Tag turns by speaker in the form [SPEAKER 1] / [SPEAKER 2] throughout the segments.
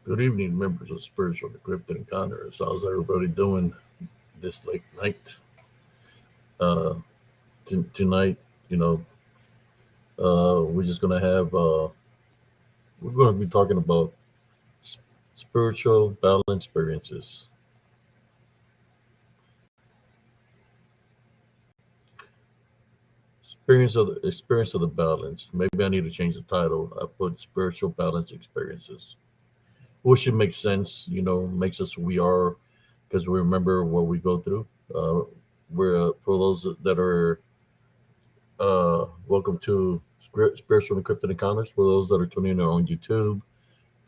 [SPEAKER 1] Good evening, members of Spiritual Encrypted Encounters. How's everybody doing this late night? Uh, Tonight, you know, we're just gonna have we're gonna be talking about s- spiritual balance experiences. Experience of the balance. Maybe I need to change the title. I put spiritual balance experiences, which should make sense. Makes us who we are because we remember what we go through. Uh, we're for those that are welcome to Spiritual Encrypted Encounters. For those that are tuning in on YouTube,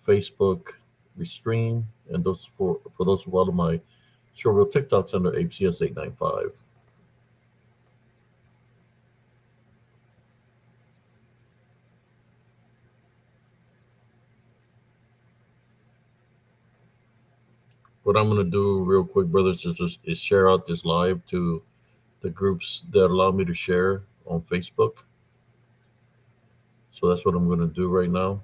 [SPEAKER 1] Facebook, Restream, and for those who follow my short TikToks under APCS895. What I'm gonna do real quick, brothers, is share out this live to the groups that allow me to share on Facebook. So that's what I'm gonna do right now.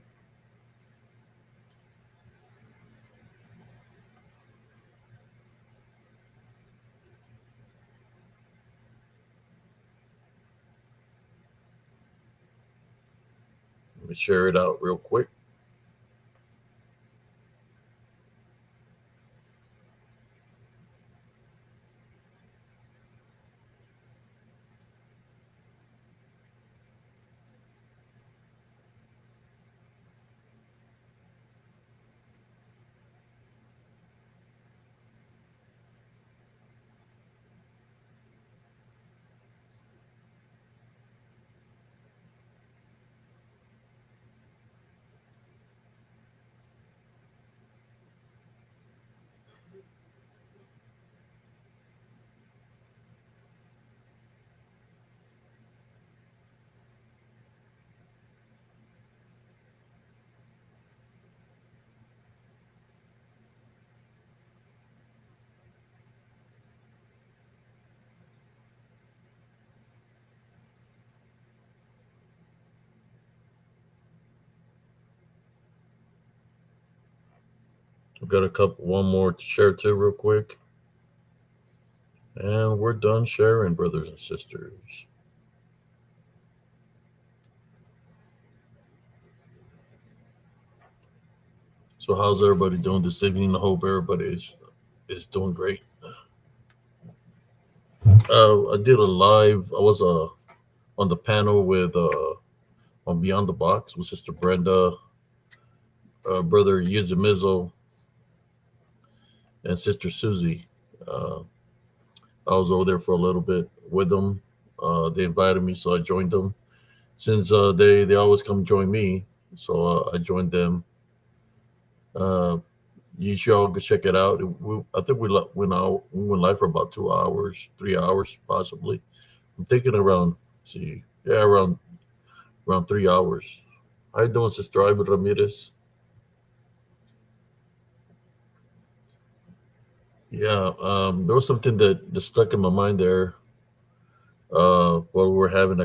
[SPEAKER 1] Let me share it out real quick. I've got one more to share too, real quick, and we're done sharing, brothers and sisters. So how's everybody doing this evening? I hope everybody is doing great. I did a live. I was on the panel with on Beyond the Box with Sister Brenda, brother Yuzimizo, and Sister Susie. Uh, I was over there for a little bit with them. They invited me, so I joined them. Since they always come join me, so I joined them. Uh, you should all go check it out. I think we went live for about 2 hours, 3 hours possibly. I'm thinking around, see, yeah, around 3 hours. How you doing, Sister Ivan Ramirez? Yeah, there was something that stuck in my mind there while we were having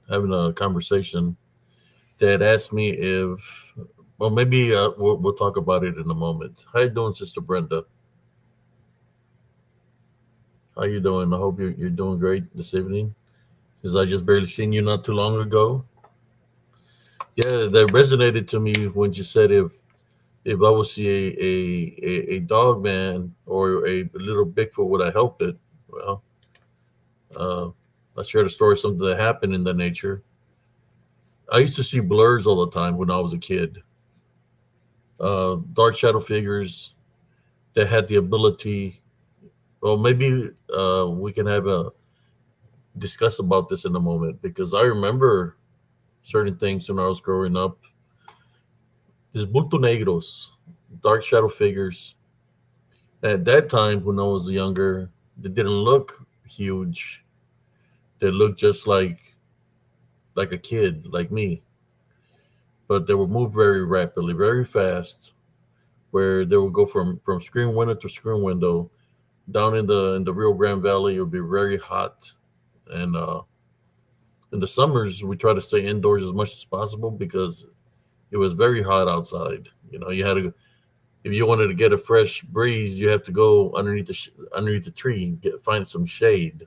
[SPEAKER 1] having a conversation. That asked me if, well, maybe we'll talk about it in a moment. How you doing, Sister Brenda? How you doing? I hope you're doing great this evening. Because I just barely seen you not too long ago. Yeah, that resonated to me when you said if I would see a dog man or a little Bigfoot, would I help it? Well, uh, I shared a story of something that happened in that nature. I used to see blurs all the time when I was a kid. Dark shadow figures that had the ability. Well, maybe we can have a discuss about this in a moment because I remember certain things when I was growing up. These bulto negros, dark shadow figures. At that time, when I was younger, they didn't look huge. They looked just like a kid, like me. But they would move very rapidly, very fast. Where they would go from screen window to screen window. Down in the Rio Grande Valley, it would be very hot, and in the summers we try to stay indoors as much as possible because it was very hot outside. You had to, if you wanted to get a fresh breeze, you have to go underneath the tree and find some shade.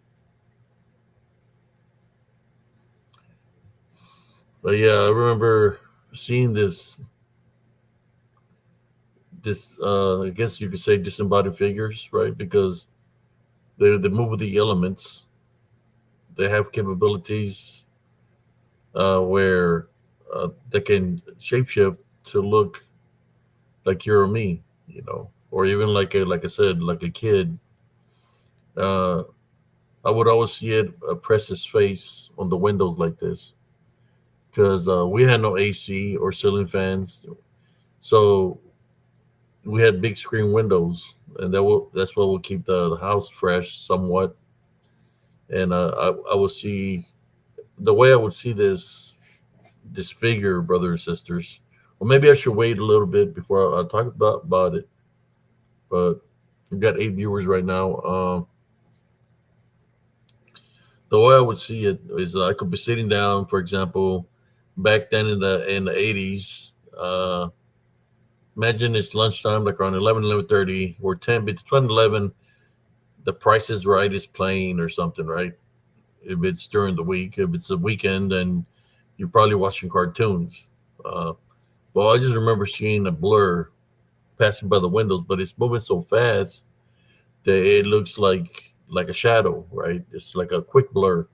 [SPEAKER 1] But yeah, I remember seeing this, I guess you could say disembodied figures, right? Because they move with the elements. They have capabilities where they can shapeshift to look like you or me, or even like I said, like a kid. Uh, I would always see it press his face on the windows like this because we had no AC or ceiling fans, so we had big screen windows, and that's what will keep the house fresh somewhat. And I would see the way I would see this figure, brothers and sisters. Well, maybe I should wait a little bit before I talk about it. But we've got 8 viewers right now. The way I would see it is I could be sitting down, for example, back then in the 80s. Imagine it's lunchtime, like around 11:30 or 10, between 11. The Price is Right is playing or something, right? If it's during the week, if it's a weekend, and you're probably watching cartoons. Uh, well, I just remember seeing a blur passing by the windows, but it's moving so fast that it looks like a shadow, right? It's like a quick blur.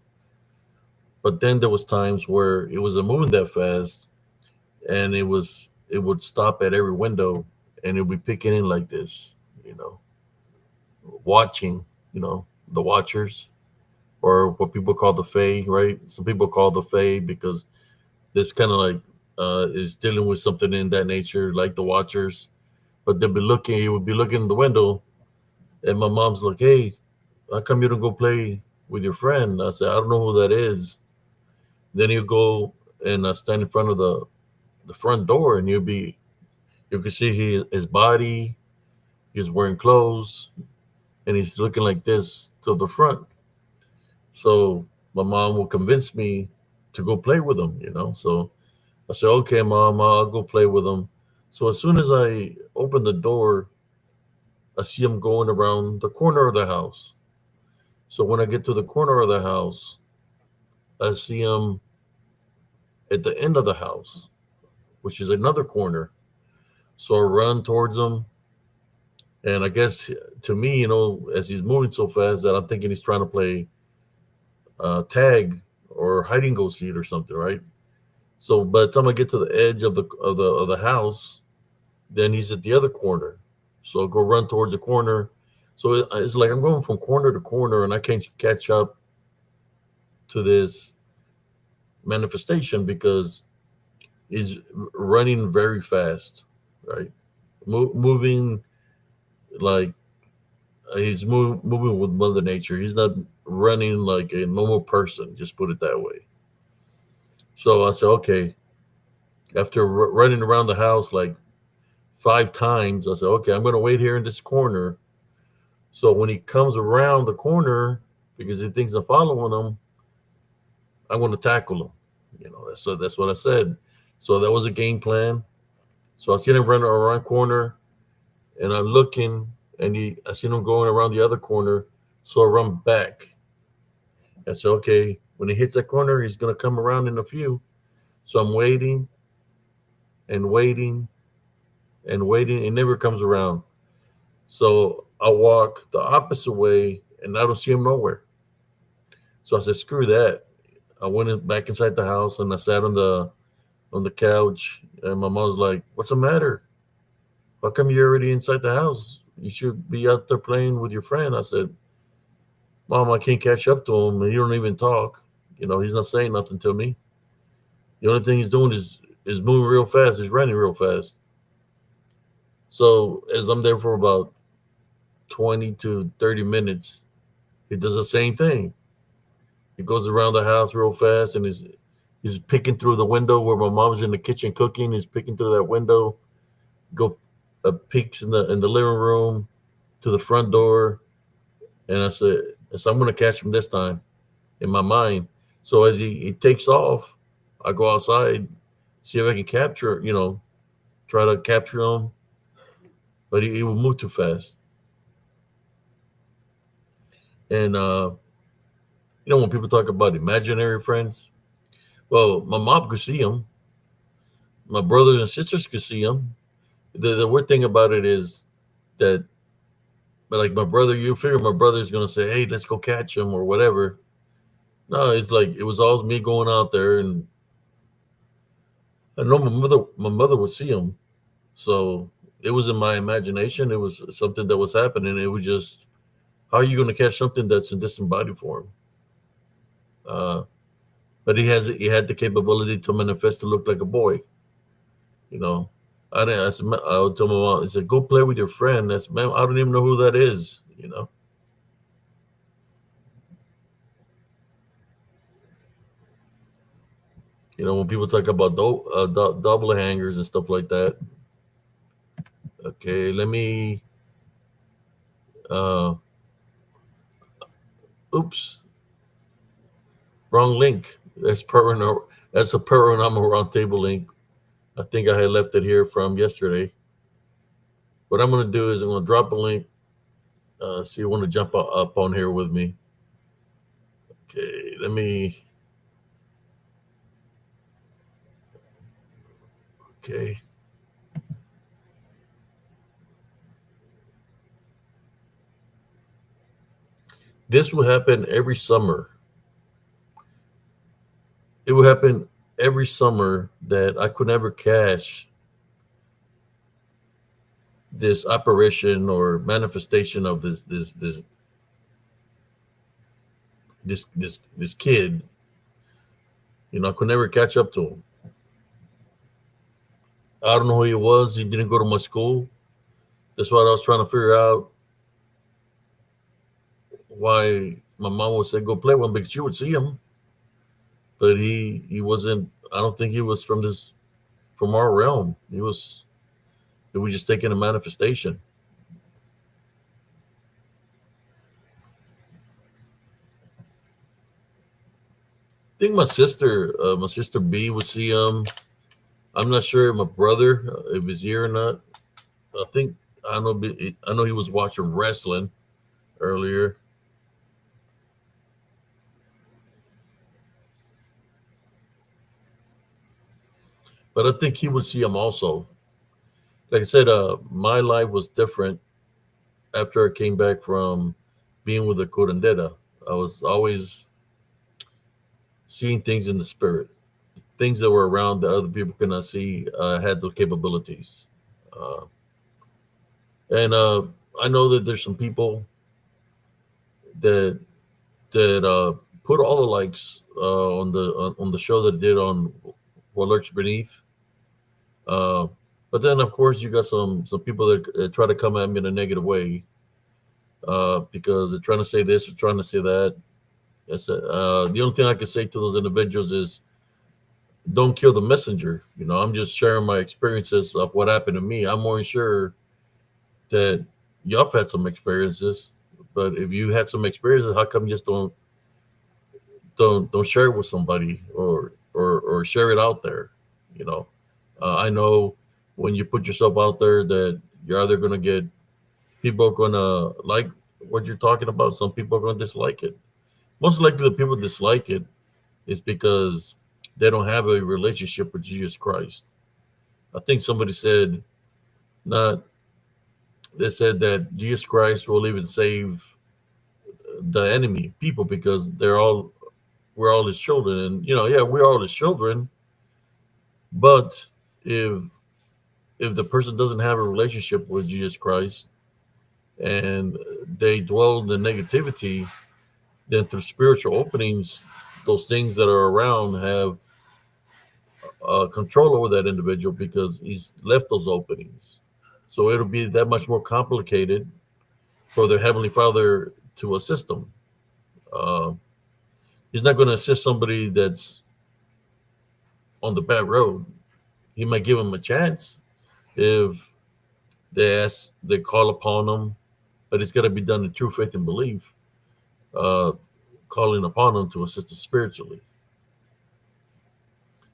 [SPEAKER 1] But then there was times where it was moving that fast, and it would stop at every window, and it would be picking in like this, you know, watching, the watchers, or what people call the Fae, right? Some people call the Fae because this kind of like is dealing with something in that nature, like the watchers. But they'll be looking, he would be looking in the window, and my mom's like, "Hey, how come you don't go play with your friend?" I said, "I don't know who that is." Then he'll go and stand in front of the front door, and you can see his body. He's wearing clothes, and he's looking like this to the front. So my mom will convince me to go play with him. So I said, "Okay, mom, I'll go play with him." So as soon as I open the door, I see him going around the corner of the house. So when I get to the corner of the house, I see him at the end of the house, which is another corner. So I run towards him. And I guess to me, as he's moving so fast that I'm thinking he's trying to play tag or hide and go seat or something, right? So by the time I get to the edge of the house, then he's at the other corner. So I go run towards the corner. So it's like I'm going from corner to corner, and I can't catch up to this manifestation because he's running very fast, right? Moving like moving with Mother Nature. He's not running like a normal person. Just put it that way. So I said, okay. After running around the house like 5 times, I said, okay, I'm going to wait here in this corner. So when he comes around the corner, because he thinks I'm following him, I'm going to tackle him. So that's what I said. So that was a game plan. So I seen him running around corner, and I'm looking, and I seen him going around the other corner. So I run back. I said, okay, when he hits that corner, he's going to come around in a few. So I'm waiting and waiting and waiting. It never comes around. So I walk the opposite way, and I don't see him nowhere. So I said, screw that. I went back inside the house, and I sat on the couch, and my mom's like, "What's the matter? How come you're already inside the house? You should be out there playing with your friend." I said, "Mom, I can't catch up to him, and you don't even talk. He's not saying nothing to me. The only thing he's doing is moving real fast. He's running real fast." So as I'm there for about 20 to 30 minutes, he does the same thing. He goes around the house real fast, and he's picking through the window where my mom's in the kitchen cooking. He's picking through that window, go peeks in the living room to the front door, and I said, I'm gonna catch him this time in my mind. So as he takes off, I go outside, see if I can capture, try to capture him, but he would move too fast. And when people talk about imaginary friends, well, my mom could see him, my brothers and sisters could see him. The weird thing about it is that, but like my brother, you figure my brother's gonna say, "Hey, let's go catch him" or whatever. No, it's like it was always me going out there, and I know my mother would see him. So it was in my imagination. It was something that was happening. It was just, how are you going to catch something that's in disembodied form? Uh, but he had the capability to manifest to look like a boy. You know, I didn't. I would tell my mom, I said, "Go play with your friend." That's, man, I don't even know who that is. When people talk about double hangers and stuff like that. Okay, let me. Uh, Oops, wrong link. That's a paranormal roundtable link. I think I had left it here from yesterday. What I'm going to do is I'm going to drop a link. See, you want to jump up on here with me? Okay, let me. Okay, this will happen every summer. It will happen every summer that I could never catch this apparition or manifestation of this kid. I could never catch up to him. I don't know who he was. He didn't go to my school. That's what I was trying to figure out, why my mom would say go play with him, because she would see him, but he wasn't. I don't think he was from our realm. He was just taking a manifestation. I think my sister B would see him. I'm not sure if my brother, if he's here or not. I think I know he was watching wrestling earlier, but I think he would see him also. Like I said, my life was different after I came back from being with the curandera. I was always seeing things in the spirit, things that were around that other people could not see. Had those capabilities, uh, and I know that there's some people that put all the likes on the show that it did on What Lurks Beneath. Uh, but then, of course, you got some people that try to come at me in a negative way, because they're trying to say this or trying to say that. The only thing I can say to those individuals is, don't kill the messenger. I'm just sharing my experiences of what happened to me. I'm more sure that y'all have had some experiences, but if you had some experiences, how come you just don't share it with somebody, or share it out there? You know, I know when you put yourself out there that you're either going to get, people are going to like what you're talking about. Some people are going to dislike it. Most likely, the people dislike it is because they don't have a relationship with Jesus Christ. I think somebody said, not they said that Jesus Christ will even save the enemy people, because we're all his children. And yeah, we're all his children. But if the person doesn't have a relationship with Jesus Christ, and they dwell in the negativity, then through spiritual openings, those things that are around have control over that individual, because he's left those openings. So it'll be that much more complicated for their heavenly Father to assist them. Uh, he's not going to assist somebody that's on the bad road. He might give them a chance if they call upon them, but it's got to be done in true faith and belief, uh, calling upon them to assist them spiritually.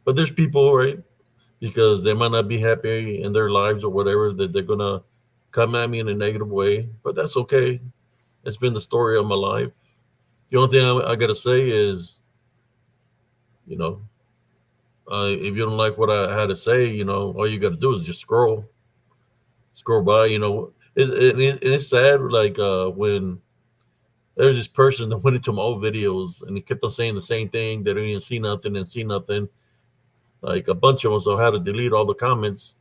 [SPEAKER 1] But there's people, right? because they might not be happy in their lives or whatever, that they're gonna come at me in a negative way. But that's okay. It's been the story of my life. The only thing I gotta say is, you know, if you don't like what I had to say, all you gotta do is just scroll by. It's sad. Like when there's this person that went into my old videos and he kept on saying the same thing. They don't even see nothing and see nothing. Like a bunch of them, so I had to delete all the comments.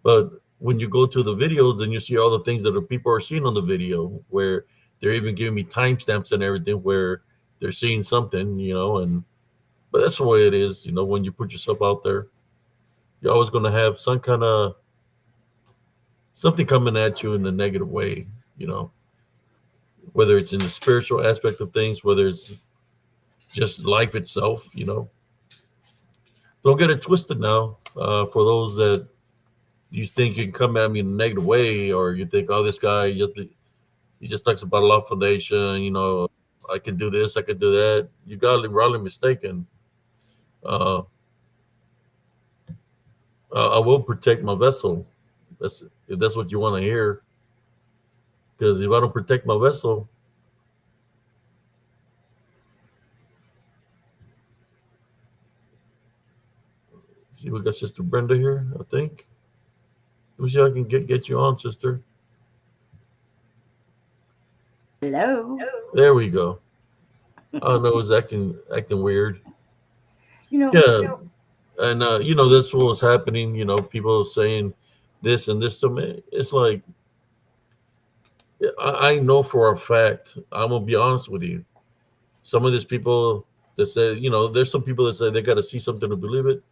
[SPEAKER 1] But when you go to the videos and you see all the things that the people are seeing on the video, where they're even giving me timestamps and everything, where they're seeing something, and but that's the way it is, when you put yourself out there, you're always going to have some kind of something coming at you in a negative way, you know, whether it's in the spiritual aspect of things, whether it's just life itself, Don't get it twisted now. For those that you think you can come at me in a negative way, or you think, oh, this guy he just talks about a love foundation, I can do this, I can do that. You got it probably mistaken. Uh, I will protect my vessel. That's if that's what you want to hear. Because if I don't protect my vessel, see, we got Sister Brenda here. I think. Let me see if I can get you on, sister.
[SPEAKER 2] Hello.
[SPEAKER 1] There we go. I don't know, it's acting weird.
[SPEAKER 2] You know,
[SPEAKER 1] Yeah, and that's what was happening. People saying this and this to me. It's like I know for a fact. I'm gonna be honest with you. Some of these people that say, there's some people that say they got to see something to believe it.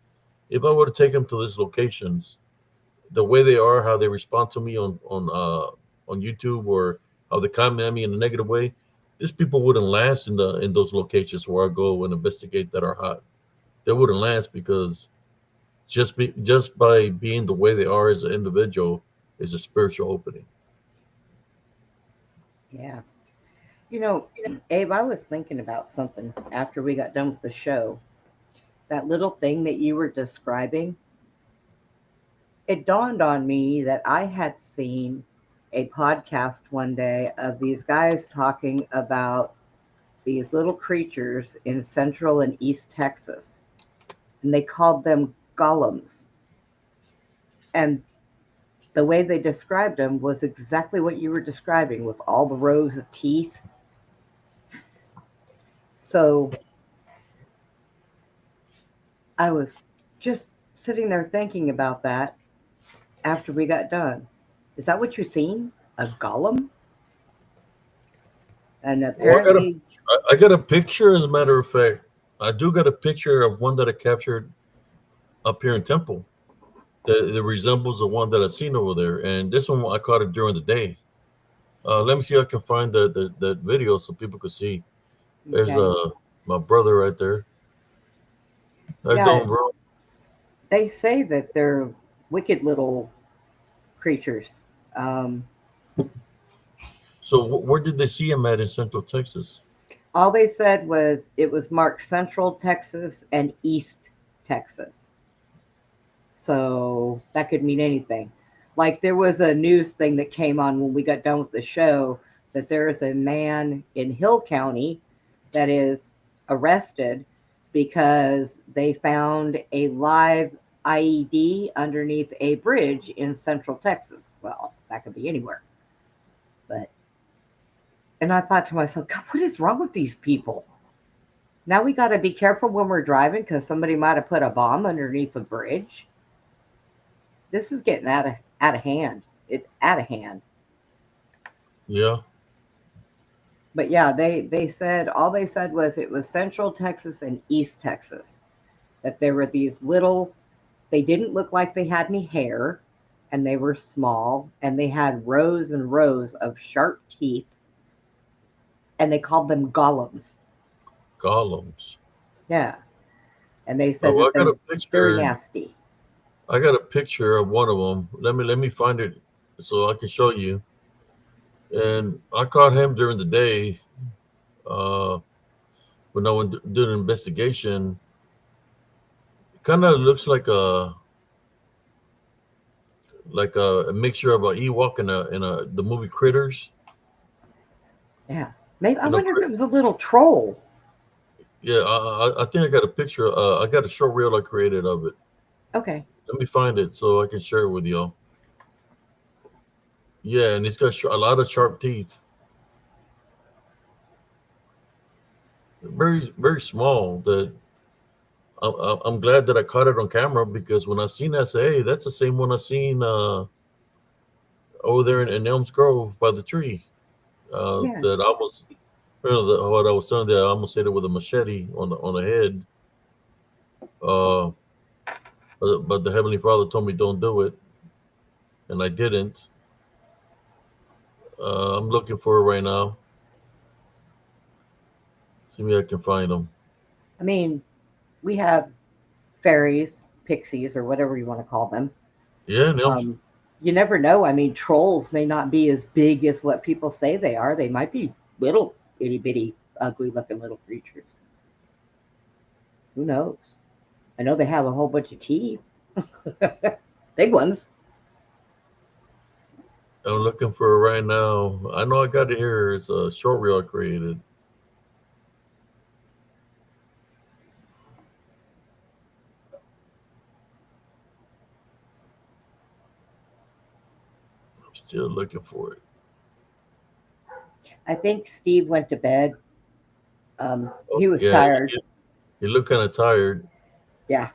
[SPEAKER 1] If I were to take them to these locations, the way they are, how they respond to me on YouTube, or how they comment at me in a negative way, these people wouldn't last in those locations where I go and investigate that are hot. They wouldn't last because just by being the way they are as an individual is a spiritual opening.
[SPEAKER 2] yeah. You know, Abe, I was thinking about something after we got done with the show. That little thing that you were describing, it dawned on me that I had seen a podcast one day of these guys talking about these little creatures in Central and East Texas, and they called them golems. And the way they described them was exactly what you were describing with all the rows of teeth. So I was just sitting there thinking about that after we got done. Is that what you're seeing? A golem? And
[SPEAKER 1] Well,
[SPEAKER 2] apparently,
[SPEAKER 1] I got a picture. As a matter of fact, I do got a picture of one that I captured up here in Temple. That resembles the one that I seen over there, and this one I caught it during the day. Let me see if I can find that video so people could see. There's
[SPEAKER 2] okay.
[SPEAKER 1] my brother right there. How you
[SPEAKER 2] Yeah,
[SPEAKER 1] doing, bro?
[SPEAKER 2] they say that they're wicked little creatures. Um,
[SPEAKER 1] So where did they see him at in Central Texas?
[SPEAKER 2] all they said was it was marked Central Texas and East Texas. So that could mean anything. Like there was a news thing that came on when we got done with the show that there is a man in Hill County that is arrested because they found a live IED underneath a bridge in Central Texas. Well, that could be anywhere. But and I thought to myself, God, what is wrong with these people? Now we got to be careful when we're driving because somebody might have put a bomb underneath a bridge. This is getting out of hand. It's out of hand.
[SPEAKER 1] Yeah.
[SPEAKER 2] But yeah, they said all they said was it was Central Texas and East Texas. That there were these little. They didn't look like they had any hair, and they were small, and they had rows and rows of sharp teeth, and they called them golems.
[SPEAKER 1] Gollums.
[SPEAKER 2] Yeah, and they said
[SPEAKER 1] Oh,
[SPEAKER 2] that
[SPEAKER 1] I got
[SPEAKER 2] they're
[SPEAKER 1] a
[SPEAKER 2] very
[SPEAKER 1] picture.
[SPEAKER 2] nasty.
[SPEAKER 1] I got a picture of one of them. Let me find it so I can show you. And I caught him during the day. Uh, when I went did an investigation. It kind of looks like a. like a mixture of a Ewok and the movie Critters.
[SPEAKER 2] Yeah. Maybe I
[SPEAKER 1] You know,
[SPEAKER 2] wonder if it was a little troll.
[SPEAKER 1] yeah, I think I got a picture. I got a short reel I created of it.
[SPEAKER 2] Okay.
[SPEAKER 1] Let me find it so I can share it with y'all. Yeah, and it's got a lot of sharp teeth. Very very small. That I'm glad that I caught it on camera because when I seen that, I said, "Hey, that's the same one I seen over there in Elms Grove by the tree."
[SPEAKER 2] Yeah.
[SPEAKER 1] That I was, what I was telling you, I almost hit it with a machete on the head. Uh, but the Heavenly Father told me don't do it, and I didn't. I'm looking for it right now. See if I can find them.
[SPEAKER 2] I mean, we have fairies, pixies, or whatever you want to call them.
[SPEAKER 1] Yeah, and Elms.
[SPEAKER 2] Um, you never know. I mean, trolls may not be as big as what people say they are. They might be little, itty bitty, ugly looking little creatures. Who knows? I know they have a whole bunch of teeth, big ones.
[SPEAKER 1] I'm looking for it right now. I know I got it here. It's a short reel I created. I'm still looking for it.
[SPEAKER 2] I think Steve went to bed.
[SPEAKER 1] Oh,
[SPEAKER 2] He was
[SPEAKER 1] yeah,
[SPEAKER 2] tired.
[SPEAKER 1] you look kind of tired.
[SPEAKER 2] Yeah.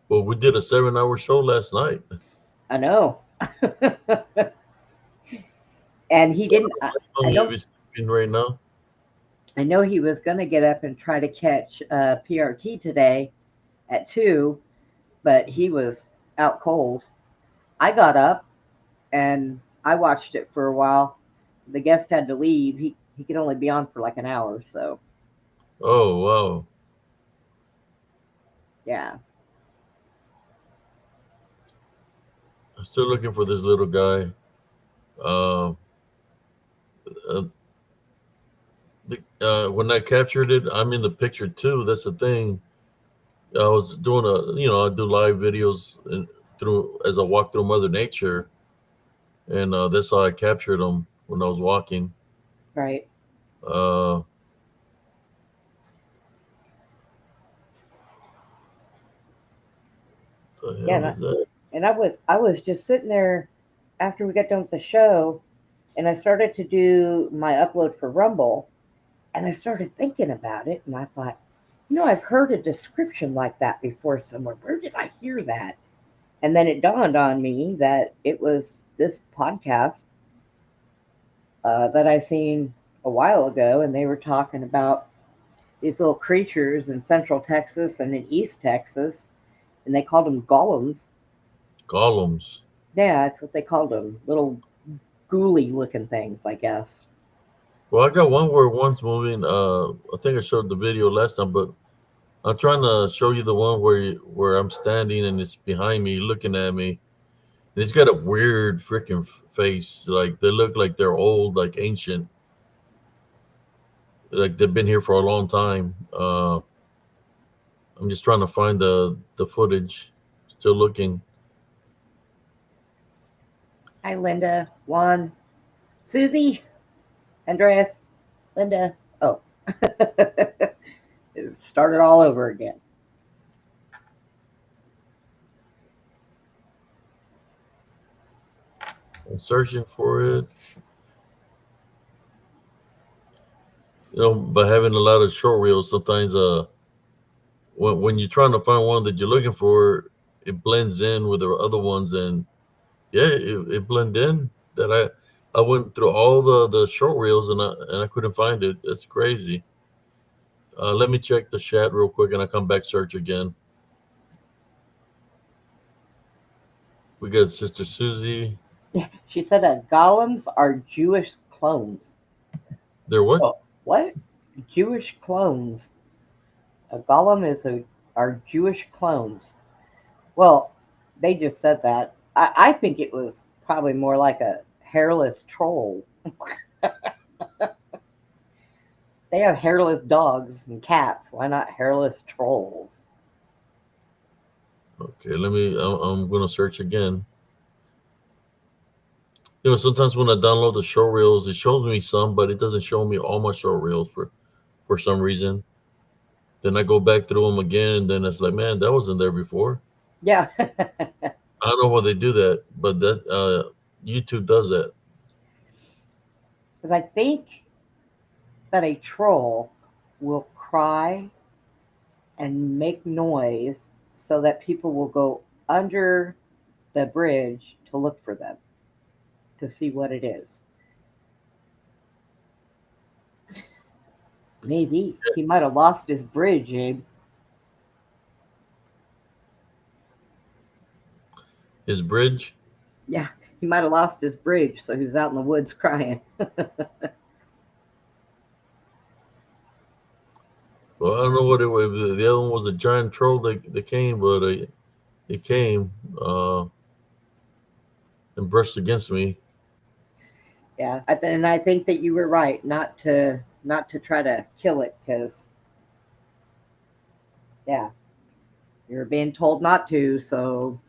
[SPEAKER 1] Well, we did a 7 hour show last night.
[SPEAKER 2] I know. And he
[SPEAKER 1] So
[SPEAKER 2] didn't.
[SPEAKER 1] how
[SPEAKER 2] I
[SPEAKER 1] long you
[SPEAKER 2] know.
[SPEAKER 1] be sleeping right now?
[SPEAKER 2] I know he was going to get up and try to catch PRT today at 2, but he was out cold. I got up and I watched it for a while. The guest had to leave. He could only be on for like an hour, so
[SPEAKER 1] Oh wow,
[SPEAKER 2] yeah.
[SPEAKER 1] I'm still looking for this little guy. Uh, uh, when I captured it, I'm in the picture too. That's the thing. I was doing I do live videos through as I walk through Mother Nature, and that's how I captured them when I was walking.
[SPEAKER 2] Right.
[SPEAKER 1] Uh, the
[SPEAKER 2] Yeah,
[SPEAKER 1] hell is that?
[SPEAKER 2] and I was just sitting there after we got done with the show, and I started to do my upload for Rumble, and I started thinking about it, and I thought, I've heard a description like that before somewhere. Where did I hear that? And then it dawned on me that it was this podcast that I seen a while ago, and they were talking about these little creatures in Central Texas and in East Texas, and they called them golems.
[SPEAKER 1] Gollums.
[SPEAKER 2] Yeah, that's what they called them. Little ghouly looking things, I guess.
[SPEAKER 1] Well, I got one where one's moving. I think I showed the video last time, but I'm trying to show you the one where I'm standing and it's behind me, looking at me. And it's got a weird freaking face. Like they look like they're old, like ancient. Like they've been here for a long time. I'm just trying to find the footage. Still looking.
[SPEAKER 2] Hi, Linda, Juan, Susie, Andreas, Linda. Oh, it started all over again.
[SPEAKER 1] I'm searching for it. By having a lot of short reels, sometimes when you're trying to find one that you're looking for, it blends in with the other ones, and yeah, it blended in. That I went through all the short reels and I couldn't find it. That's crazy. Let me check the chat real quick, and I come back search again. We got Sister Susie.
[SPEAKER 2] She said golems are Jewish clones.
[SPEAKER 1] There what?
[SPEAKER 2] Oh, what? Jewish clones. A golem is are Jewish clones. Well, they just said that. I think it was probably more like a hairless troll. They have hairless dogs and cats. Why not hairless trolls?
[SPEAKER 1] Okay, let me. I'm gonna search again. Sometimes when I download the show reels, it shows me some, but it doesn't show me all my show reels for some reason. Then I go back through them again, and then it's like, man, that wasn't there before.
[SPEAKER 2] Yeah.
[SPEAKER 1] I don't know why they do that, but that YouTube does that.
[SPEAKER 2] Because I think that a troll will cry and make noise so that people will go under the bridge to look for them, to see what it is. Maybe he might have lost his bridge, Abe.
[SPEAKER 1] His bridge.
[SPEAKER 2] Yeah, he might have lost his bridge, so he was out in the woods crying.
[SPEAKER 1] Well, I don't know what it was. The other one was a giant troll that came, but it came and brushed against me.
[SPEAKER 2] Yeah, and I think that you were right not to try to kill it because yeah, you're being told not to. So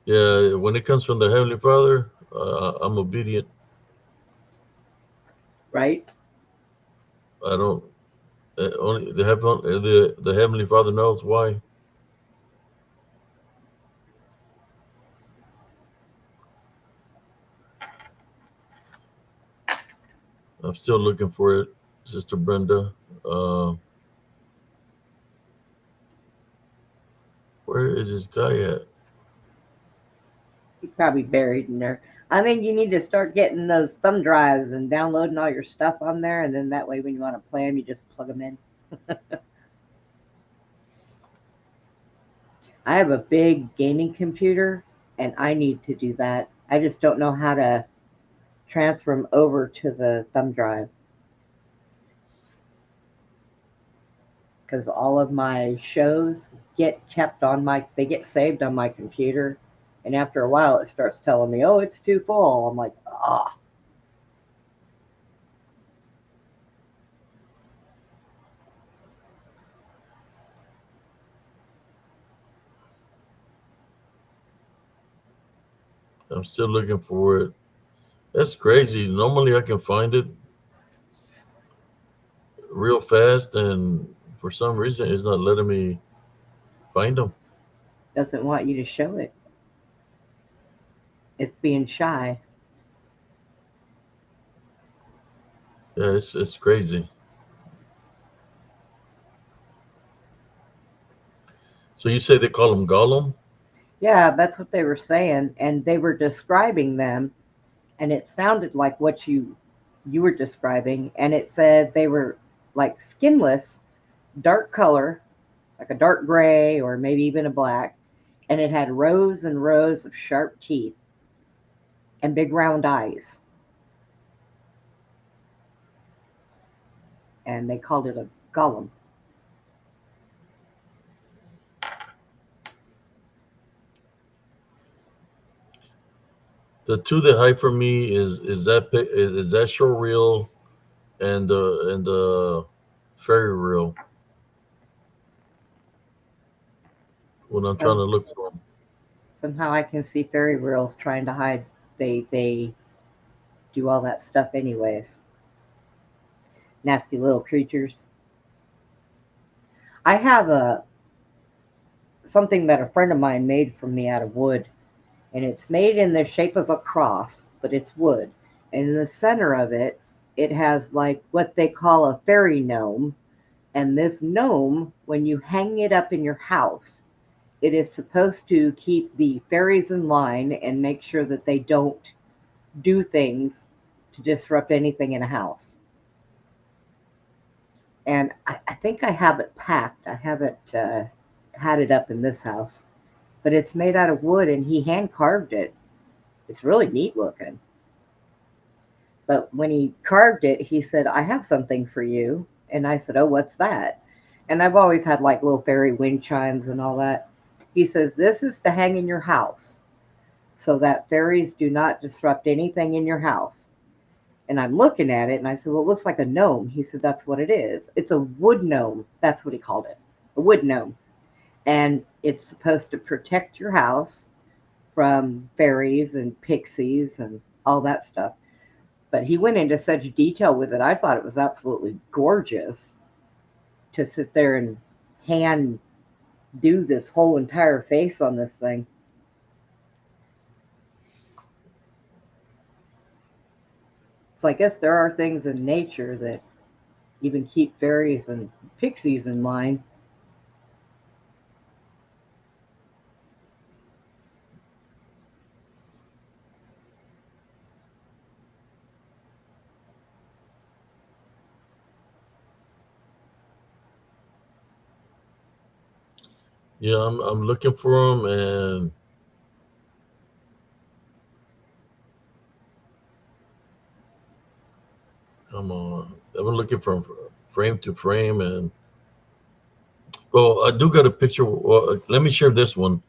[SPEAKER 1] Yeah, when it comes from the Heavenly Father, I'm obedient.
[SPEAKER 2] right,
[SPEAKER 1] I don't. Only the Heavenly Father knows why. I'm still looking for it, Sister Brenda. Uh, where is this guy at?
[SPEAKER 2] he's probably buried in there. I think you need to start getting those thumb drives and downloading all your stuff on there, and then that way, when you want to play them, you just plug them in. I have a big gaming computer, and I need to do that. I just don't know how to transfer them over to the thumb drive because all of my shows get kept on they get saved on my computer, and after a while, it starts telling me, "Oh, it's too full." I'm like, ah.
[SPEAKER 1] I'm still looking for it. That's crazy. Normally I can find it real fast, and for some reason it's not letting me find them.
[SPEAKER 2] Doesn't want you to show it. It's being shy.
[SPEAKER 1] Yeah, it's crazy. So you say they call him Gollum?
[SPEAKER 2] Yeah, that's what they were saying, and they were describing them, and it sounded like what you were describing, and it said they were like skinless, dark color, like a dark gray or maybe even a black, and it had rows and rows of sharp teeth and big round eyes, and they called it a golem.
[SPEAKER 1] The two that hide from me is that show reel and the fairy reel when I'm trying
[SPEAKER 2] So
[SPEAKER 1] to look for them.
[SPEAKER 2] somehow I can see fairy reels trying to hide. They do all that stuff anyways. Nasty little creatures. I have a something that a friend of mine made for me out of wood, and it's made in the shape of a cross, but it's wood. And in the center of it, it has like what they call a fairy gnome. And this gnome, when you hang it up in your house, it is supposed to keep the fairies in line and make sure that they don't do things to disrupt anything in a house. And I think I have it packed. I haven't had it up in this house, but it's made out of wood and he hand carved it. It's really neat looking. But when he carved it, he said, "I have something for you." And I said, "Oh, what's that?" And I've always had like little fairy wind chimes and all that. He says, "This is to hang in your house so that fairies do not disrupt anything in your house." And I'm looking at it and I said, well, it looks like a gnome. He said, that's what it is. It's a wood gnome. That's what he called it, a wood gnome. And it's supposed to protect your house from fairies and pixies and all that stuff. But he went into such detail with it. I thought it was absolutely gorgeous to sit there and hand do this whole entire face on this thing. So I guess there are things in nature that even keep fairies and pixies in line.
[SPEAKER 1] Yeah, I'm looking for them, and come on, I've been looking from frame to frame, and well, I do got a picture. Well, let me share this one.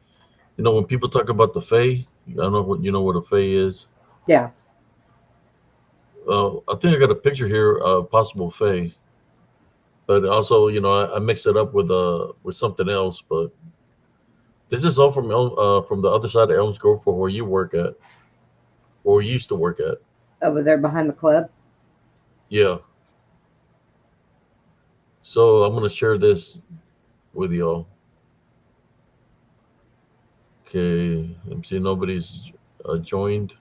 [SPEAKER 1] You know, when people talk about the Fae, I don't know what you know what a Fae is.
[SPEAKER 2] Yeah.
[SPEAKER 1] I think I got a picture here, possible Fae, but also, you know, I mixed it up with something else. But this is all from the other side of Elm's Grove, for where you work at, or used to work at.
[SPEAKER 2] Over there behind the club.
[SPEAKER 1] Yeah. So I'm gonna share this with y'all. Okay. Let me see. Nobody's joined.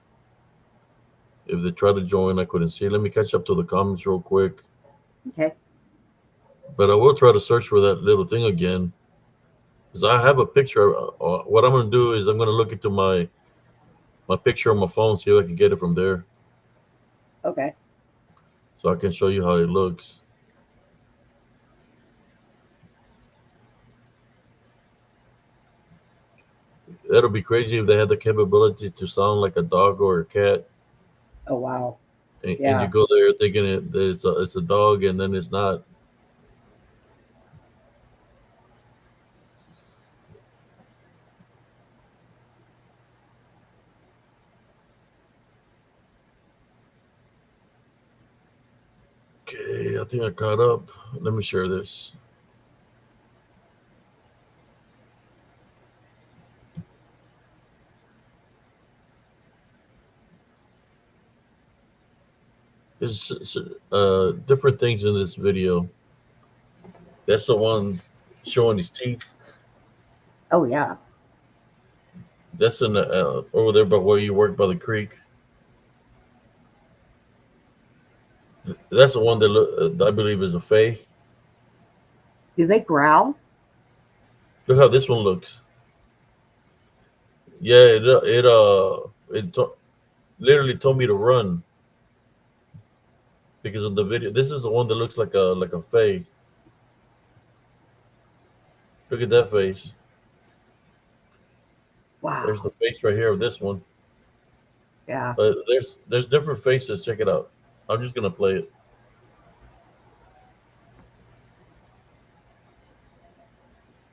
[SPEAKER 1] If they try to join, I couldn't see. Let me catch up to the comments real quick.
[SPEAKER 2] Okay.
[SPEAKER 1] But I will try to search for that little thing again, because I have a picture. What I'm gonna do is I'm gonna look into my picture on my phone, see if I can get it from there,
[SPEAKER 2] Okay.
[SPEAKER 1] so I can show you how it looks. That'll be crazy if they had the capability to sound like a dog or a cat,
[SPEAKER 2] Oh, wow.
[SPEAKER 1] and you
[SPEAKER 2] Yeah.
[SPEAKER 1] go there thinking it's a dog, and then it's not. Okay, I think I caught up. Let me share this. There's different things in this video. That's the one showing his teeth.
[SPEAKER 2] Oh, yeah.
[SPEAKER 1] That's in over there by where you work by the creek. That's the one that I believe is a Fae.
[SPEAKER 2] Do they growl?
[SPEAKER 1] Look how this one looks. Yeah, literally told me to run because of the video. This is the one that looks like a Fae. Look at that face. There's
[SPEAKER 2] Wow.
[SPEAKER 1] the face right here of this one.
[SPEAKER 2] Yeah.
[SPEAKER 1] But there's different faces. Check it out. I'm just gonna play it.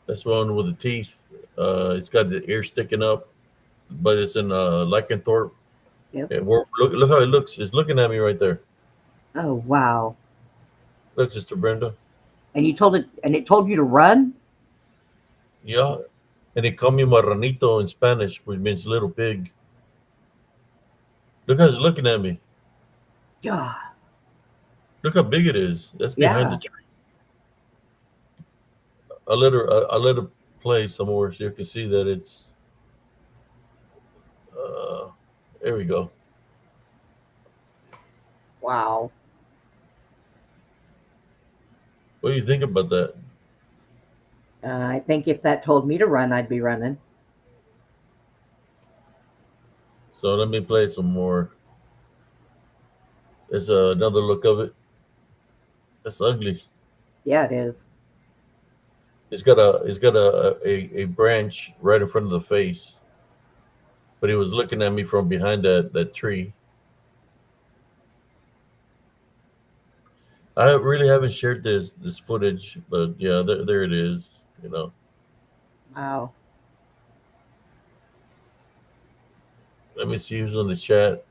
[SPEAKER 1] That's one with the teeth. It's got the ear sticking up, but it's in lycanthrope.
[SPEAKER 2] Yep.
[SPEAKER 1] Look how it looks. It's looking at me right there.
[SPEAKER 2] Oh, wow.
[SPEAKER 1] Look, Sister Brenda.
[SPEAKER 2] And it told you to run?
[SPEAKER 1] Yeah, and they call me marranito in Spanish, which means little pig. Look how it's looking at me.
[SPEAKER 2] Yeah.
[SPEAKER 1] Look how big it is. That's behind the
[SPEAKER 2] Yeah.
[SPEAKER 1] tree. I let her play some more so you can see that it's. Uh, there we go.
[SPEAKER 2] Wow.
[SPEAKER 1] What do you think about that?
[SPEAKER 2] I think if that told me to run, I'd be running.
[SPEAKER 1] So let me play some more. There's another look of it. It's ugly.
[SPEAKER 2] Yeah, it is.
[SPEAKER 1] It's got a branch right in front of the face, but he was looking at me from behind that tree. I really haven't shared this footage, but yeah, there it is. You know,
[SPEAKER 2] Wow.
[SPEAKER 1] let me see who's on the chat.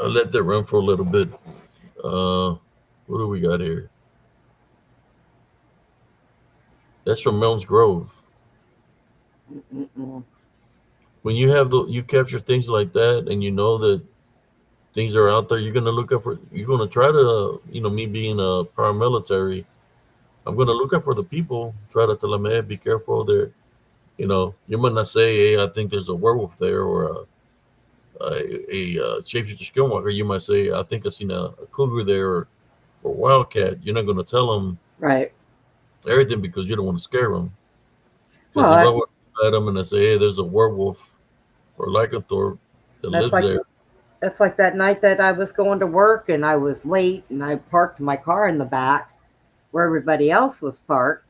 [SPEAKER 1] I'll let that run for a little bit. What do we got here? That's from Melms Grove.
[SPEAKER 2] Mm-mm.
[SPEAKER 1] When you have the you capture things like that, and you know that things are out there, you're gonna look up for. You're gonna try to, me being a paramilitary, I'm gonna look up for the people. Try to tell them, hey, be careful. There, you might not say, hey, I think there's a werewolf there, or a shapeshifter skinwalker. You might say, I think I seen a cougar there, or wildcat. You're not gonna tell them
[SPEAKER 2] Right.
[SPEAKER 1] everything because you don't want to scare them. Because
[SPEAKER 2] Well,
[SPEAKER 1] if I were at them and I say, hey, there's a werewolf or lycanthrope that
[SPEAKER 2] that's
[SPEAKER 1] lives
[SPEAKER 2] like
[SPEAKER 1] there.
[SPEAKER 2] that's like that night that I was going to work and I was late and I parked my car in the back where everybody else was parked,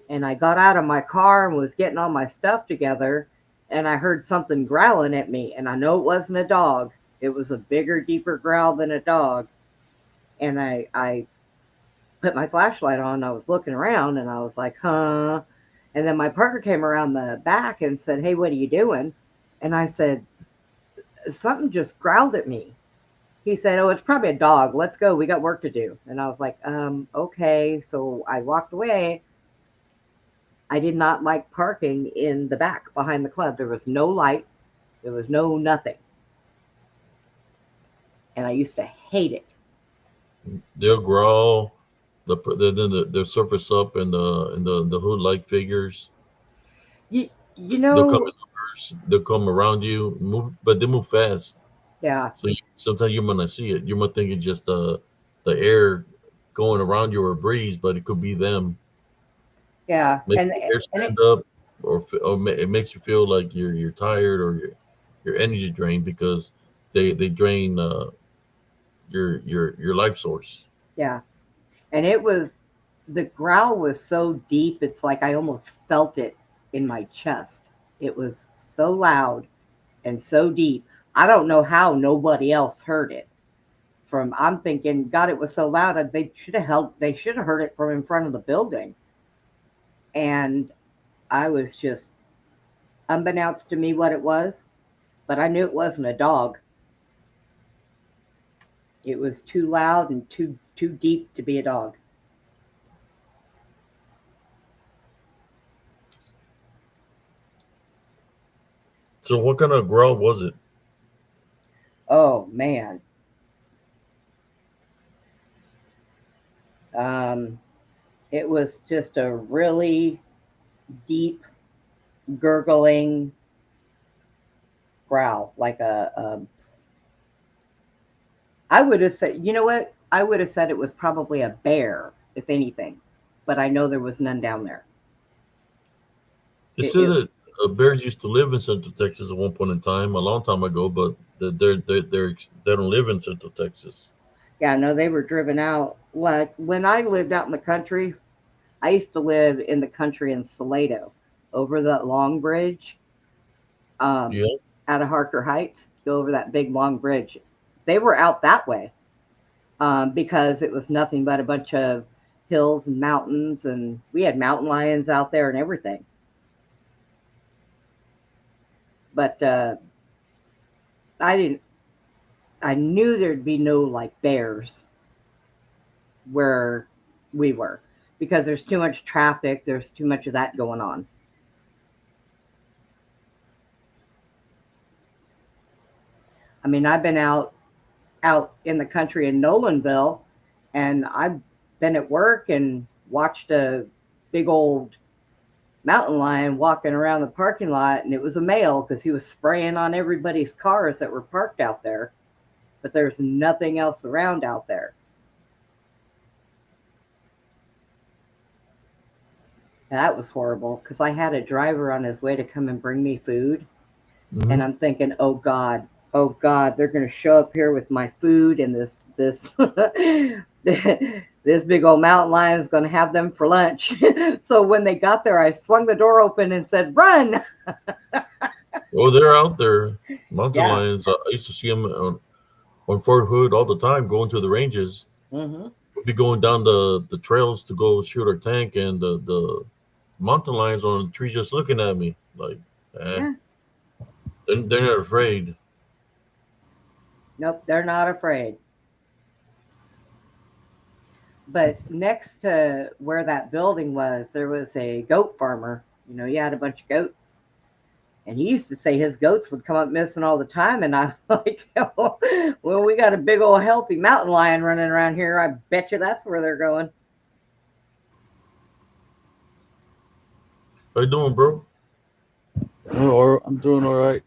[SPEAKER 2] and I got out of my car and was getting all my stuff together, and I heard something growling at me, and I know it wasn't a dog. It was a bigger, deeper growl than a dog. And I put my flashlight on. I was looking around and I was like, huh. And then my partner came around the back and said, hey, what are you doing? And I said, something just growled at me. He said, oh, it's probably a dog. Let's go. We got work to do. And I was like, okay. So I walked away. I did not like parking in the back behind the club. There was no light, there was no nothing. And I used to hate it.
[SPEAKER 1] They'll growl. They'll surface up in the hood like figures.
[SPEAKER 2] You
[SPEAKER 1] They'll come
[SPEAKER 2] know,
[SPEAKER 1] in numbers. They'll come around you, move, but they move fast.
[SPEAKER 2] yeah,
[SPEAKER 1] So sometimes you might not see it. You might think it's just the air going around you or a breeze, but it could be them.
[SPEAKER 2] yeah.
[SPEAKER 1] Make
[SPEAKER 2] And
[SPEAKER 1] your hair
[SPEAKER 2] and it
[SPEAKER 1] stand up, or it makes you feel like you're tired, or your energy drained because they drain your life source.
[SPEAKER 2] yeah. And it was the growl was so deep, it's like I almost felt it in my chest. It was so loud and so deep. I don't know how nobody else heard it. From I'm thinking, God, it was so loud. They should have held. They should have heard it from in front of the building. And I was just unbeknownst to me what it was, but I knew it wasn't a dog. It was too loud and too deep to be a dog.
[SPEAKER 1] So what kind of growl was it?
[SPEAKER 2] Oh man, um, it was just a really deep gurgling growl, like a. I would have said, you know what? I would have said it was probably a bear, if anything, but I know there was none down there.
[SPEAKER 1] They
[SPEAKER 2] It,
[SPEAKER 1] said
[SPEAKER 2] it
[SPEAKER 1] that bears used to live in Central Texas at one point in time, a long time ago, but they don't live in Central Texas.
[SPEAKER 2] yeah, no, they were driven out. Like when I lived out in the country, I used to live in the country in Salado, over that long bridge, um,
[SPEAKER 1] Yeah,
[SPEAKER 2] out of Harker Heights. Go over that big long bridge. They were out that way, because it was nothing but a bunch of hills and mountains, and we had mountain lions out there and everything. But I didn't. I knew there'd be no like bears where we were because there's too much traffic. There's too much of that going on. I mean, I've been out in the country in Nolanville, and I've been at work and watched a big old mountain lion walking around the parking lot, and it was a male because he was spraying on everybody's cars that were parked out there. But there's nothing else around out there. And that was horrible because I had a driver on his way to come and bring me food,
[SPEAKER 1] hmm
[SPEAKER 2] and I'm thinking, oh God, they're going to show up here with my food, and this this big old mountain lion is going to have them for lunch. So when they got there, I swung the door open and said, "Run!"
[SPEAKER 1] Oh, they're out there. Mountain
[SPEAKER 2] Yeah.
[SPEAKER 1] lions. I used to see them on Fort Hood all the time, going to the ranges.
[SPEAKER 2] Hmm.
[SPEAKER 1] We'd be going down the trails to go shoot our tank, and the mountain lions on the trees just looking at me like, eh,
[SPEAKER 2] Yeah.
[SPEAKER 1] they're not afraid.
[SPEAKER 2] Nope, they're not afraid. But next to where that building was, there was a goat farmer. You know, he had a bunch of goats. And he used to say his goats would come up missing all the time. And I'm like, oh, well, we got a big old healthy mountain lion running around here. I bet you that's where they're going.
[SPEAKER 1] How you doing, bro?
[SPEAKER 3] Or I'm doing all right.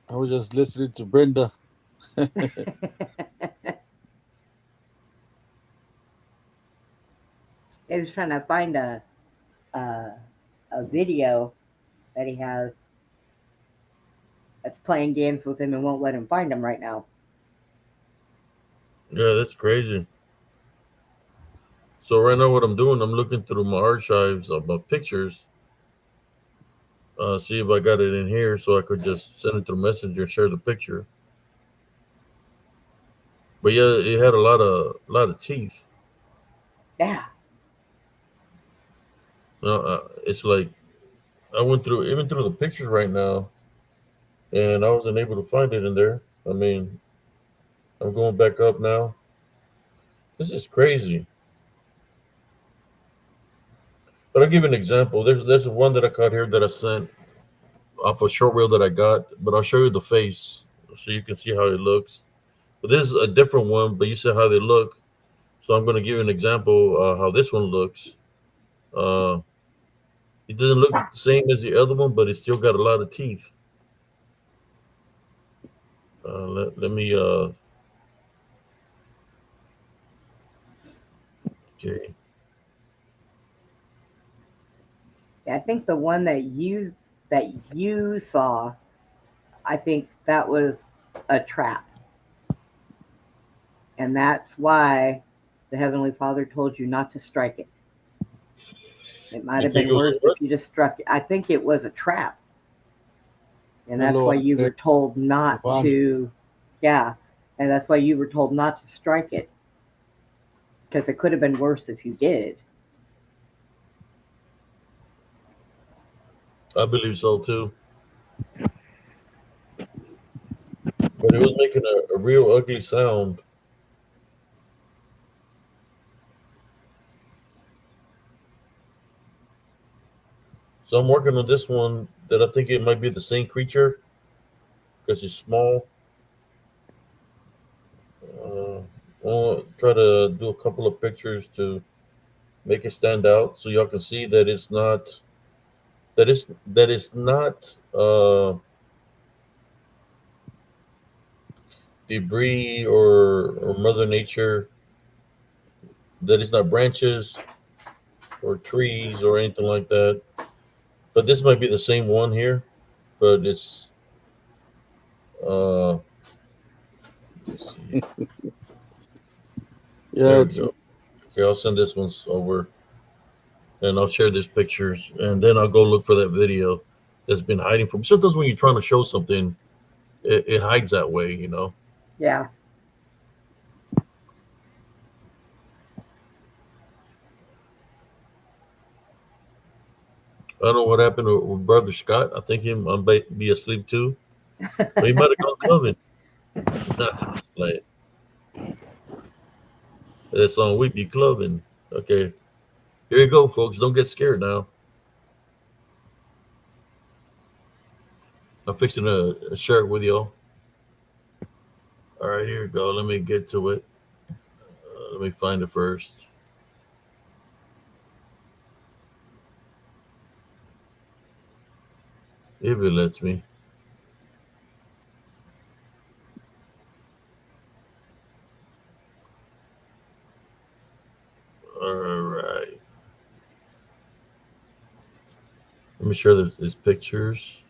[SPEAKER 3] I was just listening to Brenda.
[SPEAKER 2] He was trying to find a, a video that he has that's playing games with him and won't let him find him right now.
[SPEAKER 1] Yeah, that's crazy. So right now, what I'm doing, I'm looking through my archives of my pictures, see if I got it in here, so I could just send it through Messenger and share the picture. But yeah, it had a lot of teeth.
[SPEAKER 2] Yeah,
[SPEAKER 1] It's like I went through even through the pictures right now, and I wasn't able to find it in there. I mean, I'm going back up now. This is crazy. But I'll give you an example. There's one that I caught here that I sent off a short reel that I got, but I'll show you the face so you can see how it looks. But this is a different one, but you see how they look. So I'm going to give you an example how this one looks. Uh, it doesn't look the same as the other one, but it's still got a lot of teeth. Let me okay.
[SPEAKER 2] I think the one that you saw, I think that was a trap, and that's why the Heavenly Father told you not to strike it. It might
[SPEAKER 1] You
[SPEAKER 2] have
[SPEAKER 1] think
[SPEAKER 2] been
[SPEAKER 1] it was a
[SPEAKER 2] worse
[SPEAKER 1] what?
[SPEAKER 2] if you just struck it. I think it was a trap, and that's
[SPEAKER 3] Hello,
[SPEAKER 2] why you
[SPEAKER 3] Andre.
[SPEAKER 2] were told not
[SPEAKER 3] Ivan.
[SPEAKER 2] to. Yeah, and that's why you were told not to strike it because it could have been worse if you did.
[SPEAKER 1] I believe so too. But it was making a real ugly sound. So I'm working on this one that I think it might be the same creature because it's small. I'll try to do a couple of pictures to make it stand out so y'all can see that it's not debris or Mother Nature. That it's not branches or trees or anything like that. But this might be the same one here, but it's let me see.
[SPEAKER 3] Yeah,
[SPEAKER 1] There we
[SPEAKER 3] it's
[SPEAKER 1] go. Okay, I'll send this one over and I'll share these pictures and then I'll go look for that video that's been hiding from. Sometimes when you're trying to show something, it hides that way, you know.
[SPEAKER 2] Yeah,
[SPEAKER 1] I don't know what happened with Brother Scott. I think he might be asleep too. But he might have gone clubbing. It's like that song "We Be Clubbing." Okay, here you go, folks. Don't get scared now. I'm fixing a shirt with y'all. All right, here we go. Let me get to it. Let me find it first. If it lets me. All right. Let me share these pictures.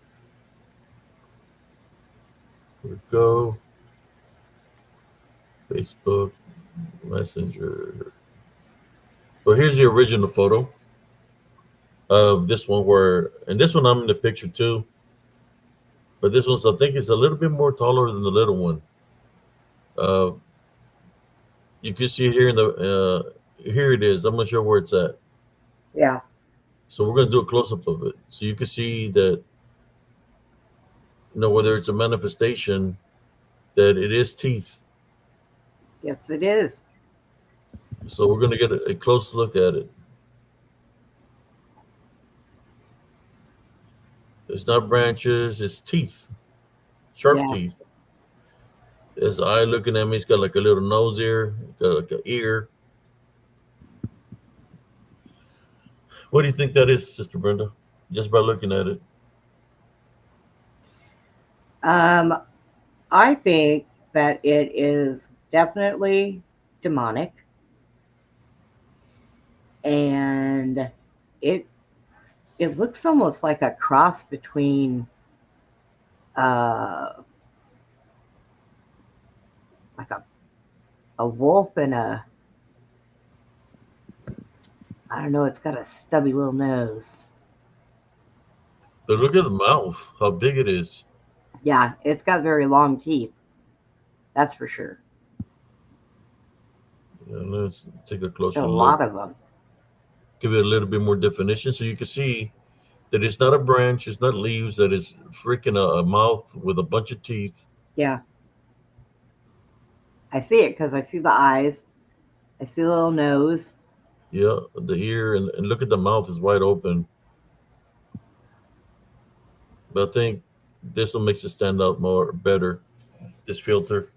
[SPEAKER 1] Here we go. Facebook Messenger. Well, here's the original photo of this one and this one I'm in the picture too. But this one's, I think, is a little bit more taller than the little one. Uh, you can see here in the here it is. I'm not sure where it's at.
[SPEAKER 2] yeah,
[SPEAKER 1] So we're gonna do a close up of it, so you can see that whether it's a manifestation that it is teeth.
[SPEAKER 2] Yes, it is.
[SPEAKER 1] So we're going to get a close look at it. It's not branches, it's teeth, sharp
[SPEAKER 2] Yeah.
[SPEAKER 1] teeth. His eye looking at me. He's got like a little nose here, got like an ear. What do you think that is, Sister Brenda? Just by looking at it.
[SPEAKER 2] Um, I think that it is definitely demonic, and it it looks almost like a cross between uh like a wolf and a, I don't know, it's got a stubby little nose.
[SPEAKER 1] But look at the mouth, how big it is.
[SPEAKER 2] Yeah, it's got very long teeth. That's for sure.
[SPEAKER 1] Yeah, let's take a
[SPEAKER 2] A
[SPEAKER 1] closer look.
[SPEAKER 2] lot of them.
[SPEAKER 1] Give it a little bit more definition so you can see that it's not a branch, it's not leaves, that is freaking a mouth with a bunch of teeth.
[SPEAKER 2] Yeah, I see it because I see the eyes. I see the little nose.
[SPEAKER 1] Yeah, the ear, and look at the mouth is wide open. But I think this one makes it stand out more better. This filter,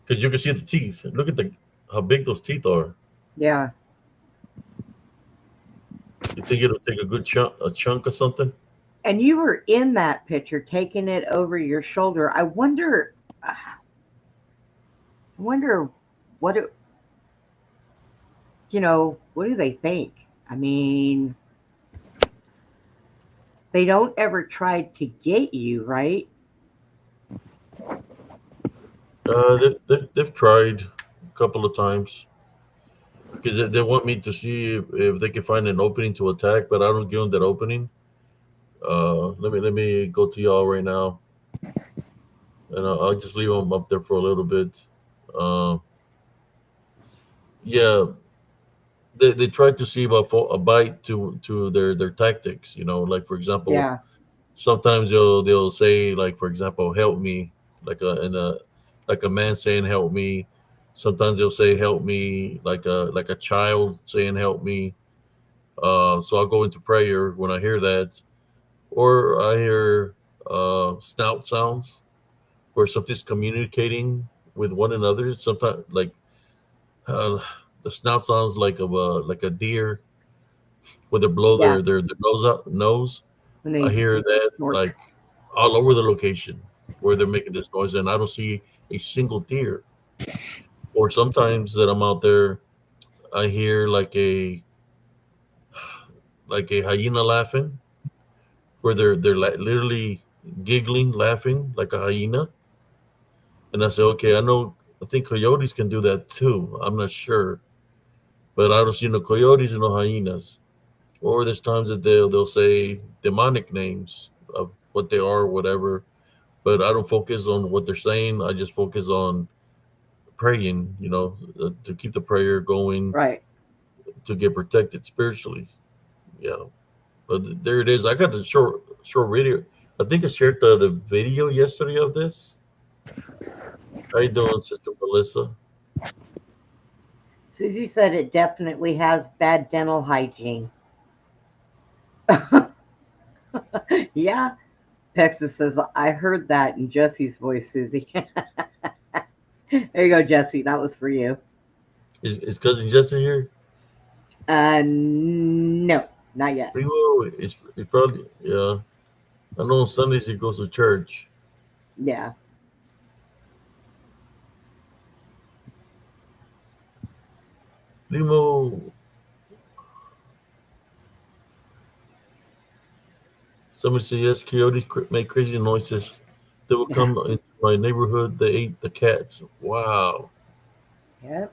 [SPEAKER 1] because you can see the teeth. Look at the how big those teeth are.
[SPEAKER 2] Yeah.
[SPEAKER 1] You think it'll take a chunk or something?
[SPEAKER 2] And you were in that picture taking it over your shoulder. I wonder what it, what do they think? I mean, they don't ever try to get you, right?
[SPEAKER 1] They've tried a couple of times because they want me to see if they can find an opening to attack, but I don't give them that opening. Let me go to y'all right now, and I'll just leave them up there for a little bit. Uh, yeah, they try to see about a bite to their tactics. Like for example,
[SPEAKER 2] Yeah.
[SPEAKER 1] sometimes they'll say like for example, help me, like a man saying help me. Sometimes they'll say help me like a child saying help me. So I'll go into prayer when I hear that, or I hear snout sounds where something's communicating with one another. Sometimes uh, the snout sounds like a deer when they blow
[SPEAKER 2] Yeah.
[SPEAKER 1] their nose.
[SPEAKER 2] When
[SPEAKER 1] I
[SPEAKER 2] they
[SPEAKER 1] hear that
[SPEAKER 2] snort.
[SPEAKER 1] like all over the location where they're making this noise, and I don't see a single deer. Or sometimes that I'm out there, I hear like a hyena laughing, where they're literally giggling, laughing like a hyena. And I say, okay, I think coyotes can do that too. I'm not sure, but I don't see no coyotes and no hyenas. Or there's times that they'll say demonic names of what they are, whatever. But I don't focus on what they're saying. I just focus on praying, to keep the prayer going,
[SPEAKER 2] Right.
[SPEAKER 1] to get protected spiritually. Yeah. But there it is. I got the short video. I think I shared the video yesterday of this. How you doing, Sister Melissa?
[SPEAKER 2] Susie said it definitely has bad dental hygiene. Yeah. Texas says, I heard that in Jesse's voice, Susie. There you go, Jesse. That was for you.
[SPEAKER 1] Is cousin Jesse here?
[SPEAKER 2] No, not yet.
[SPEAKER 1] Primo is probably, yeah. I know on Sundays he goes to church.
[SPEAKER 2] Yeah.
[SPEAKER 1] Primo, somebody said yes. Coyotes make crazy noises. They will
[SPEAKER 2] Yeah.
[SPEAKER 1] come into my neighborhood. They ate the cats. Wow.
[SPEAKER 2] Yep.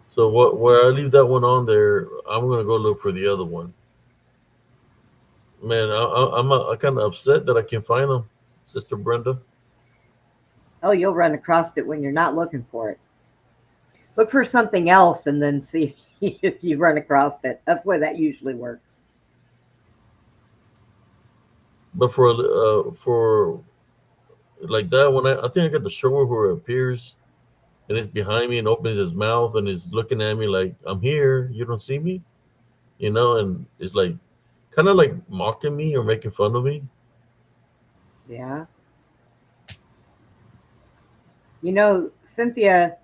[SPEAKER 1] So where I leave that one on there, I'm gonna go look for the other one. Man, I'm kind of upset that I can't find them, Sister Brenda.
[SPEAKER 2] Oh, you'll run across it when you're not looking for it. Look for something else and then see if you run across it. That's why that usually works.
[SPEAKER 1] But for like that. When I think I got the shower where it appears and it's behind me and opens his mouth and is looking at me like I'm here. You don't see me, and it's like kind of like mocking me or making fun of me.
[SPEAKER 2] Yeah. Cynthia,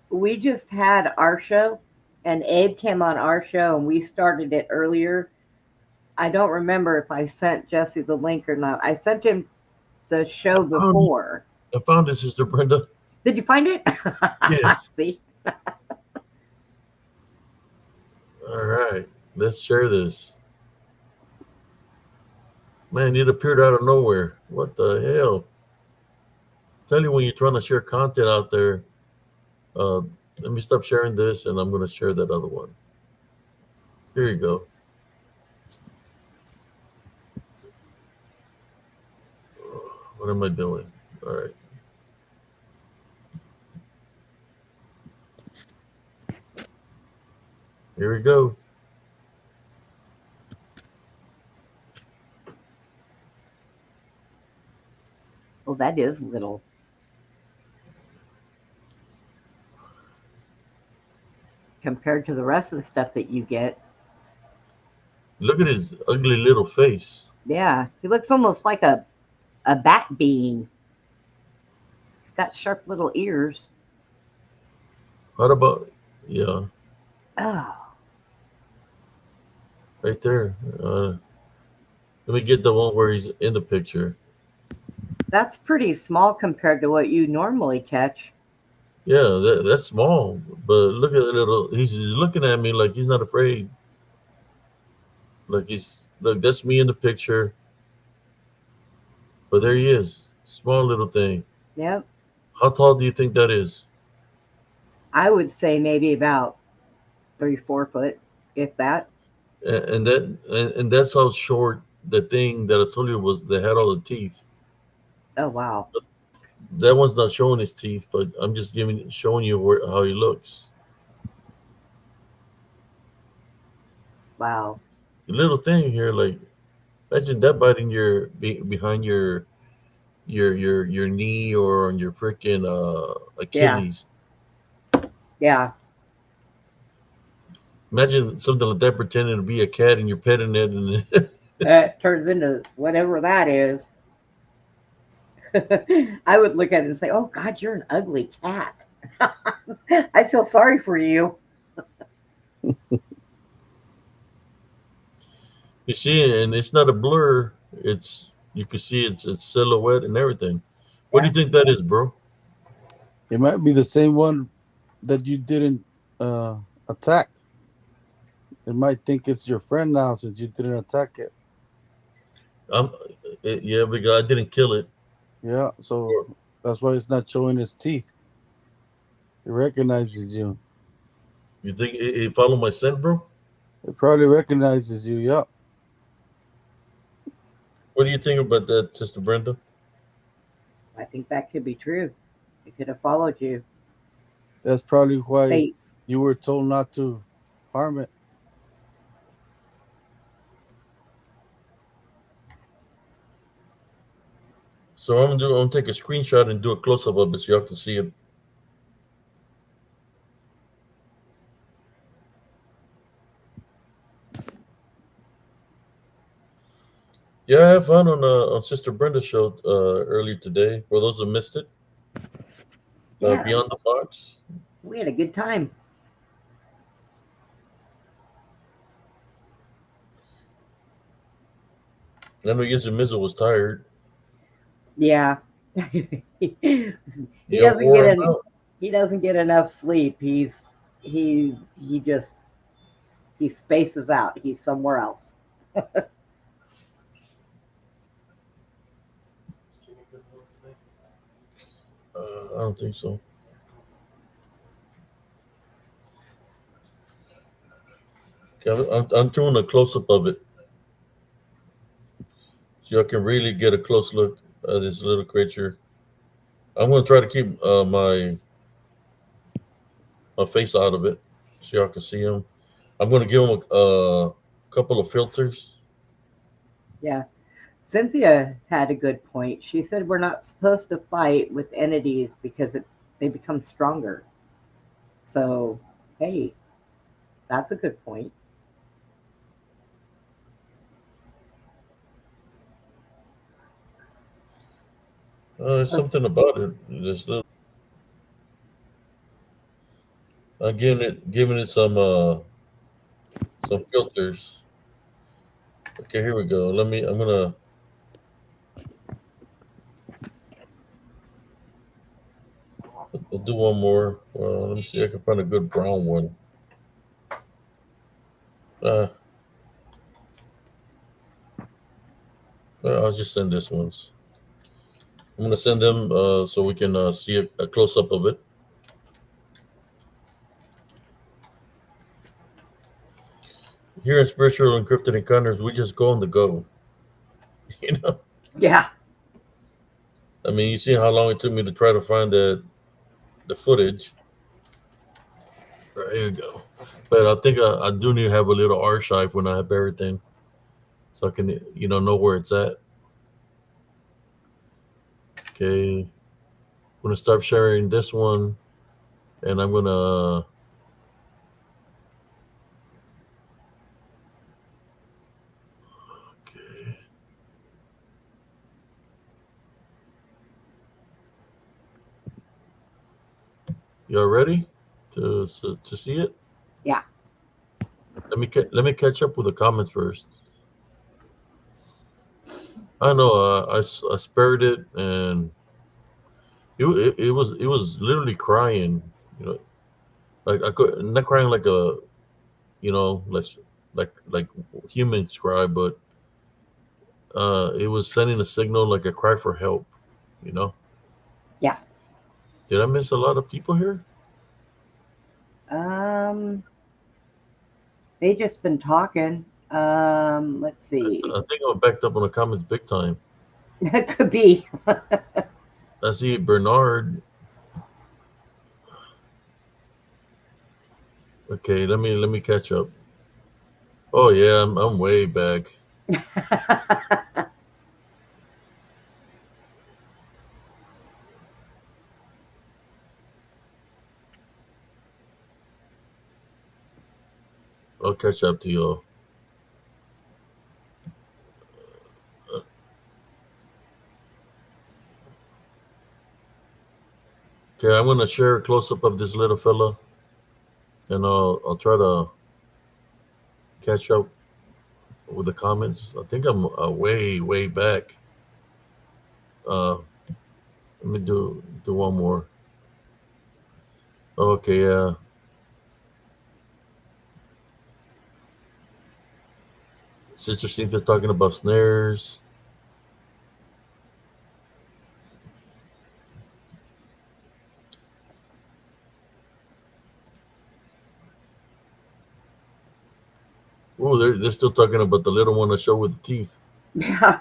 [SPEAKER 2] we just had our show, and Abe came on our show, and we started it earlier. I don't remember if I sent Jesse the link or not. I sent him the
[SPEAKER 1] I
[SPEAKER 2] show
[SPEAKER 1] found it.
[SPEAKER 2] before.
[SPEAKER 1] I found it, Sister Brenda.
[SPEAKER 2] Did you find it?
[SPEAKER 1] Yes.
[SPEAKER 2] See?
[SPEAKER 1] All right. Let's share this. Man, it appeared out of nowhere. What the hell? Tell you when you're trying to share content out there. Uh, Let me stop sharing this, and I'm going to share that other one. Here you go. What am I doing? All right. Here we go.
[SPEAKER 2] Well, that is little compared to the rest of the stuff that you get.
[SPEAKER 1] Look at his ugly little face.
[SPEAKER 2] Yeah, he looks almost like a bat being. He's got sharp little ears.
[SPEAKER 1] What about, yeah,
[SPEAKER 2] Oh,
[SPEAKER 1] right there. Let me get the one where he's in the picture.
[SPEAKER 2] that's pretty small compared to what you normally catch.
[SPEAKER 1] Yeah, that's small, but look at the little. He's looking at me like he's not afraid. Like look. That's me in the picture, but there he is, small little thing.
[SPEAKER 2] Yep.
[SPEAKER 1] How tall do you think that is?
[SPEAKER 2] I would say maybe about 3, 4 foot, if that.
[SPEAKER 1] And that's how short the thing that I told you was that had all the teeth.
[SPEAKER 2] Oh, wow.
[SPEAKER 1] That one's not showing his teeth, but I'm just showing you how he looks.
[SPEAKER 2] Wow.
[SPEAKER 1] The little thing here, like imagine that biting behind your knee or on your freaking
[SPEAKER 2] Yeah.
[SPEAKER 1] Achilles.
[SPEAKER 2] Yeah.
[SPEAKER 1] Imagine something like that pretending to be a cat and you're petting it, and
[SPEAKER 2] It turns into whatever that is. I would look at it and say, "Oh God, you're an ugly cat." I feel sorry for you.
[SPEAKER 1] you see, and it's not a blur. It's you can see its silhouette and everything. What do
[SPEAKER 2] Yeah.
[SPEAKER 1] you think that is, bro?
[SPEAKER 3] It might be the same one that you didn't attack. It might think it's your friend now since you didn't attack it.
[SPEAKER 1] I'm, yeah, because I didn't kill it.
[SPEAKER 3] Yeah, so that's why it's not showing its teeth. It recognizes you.
[SPEAKER 1] You think it followed my scent, bro?
[SPEAKER 3] It probably recognizes you. Yeah,
[SPEAKER 1] What do you think about that, Sister Brenda?
[SPEAKER 2] I think that could be true. It could have followed you.
[SPEAKER 3] that's probably why
[SPEAKER 2] They,
[SPEAKER 3] you were told not to harm it.
[SPEAKER 1] So I'm gonna take a screenshot and do a close up of it so y'all can see it. Yeah, I had fun on Sister Brenda's show earlier today. For those who missed it,
[SPEAKER 2] yeah,
[SPEAKER 1] Beyond the Box.
[SPEAKER 2] we had a good time.
[SPEAKER 1] I know Yuzu Mizu was tired.
[SPEAKER 2] Yeah. he
[SPEAKER 1] Y'all
[SPEAKER 2] doesn't
[SPEAKER 1] wore
[SPEAKER 2] get
[SPEAKER 1] him
[SPEAKER 2] in.
[SPEAKER 1] out.
[SPEAKER 2] He doesn't get enough sleep. He just he spaces out. He's somewhere else.
[SPEAKER 1] I don't think so. Okay, I'm doing a close up of it so y'all can really get a close look at this little creature. I'm gonna try to keep my face out of it so y'all can see him. I'm gonna give him a couple of filters.
[SPEAKER 2] Yeah. Cynthia had a good point. She said we're not supposed to fight with entities because they become stronger. So, hey, that's a good point.
[SPEAKER 1] There's something about it. Just giving it some filters. Okay, here we go. I'm gonna I'll do one more. Well, let me see. I can find a good brown one. Uh, I'll just send this ones. I'm gonna send them so we can see a close up of it. Here in Spiritual Encrypted Encounters, we just go on the go. You know,
[SPEAKER 2] Yeah.
[SPEAKER 1] I mean, you see how long it took me to try to find the footage. Right, here you go. But I think I do need to have a little archive when I have everything, so I can know where it's at. Okay, I'm gonna start sharing this one, and I'm gonna. Okay. Y'all ready to see it?
[SPEAKER 2] Yeah.
[SPEAKER 1] Let me catch up with the comments first. I know I spared it, and it was literally crying. You know, like I could not crying like a like humans cry, but it was sending a signal like a cry for help. You know.
[SPEAKER 2] Yeah.
[SPEAKER 1] Did I miss a lot of people here?
[SPEAKER 2] Um, they just been talking. Let's see.
[SPEAKER 1] I think I'm backed up on the comments big time.
[SPEAKER 2] That could be.
[SPEAKER 1] I see Bernard. Okay, let me catch up. Oh yeah, I'm way back. I'll catch up to y'all. Okay, I'm gonna share a close up of this little fella, and I'll try to catch up with the comments. I think I'm way back. Uh, let me do one more. Okay, yeah. Sister Cynthia talking about snares. Oh, they're still talking about the little one I show with the teeth.
[SPEAKER 2] Yeah,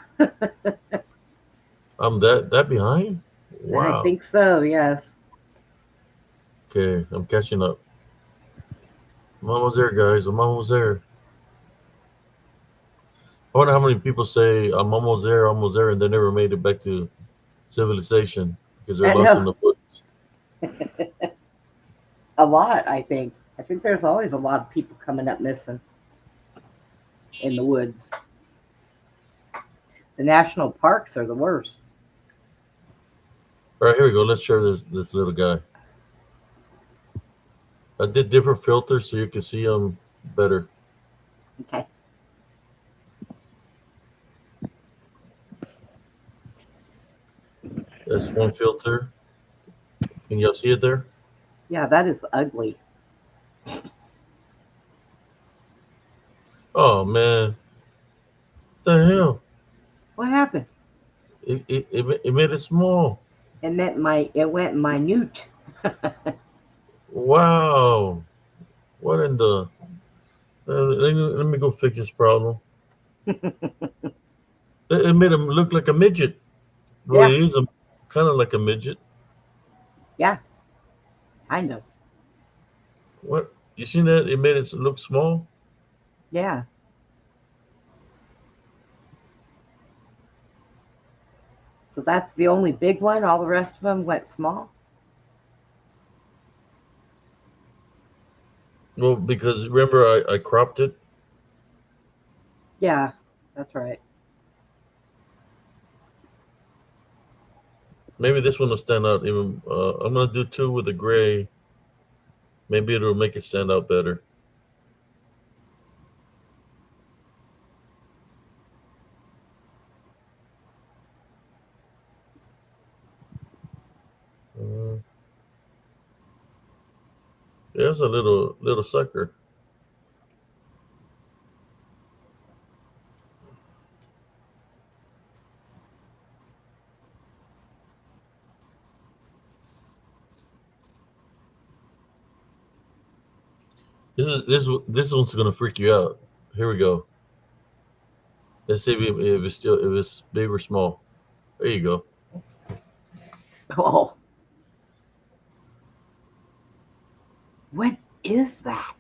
[SPEAKER 1] I'm that behind.
[SPEAKER 2] I
[SPEAKER 1] Wow.
[SPEAKER 2] think so. Yes.
[SPEAKER 1] Okay, I'm catching up. I'm almost there, guys. I'm almost there. I wonder how many people say I'm almost there, and they never made it back to civilization because they're
[SPEAKER 2] I
[SPEAKER 1] lost in
[SPEAKER 2] know.
[SPEAKER 1] the woods.
[SPEAKER 2] A lot, I think. I think there's always a lot of people coming up missing in the woods. The national parks are the worst.
[SPEAKER 1] All right, here we go. Let's share this little guy. I did different filters so you can see them better.
[SPEAKER 2] Okay.
[SPEAKER 1] That's one filter. Can y'all see it there?
[SPEAKER 2] Yeah, that is ugly.
[SPEAKER 1] Oh man, the hell!
[SPEAKER 2] What happened?
[SPEAKER 1] It made it small.
[SPEAKER 2] It went minute.
[SPEAKER 1] Wow! What in the? Let me go fix this problem. It made him look like a midget. Well,
[SPEAKER 2] Yeah,
[SPEAKER 1] he is kind of like a midget.
[SPEAKER 2] yeah, I know.
[SPEAKER 1] What? You seen that? It made it look small.
[SPEAKER 2] Yeah. So that's the only big one. All the rest of them went small.
[SPEAKER 1] Well, because remember I cropped it.
[SPEAKER 2] Yeah, that's right.
[SPEAKER 1] Maybe this one will stand out even. I'm gonna do two with the gray. Maybe it'll make it stand out better. Uh, There's a little sucker. This one's gonna freak you out. Here we go. Let's see if it's big or small. There you go.
[SPEAKER 2] Oh, what is that?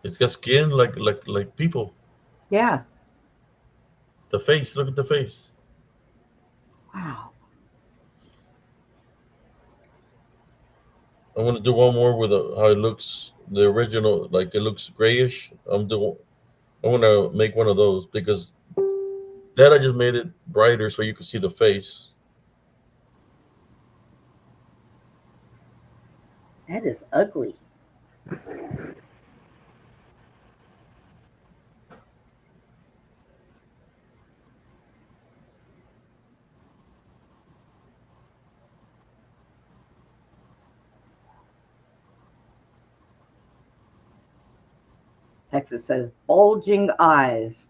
[SPEAKER 1] It's got skin like people.
[SPEAKER 2] Yeah.
[SPEAKER 1] The face. Look at the face.
[SPEAKER 2] Wow.
[SPEAKER 1] I want to do one more with how it looks. The original, like it looks grayish. I want to make one of those because that I just made it brighter so you can see the face.
[SPEAKER 2] That is ugly. Texas says bulging eyes.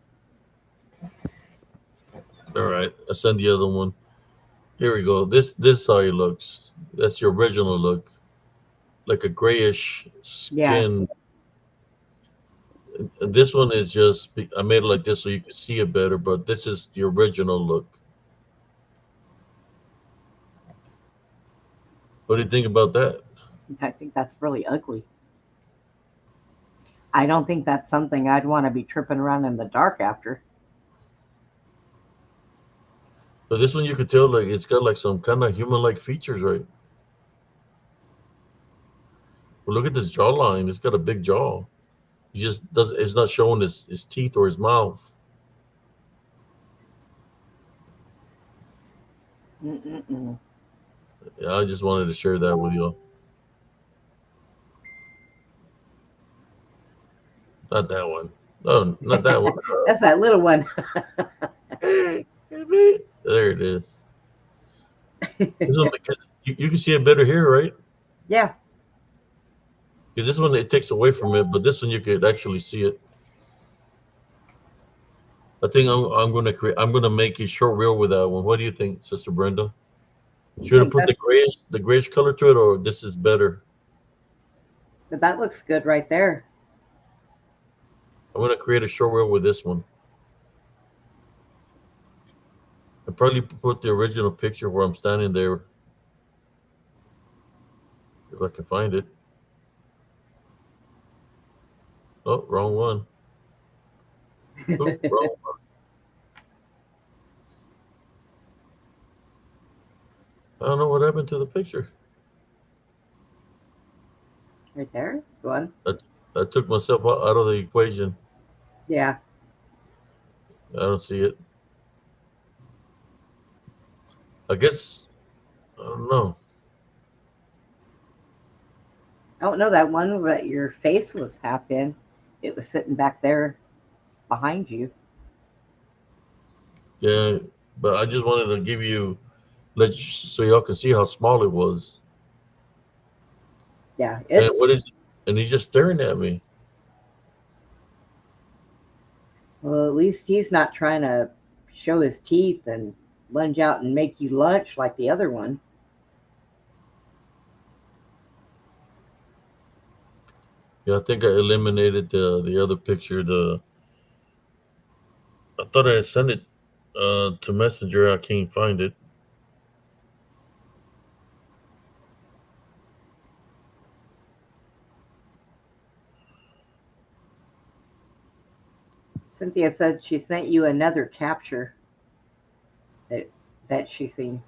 [SPEAKER 1] All right, I send the other one. Here we go. This how it looks. That's your original look, like a grayish
[SPEAKER 2] Yeah.
[SPEAKER 1] skin. And this one is just I made it like this so you can see it better, but this is the original look. What do you think about that?
[SPEAKER 2] I think that's really ugly. I don't think that's something I'd want to be tripping around in the dark after.
[SPEAKER 1] But this one you could tell like it's got like some kind of human-like features, right? Well, look at this jawline. It's got a big jaw. He just does. It's not showing his teeth or his mouth.
[SPEAKER 2] Mm-mm-mm.
[SPEAKER 1] Yeah, I just wanted to share that with you. Not that one. No, not that one.
[SPEAKER 2] That's that little one.
[SPEAKER 1] Hey, hey, man. There it is. This one because you can see it better here, right?
[SPEAKER 2] Yeah.
[SPEAKER 1] Because this one it takes away from it, but this one you could actually see it. I think I'm gonna create. I'm gonna make a short reel with that one. What do you think, Sister Brenda?
[SPEAKER 2] I
[SPEAKER 1] Should I
[SPEAKER 2] think
[SPEAKER 1] put the grayish color to it, or this is better?
[SPEAKER 2] that looks good right there.
[SPEAKER 1] I'm gonna create a short reel with this one. I probably put the original picture where I'm standing there if I can find it. Oh, wrong one. Oop, wrong one. I don't know what happened to the picture.
[SPEAKER 2] Right there. One.
[SPEAKER 1] I, I took myself out of the equation.
[SPEAKER 2] Yeah.
[SPEAKER 1] I don't see it. I guess I don't know.
[SPEAKER 2] I don't know that one that your face was half in. It was sitting back there behind you.
[SPEAKER 1] Yeah, but I just wanted to give you so y'all can see how small it was.
[SPEAKER 2] Yeah.
[SPEAKER 1] And
[SPEAKER 2] It's
[SPEAKER 1] what is it? And he's just staring at me.
[SPEAKER 2] well, at least he's not trying to show his teeth and lunge out and make you lunch like the other one.
[SPEAKER 1] Yeah, I think I eliminated the other picture. The I thought I had sent it to Messenger. I can't find it.
[SPEAKER 2] Cynthia said she sent you another capture that she seen.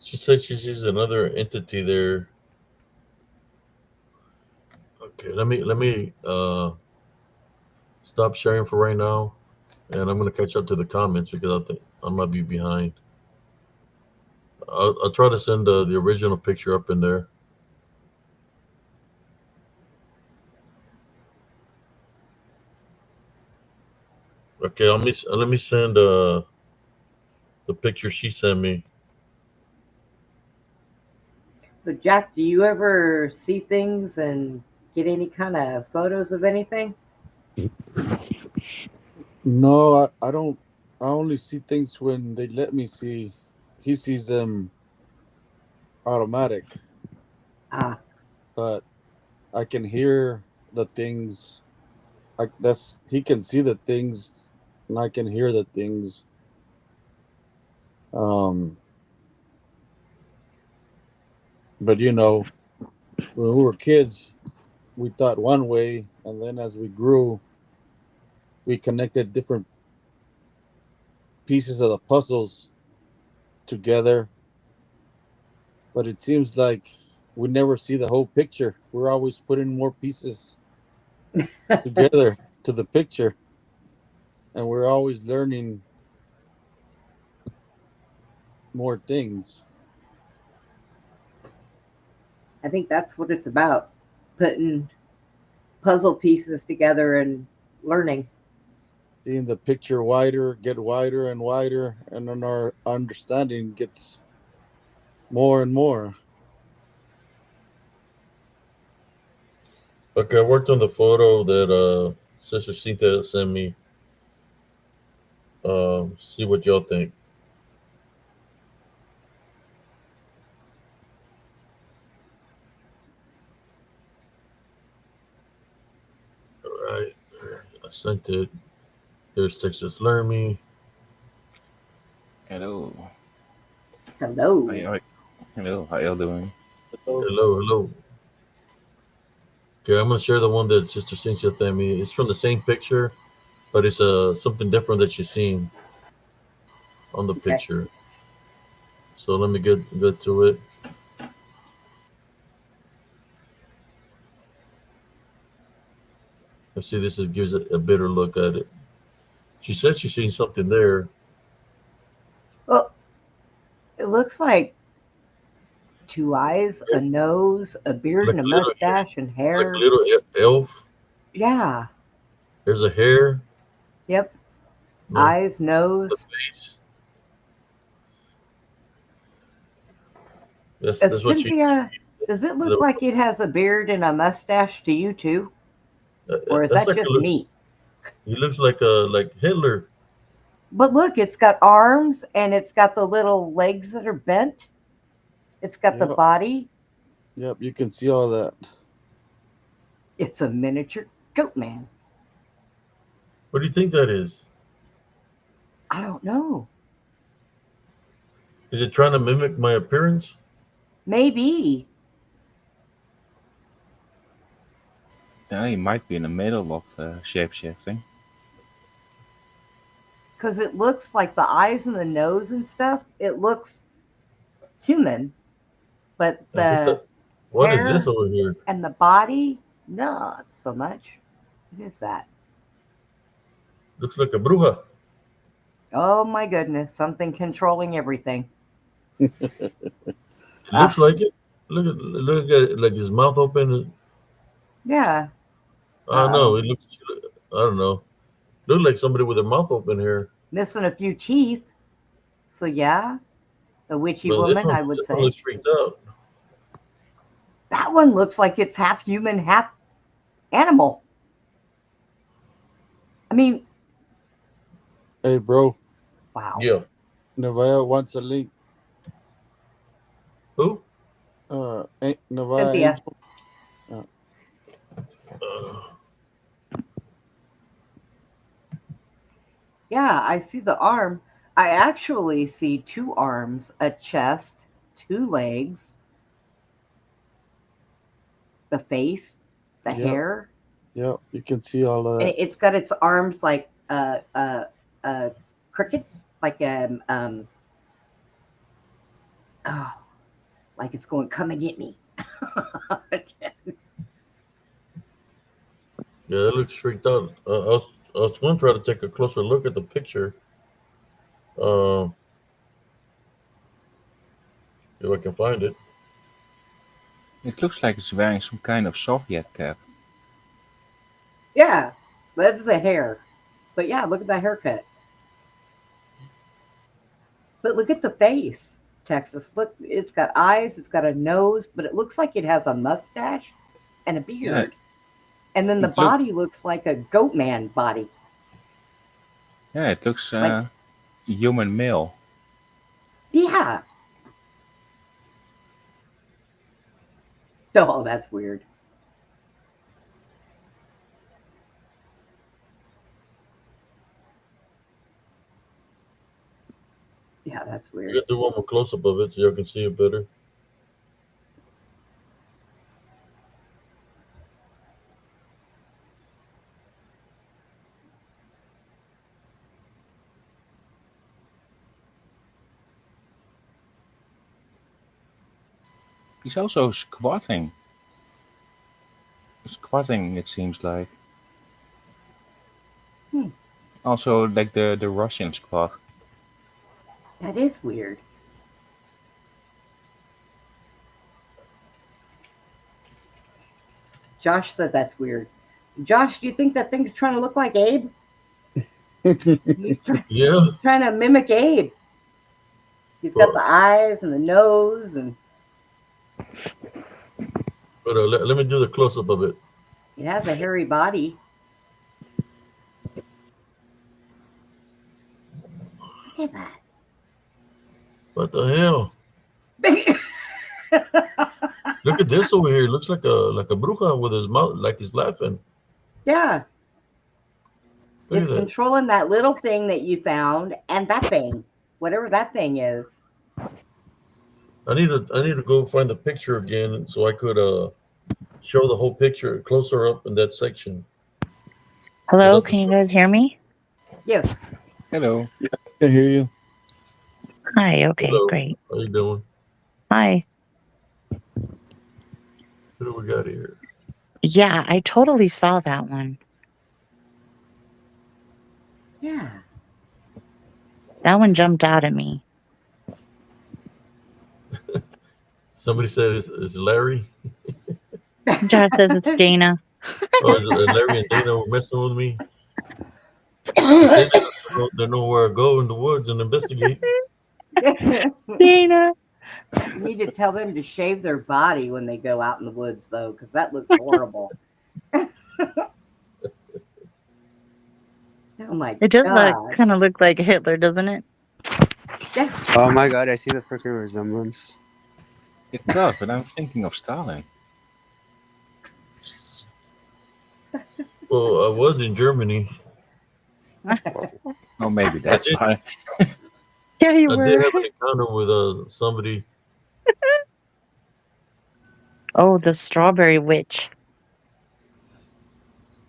[SPEAKER 1] She said she sees another entity there. Okay, let me stop sharing for right now, and I'm gonna catch up to the comments because I think I might be behind. I'll try to send the original picture up in there. Okay, let me send the picture she sent me.
[SPEAKER 2] So, Jack, do you ever see things and get any kind of photos of anything?
[SPEAKER 3] No, I don't. I only see things when they let me see. He sees them automatic,
[SPEAKER 2] Ah,
[SPEAKER 3] but I can hear the things. That's he can see the things, and I can hear the things. Um, but when we were kids, we thought one way, and then as we grew, we connected different pieces of the puzzles together. But it seems like we never see the whole picture. We're always putting more pieces together to the picture, and we're always learning more things.
[SPEAKER 2] I think that's what it's about, putting puzzle pieces together and learning.
[SPEAKER 3] Seeing the picture wider, get wider and wider, and then our understanding gets more and more.
[SPEAKER 1] Okay, I worked on the photo that Sister Cynthia sent me. See what y'all think. All right, I sent it. Here's Texas Learn Me.
[SPEAKER 4] Hello. How
[SPEAKER 2] Hello.
[SPEAKER 4] y'all, hello. How y'all doing?
[SPEAKER 3] So,
[SPEAKER 1] Hello, hello. Okay, I'm gonna share the one that Sister Cynthia sent me. It's from the same picture, but it's something different that she's seen on the
[SPEAKER 2] Okay.
[SPEAKER 1] picture. So let me get to it. Let's see. This gives a better look at it. She said she's seen something there,
[SPEAKER 2] Well, it looks like two eyes, a nose, a beard,
[SPEAKER 1] like
[SPEAKER 2] and a
[SPEAKER 1] a little,
[SPEAKER 2] mustache, and
[SPEAKER 1] like a
[SPEAKER 2] hair.
[SPEAKER 1] little elf.
[SPEAKER 2] Yeah.
[SPEAKER 1] There's a hair.
[SPEAKER 2] Yep.
[SPEAKER 1] No,
[SPEAKER 2] Eyes,
[SPEAKER 1] the
[SPEAKER 2] nose.
[SPEAKER 1] face. That's what she.
[SPEAKER 2] Cynthia, does it look
[SPEAKER 1] The,
[SPEAKER 2] like it has a beard and a mustache to you too? Or is
[SPEAKER 1] that's
[SPEAKER 2] that
[SPEAKER 1] like
[SPEAKER 2] just me?
[SPEAKER 1] he looks like Hitler.
[SPEAKER 2] But look, it's got arms and it's got the little legs that are bent. It's got the
[SPEAKER 3] yep,
[SPEAKER 2] body.
[SPEAKER 3] yep, you can see all that.
[SPEAKER 2] It's a miniature goat man.
[SPEAKER 1] What do you think that is?
[SPEAKER 2] I don't know.
[SPEAKER 1] Is it trying to mimic my appearance?
[SPEAKER 2] Maybe
[SPEAKER 4] Yeah, he might be in the middle of shape shifting.
[SPEAKER 2] because it looks like the eyes and the nose and stuff. It looks human, but
[SPEAKER 1] And
[SPEAKER 2] the
[SPEAKER 1] what is this
[SPEAKER 2] hair
[SPEAKER 1] over here?
[SPEAKER 2] and the body, not so much. What is that?
[SPEAKER 1] Looks like a bruja.
[SPEAKER 2] Oh my goodness, something controlling everything.
[SPEAKER 1] It looks
[SPEAKER 2] Ah,
[SPEAKER 1] like it. Look at it, like his mouth open.
[SPEAKER 2] yeah.
[SPEAKER 1] I
[SPEAKER 2] Uh
[SPEAKER 1] don't know.
[SPEAKER 2] oh.
[SPEAKER 1] It looks. I don't know. Look like somebody with their mouth open here.
[SPEAKER 2] Missing a few teeth. So yeah, a witchy
[SPEAKER 1] But this
[SPEAKER 2] woman,
[SPEAKER 1] one,
[SPEAKER 2] I would
[SPEAKER 1] this one
[SPEAKER 2] say.
[SPEAKER 1] looks freaked out.
[SPEAKER 2] That one looks like it's half human, half animal. I mean,
[SPEAKER 3] Hey, bro,
[SPEAKER 2] wow.
[SPEAKER 1] Yeah.
[SPEAKER 3] Nevada wants a link.
[SPEAKER 1] Who?
[SPEAKER 3] Nevada
[SPEAKER 2] Cynthia,
[SPEAKER 3] Angel. Uh,
[SPEAKER 2] Yeah, I see the arm. I actually see 2 arms, a chest, 2 legs, the face, the
[SPEAKER 3] Yep.
[SPEAKER 2] hair,
[SPEAKER 3] Yep. You can see all of
[SPEAKER 2] and
[SPEAKER 3] that.
[SPEAKER 2] it's got its arms like cricket, like oh, like it's going, come and get me.
[SPEAKER 1] Yeah, it looks freaked out. I was going to try to take a closer look at the picture. Uh, if I can find it.
[SPEAKER 4] It looks like it's wearing some kind of Soviet cap.
[SPEAKER 2] Yeah, that's a hair. But yeah, look at that haircut. But look at the face, Texas. Look, it's got eyes, it's got a nose, but it looks like it has a mustache and a
[SPEAKER 4] Yeah,
[SPEAKER 2] beard. And then the
[SPEAKER 4] it look.
[SPEAKER 2] body looks like a goat man body.
[SPEAKER 4] Yeah, it looks
[SPEAKER 2] Like,
[SPEAKER 4] human male.
[SPEAKER 2] yeah. Oh, that's weird. Yeah, that's
[SPEAKER 1] I
[SPEAKER 2] weird.
[SPEAKER 1] can do one more close up of it so y'all can see it better.
[SPEAKER 4] He's also squatting. Squatting, it seems like.
[SPEAKER 2] Hmm,
[SPEAKER 4] Also, like the Russian squat.
[SPEAKER 2] that is weird. Josh said that's weird. Josh, do you think that thing's trying to look like Abe? He's
[SPEAKER 1] Yeah,
[SPEAKER 2] trying to mimic Abe. He's got the eyes and the nose, and
[SPEAKER 1] but let me do the close up of it.
[SPEAKER 2] it has a hairy body. Look at
[SPEAKER 1] What the hell?
[SPEAKER 2] that.
[SPEAKER 1] Look at this over here. It looks like a bruja with his mouth, like he's laughing.
[SPEAKER 2] Yeah,
[SPEAKER 1] Look
[SPEAKER 2] it's
[SPEAKER 1] at that.
[SPEAKER 2] controlling that little thing that you found and that thing, whatever that thing is.
[SPEAKER 1] I need to go find the picture again so I could show the whole picture closer up in that section. Was
[SPEAKER 5] Hello,
[SPEAKER 1] that the
[SPEAKER 5] can you guys hear me?
[SPEAKER 2] Yes.
[SPEAKER 4] Hello.
[SPEAKER 3] I can hear you.
[SPEAKER 5] Hi, okay,
[SPEAKER 1] Hello.
[SPEAKER 5] great.
[SPEAKER 1] How you doing?
[SPEAKER 5] Hi.
[SPEAKER 1] What do we got here?
[SPEAKER 5] Yeah, I totally saw that one.
[SPEAKER 2] Yeah.
[SPEAKER 5] That one jumped out at me.
[SPEAKER 1] Somebody said it's Larry.
[SPEAKER 5] Josh says it's Dana.
[SPEAKER 1] Oh, Larry and Dana were messing with me. They said they know where I go in the woods and investigate.
[SPEAKER 2] You
[SPEAKER 5] Dana.
[SPEAKER 2] need to tell them to shave their body when they go out in the woods, though, because that looks horrible. Oh my
[SPEAKER 5] It does
[SPEAKER 2] god.
[SPEAKER 5] kind of look like Hitler, doesn't it?
[SPEAKER 2] Yeah.
[SPEAKER 6] Oh my god, I see the freaking resemblance.
[SPEAKER 4] It does, but I'm thinking of Stalin.
[SPEAKER 1] Well, I was in Germany.
[SPEAKER 4] Oh, maybe that's
[SPEAKER 1] did.
[SPEAKER 4] why.
[SPEAKER 5] Yeah, you
[SPEAKER 1] I
[SPEAKER 5] were.
[SPEAKER 1] did have an encounter with somebody.
[SPEAKER 5] Oh, the strawberry witch.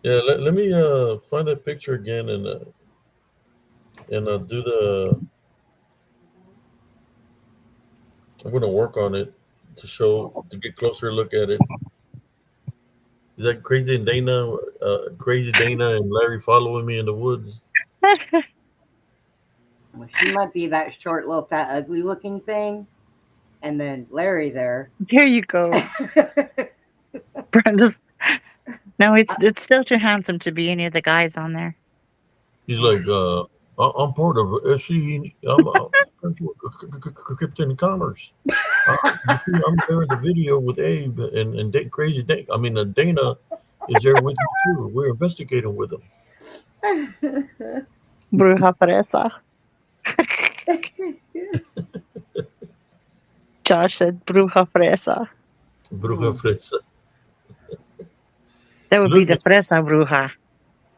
[SPEAKER 1] Yeah, let me find that picture again and do the. I'm gonna work on it to get closer look at it. Is that crazy Dana? Crazy Dana and Larry following me in the woods.
[SPEAKER 2] Well, she might be that short, little, fat, ugly looking thing. And then Larry there.
[SPEAKER 5] There you go. Brenda's. No, it's still too handsome to be any of the guys on there.
[SPEAKER 1] He's like, I'm part of SC. I'm Captain Commerce. You see, I'm there in the video with Abe and Crazy Dana. I mean, Dana is there with me too. We're investigating with him.
[SPEAKER 5] Bruja fresa. Josh said bruja fresa.
[SPEAKER 1] Bruja Fresa.
[SPEAKER 5] That would be
[SPEAKER 1] Look,
[SPEAKER 5] the fresa bruja,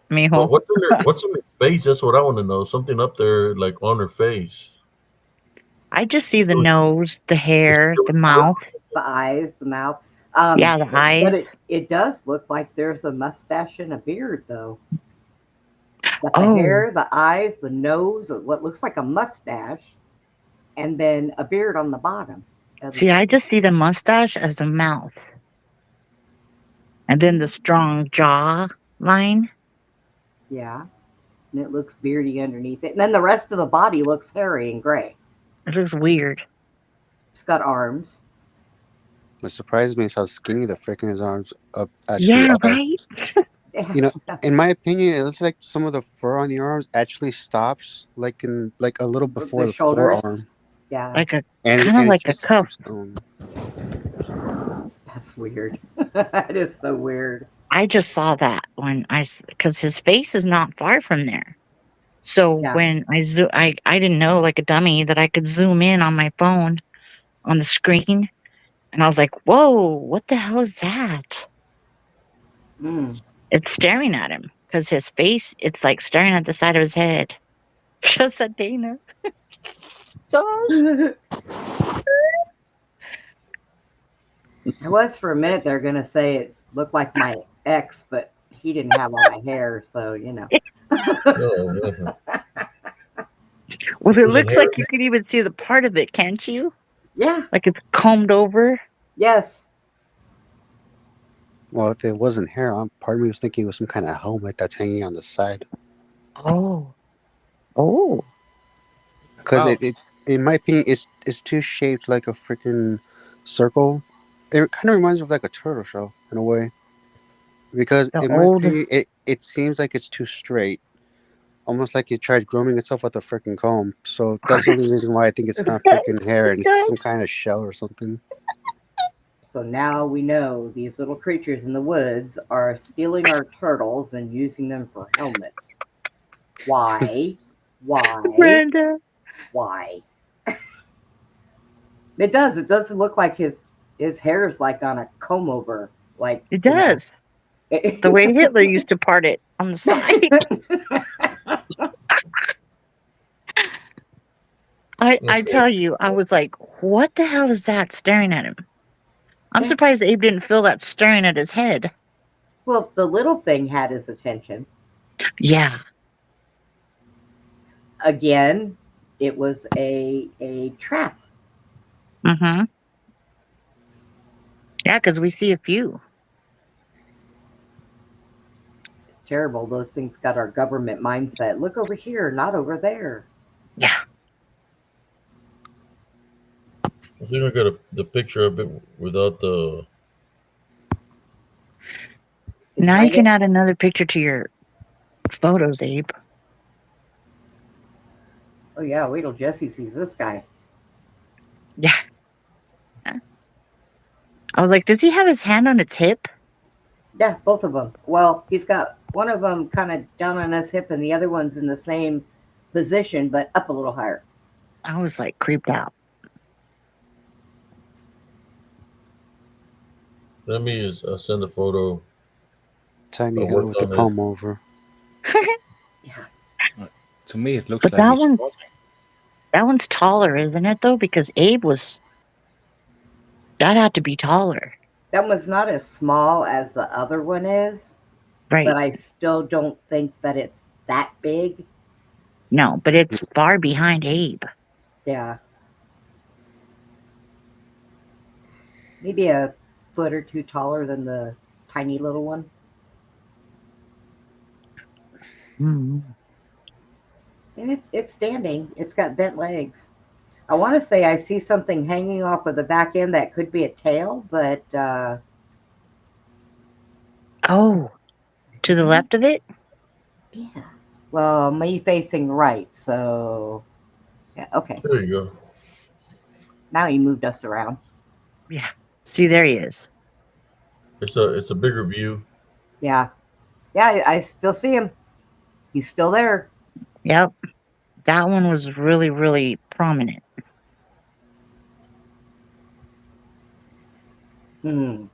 [SPEAKER 5] mijo.
[SPEAKER 1] what's in her face? That's what I want to know. Something up there, like on her face.
[SPEAKER 5] I just see the
[SPEAKER 1] So
[SPEAKER 5] nose, the
[SPEAKER 1] is
[SPEAKER 5] hair,
[SPEAKER 1] she
[SPEAKER 5] the mouth.
[SPEAKER 2] The eyes, the mouth.
[SPEAKER 5] Yeah, the eyes.
[SPEAKER 2] But it does look like there's a mustache and a beard, though. Got the
[SPEAKER 5] Oh,
[SPEAKER 2] hair, the eyes, the nose, what looks like a mustache, and then a beard on the bottom.
[SPEAKER 5] see, I just see the mustache as the mouth. And then the strong jaw line.
[SPEAKER 2] Yeah, and it looks beardy underneath it. And then the rest of the body looks hairy and gray.
[SPEAKER 5] It looks weird.
[SPEAKER 2] It's got arms.
[SPEAKER 6] What surprised me is how skinny the freaking his arms up actually
[SPEAKER 5] Yeah,
[SPEAKER 6] are.
[SPEAKER 5] right?
[SPEAKER 6] You know, in my opinion, it looks like some of the fur on the arms actually stops like a little before
[SPEAKER 2] The
[SPEAKER 6] the
[SPEAKER 2] shoulders.
[SPEAKER 6] forearm,
[SPEAKER 2] Yeah,
[SPEAKER 5] Like a
[SPEAKER 6] and
[SPEAKER 5] kind of
[SPEAKER 6] it
[SPEAKER 5] like a
[SPEAKER 6] just
[SPEAKER 5] cuff.
[SPEAKER 6] keeps going.
[SPEAKER 2] that's weird. That is so weird.
[SPEAKER 5] I just saw that when because his face is not far from there. So
[SPEAKER 2] Yeah.
[SPEAKER 5] when I didn't know like a dummy that I could zoom in on my phone on the screen, and I was like, "Whoa, what the hell is that?"
[SPEAKER 2] Mm.
[SPEAKER 5] It's staring at him because his face, it's like staring at the side of his head. Just a Dana. Josh.
[SPEAKER 2] I was for a minute there going to say it looked like my ex, but he didn't have all that hair, so you know.
[SPEAKER 1] Oh, man.
[SPEAKER 5] Well, it
[SPEAKER 1] Wasn't
[SPEAKER 5] looks
[SPEAKER 1] hair.
[SPEAKER 5] like you could even see the part of it, can't you?
[SPEAKER 2] Yeah.
[SPEAKER 5] Like it's combed over.
[SPEAKER 2] Yes.
[SPEAKER 6] Well, if it wasn't hair, part of me was thinking it was some kind of helmet that's hanging on the side.
[SPEAKER 5] Oh, oh,
[SPEAKER 6] Because
[SPEAKER 1] Wow.
[SPEAKER 6] it, in my opinion, it's too shaped like a freaking circle. It kind of reminds me of like a turtle shell in a way. Because
[SPEAKER 5] the
[SPEAKER 6] in my
[SPEAKER 5] old.
[SPEAKER 6] opinion, it seems like it's too straight, almost like it tried grooming itself with a freaking comb. So that's the only reason why I think it's not freaking hair and it's some kind of shell or something.
[SPEAKER 2] So now we know these little creatures in the woods are stealing our turtles and using them for helmets. Why? Why?
[SPEAKER 5] Brenda.
[SPEAKER 2] Why? It does. It doesn't look like his hair is like on a comb over, like
[SPEAKER 5] It
[SPEAKER 2] you know.
[SPEAKER 5] does. The way Hitler used to part it on the side. I
[SPEAKER 1] Okay.
[SPEAKER 5] tell you, I was like, what the hell is that staring at him? I'm
[SPEAKER 2] Yeah.
[SPEAKER 5] surprised Abe didn't feel that staring at his head.
[SPEAKER 2] Well, the little thing had his attention.
[SPEAKER 5] Yeah.
[SPEAKER 2] Again, it was a trap.
[SPEAKER 5] Mm-hmm. Yeah, because we see a few.
[SPEAKER 2] Terrible. Those things got our government mindset. Look over here, not over there.
[SPEAKER 5] Yeah.
[SPEAKER 1] I think I got the picture of it without the.
[SPEAKER 2] It's
[SPEAKER 5] Now you
[SPEAKER 2] right
[SPEAKER 5] can
[SPEAKER 2] in.
[SPEAKER 5] add another picture to your photos, Abe.
[SPEAKER 2] Oh yeah, wait till Jesse sees this guy.
[SPEAKER 5] Yeah. I was like, does he have his hand on its hip?
[SPEAKER 2] Yeah, both of them. Well, he's got one of them kind of down on his hip, and the other one's in the same position, but up a little higher.
[SPEAKER 5] I was like creeped out.
[SPEAKER 1] Let me send a photo. I
[SPEAKER 6] Tiny helmet
[SPEAKER 1] worked
[SPEAKER 6] with the
[SPEAKER 1] on it.
[SPEAKER 6] comb over.
[SPEAKER 2] Yeah.
[SPEAKER 4] To me, it looks
[SPEAKER 5] But
[SPEAKER 4] like he's
[SPEAKER 5] that one's taller, isn't it though? Because Abe was that had to be taller.
[SPEAKER 2] That one's not as small as the other one is,
[SPEAKER 5] Right.
[SPEAKER 2] but I still don't think that it's that big.
[SPEAKER 5] No, but it's far behind Abe.
[SPEAKER 2] Yeah. Maybe a foot or two taller than the tiny little one.
[SPEAKER 5] Mm-hmm.
[SPEAKER 2] And it's standing. It's got bent legs. I want to say I see something hanging off of the back end that could be a tail, but
[SPEAKER 5] Oh, to the left of it?
[SPEAKER 2] yeah. Well, me facing right, so yeah. Okay.
[SPEAKER 1] There you go.
[SPEAKER 2] Now he moved us around.
[SPEAKER 5] Yeah. See, there he is.
[SPEAKER 1] It's a bigger view.
[SPEAKER 2] Yeah. Yeah, I still see him. He's still there.
[SPEAKER 5] Yep. That one was really, really prominent.
[SPEAKER 2] Hmm.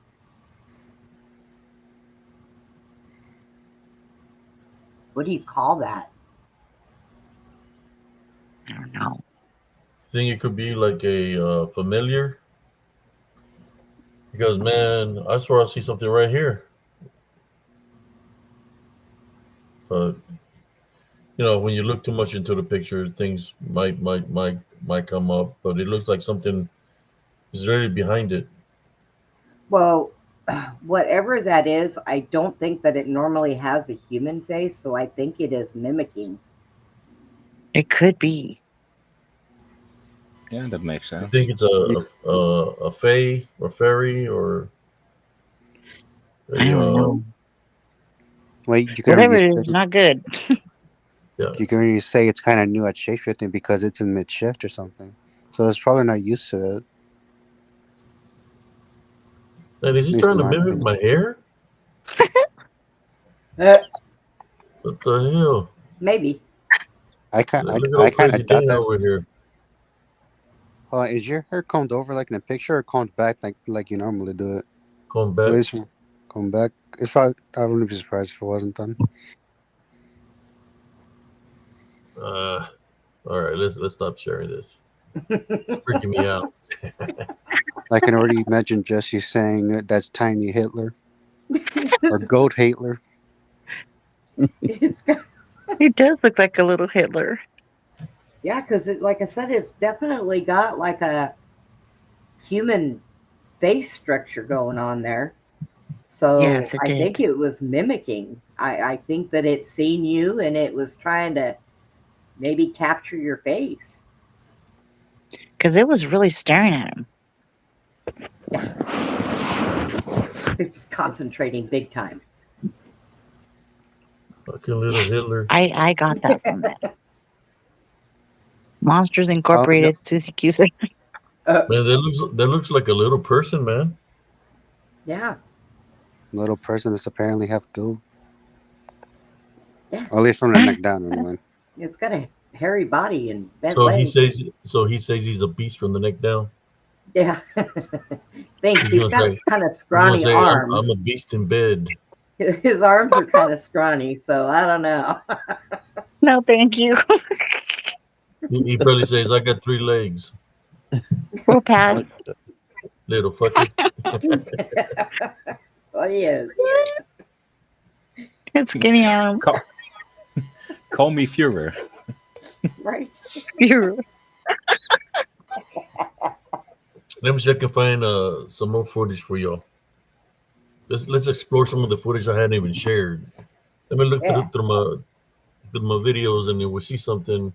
[SPEAKER 2] What do you call that?
[SPEAKER 5] I don't know.
[SPEAKER 1] Think it could be like a familiar? Because man, I swear I see something right here. But when you look too much into the picture, things might come up. But it looks like something is really behind it.
[SPEAKER 2] Well, whatever that is, I don't think that it normally has a human face, so I think it is mimicking.
[SPEAKER 5] It could be.
[SPEAKER 4] Yeah, that makes
[SPEAKER 1] You
[SPEAKER 4] sense.
[SPEAKER 1] think it's a fae or fairy or
[SPEAKER 5] I
[SPEAKER 1] a
[SPEAKER 5] don't know.
[SPEAKER 6] Well, you can
[SPEAKER 5] Whatever
[SPEAKER 6] already
[SPEAKER 5] it is,
[SPEAKER 6] say,
[SPEAKER 5] not good.
[SPEAKER 1] yeah?
[SPEAKER 6] you can already say it's kind of new at shapeshifting because it's in mid shift or something. So it's probably not used to it.
[SPEAKER 1] And is he
[SPEAKER 6] At least
[SPEAKER 1] trying
[SPEAKER 6] in
[SPEAKER 1] to
[SPEAKER 6] my
[SPEAKER 1] mimic
[SPEAKER 6] opinion.
[SPEAKER 1] my hair?
[SPEAKER 2] Uh,
[SPEAKER 1] What the hell?
[SPEAKER 2] maybe.
[SPEAKER 1] Look at
[SPEAKER 6] I
[SPEAKER 1] old
[SPEAKER 6] kind
[SPEAKER 1] crazy
[SPEAKER 6] of doubt
[SPEAKER 1] Dana
[SPEAKER 6] that.
[SPEAKER 1] over here.
[SPEAKER 6] Is your hair combed over like in the picture, or combed back like you normally do it?
[SPEAKER 1] Going
[SPEAKER 6] At
[SPEAKER 1] back.
[SPEAKER 6] least combed back. It's probably. I wouldn't be surprised if it wasn't done.
[SPEAKER 1] All right, let's stop sharing this. It's freaking me out.
[SPEAKER 6] I can already imagine Jesse saying that's Tiny Hitler or Goat Hitler.
[SPEAKER 2] It's got,
[SPEAKER 5] It does look like a little Hitler.
[SPEAKER 2] yeah, because like I said, it's definitely got like a human face structure going on there. So
[SPEAKER 5] Yes, it
[SPEAKER 2] I
[SPEAKER 5] did.
[SPEAKER 2] think it was mimicking. I think that it seen you and it was trying to maybe capture your face.
[SPEAKER 5] Because it was really staring at him.
[SPEAKER 2] It was concentrating big time.
[SPEAKER 1] Fucking little Hitler.
[SPEAKER 5] I got that from it. Monsters
[SPEAKER 6] Oh,
[SPEAKER 5] Incorporated, Susie Cusick.
[SPEAKER 1] Man, that looks like a little person, man.
[SPEAKER 2] Yeah.
[SPEAKER 6] little person that's apparently half goat.
[SPEAKER 2] Yeah.
[SPEAKER 6] At least from the neck down, anyway.
[SPEAKER 2] It's got a hairy body and bent
[SPEAKER 1] So
[SPEAKER 2] legs.
[SPEAKER 1] he says he's a beast from the neck down.
[SPEAKER 2] Yeah. Thanks.
[SPEAKER 1] He's
[SPEAKER 2] He's
[SPEAKER 1] gonna
[SPEAKER 2] got
[SPEAKER 1] say
[SPEAKER 2] kind of
[SPEAKER 1] he's gonna
[SPEAKER 2] scrawny
[SPEAKER 1] say I'm
[SPEAKER 2] arms.
[SPEAKER 1] a beast in bed.
[SPEAKER 2] His arms are kind of scrawny, so I don't know.
[SPEAKER 5] No, thank you.
[SPEAKER 1] He probably says I got 3 legs.
[SPEAKER 5] We'll pass.
[SPEAKER 1] Little fucker.
[SPEAKER 2] Well, he is.
[SPEAKER 5] It's skinny arm.
[SPEAKER 4] Call me Führer.
[SPEAKER 2] Right.
[SPEAKER 1] Let me see if I can find some more footage for y'all. Let's explore some of the footage I hadn't even shared. Let me look
[SPEAKER 2] Yeah.
[SPEAKER 1] through my videos, and if we see something.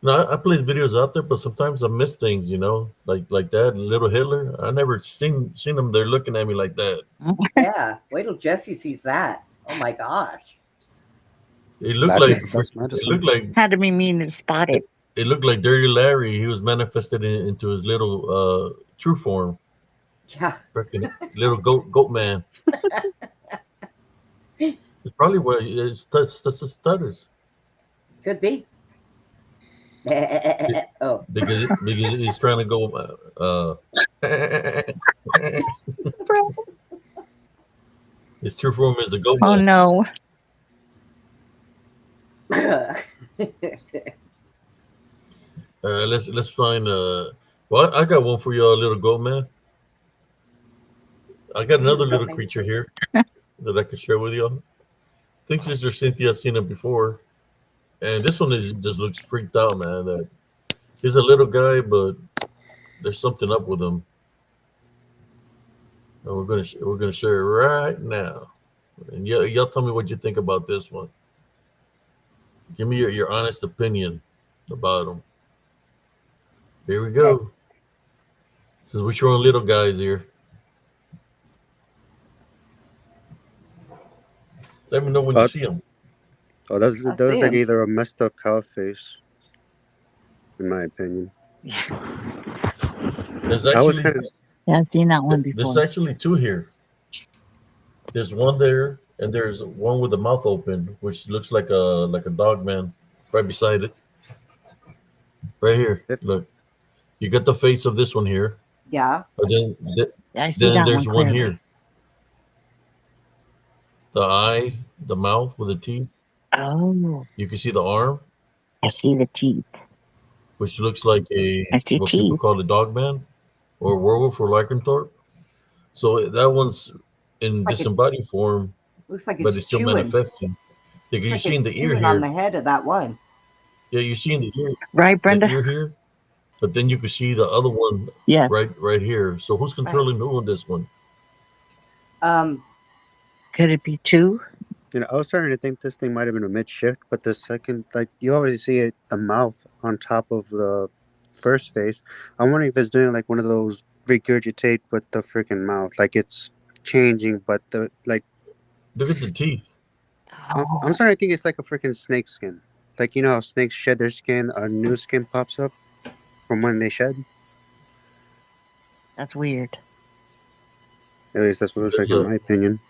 [SPEAKER 1] No, I place videos out there, but sometimes I miss things. Like that little Hitler. I never seen them. They're looking at me like that.
[SPEAKER 2] Yeah. Wait till Jesse sees that. Oh my gosh.
[SPEAKER 1] It looked
[SPEAKER 6] Laughing
[SPEAKER 1] like
[SPEAKER 6] is the best
[SPEAKER 1] it
[SPEAKER 6] medicine.
[SPEAKER 1] looked like
[SPEAKER 5] Had to be mean and spotted.
[SPEAKER 1] it looked like Dirty Larry. He was manifested into his little true form.
[SPEAKER 2] Yeah.
[SPEAKER 1] Freaking little goat man. It's probably where that's the stutters.
[SPEAKER 2] Could be. Oh.
[SPEAKER 1] because he's trying to go. His true form is the goat
[SPEAKER 5] Oh
[SPEAKER 1] man.
[SPEAKER 5] no.
[SPEAKER 1] Let's find. Well, I got one for y'all, little goat man. I got another little creature here that I can share with y'all. I think Sister Cynthia's seen it before, and this one just looks freaked out, man. That he's a little guy, but there's something up with him. And we're gonna share it right now. And y'all tell me what you think about this one. Give me your honest opinion about him. Here we go. Since we're showing little guys here. Let me know when you see them.
[SPEAKER 6] Oh, that was
[SPEAKER 2] I see
[SPEAKER 6] like
[SPEAKER 2] him.
[SPEAKER 6] either a messed up cow face, in my opinion.
[SPEAKER 1] There's
[SPEAKER 6] I was
[SPEAKER 1] actually
[SPEAKER 6] kind of
[SPEAKER 5] Yeah, I've seen that one
[SPEAKER 1] there's
[SPEAKER 5] before.
[SPEAKER 1] actually 2 here. There's one there, and there's one with the mouth open, which looks like a dog man, right beside it. Right here. Look, you got the face of this one here,
[SPEAKER 2] Yeah.
[SPEAKER 1] but then
[SPEAKER 5] I see that
[SPEAKER 1] there's
[SPEAKER 5] one
[SPEAKER 1] one
[SPEAKER 5] clearly.
[SPEAKER 1] here. The eye the mouth with the teeth.
[SPEAKER 5] Oh,
[SPEAKER 1] You can see the arm,
[SPEAKER 5] I see the teeth.
[SPEAKER 1] which looks like
[SPEAKER 5] I see
[SPEAKER 1] what people
[SPEAKER 5] teeth.
[SPEAKER 1] call a dog man or werewolf or lycanthrope. So that one's in
[SPEAKER 2] Like it
[SPEAKER 1] disembodied form,
[SPEAKER 2] looks like
[SPEAKER 1] but
[SPEAKER 2] it's
[SPEAKER 1] it's still
[SPEAKER 2] chewing.
[SPEAKER 1] manifesting. Like
[SPEAKER 2] Looks
[SPEAKER 1] you're
[SPEAKER 2] like
[SPEAKER 1] seeing
[SPEAKER 2] it's
[SPEAKER 1] the ear
[SPEAKER 2] chewing on the
[SPEAKER 1] here.
[SPEAKER 2] head of that one.
[SPEAKER 1] Yeah, you're seeing
[SPEAKER 5] Right,
[SPEAKER 1] the
[SPEAKER 5] Brenda?
[SPEAKER 1] ear here, but then you can see the other one
[SPEAKER 5] Yeah.
[SPEAKER 1] right here. So who's controlling who on this one?
[SPEAKER 5] Could it be two?
[SPEAKER 6] You know, I was starting to think this thing might have been a mid shift, but the second, like, you always see it, the mouth on top of the first face. I'm wondering if it's doing like one of those regurgitate with the freaking mouth, like it's changing, but the like.
[SPEAKER 1] Look at the teeth.
[SPEAKER 5] Oh,
[SPEAKER 6] I'm starting to think it's like a freaking snake skin. Like, you know how snakes shed their skin, a new skin pops up from when they shed.
[SPEAKER 5] that's weird.
[SPEAKER 6] At least that's what it looks like in
[SPEAKER 1] Look,
[SPEAKER 6] my opinion.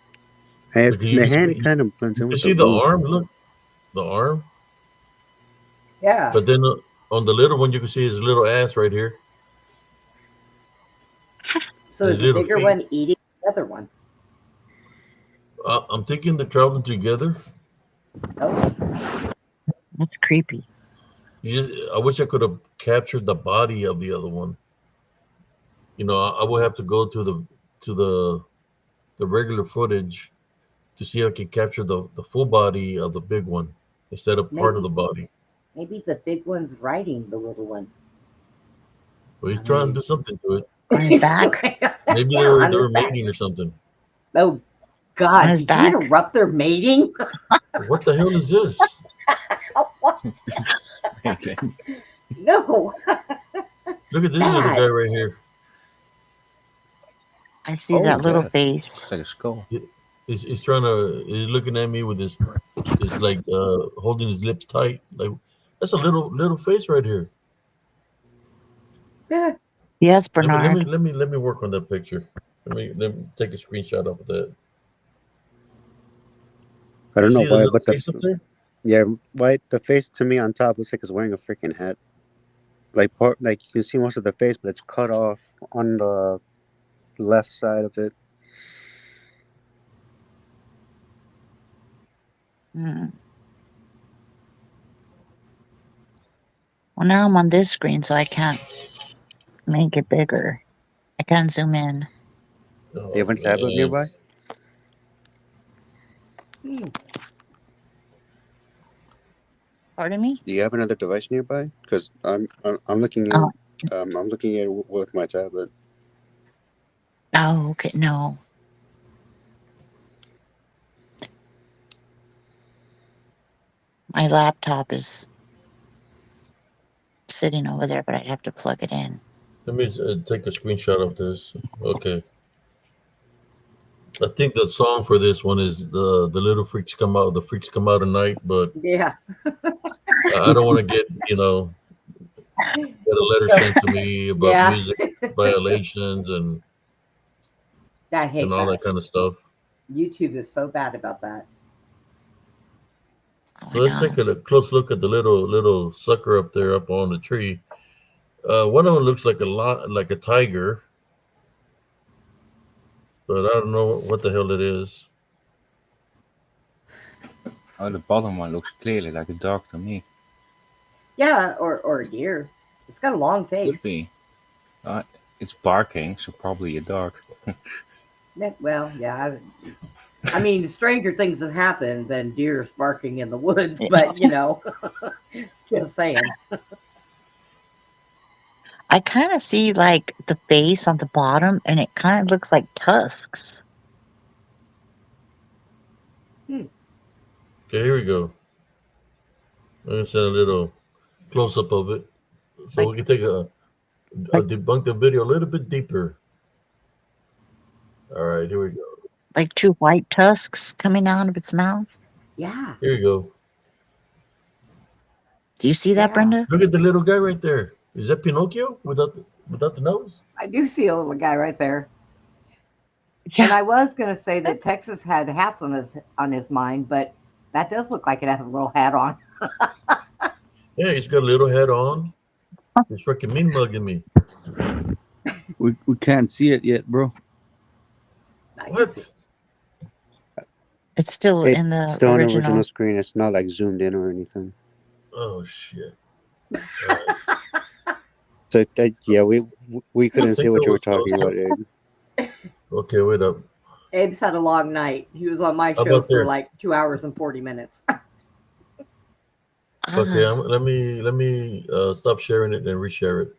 [SPEAKER 6] And
[SPEAKER 1] look, you
[SPEAKER 6] the
[SPEAKER 1] can
[SPEAKER 6] hand,
[SPEAKER 1] see
[SPEAKER 6] it kind of blends in
[SPEAKER 1] you
[SPEAKER 6] with the
[SPEAKER 1] see the
[SPEAKER 6] boot.
[SPEAKER 1] arm. Look, the arm.
[SPEAKER 2] Yeah.
[SPEAKER 1] But then on the little one, you can see his little ass right here.
[SPEAKER 2] So
[SPEAKER 1] His
[SPEAKER 2] is the
[SPEAKER 1] little
[SPEAKER 2] bigger
[SPEAKER 1] feet.
[SPEAKER 2] one eating the other one?
[SPEAKER 1] I'm thinking they're traveling together.
[SPEAKER 2] Oh,
[SPEAKER 5] That's creepy.
[SPEAKER 1] I wish I could have captured the body of the other one. You know, I would have to go to the regular footage to see if I can capture the full body of the big one instead of part of the body.
[SPEAKER 2] maybe the big one's riding the little one.
[SPEAKER 1] But he's trying to do something to it.
[SPEAKER 5] On his back?
[SPEAKER 1] Maybe
[SPEAKER 2] Yeah,
[SPEAKER 1] they're
[SPEAKER 2] on his back.
[SPEAKER 1] mating or something.
[SPEAKER 2] Oh
[SPEAKER 5] On
[SPEAKER 2] God!
[SPEAKER 5] his
[SPEAKER 2] Did
[SPEAKER 5] back?
[SPEAKER 2] you interrupt their mating?
[SPEAKER 1] What the hell is this?
[SPEAKER 2] No.
[SPEAKER 1] Look at this little
[SPEAKER 2] Dad.
[SPEAKER 1] guy right here.
[SPEAKER 5] I see that little
[SPEAKER 4] God.
[SPEAKER 5] face.
[SPEAKER 4] Looks like a skull.
[SPEAKER 1] He's trying to. He's looking at me with his like holding his lips tight. Like that's a little face right here.
[SPEAKER 5] Yes,
[SPEAKER 1] Let
[SPEAKER 5] Bernard.
[SPEAKER 1] me work on that picture. Let me take a screenshot of that.
[SPEAKER 6] I don't
[SPEAKER 1] You
[SPEAKER 6] know
[SPEAKER 1] see the
[SPEAKER 6] why,
[SPEAKER 1] little
[SPEAKER 6] but
[SPEAKER 1] face up there?
[SPEAKER 6] yeah, why the face to me on top looks like it's wearing a freaking hat. Like like you can see most of the face, but it's cut off on the left side of it.
[SPEAKER 5] Hmm. Well, now I'm on this screen, so I can't make it bigger. I can't zoom in.
[SPEAKER 1] Oh,
[SPEAKER 6] Do you have a tablet
[SPEAKER 1] man.
[SPEAKER 6] nearby?
[SPEAKER 5] Pardon me?
[SPEAKER 6] Do you have another device nearby? Because I'm looking
[SPEAKER 5] Oh,
[SPEAKER 6] at I'm looking at it with my tablet.
[SPEAKER 5] oh, okay. No. My laptop is sitting over there, but I'd have to plug it in.
[SPEAKER 1] Let me take a screenshot of this. Okay. I think the song for this one is the little freaks come out. The freaks come out at night, but
[SPEAKER 2] Yeah.
[SPEAKER 1] I don't want to get get a letter sent to me about
[SPEAKER 2] Yeah.
[SPEAKER 1] music violations and
[SPEAKER 2] I hate
[SPEAKER 1] all
[SPEAKER 2] that.
[SPEAKER 1] that kind of stuff.
[SPEAKER 2] YouTube is so bad about that.
[SPEAKER 5] Oh,
[SPEAKER 1] So let's take a close look at the little sucker up there up on the tree. One of them looks like like a tiger, but I don't know what the hell it is.
[SPEAKER 4] Oh, the bottom one looks clearly like a dog to me.
[SPEAKER 2] Yeah, or a deer. It's got a long
[SPEAKER 4] Could
[SPEAKER 2] face.
[SPEAKER 4] be. It's barking, so probably a dog.
[SPEAKER 2] Well, yeah. I mean, stranger things have happened than deer barking in the woods, but you know, just saying.
[SPEAKER 5] I kind of see like the face on the bottom, and it kind of looks like tusks.
[SPEAKER 1] Okay, here we go. I'm gonna send a little close up of it, so
[SPEAKER 5] Like-
[SPEAKER 1] we can take a debunk the video a little bit deeper. All right, here we go.
[SPEAKER 5] Like two white tusks coming out of its mouth.
[SPEAKER 2] Yeah.
[SPEAKER 1] Here you go.
[SPEAKER 5] Do you see that,
[SPEAKER 2] Yeah.
[SPEAKER 5] Brenda?
[SPEAKER 1] Look at the little guy right there. Is that Pinocchio without the nose?
[SPEAKER 2] I do see a little guy right there.
[SPEAKER 5] Yeah.
[SPEAKER 2] And I was going to say that Texas had hats on his mind, but that does look like it has a little hat on.
[SPEAKER 1] Yeah, he's got a little hat on. He's freaking mean mugging me.
[SPEAKER 3] We can't see it yet, bro.
[SPEAKER 2] I can see-
[SPEAKER 1] What?
[SPEAKER 5] It's still
[SPEAKER 6] It's
[SPEAKER 5] in the
[SPEAKER 6] still on the original
[SPEAKER 5] original.
[SPEAKER 6] screen. It's not like zoomed in or anything.
[SPEAKER 1] Oh shit! All right.
[SPEAKER 6] So yeah, we
[SPEAKER 1] I
[SPEAKER 6] couldn't see
[SPEAKER 1] think I
[SPEAKER 6] what you were
[SPEAKER 1] was
[SPEAKER 6] talking
[SPEAKER 1] closer.
[SPEAKER 6] about, Abe.
[SPEAKER 1] Okay, wait up.
[SPEAKER 2] Abe's had a long night. He was on my
[SPEAKER 1] How
[SPEAKER 2] show
[SPEAKER 1] about
[SPEAKER 2] for
[SPEAKER 1] there?
[SPEAKER 2] like 2 hours and 40 minutes.
[SPEAKER 1] Okay,
[SPEAKER 5] Ah,
[SPEAKER 1] let me stop sharing it and reshare it.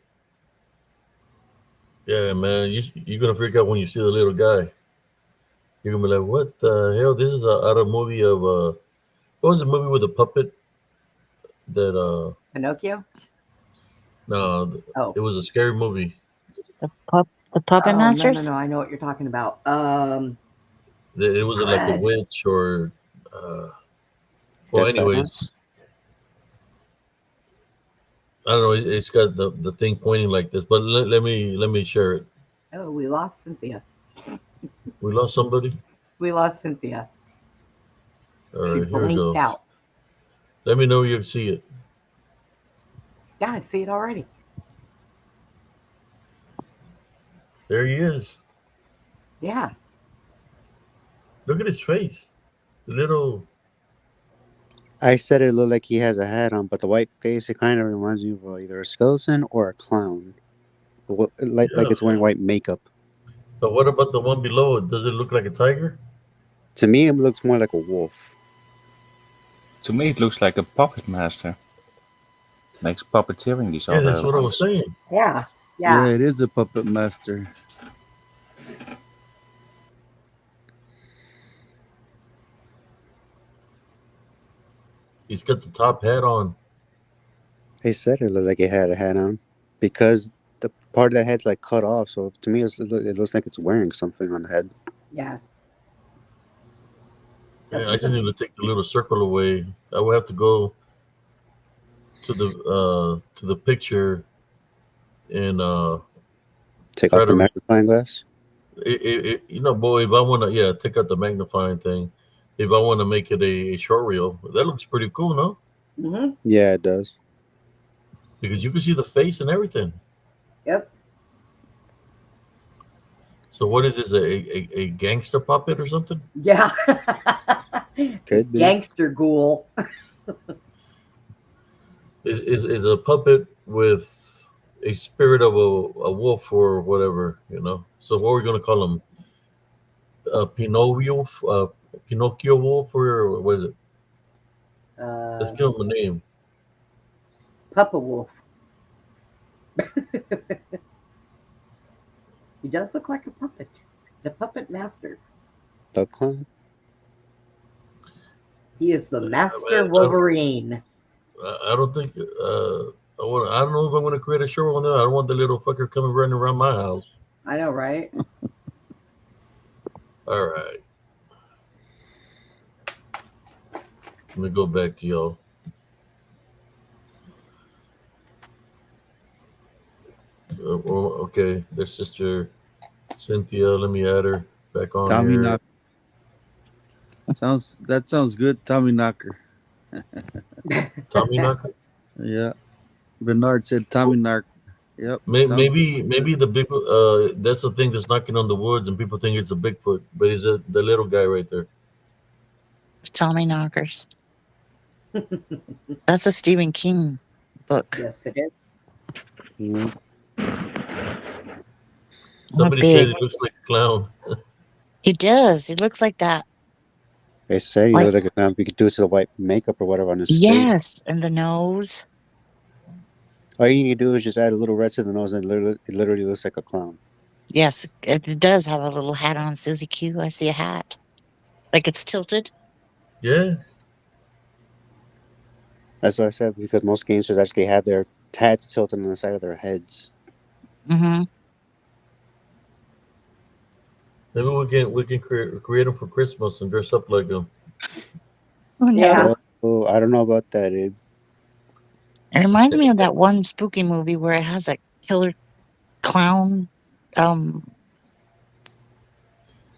[SPEAKER 1] Yeah, man, you're gonna freak out when you see the little guy. You're gonna be like, "What the hell? This is out of movie of what was the movie with the puppet that
[SPEAKER 2] Pinocchio?
[SPEAKER 1] no,
[SPEAKER 2] Oh.
[SPEAKER 1] it was a scary movie.
[SPEAKER 5] the Puppet
[SPEAKER 2] Oh, no,
[SPEAKER 5] Masters?
[SPEAKER 2] no. I know what you're talking about.
[SPEAKER 1] It was like a
[SPEAKER 2] Crud.
[SPEAKER 1] witch or uh, well,
[SPEAKER 6] Dead
[SPEAKER 1] anyways,
[SPEAKER 6] Silence.
[SPEAKER 1] I don't know. It's got the thing pointing like this, but let me share it.
[SPEAKER 2] Oh, we lost Cynthia.
[SPEAKER 1] We lost somebody.
[SPEAKER 2] We lost Cynthia.
[SPEAKER 1] All
[SPEAKER 2] She
[SPEAKER 1] right, here we
[SPEAKER 2] blinked
[SPEAKER 1] go.
[SPEAKER 2] out.
[SPEAKER 1] Let me know you can see it.
[SPEAKER 2] Yeah, I see it already.
[SPEAKER 1] There he is.
[SPEAKER 2] Yeah.
[SPEAKER 1] Look at his face. The little.
[SPEAKER 6] I said it looked like he has a hat on, but the white face, it kind of reminds me of either a skeleton or a clown. Like
[SPEAKER 1] Yeah.
[SPEAKER 6] it's wearing white makeup.
[SPEAKER 1] But what about the one below it? Does it look like a tiger?
[SPEAKER 6] To me, it looks more like a wolf.
[SPEAKER 4] To me, it looks like a puppet master. Makes puppeteering these
[SPEAKER 1] Yeah, that's
[SPEAKER 4] other
[SPEAKER 1] what I was
[SPEAKER 4] ones.
[SPEAKER 1] saying.
[SPEAKER 2] Yeah.
[SPEAKER 3] Yeah,
[SPEAKER 2] Yeah.
[SPEAKER 3] it is a puppet master.
[SPEAKER 1] He's got the top hat on.
[SPEAKER 6] I said it looked like it had a hat on because the part of the head's like cut off. So to me, it looks like it's wearing something on the head.
[SPEAKER 2] Yeah.
[SPEAKER 1] Yeah, I just need to take the little circle away. I will have to go to the picture and
[SPEAKER 6] Take
[SPEAKER 1] try
[SPEAKER 6] off the
[SPEAKER 1] to
[SPEAKER 6] magnifying glass.
[SPEAKER 1] boy, if I want to, yeah, take out the magnifying thing. If I want to make it a short reel, that looks pretty cool, no?
[SPEAKER 2] Mm-hmm.
[SPEAKER 6] Yeah, it does.
[SPEAKER 1] Because you can see the face and everything.
[SPEAKER 2] Yep.
[SPEAKER 1] So what is this? A gangster puppet or something?
[SPEAKER 2] Yeah.
[SPEAKER 6] Could be.
[SPEAKER 2] Gangster ghoul.
[SPEAKER 1] Is a puppet with a spirit of a wolf or whatever, you know? So what are we gonna call him? Pinocchio wolf, or what is it? Let's give him a name.
[SPEAKER 2] Puppa Wolf. He does look like a puppet. The puppet master.
[SPEAKER 6] The clown.
[SPEAKER 2] He is the master
[SPEAKER 1] Man,
[SPEAKER 2] Wolverine.
[SPEAKER 1] I don't think I don't know if I'm gonna create a show on that. I don't want the little fucker coming running around my house.
[SPEAKER 2] I know, right?
[SPEAKER 1] All right. Let me go back to y'all. So, okay, their sister Cynthia. Let me add her back on
[SPEAKER 3] Tommy
[SPEAKER 1] here.
[SPEAKER 3] Knocker. That sounds good. Tommy Knocker.
[SPEAKER 1] Tommy Knocker.
[SPEAKER 3] Yeah. Bernard said Tommy Knocker. Yep. sounds
[SPEAKER 1] Maybe the big that's the thing that's knocking on the woods and people think it's a Bigfoot, but it's the little guy right there.
[SPEAKER 5] Tommy Knockers. That's a Stephen King book.
[SPEAKER 2] Yes, it is.
[SPEAKER 6] Mhm.
[SPEAKER 1] Somebody
[SPEAKER 5] big.
[SPEAKER 1] said it looks like a clown.
[SPEAKER 5] He does. He looks like that.
[SPEAKER 6] They say you look like a clown. You could do it to the white makeup or whatever on his face.
[SPEAKER 5] Yes, and the nose.
[SPEAKER 6] All you need to do is just add a little red to the nose, and it literally looks like a clown.
[SPEAKER 5] Yes, it does have a little hat on, Susie Q. I see a hat. Like it's tilted.
[SPEAKER 1] Yeah.
[SPEAKER 6] That's what I said, because most gangsters actually have their hats tilted on the side of their heads.
[SPEAKER 5] Mm-hmm.
[SPEAKER 1] Maybe we can create them for Christmas and dress up like them.
[SPEAKER 5] Oh, no.
[SPEAKER 2] Yeah.
[SPEAKER 6] Oh, I don't know about that, Abe.
[SPEAKER 5] It reminds me of that one spooky movie where it has a killer clown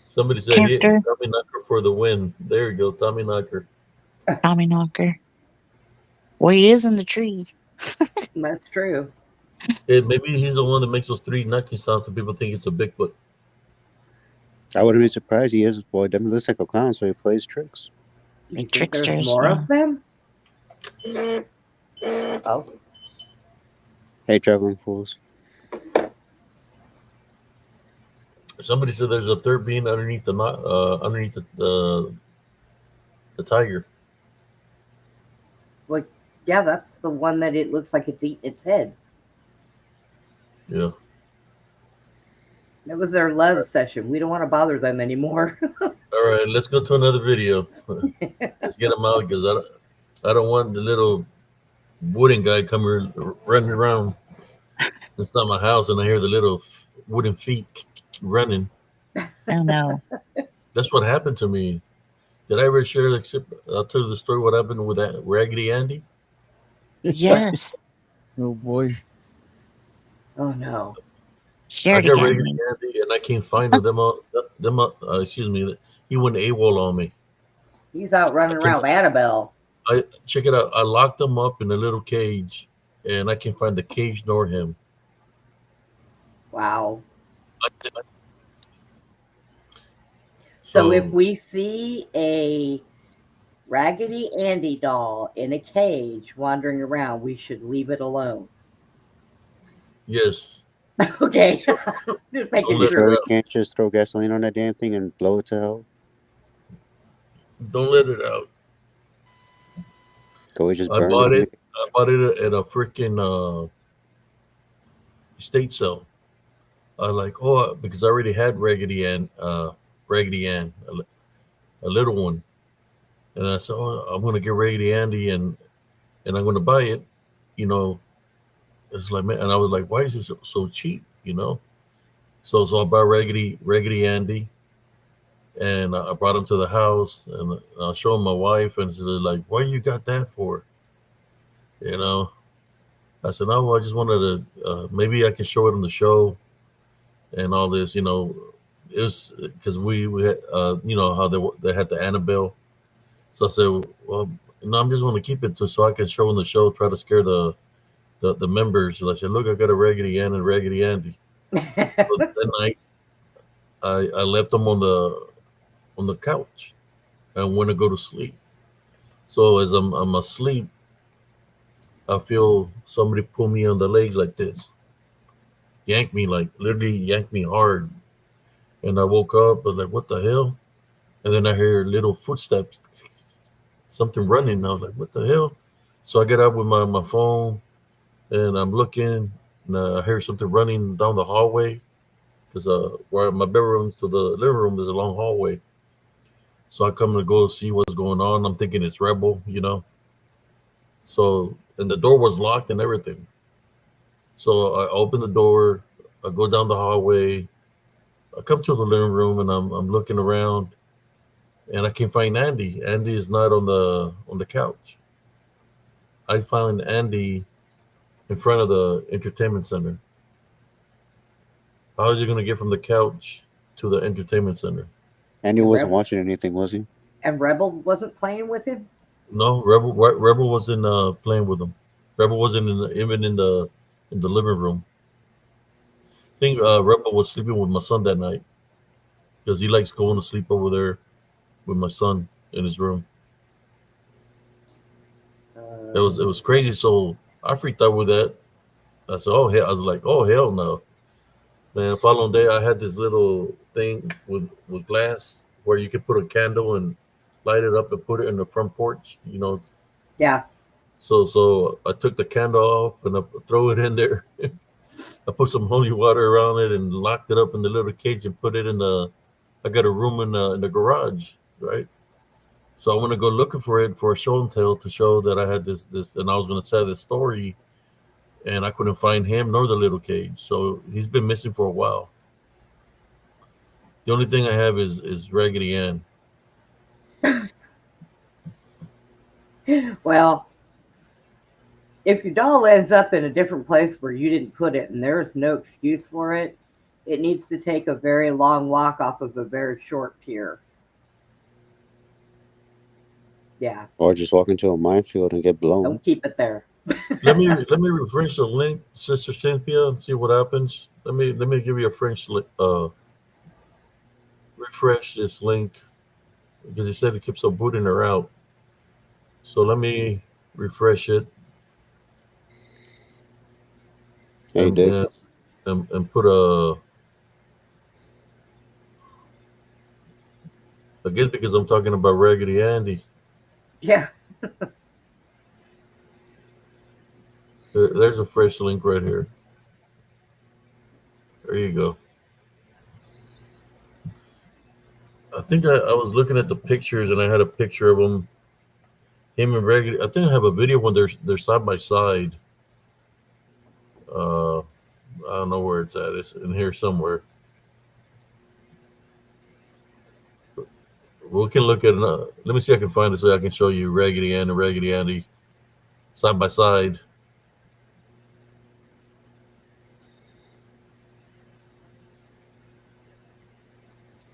[SPEAKER 1] Somebody said
[SPEAKER 5] character.
[SPEAKER 1] Tommy Knocker for the win. There you go, Tommy Knocker.
[SPEAKER 5] Tommy Knocker. Well, he is in the tree.
[SPEAKER 2] That's true.
[SPEAKER 1] Maybe he's the one that makes those three knocking sounds and people think it's a Bigfoot.
[SPEAKER 6] I wouldn't be surprised. He is. Well, he definitely looks like a clown, so he plays tricks.
[SPEAKER 2] You
[SPEAKER 5] Like
[SPEAKER 2] think there's
[SPEAKER 5] tricksters.
[SPEAKER 2] more
[SPEAKER 5] Yeah.
[SPEAKER 2] of them? Oh,
[SPEAKER 6] Hey, traveling fools.
[SPEAKER 1] Somebody said there's a third being underneath underneath the tiger.
[SPEAKER 2] well, yeah, that's the one that it looks like it's eating its head.
[SPEAKER 1] Yeah.
[SPEAKER 2] That was their love session. We don't want to bother them anymore.
[SPEAKER 1] All right, let's go to another video. Let's get them out because I don't want the little wooden guy coming running around inside my house and I hear the little wooden feet running.
[SPEAKER 5] Oh no.
[SPEAKER 1] That's what happened to me. Did I ever share? Except I'll tell you the story. What happened with that Raggedy Andy?
[SPEAKER 5] Yes.
[SPEAKER 3] Oh boy.
[SPEAKER 2] Oh no.
[SPEAKER 5] Share
[SPEAKER 1] I
[SPEAKER 5] it
[SPEAKER 1] got
[SPEAKER 5] again.
[SPEAKER 1] Raggedy Andy and I can't find him. Excuse me. He went AWOL on me.
[SPEAKER 2] He's out running around with Annabelle.
[SPEAKER 1] I check it out. I locked him up in a little cage, and I can't find the cage nor him.
[SPEAKER 2] Wow. So if we see a Raggedy Andy doll in a cage wandering around, we should leave it alone.
[SPEAKER 1] Yes,
[SPEAKER 2] Okay. Just
[SPEAKER 1] Don't
[SPEAKER 2] making
[SPEAKER 6] You
[SPEAKER 1] let
[SPEAKER 6] sure
[SPEAKER 2] sure.
[SPEAKER 6] we can't just throw gasoline on that damn thing and blow it to hell?
[SPEAKER 1] don't let it out.
[SPEAKER 6] Go we just
[SPEAKER 1] I
[SPEAKER 6] burn
[SPEAKER 1] bought
[SPEAKER 6] it?
[SPEAKER 1] it. I bought it at a freaking estate sale. I like because I already had Raggedy Ann, a little one, and I said, oh, I'm gonna get Raggedy Andy and I'm gonna buy it. You know, it's like man, and I was like, why is this so cheap? You know, so I bought Raggedy Andy, and I brought him to the house, and I showed him my wife, and she's like, why you got that for? You know, I said, no, I just wanted to maybe I can show it on the show and all this. You know, it was because we had you know how they had the Annabelle. So I said, well, no, I'm just want to keep it so I can show in the show, try to scare the members. And I said, look, I got a Raggedy Ann and Raggedy Andy. So that night, I left them on the couch and went to go to sleep. So as I'm asleep, I feel somebody pull me on the legs like this, yank me like literally yank me hard, and I woke up. I was like, what the hell? And then I hear little footsteps, something running. I was like, what the hell? So I get up with my phone and I'm looking, and I hear something running down the hallway because where my bedroom to the living room is a long hallway. So I come to go see what's going on. I'm thinking it's Rebel, you know. So and the door was locked and everything. So I open the door, I go down the hallway, I come to the living room, and I'm looking around, and I can't find Andy. Andy is not on the couch. I found Andy in front of the entertainment center. How is he going to get from the couch to the entertainment center?
[SPEAKER 6] And he
[SPEAKER 2] And
[SPEAKER 6] wasn't
[SPEAKER 2] Rebel,
[SPEAKER 6] watching anything, was he?
[SPEAKER 2] and Rebel wasn't playing with him?
[SPEAKER 1] No, Rebel wasn't playing with him. Rebel wasn't even in the living room. I think Rebel was sleeping with my son that night because he likes going to sleep over there with my son in his room. It was crazy. So I freaked out with that. I said, "Oh hell!" I was like, "Oh hell no!" Then the following day, I had this little thing with glass where you could put a candle and light it up and put it in the front porch. You know,
[SPEAKER 2] Yeah.
[SPEAKER 1] so I took the candle off and I throw it in there. I put some holy water around it and locked it up in the little cage and put it in the. I got a room in the garage, right? So I want to go looking for it for a show and tell to show that I had this, and I was going to tell this story, and I couldn't find him nor the little cage. So he's been missing for a while. The only thing I have is Raggedy Ann.
[SPEAKER 2] Well, if your doll ends up in a different place where you didn't put it and there is no excuse for it, it needs to take a very long walk off of a very short pier. Yeah.
[SPEAKER 6] Or just walk into a minefield and get blown.
[SPEAKER 2] Don't keep it there.
[SPEAKER 1] Let me refresh the link, Sister Cynthia, and see what happens. Let me give you a refresh refresh this link because he said it keeps on booting her out. So let me refresh it
[SPEAKER 6] Yeah, you
[SPEAKER 1] and
[SPEAKER 6] did.
[SPEAKER 1] and put a. I guess because I'm talking about Raggedy Andy.
[SPEAKER 2] Yeah.
[SPEAKER 1] There's a fresh link right here. There you go. I think I was looking at the pictures and I had a picture of him and Raggedy. I think I have a video when they're side by side. I don't know where it's at. It's in here somewhere. We can look at it. Let me see if I can find it so I can show you Raggedy Ann and Raggedy Andy side by side.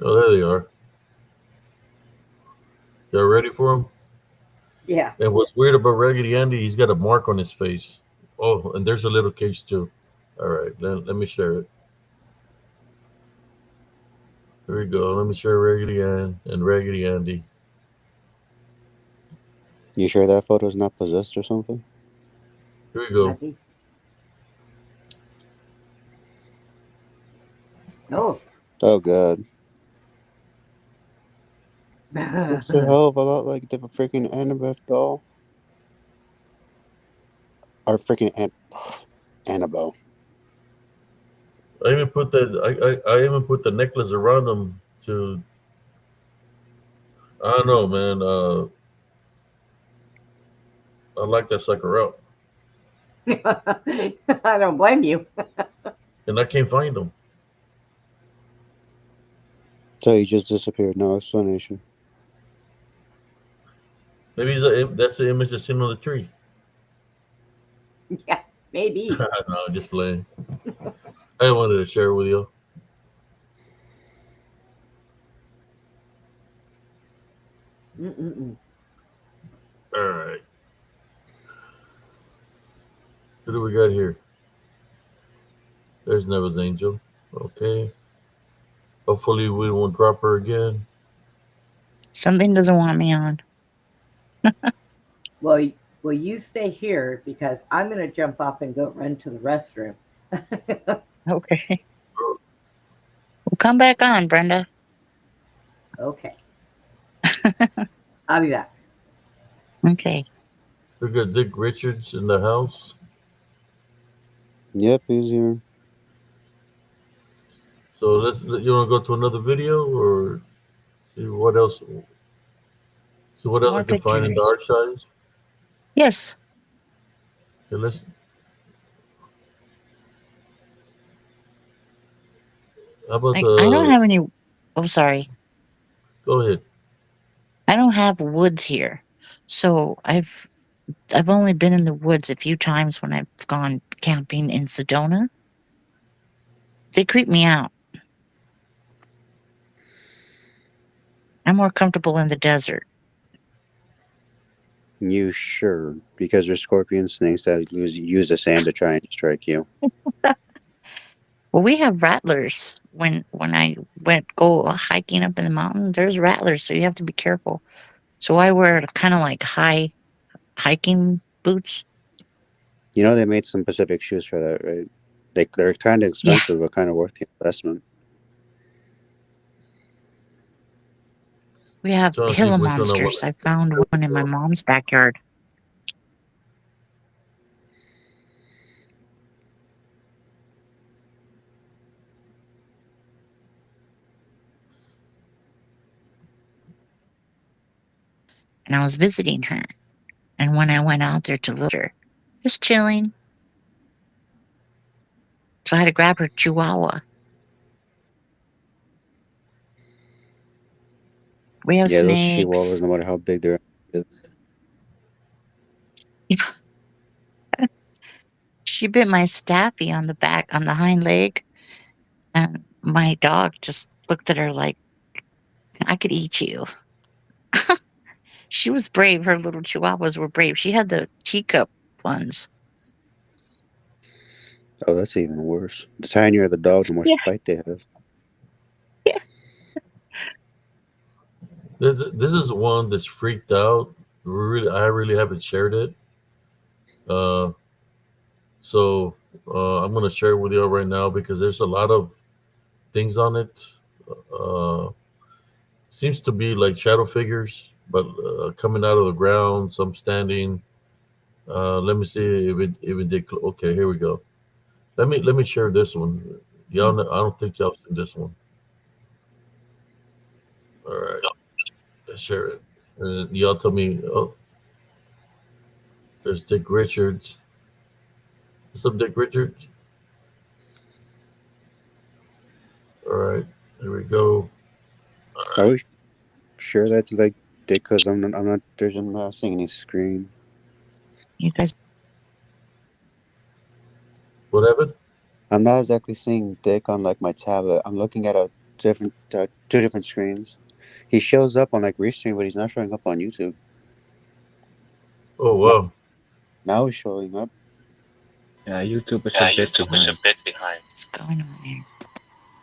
[SPEAKER 1] Oh, there they are. Y'all ready for him?
[SPEAKER 2] Yeah.
[SPEAKER 1] And what's weird about Raggedy Andy, he's got a mark on his face. Oh, and there's a little cage too. All right, let me share it. Here we go. Let me share Raggedy Ann and Raggedy Andy.
[SPEAKER 6] You sure that photo's not possessed or something?
[SPEAKER 1] Here we go.
[SPEAKER 2] Might be. Oh.
[SPEAKER 6] Oh god. Looks a hell of a lot like the freaking Annabeth doll. Or freaking Annabelle.
[SPEAKER 1] I even put that. I even put the necklace around him to. I don't know, man. I like that sucker out,
[SPEAKER 2] I don't blame you.
[SPEAKER 1] and I can't find him.
[SPEAKER 6] So he just disappeared. No explanation.
[SPEAKER 1] Maybe that's the image that's sitting on the tree.
[SPEAKER 2] Yeah, maybe.
[SPEAKER 1] No, just playing. I wanted to share it with you.
[SPEAKER 2] Mm-mm-mm.
[SPEAKER 1] All right. Who do we got here? There's Neva's Angel. Okay. Hopefully we won't drop her again.
[SPEAKER 5] Something doesn't want me on.
[SPEAKER 2] Well, you stay here because I'm going to jump off and go run to the restroom.
[SPEAKER 5] Okay. Well, come back on, Brenda.
[SPEAKER 2] Okay. I'll be back.
[SPEAKER 5] Okay.
[SPEAKER 1] We got Dick Richards in the house.
[SPEAKER 6] Yep, he's here.
[SPEAKER 1] So you want to go to another video or see what else? See what else
[SPEAKER 5] More
[SPEAKER 1] I can find in the
[SPEAKER 5] pictures.
[SPEAKER 1] archives.
[SPEAKER 5] Yes.
[SPEAKER 1] Okay, let's. How about
[SPEAKER 5] I don't
[SPEAKER 1] the?
[SPEAKER 5] have any. Oh, sorry.
[SPEAKER 1] Go ahead.
[SPEAKER 5] I don't have woods here, so I've only been in the woods a few times when I've gone camping in Sedona. They creep me out. I'm more comfortable in the desert.
[SPEAKER 6] You sure? Because there's scorpion snakes that use the sand to try and strike you.
[SPEAKER 5] Well, we have rattlers. When I go hiking up in the mountain, there's rattlers, so you have to be careful. So I wear kind of like high hiking boots.
[SPEAKER 6] You know they made some specific shoes for that, right? They're kind of
[SPEAKER 5] Yeah.
[SPEAKER 6] expensive, but kind of worth the investment.
[SPEAKER 5] We have
[SPEAKER 1] Trying to see
[SPEAKER 5] Gila
[SPEAKER 1] which one I want
[SPEAKER 5] monsters. I found one in my
[SPEAKER 1] to.
[SPEAKER 5] mom's backyard. And I was visiting her. And when I went out there to look at her, just chilling. So I had to grab her chihuahua. We have
[SPEAKER 6] Yeah, those chihuahuas,
[SPEAKER 5] snakes.
[SPEAKER 6] no matter how big they're, is.
[SPEAKER 5] She bit my staffy on the back, on the hind leg. And my dog just looked at her like, I could eat you. She was brave. Her little chihuahuas were brave. She had the teacup ones.
[SPEAKER 6] Oh, that's even worse. The tinier the dog, the more
[SPEAKER 5] Yeah.
[SPEAKER 6] spite they have.
[SPEAKER 5] Yeah.
[SPEAKER 1] This is one that's freaked out. I really haven't shared it. Uh, so I'm gonna share it with you all right now because there's a lot of things on it. Uh, Seems to be like shadow figures, but coming out of the ground. Some standing. Let me see if it did. Okay, here we go. Let me share this one. Y'all, I don't think y'all seen this one. All right, let's share it. Y'all tell me. Oh, there's Dick Richards. What's up, Dick Richards? All right, there we go.
[SPEAKER 6] Are we sure that's like Dick? Because I'm not seeing any screen.
[SPEAKER 5] You guys,
[SPEAKER 1] What happened?
[SPEAKER 6] I'm not exactly seeing Dick on like my tablet. I'm looking at a different, two different screens. He shows up on like Restream, but he's not showing up on YouTube.
[SPEAKER 1] Oh
[SPEAKER 6] Now,
[SPEAKER 1] wow.
[SPEAKER 6] now he's showing up.
[SPEAKER 4] Yeah, YouTube is a bit behind.
[SPEAKER 5] what's going on here?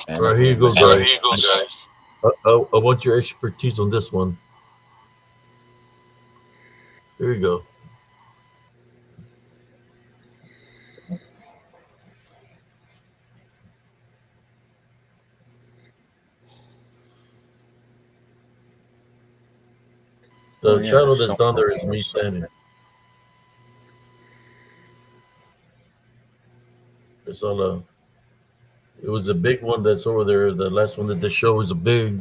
[SPEAKER 1] All
[SPEAKER 4] And
[SPEAKER 1] right, here
[SPEAKER 4] okay,
[SPEAKER 1] you go,
[SPEAKER 4] myself.
[SPEAKER 1] guys. I want your expertise on this one. Here you go.
[SPEAKER 4] Oh
[SPEAKER 1] The
[SPEAKER 4] yeah,
[SPEAKER 1] shadow that's
[SPEAKER 4] some.
[SPEAKER 1] down there is me standing. It's all a. It was a big one that's over there. The last one that they show is a big,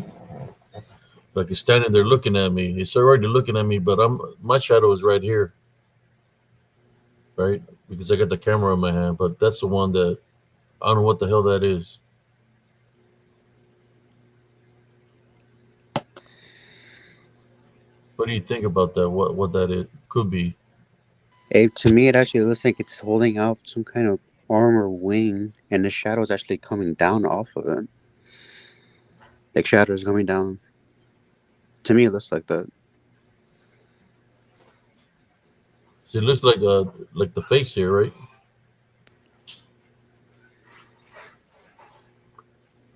[SPEAKER 1] like he's standing there looking at me. He's already looking at me, but my shadow is right here, right? Because I got the camera in my hand. But that's the one that I don't know what the hell that is. What do you think about that? What that it could be?
[SPEAKER 6] To me, it actually looks like it's holding out some kind of arm or wing, and the shadow's actually coming down off of it. Like shadows coming down. To me, it looks like that.
[SPEAKER 1] So it looks like the face here, right?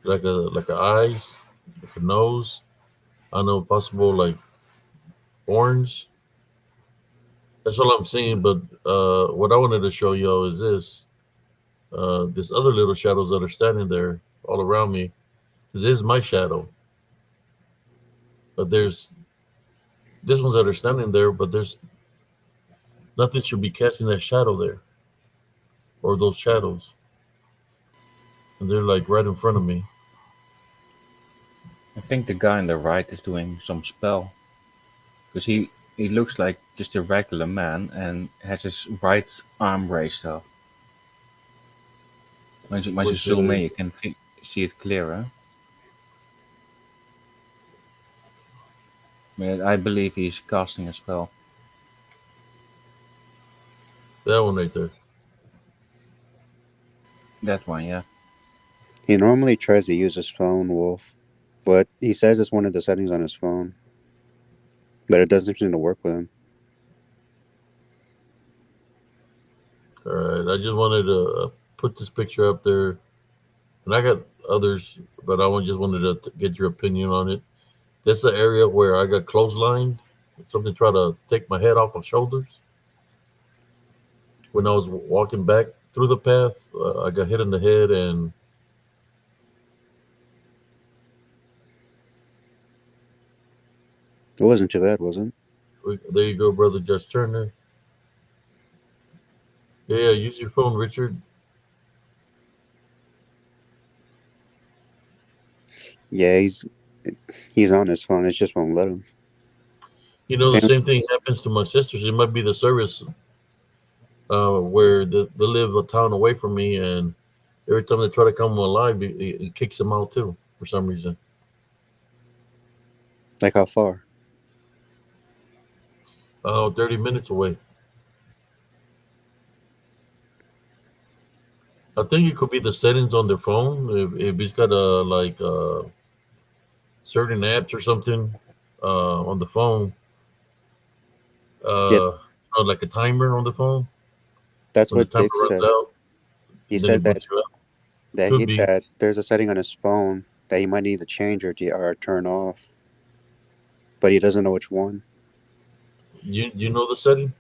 [SPEAKER 1] Like a eyes, like a nose. I don't know, possible like horns. That's all I'm seeing. But what I wanted to show y'all is this. This other little shadows that are standing there all around me. This is my shadow. But there's this ones that are standing there, but there's nothing should be casting that shadow there or those shadows. And they're like right in front of me.
[SPEAKER 4] I think the guy on the right is doing some spell because he looks like just a regular man and has his right arm raised up. Once you
[SPEAKER 1] Which
[SPEAKER 4] zoom in, you can see it clearer. But I believe he's casting a spell.
[SPEAKER 1] that one right there.
[SPEAKER 4] That one, yeah.
[SPEAKER 6] He normally tries to use his phone, Wolf, but he says it's one of the settings on his phone, but it doesn't seem to work with him.
[SPEAKER 1] All right. I just wanted to put this picture up there. And I got others, but just wanted to get your opinion on it. This is the area where I got clotheslined. Something tried to take my head off my shoulders. When I was walking back through the path, I got hit in the head, and
[SPEAKER 6] It wasn't too bad, was it?
[SPEAKER 1] there you go, brother Judge Turner. Yeah, use your phone, Richard.
[SPEAKER 6] Yeah, he's on his phone. It just won't let him.
[SPEAKER 1] You know, the
[SPEAKER 6] And
[SPEAKER 1] same thing happens to my sisters. It might be the service where they live a town away from me, and every time they try to come alive, it kicks them out too for some reason.
[SPEAKER 6] like how far?
[SPEAKER 1] 30 minutes away. I think it could be the settings on their phone. If it's got a certain apps or something on the phone,
[SPEAKER 6] Yeah,
[SPEAKER 1] like a timer on the phone.
[SPEAKER 6] that's
[SPEAKER 1] When the
[SPEAKER 6] what
[SPEAKER 1] timer
[SPEAKER 6] Dick
[SPEAKER 1] runs
[SPEAKER 6] said.
[SPEAKER 1] out,
[SPEAKER 6] He
[SPEAKER 1] then it
[SPEAKER 6] said
[SPEAKER 1] boots you out. Could be.
[SPEAKER 6] that there's a setting on his phone that he might need to change or turn off. but he doesn't know which one.
[SPEAKER 1] You know the setting?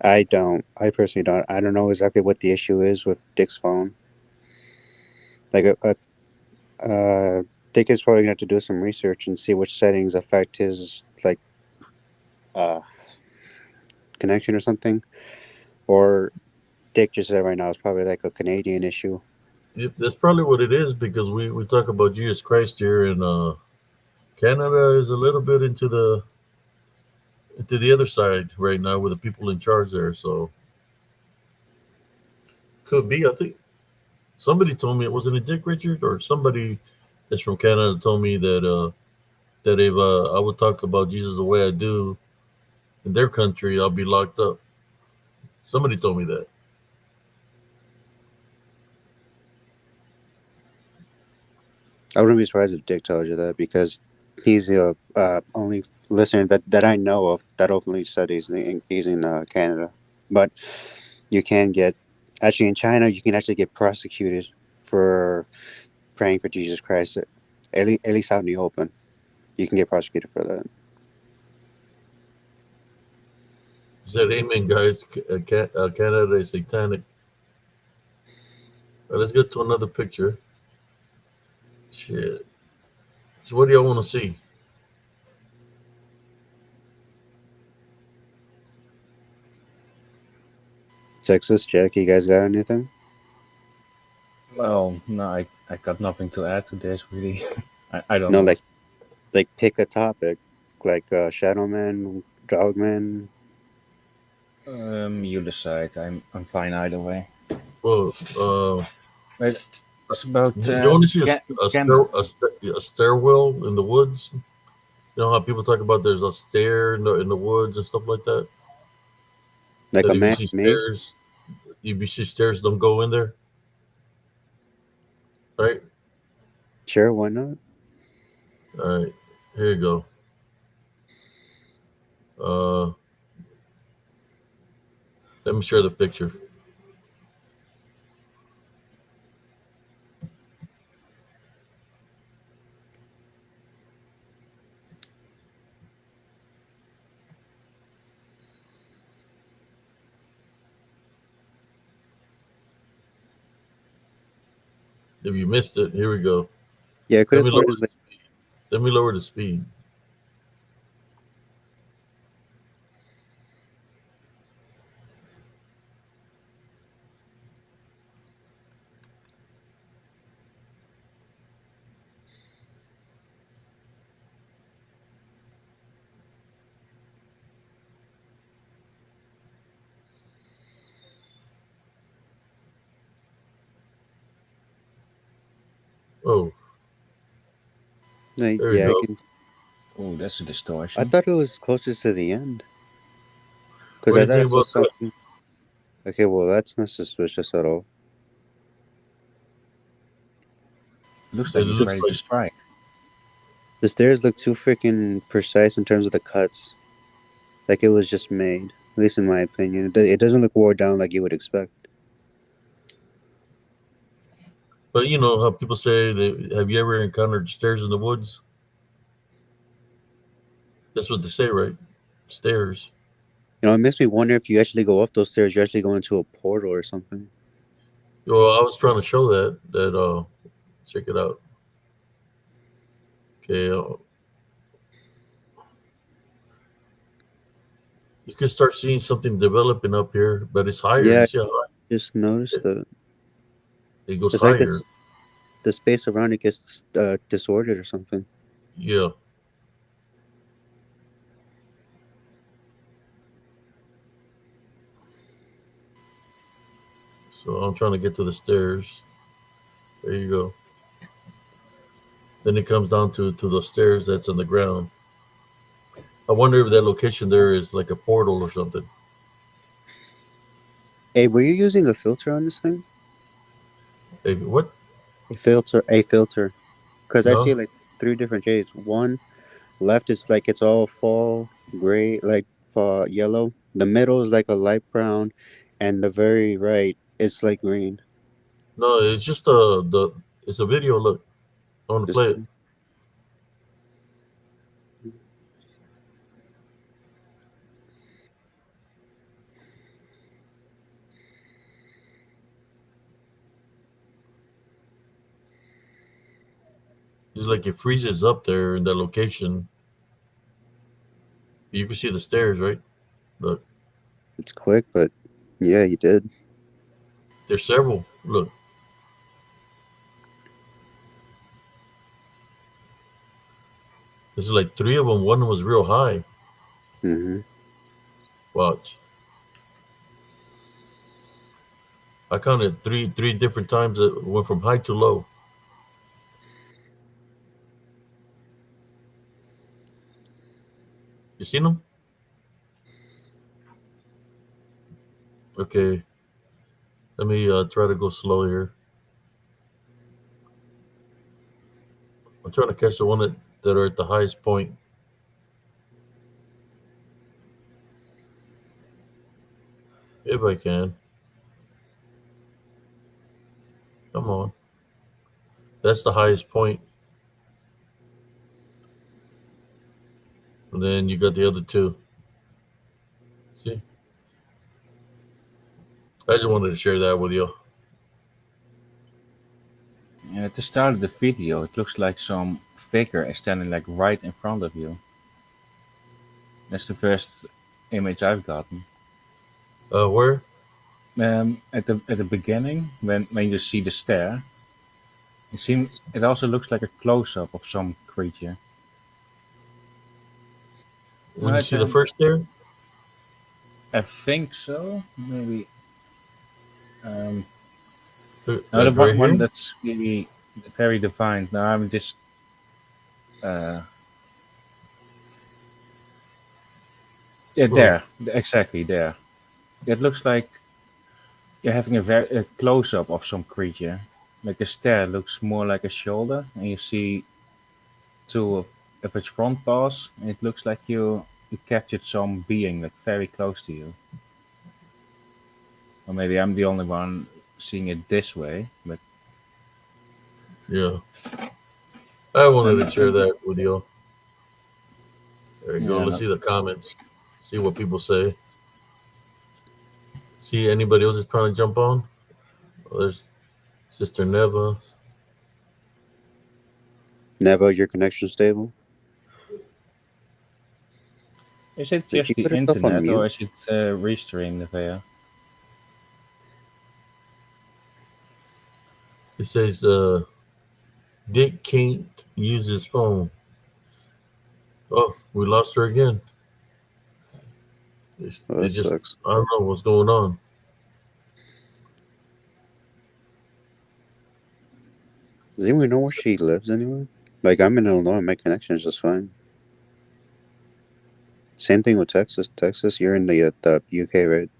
[SPEAKER 6] I don't. I personally don't. I don't know exactly what the issue is with Dick's phone. Like, Dick is probably gonna have to do some research and see which settings affect his like uh connection or something. Or Dick just said right now it's probably like a Canadian issue.
[SPEAKER 1] That's probably what it is because we talk about Jesus Christ here, and Canada is a little bit into the other side right now with the people in charge there. So could be. I think somebody told me it wasn't a Dick Richard or somebody that's from Canada told me that if I would talk about Jesus the way I do in their country, I'll be locked up. Somebody told me that.
[SPEAKER 6] I wouldn't be surprised if Dick told you that because he's the only listener that I know of that openly said he's in Canada. But you can get actually in China you can actually get prosecuted for praying for Jesus Christ. At least out in the open, you can get prosecuted for that.
[SPEAKER 1] He said, "Amen, guys. Canada is satanic." Let's get to another picture. Shit. So what do y'all want to see?
[SPEAKER 6] Texas, Jack, you guys got anything?
[SPEAKER 4] Well, no, I got nothing to add to this really. I don't
[SPEAKER 6] No,
[SPEAKER 4] know.
[SPEAKER 6] like pick a topic, like Shadow Man, Dogman.
[SPEAKER 4] You decide. I'm fine either way.
[SPEAKER 1] Well,
[SPEAKER 4] But it's about
[SPEAKER 1] you want to see
[SPEAKER 4] Cam.
[SPEAKER 1] a stairwell in the woods? You know how people talk about there's a stair in the woods and stuff like that.
[SPEAKER 6] Like
[SPEAKER 1] That
[SPEAKER 6] a
[SPEAKER 1] if you
[SPEAKER 6] man
[SPEAKER 1] see
[SPEAKER 6] me?
[SPEAKER 1] stairs, don't go in there, right?
[SPEAKER 6] Sure, why not?
[SPEAKER 1] All right, here you go. Uh, let me share the picture. If you missed it, here we go.
[SPEAKER 6] Yeah, I could
[SPEAKER 1] Let
[SPEAKER 6] have
[SPEAKER 1] me
[SPEAKER 6] sworn
[SPEAKER 1] lower.
[SPEAKER 6] it's like
[SPEAKER 1] Let me lower the speed. Oh, there we
[SPEAKER 6] yeah, I
[SPEAKER 1] go.
[SPEAKER 6] can.
[SPEAKER 4] Oh, that's a
[SPEAKER 6] I
[SPEAKER 4] distortion.
[SPEAKER 6] thought it was closest to the end because
[SPEAKER 1] What do
[SPEAKER 6] I
[SPEAKER 1] you
[SPEAKER 6] thought I
[SPEAKER 1] think
[SPEAKER 6] saw
[SPEAKER 1] about that?
[SPEAKER 6] something. Okay, well that's not suspicious at all.
[SPEAKER 4] Looks
[SPEAKER 1] It
[SPEAKER 4] like he's
[SPEAKER 1] looks
[SPEAKER 4] ready to
[SPEAKER 1] like
[SPEAKER 4] strike.
[SPEAKER 6] The stairs look too freaking precise in terms of the cuts. Like it was just made, at least in my opinion. It doesn't look wore down like you would expect.
[SPEAKER 1] But you know how people say that, have you ever encountered stairs in the woods? That's what they say, right? Stairs.
[SPEAKER 6] It makes me wonder if you actually go up those stairs, you actually go into a portal or something.
[SPEAKER 1] Well, I was trying to show that check it out. Okay, you can start seeing something developing up here, but it's higher.
[SPEAKER 6] Yeah,
[SPEAKER 1] You
[SPEAKER 6] I
[SPEAKER 1] see how high
[SPEAKER 6] just noticed that.
[SPEAKER 1] it goes
[SPEAKER 6] It's like
[SPEAKER 1] higher?
[SPEAKER 6] this, the space around it gets disordered or something.
[SPEAKER 1] Yeah. So I'm trying to get to the stairs. There you go. Then it comes down to the stairs that's on the ground. I wonder if that location there is like a portal or something.
[SPEAKER 6] Hey, were you using a filter on this thing?
[SPEAKER 1] Maybe what?
[SPEAKER 6] A filter. Because I see
[SPEAKER 1] No,
[SPEAKER 6] like three different shades. One left is like it's all fall gray, like fall yellow. The middle is like a light brown, and the very right is like green.
[SPEAKER 1] no. It's just the. It's a video. Look, I want to
[SPEAKER 6] Just
[SPEAKER 1] play it. It's like it freezes up there in that location. You can see the stairs, right? Look,
[SPEAKER 6] It's quick, but yeah, you did.
[SPEAKER 1] there's several. Look, there's like three of them. One was real high.
[SPEAKER 6] Hmm.
[SPEAKER 1] Watch. I counted three different times that went from high to low. You seen them? Okay. Let me try to go slow here. I'm trying to catch the one that are at the highest point. If I can. Come on. That's the highest point. And then you got the other two. See? I just wanted to share that with you.
[SPEAKER 4] At the start of the video, it looks like some figure is standing like right in front of you. That's the first image I've gotten.
[SPEAKER 1] Where?
[SPEAKER 4] At the beginning, when you see the stair, it also looks like a close up of some creature.
[SPEAKER 1] When you
[SPEAKER 4] I
[SPEAKER 1] see the
[SPEAKER 4] can,
[SPEAKER 1] first there?
[SPEAKER 4] I think so. Maybe um, no, the
[SPEAKER 1] Like right
[SPEAKER 4] one
[SPEAKER 1] here?
[SPEAKER 4] that's really very defined. Now I'm just uh, yeah,
[SPEAKER 1] Well,
[SPEAKER 4] there, exactly there. It looks like you're having a close up of some creature. Like the stair looks more like a shoulder, and you see two of its front paws, and it looks like you captured some being like very close to you. Or maybe I'm the only one seeing it this way, but
[SPEAKER 1] yeah. I wanted to share
[SPEAKER 4] and
[SPEAKER 1] that with you. There you go.
[SPEAKER 4] yeah,
[SPEAKER 1] Let's
[SPEAKER 4] no,
[SPEAKER 1] see the comments. See what people say. See anybody else is trying to jump on? Oh, there's Sister Neva.
[SPEAKER 6] Never your connection stable.
[SPEAKER 4] is it
[SPEAKER 6] Did
[SPEAKER 4] just
[SPEAKER 6] you
[SPEAKER 4] the
[SPEAKER 6] put yourself on
[SPEAKER 4] internet or
[SPEAKER 6] mute?
[SPEAKER 4] is it restreamed there?
[SPEAKER 1] It says Dick can't use his phone. Oh, we lost her again.
[SPEAKER 6] Oh,
[SPEAKER 1] It
[SPEAKER 6] that
[SPEAKER 1] just
[SPEAKER 6] sucks.
[SPEAKER 1] I don't know what's going on.
[SPEAKER 6] Does anyone know where she lives anyway? Like, I'm in Illinois, my connection is just fine. Same thing with Texas. Texas, you're in the UK, right?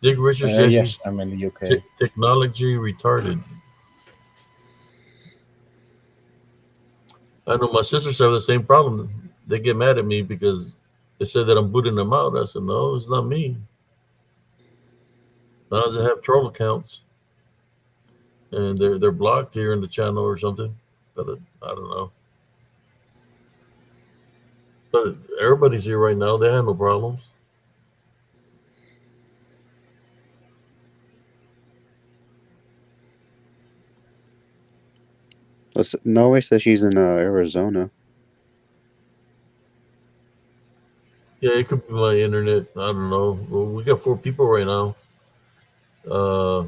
[SPEAKER 1] Dick Richards said
[SPEAKER 4] Yes,
[SPEAKER 1] he's
[SPEAKER 4] I'm in the UK.
[SPEAKER 1] technology retarded. I know my sisters have the same problem. They get mad at me because they said that I'm booting them out. I said, no, it's not me. Now they have troll accounts and they're blocked here in the channel or something. But I don't know. But everybody's here right now. They have no problems.
[SPEAKER 6] Norway says she's in Arizona.
[SPEAKER 1] Yeah, it could be my internet. I don't know. Well, we got 4 people right now. Uh,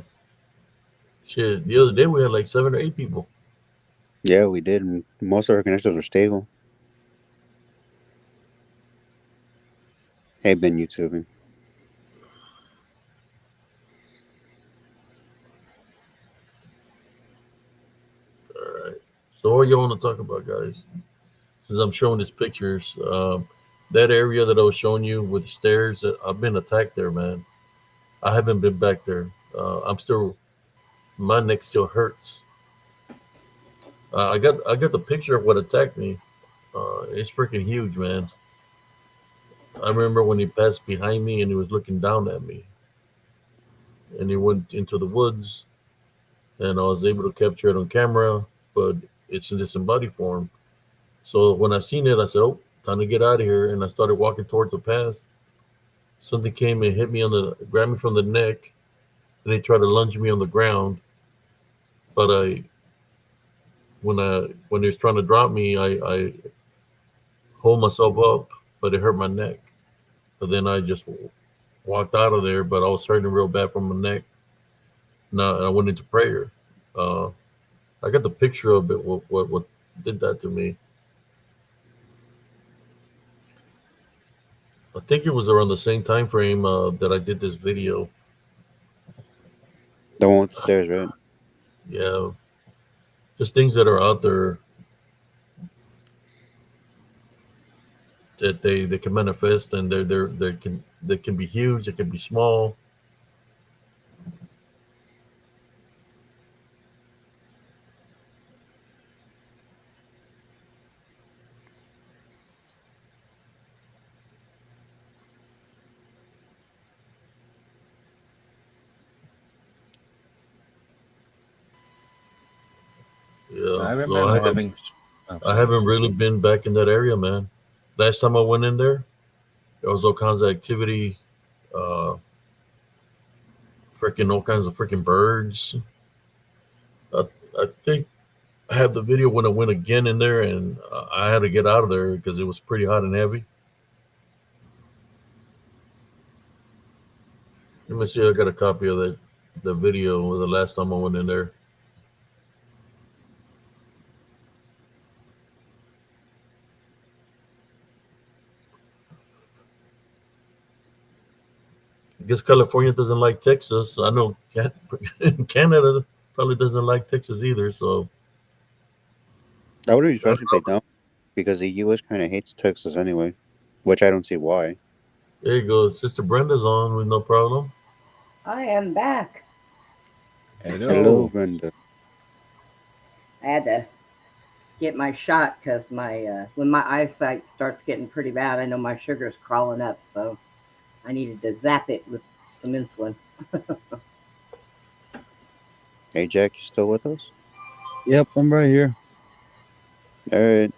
[SPEAKER 1] shit. The other day we had like 7 or 8 people.
[SPEAKER 6] Yeah, we did. And most of our connections were stable. Hey, been YouTubing.
[SPEAKER 1] All right. So what you want to talk about, guys? Since I'm showing these pictures, that area that I was showing you with the stairs, I've been attacked there, man. I haven't been back there. I'm still, my neck still hurts. I got the picture of what attacked me. It's freaking huge, man. I remember when he passed behind me and he was looking down at me, and he went into the woods, and I was able to capture it on camera, but it's in disembodied form. So when I seen it, I said, "Oh, time to get out of here," and I started walking towards the path. Something came and hit me grabbed me from the neck, and they tried to lunge me on the ground, but when he was trying to drop me, I hold myself up, but it hurt my neck. But then I just walked out of there, but I was hurting real bad from my neck. Now I went into prayer. Uh, I got the picture of it. What did that to me? I think it was around the same time frame that I did this video.
[SPEAKER 6] The one with the stairs, right?
[SPEAKER 1] Yeah, just things that are out there that they can manifest, and they can be huge, they can be small. Yeah,
[SPEAKER 4] I
[SPEAKER 1] so
[SPEAKER 4] remember having. Oh,
[SPEAKER 1] I
[SPEAKER 4] sorry.
[SPEAKER 1] haven't really been back in that area, man. Last time I went in there, there was all kinds of activity, uh, freaking all kinds of freaking birds. I, I think I have the video when I went again in there, and I had to get out of there because it was pretty hot and heavy. Let me see. I got a copy of the video of the last time I went in there. I guess California doesn't like Texas. I know Canada probably doesn't like Texas either. So
[SPEAKER 6] I wouldn't be surprised if they don't, because the U.S. kind of hates Texas anyway, which I don't see why.
[SPEAKER 1] there you go. Sister Brenda's on with no problem.
[SPEAKER 2] I am back.
[SPEAKER 6] Hello,
[SPEAKER 4] Hello.
[SPEAKER 6] Brenda.
[SPEAKER 2] I had to get my shot because when my eyesight starts getting pretty bad, I know my sugar's crawling up, so I needed to zap it with some insulin.
[SPEAKER 6] Hey, Jack, you still with us?
[SPEAKER 3] Yep, I'm right here.
[SPEAKER 6] All right.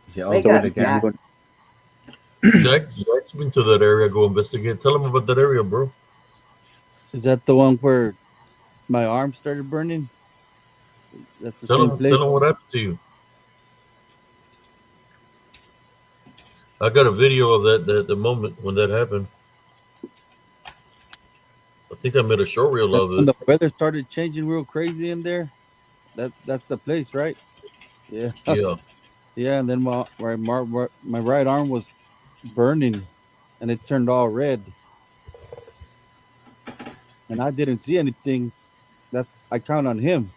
[SPEAKER 4] Is he all
[SPEAKER 2] Wake
[SPEAKER 6] So what
[SPEAKER 4] good
[SPEAKER 2] up,
[SPEAKER 6] do you
[SPEAKER 4] again?
[SPEAKER 2] Jack.
[SPEAKER 6] want?
[SPEAKER 1] Jack's been to that area. Go investigate. Tell him about that area, bro.
[SPEAKER 3] Is that the one where my arm started burning? That's the
[SPEAKER 1] Tell
[SPEAKER 3] same
[SPEAKER 1] him.
[SPEAKER 3] place.
[SPEAKER 1] Tell him what happened to you. I got a video of that the moment when that happened. I think I made a short reel
[SPEAKER 3] That's
[SPEAKER 1] of
[SPEAKER 3] when
[SPEAKER 1] it.
[SPEAKER 3] the weather started changing real crazy in there. That's the place, right? Yeah,
[SPEAKER 1] Yeah,
[SPEAKER 3] yeah. And then my right arm was burning, and it turned all red, and I didn't see anything. That's I count on him.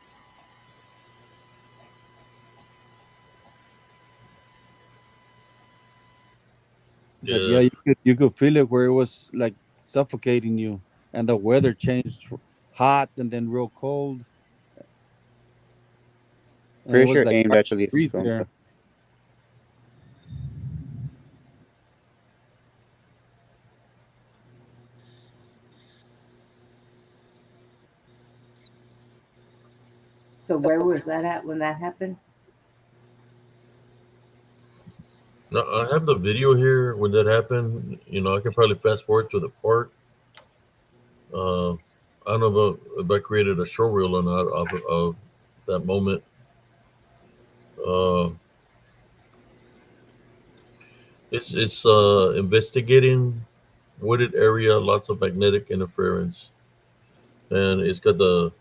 [SPEAKER 3] But
[SPEAKER 1] yeah,
[SPEAKER 3] yeah, you could feel it where it was like suffocating you, and the weather changed hot and then real cold, and it
[SPEAKER 6] Pretty
[SPEAKER 3] was
[SPEAKER 6] sure
[SPEAKER 3] like
[SPEAKER 6] Ames
[SPEAKER 3] hard
[SPEAKER 6] actually
[SPEAKER 3] to breathe
[SPEAKER 6] filmed that.
[SPEAKER 3] there.
[SPEAKER 2] So where was that at when that happened?
[SPEAKER 1] no, I have the video here when that happened. You know, I could probably fast forward to the part. Uh, I don't know about if I created a short reel or not of that moment. Uh, it's investigating wooded area, lots of magnetic interference, and it's got the.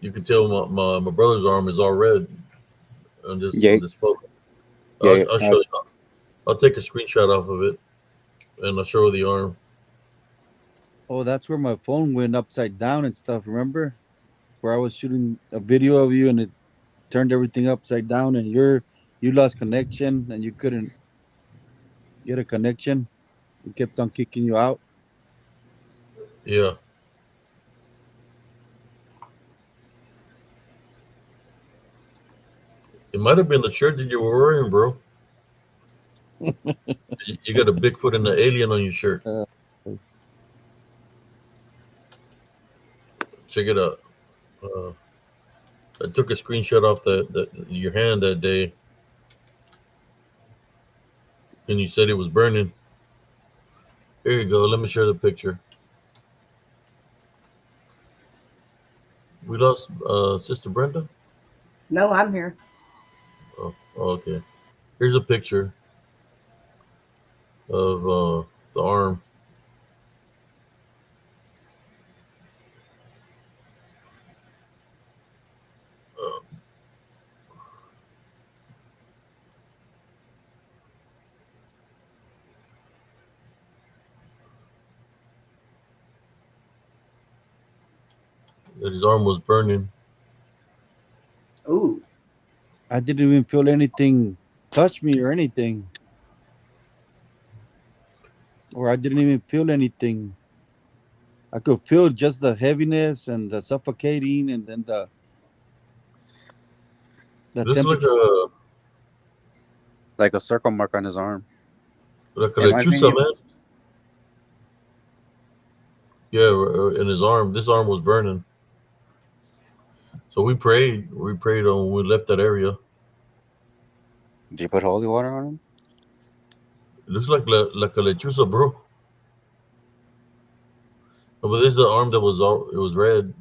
[SPEAKER 1] You can tell my brother's arm is all red
[SPEAKER 6] Yeah,
[SPEAKER 1] on this photo.
[SPEAKER 6] yeah.
[SPEAKER 1] I'll show you. I'll take a screenshot off of it and I'll show the arm.
[SPEAKER 3] Oh, that's where my phone went upside down and stuff. Remember where I was shooting a video of you and it turned everything upside down, and you lost connection and you couldn't get a connection. It kept on kicking you out.
[SPEAKER 1] Yeah, it might have been the shirt that you were wearing, bro. You got a Bigfoot and an alien on your shirt.
[SPEAKER 3] Uh,
[SPEAKER 1] Check it out. Uh, I took a screenshot off that your hand that day, and you said it was burning. Here you go. Let me share the picture. We lost Sister Brenda.
[SPEAKER 2] No, I'm here.
[SPEAKER 1] Okay. Here's a picture of the arm. Uh, that his arm was burning.
[SPEAKER 2] Ooh.
[SPEAKER 3] I didn't even feel anything touch me or anything, or I didn't even feel anything. I could feel just the heaviness and the suffocating, and then the
[SPEAKER 1] Looks like
[SPEAKER 3] temperature.
[SPEAKER 6] Like a circle mark on his arm.
[SPEAKER 1] a
[SPEAKER 6] In my
[SPEAKER 1] lechuza,
[SPEAKER 6] opinion,
[SPEAKER 1] man. Yeah, in his arm. This arm was burning. So we prayed. We prayed when we left that area.
[SPEAKER 6] did you put holy water on him?
[SPEAKER 1] It looks like a lechuza, bro. But this is the arm that was all. It was red.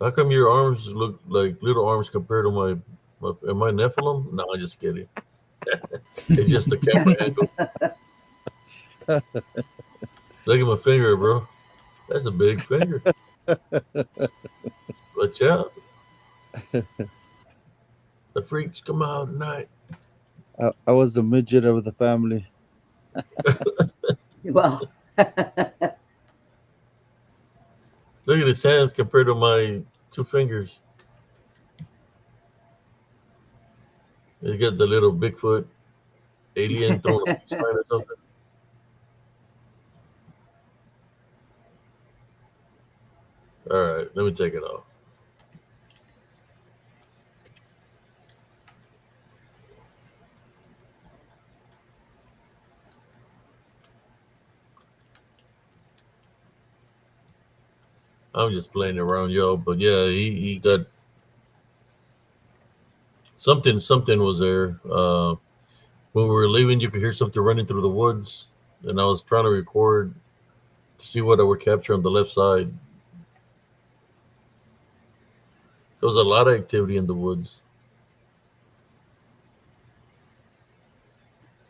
[SPEAKER 1] How come your arms look like little arms compared to my am I Nephilim? No, I'm just kidding. It's just the camera angle. Look at my finger, bro. That's a big finger. Watch out. The freaks come out tonight.
[SPEAKER 3] I was the midget of the family.
[SPEAKER 2] Well,
[SPEAKER 1] Look at his hands compared to my two fingers. He got the little Bigfoot alien throwing a peace sign or something. All right, let me take it off. I'm just playing around, yo. But yeah, he got something was there. When we were leaving, you could hear something running through the woods, and I was trying to record to see what I would capture on the left side. There was a lot of activity in the woods.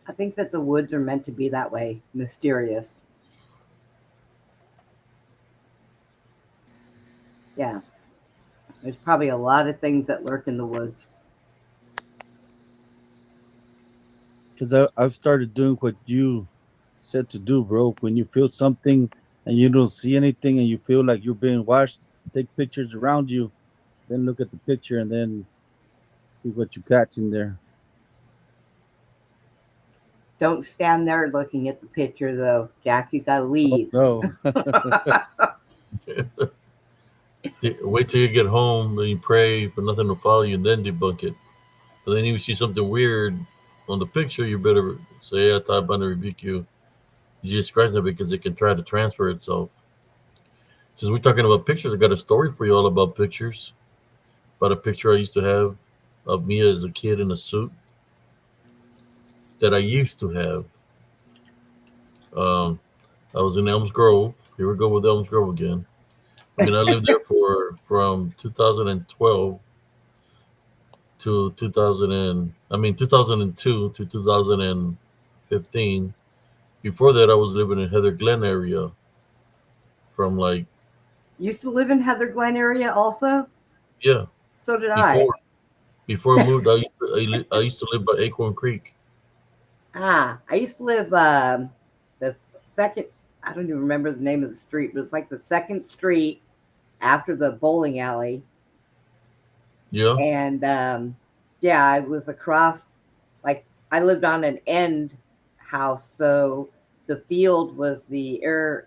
[SPEAKER 2] I think that the woods are meant to be that way, mysterious. Yeah. There's probably a lot of things that lurk in the woods.
[SPEAKER 3] Because I've started doing what you said to do, bro. When you feel something and you don't see anything and you feel like you're being watched, take pictures around you, then look at the picture and then see what you catch in there.
[SPEAKER 2] Don't stand there looking at the picture, though, Jack. You gotta
[SPEAKER 3] Oh,
[SPEAKER 2] leave.
[SPEAKER 3] no.
[SPEAKER 1] Wait till you get home and you pray for nothing to follow you, and then debunk it. But then if you see something weird on the picture, you better say, "I thought about to rebuke you, Jesus Christ," because it can try to transfer itself. Since we're talking about pictures, I got a story for you all about pictures. About a picture I used to have of me as a kid in a suit that I used to have. Um, I was in Elms Grove. Here we go with Elms Grove again. I mean, I lived there for from 2012 to 2002 to 2015. Before that, I was living in Heather Glen area from like
[SPEAKER 2] Used to live in Heather Glen area also?
[SPEAKER 1] yeah
[SPEAKER 2] So did I.
[SPEAKER 1] before before I moved. I used to live by Acorn Creek.
[SPEAKER 2] I used to live the second, I don't even remember the name of the street, but it's like the second street after the bowling alley.
[SPEAKER 1] Yeah,
[SPEAKER 2] And yeah, I was across, like, I lived on an end house. So the field was the air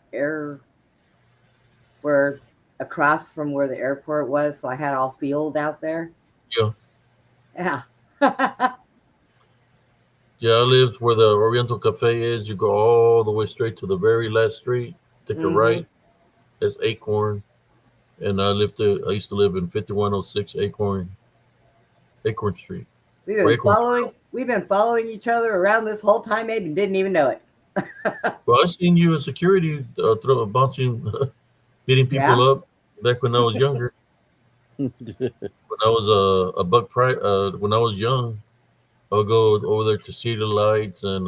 [SPEAKER 2] where across from where the airport was. So I had all field out there.
[SPEAKER 1] yeah,
[SPEAKER 2] Yeah.
[SPEAKER 1] yeah. I lived where the Oriental Cafe is. You go all the way straight to the very last street. Take a
[SPEAKER 2] Hmm.
[SPEAKER 1] right. That's Acorn. And I used to live in 5106 Acorn Street. Or Acorn Trail.
[SPEAKER 2] We've been following each other around this whole time, maybe didn't even know it.
[SPEAKER 1] Well, I seen you as security bouncing, beating people
[SPEAKER 2] Yeah.
[SPEAKER 1] up back when I was younger. When I was a when I was young, I'll go over there to see the lights and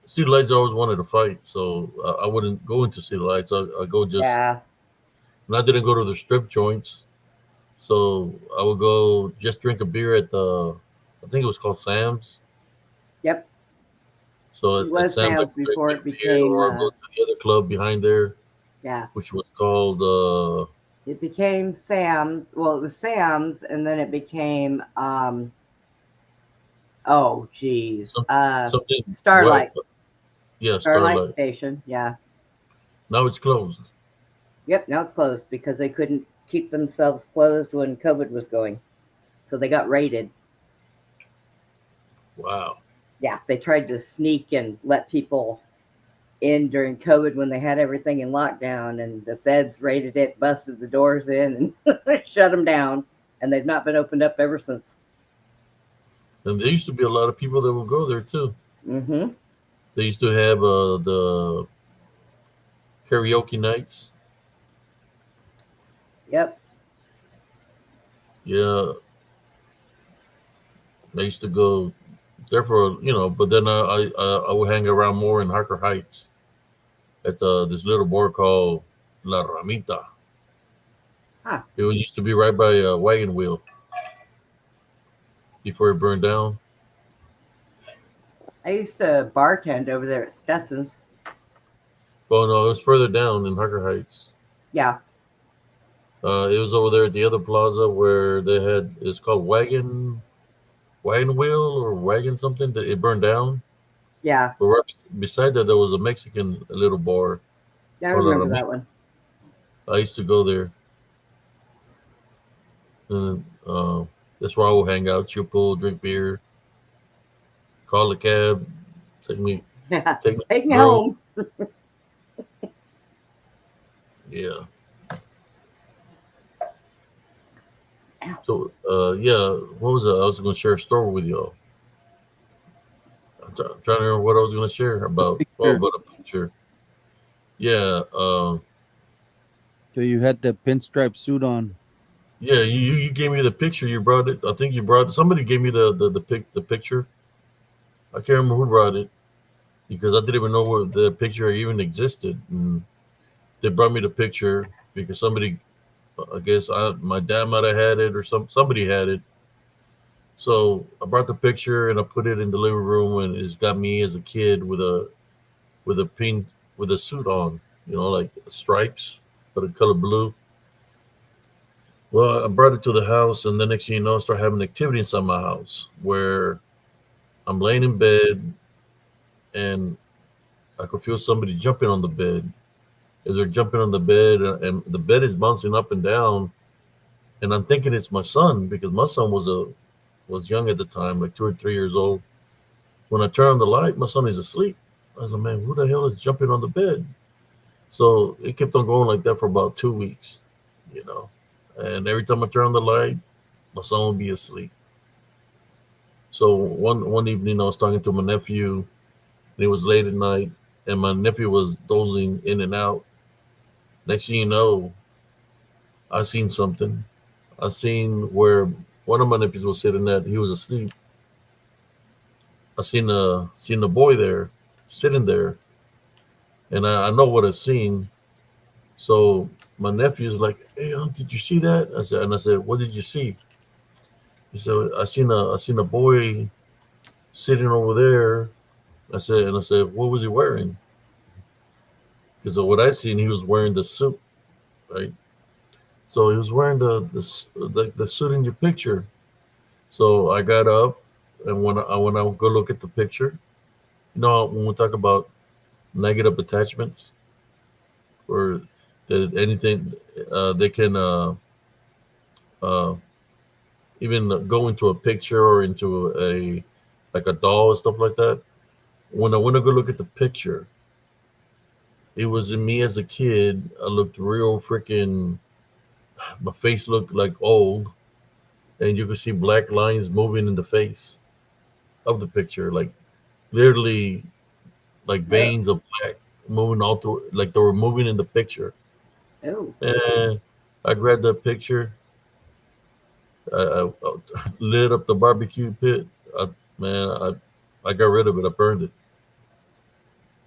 [SPEAKER 1] see the lights. I always wanted to fight, so I wouldn't go into see the lights. I go just,
[SPEAKER 2] Yeah.
[SPEAKER 1] and I didn't go to the strip joints. So I would go just drink a beer at the, I think it was called Sam's.
[SPEAKER 2] Yep.
[SPEAKER 1] So
[SPEAKER 2] It
[SPEAKER 1] at
[SPEAKER 2] was
[SPEAKER 1] Sam's, I
[SPEAKER 2] Sam's
[SPEAKER 1] could drink
[SPEAKER 2] before
[SPEAKER 1] me
[SPEAKER 2] it
[SPEAKER 1] a beer,
[SPEAKER 2] became.
[SPEAKER 1] or I'll go to the other club behind there,
[SPEAKER 2] Yeah.
[SPEAKER 1] which was called
[SPEAKER 2] It became Sam's. Well, it was Sam's, and then it became. Oh, geez.
[SPEAKER 1] some something white.
[SPEAKER 2] Starlight.
[SPEAKER 1] Yeah,
[SPEAKER 2] Starlight
[SPEAKER 1] Starlight.
[SPEAKER 2] Station. Yeah.
[SPEAKER 1] Now it's closed.
[SPEAKER 2] Yep. Now it's closed because they couldn't keep themselves closed when COVID was going, so they got raided.
[SPEAKER 1] Wow.
[SPEAKER 2] Yeah, they tried to sneak and let people in during COVID when they had everything in lockdown, and the feds raided it, busted the doors in, and shut them down. And they've not been opened up ever since.
[SPEAKER 1] And there used to be a lot of people that would go there too.
[SPEAKER 2] Mm-hmm.
[SPEAKER 1] They used to have the karaoke nights.
[SPEAKER 2] Yep.
[SPEAKER 1] Yeah, I used to go there for, but then I would hang around more in Harker Heights at this little bar called La Ramita.
[SPEAKER 2] Huh.
[SPEAKER 1] It used to be right by a wagon wheel before it burned down.
[SPEAKER 2] I used to bartend over there at Stetson's.
[SPEAKER 1] Oh no, it was further down in Harker Heights.
[SPEAKER 2] Yeah.
[SPEAKER 1] It was over there at the other plaza where they had, it's called Wagon Wheel or Wagon something, that it burned down.
[SPEAKER 2] Yeah.
[SPEAKER 1] But right beside that, there was a Mexican little bar
[SPEAKER 2] I
[SPEAKER 1] called La
[SPEAKER 2] remember
[SPEAKER 1] Ramita.
[SPEAKER 2] that one.
[SPEAKER 1] I used to go there, and that's where I would hang out, chill pool, drink beer, call a cab, take me,
[SPEAKER 2] Yeah.
[SPEAKER 1] take me to
[SPEAKER 2] Take
[SPEAKER 1] the
[SPEAKER 2] me
[SPEAKER 1] grill.
[SPEAKER 2] home.
[SPEAKER 1] Yeah.
[SPEAKER 2] Ow.
[SPEAKER 1] So, yeah, what was it? I was going to share a story with y'all. I'm trying to remember what I was going to share about. Oh,
[SPEAKER 3] Picture.
[SPEAKER 1] about a picture. Yeah.
[SPEAKER 3] So you had the pinstripe suit on.
[SPEAKER 1] Yeah. You gave me the picture. You brought it. I think you brought. Somebody gave me the picture. I can't remember who brought it because I didn't even know where the picture even existed. And they brought me the picture because somebody, I guess my dad might have had it or somebody had it. So I brought the picture and I put it in the living room, and it's got me as a kid with a pink with a suit on, like stripes, but the color blue. Well, I brought it to the house, and the next thing you know, I start having activity inside my house where I'm laying in bed and I could feel somebody jumping on the bed. As they're jumping on the bed, and the bed is bouncing up and down, and I'm thinking it's my son because my son was young at the time, like 2 or 3 years old. When I turn on the light, my son is asleep. I was like, man, who the hell is jumping on the bed? So it kept on going like that for about 2 weeks, you know. And every time I turn on the light, my son would be asleep. So one evening I was talking to my nephew, and it was late at night, and my nephew was dozing in and out. Next thing you know, I seen something. I seen where one of my nephews was sitting at. He was asleep. I seen the boy there, sitting there, and I know what I seen. So my nephew's like, "Hey, did you see that?" I said, "What did you see?" He said, I seen a boy sitting over there." I said, "What was he wearing?" Because what I seen, he was wearing the suit, right? So he was wearing the suit in your picture. So I got up, and when I go look at the picture, when we talk about negative attachments or that anything, they can uh, even go into a picture or into a like a doll and stuff like that. When I went to go look at the picture, it was in me as a kid. I looked real freaking. My face looked like old, and you could see black lines moving in the face of the picture, like literally like
[SPEAKER 2] Oh,
[SPEAKER 1] veins of black moving all through, like they were moving in the picture.
[SPEAKER 2] oh,
[SPEAKER 1] And I grabbed that picture. I lit up the barbecue pit. I, man, I got rid of it. I burned it.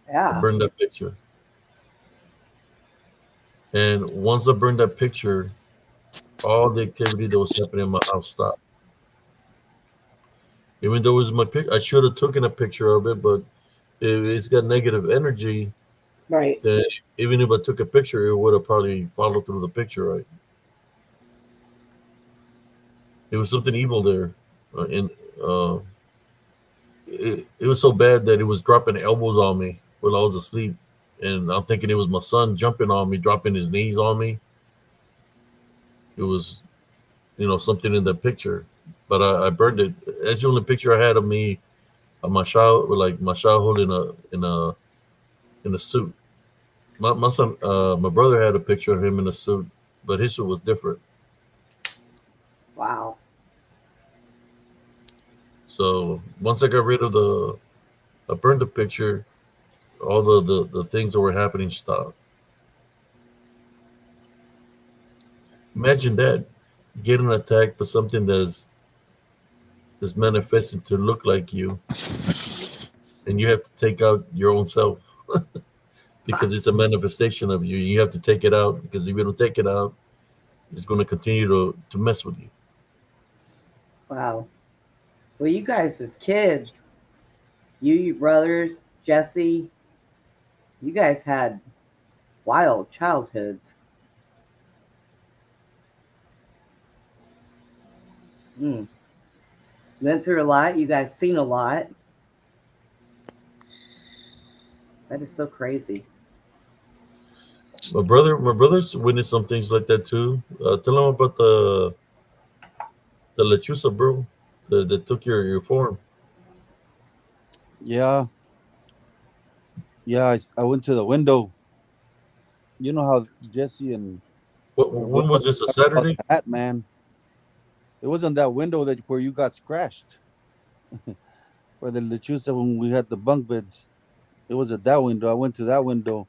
[SPEAKER 1] I
[SPEAKER 2] yeah.
[SPEAKER 1] burned that picture. And once I burned that picture, all the activity that was happening in my house stopped. Even though it was my pic, I should have taken a picture of it, but if it's got negative energy,
[SPEAKER 2] Right.
[SPEAKER 1] then even if I took a picture, it would have probably followed through the picture, right? It was something evil there, and uh, it was so bad that it was dropping elbows on me while I was asleep, and I'm thinking it was my son jumping on me, dropping his knees on me. It was, something in that picture, but I burned it. That's the only picture I had of me, of my child, like my childhood in a suit. My son, my brother had a picture of him in a suit, but his suit was different.
[SPEAKER 2] Wow.
[SPEAKER 1] So once I got rid of I burned the picture. All the things that were happening stopped. Imagine that, getting attacked by something that's manifesting to look like you, and you have to take out your own self because it's a manifestation of you. You have to take it out because if you don't take it out, it's going to continue to mess with you.
[SPEAKER 2] Wow. Well, you guys as kids, your brothers, Jesse, you guys had wild childhoods. Mm. Went through a lot. You guys seen a lot. That is so crazy.
[SPEAKER 1] My brother's witnessed some things like that too. Tell him about the lechusa, bro. That took your form.
[SPEAKER 3] Yeah, yeah. I went to the window. You know how Jesse and your
[SPEAKER 1] When
[SPEAKER 3] brother
[SPEAKER 1] was this, a
[SPEAKER 3] talk about
[SPEAKER 1] Saturday?
[SPEAKER 3] the hat, man. It wasn't that window that where you got scratched, where the lechusa when we had the bunk beds. It was at that window. I went to that window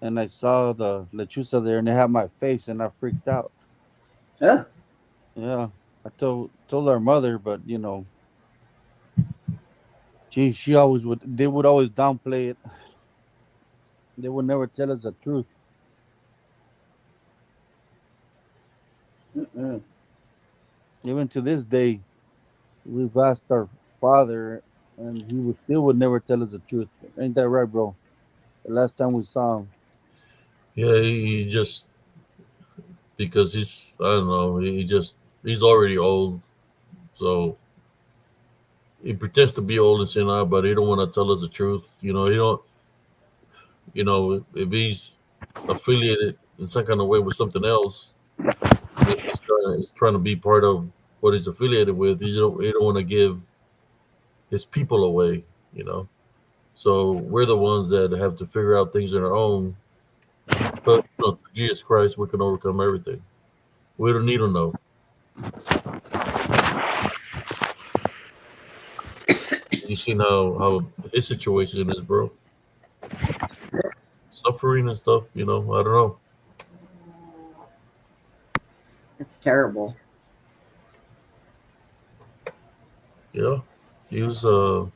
[SPEAKER 3] and I saw the lechusa there, and they had my face, and I freaked out.
[SPEAKER 2] Oh,
[SPEAKER 3] Yeah, I told our mother, but she always would. They would always downplay it. They would never tell us the truth.
[SPEAKER 2] mm-mm.
[SPEAKER 3] Even to this day, we've asked our father, and he would still would never tell us the truth. Ain't that right, bro? The last time we saw him.
[SPEAKER 1] Yeah, he just, because I don't know, he's already old, so he pretends to be old and senile, but he don't want to tell us the truth. He don't. If he's affiliated in some kind of way with something else, he's trying to be part of what he's affiliated with. He don't want to give his people away. You know, so we're the ones that have to figure out things on our own. But through Jesus Christ, we can overcome everything. We don't need to know. You seen how his situation is, bro. Suffering and stuff. I don't know.
[SPEAKER 2] It's terrible.
[SPEAKER 1] Yeah, he was well,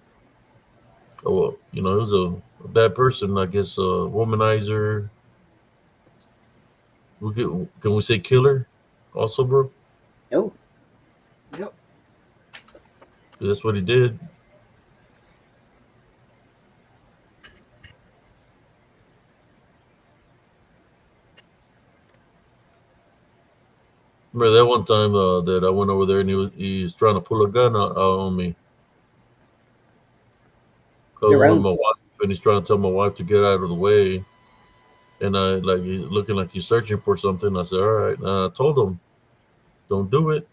[SPEAKER 1] he was a bad person, I guess. Womanizer. Can we say killer? Also, bro,
[SPEAKER 2] Oh, yep.
[SPEAKER 1] 'cause that's what he did. Remember that one time that I went over there and he was trying to pull a gun out on me.
[SPEAKER 2] Your
[SPEAKER 1] With
[SPEAKER 2] own.
[SPEAKER 1] my wife, and he's trying to tell my wife to get out of the way. And I like he's looking like he's searching for something. I said, "All right." And I told him, "Don't do it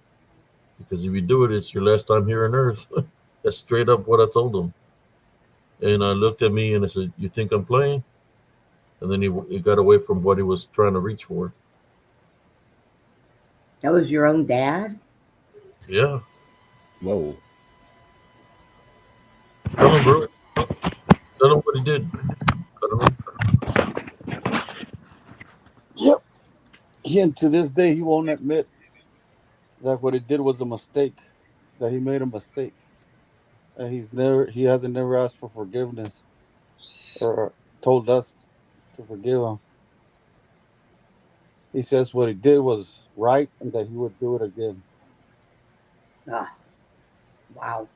[SPEAKER 1] because if you do it, it's your last time here on Earth." That's straight up what I told him. And I looked at me and I said, "You think I'm playing?" And then he got away from what he was trying to reach for.
[SPEAKER 2] That was your own dad?
[SPEAKER 1] Yeah,
[SPEAKER 4] Whoa.
[SPEAKER 1] tell him, bro. Tell him what he did. Cut him.
[SPEAKER 3] Yep. And to this day, he won't admit that what he did was a mistake. That he made a mistake. And he hasn't never asked for forgiveness or told us to forgive him. He says what he did was right and that he would do it again.
[SPEAKER 2] Ah, wow.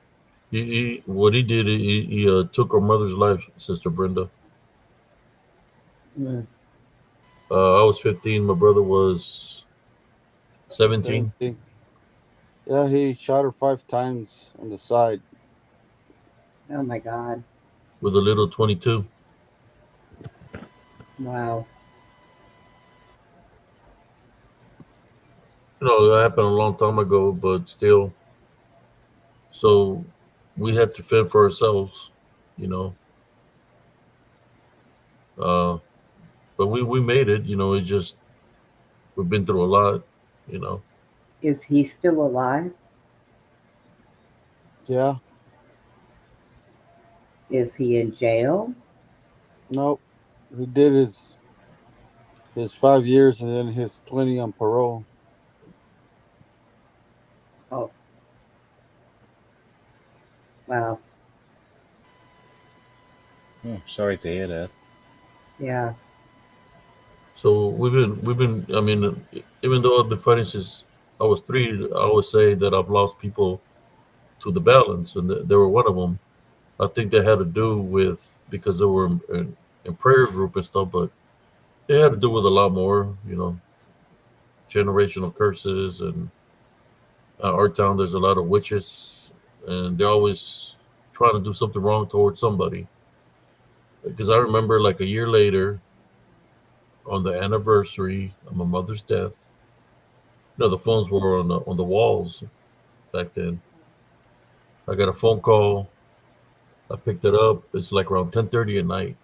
[SPEAKER 1] What he did, he took our mother's life, Sister Brenda.
[SPEAKER 2] Mm.
[SPEAKER 1] I was 15. My brother was 17
[SPEAKER 3] 17. Yeah, he shot her 5 times on the side.
[SPEAKER 2] Oh my God.
[SPEAKER 1] with a little 22.
[SPEAKER 2] Wow.
[SPEAKER 1] That happened a long time ago, but still. So we had to fend for ourselves, you know. Uh, but we made it. It's just we've been through a lot, you know.
[SPEAKER 2] Is he still alive?
[SPEAKER 3] Yeah,
[SPEAKER 2] Is he in jail?
[SPEAKER 3] no, he did his 5 years and then his 20 on parole.
[SPEAKER 2] Oh, wow.
[SPEAKER 4] Oh, sorry to hear that.
[SPEAKER 2] Yeah.
[SPEAKER 1] So we've been. I mean, even though I've been fighting since I was 3, I always say that I've lost people to the balance, and they were one of them. I think they had to do with because they were in prayer group and stuff, but it had to do with a lot more, generational curses. And our town, there's a lot of witches, and they're always trying to do something wrong towards somebody. Because I remember, like a year later, on the anniversary of my mother's death, the phones were on the walls back then. I got a phone call. I picked it up. It's like around 10:30 at night,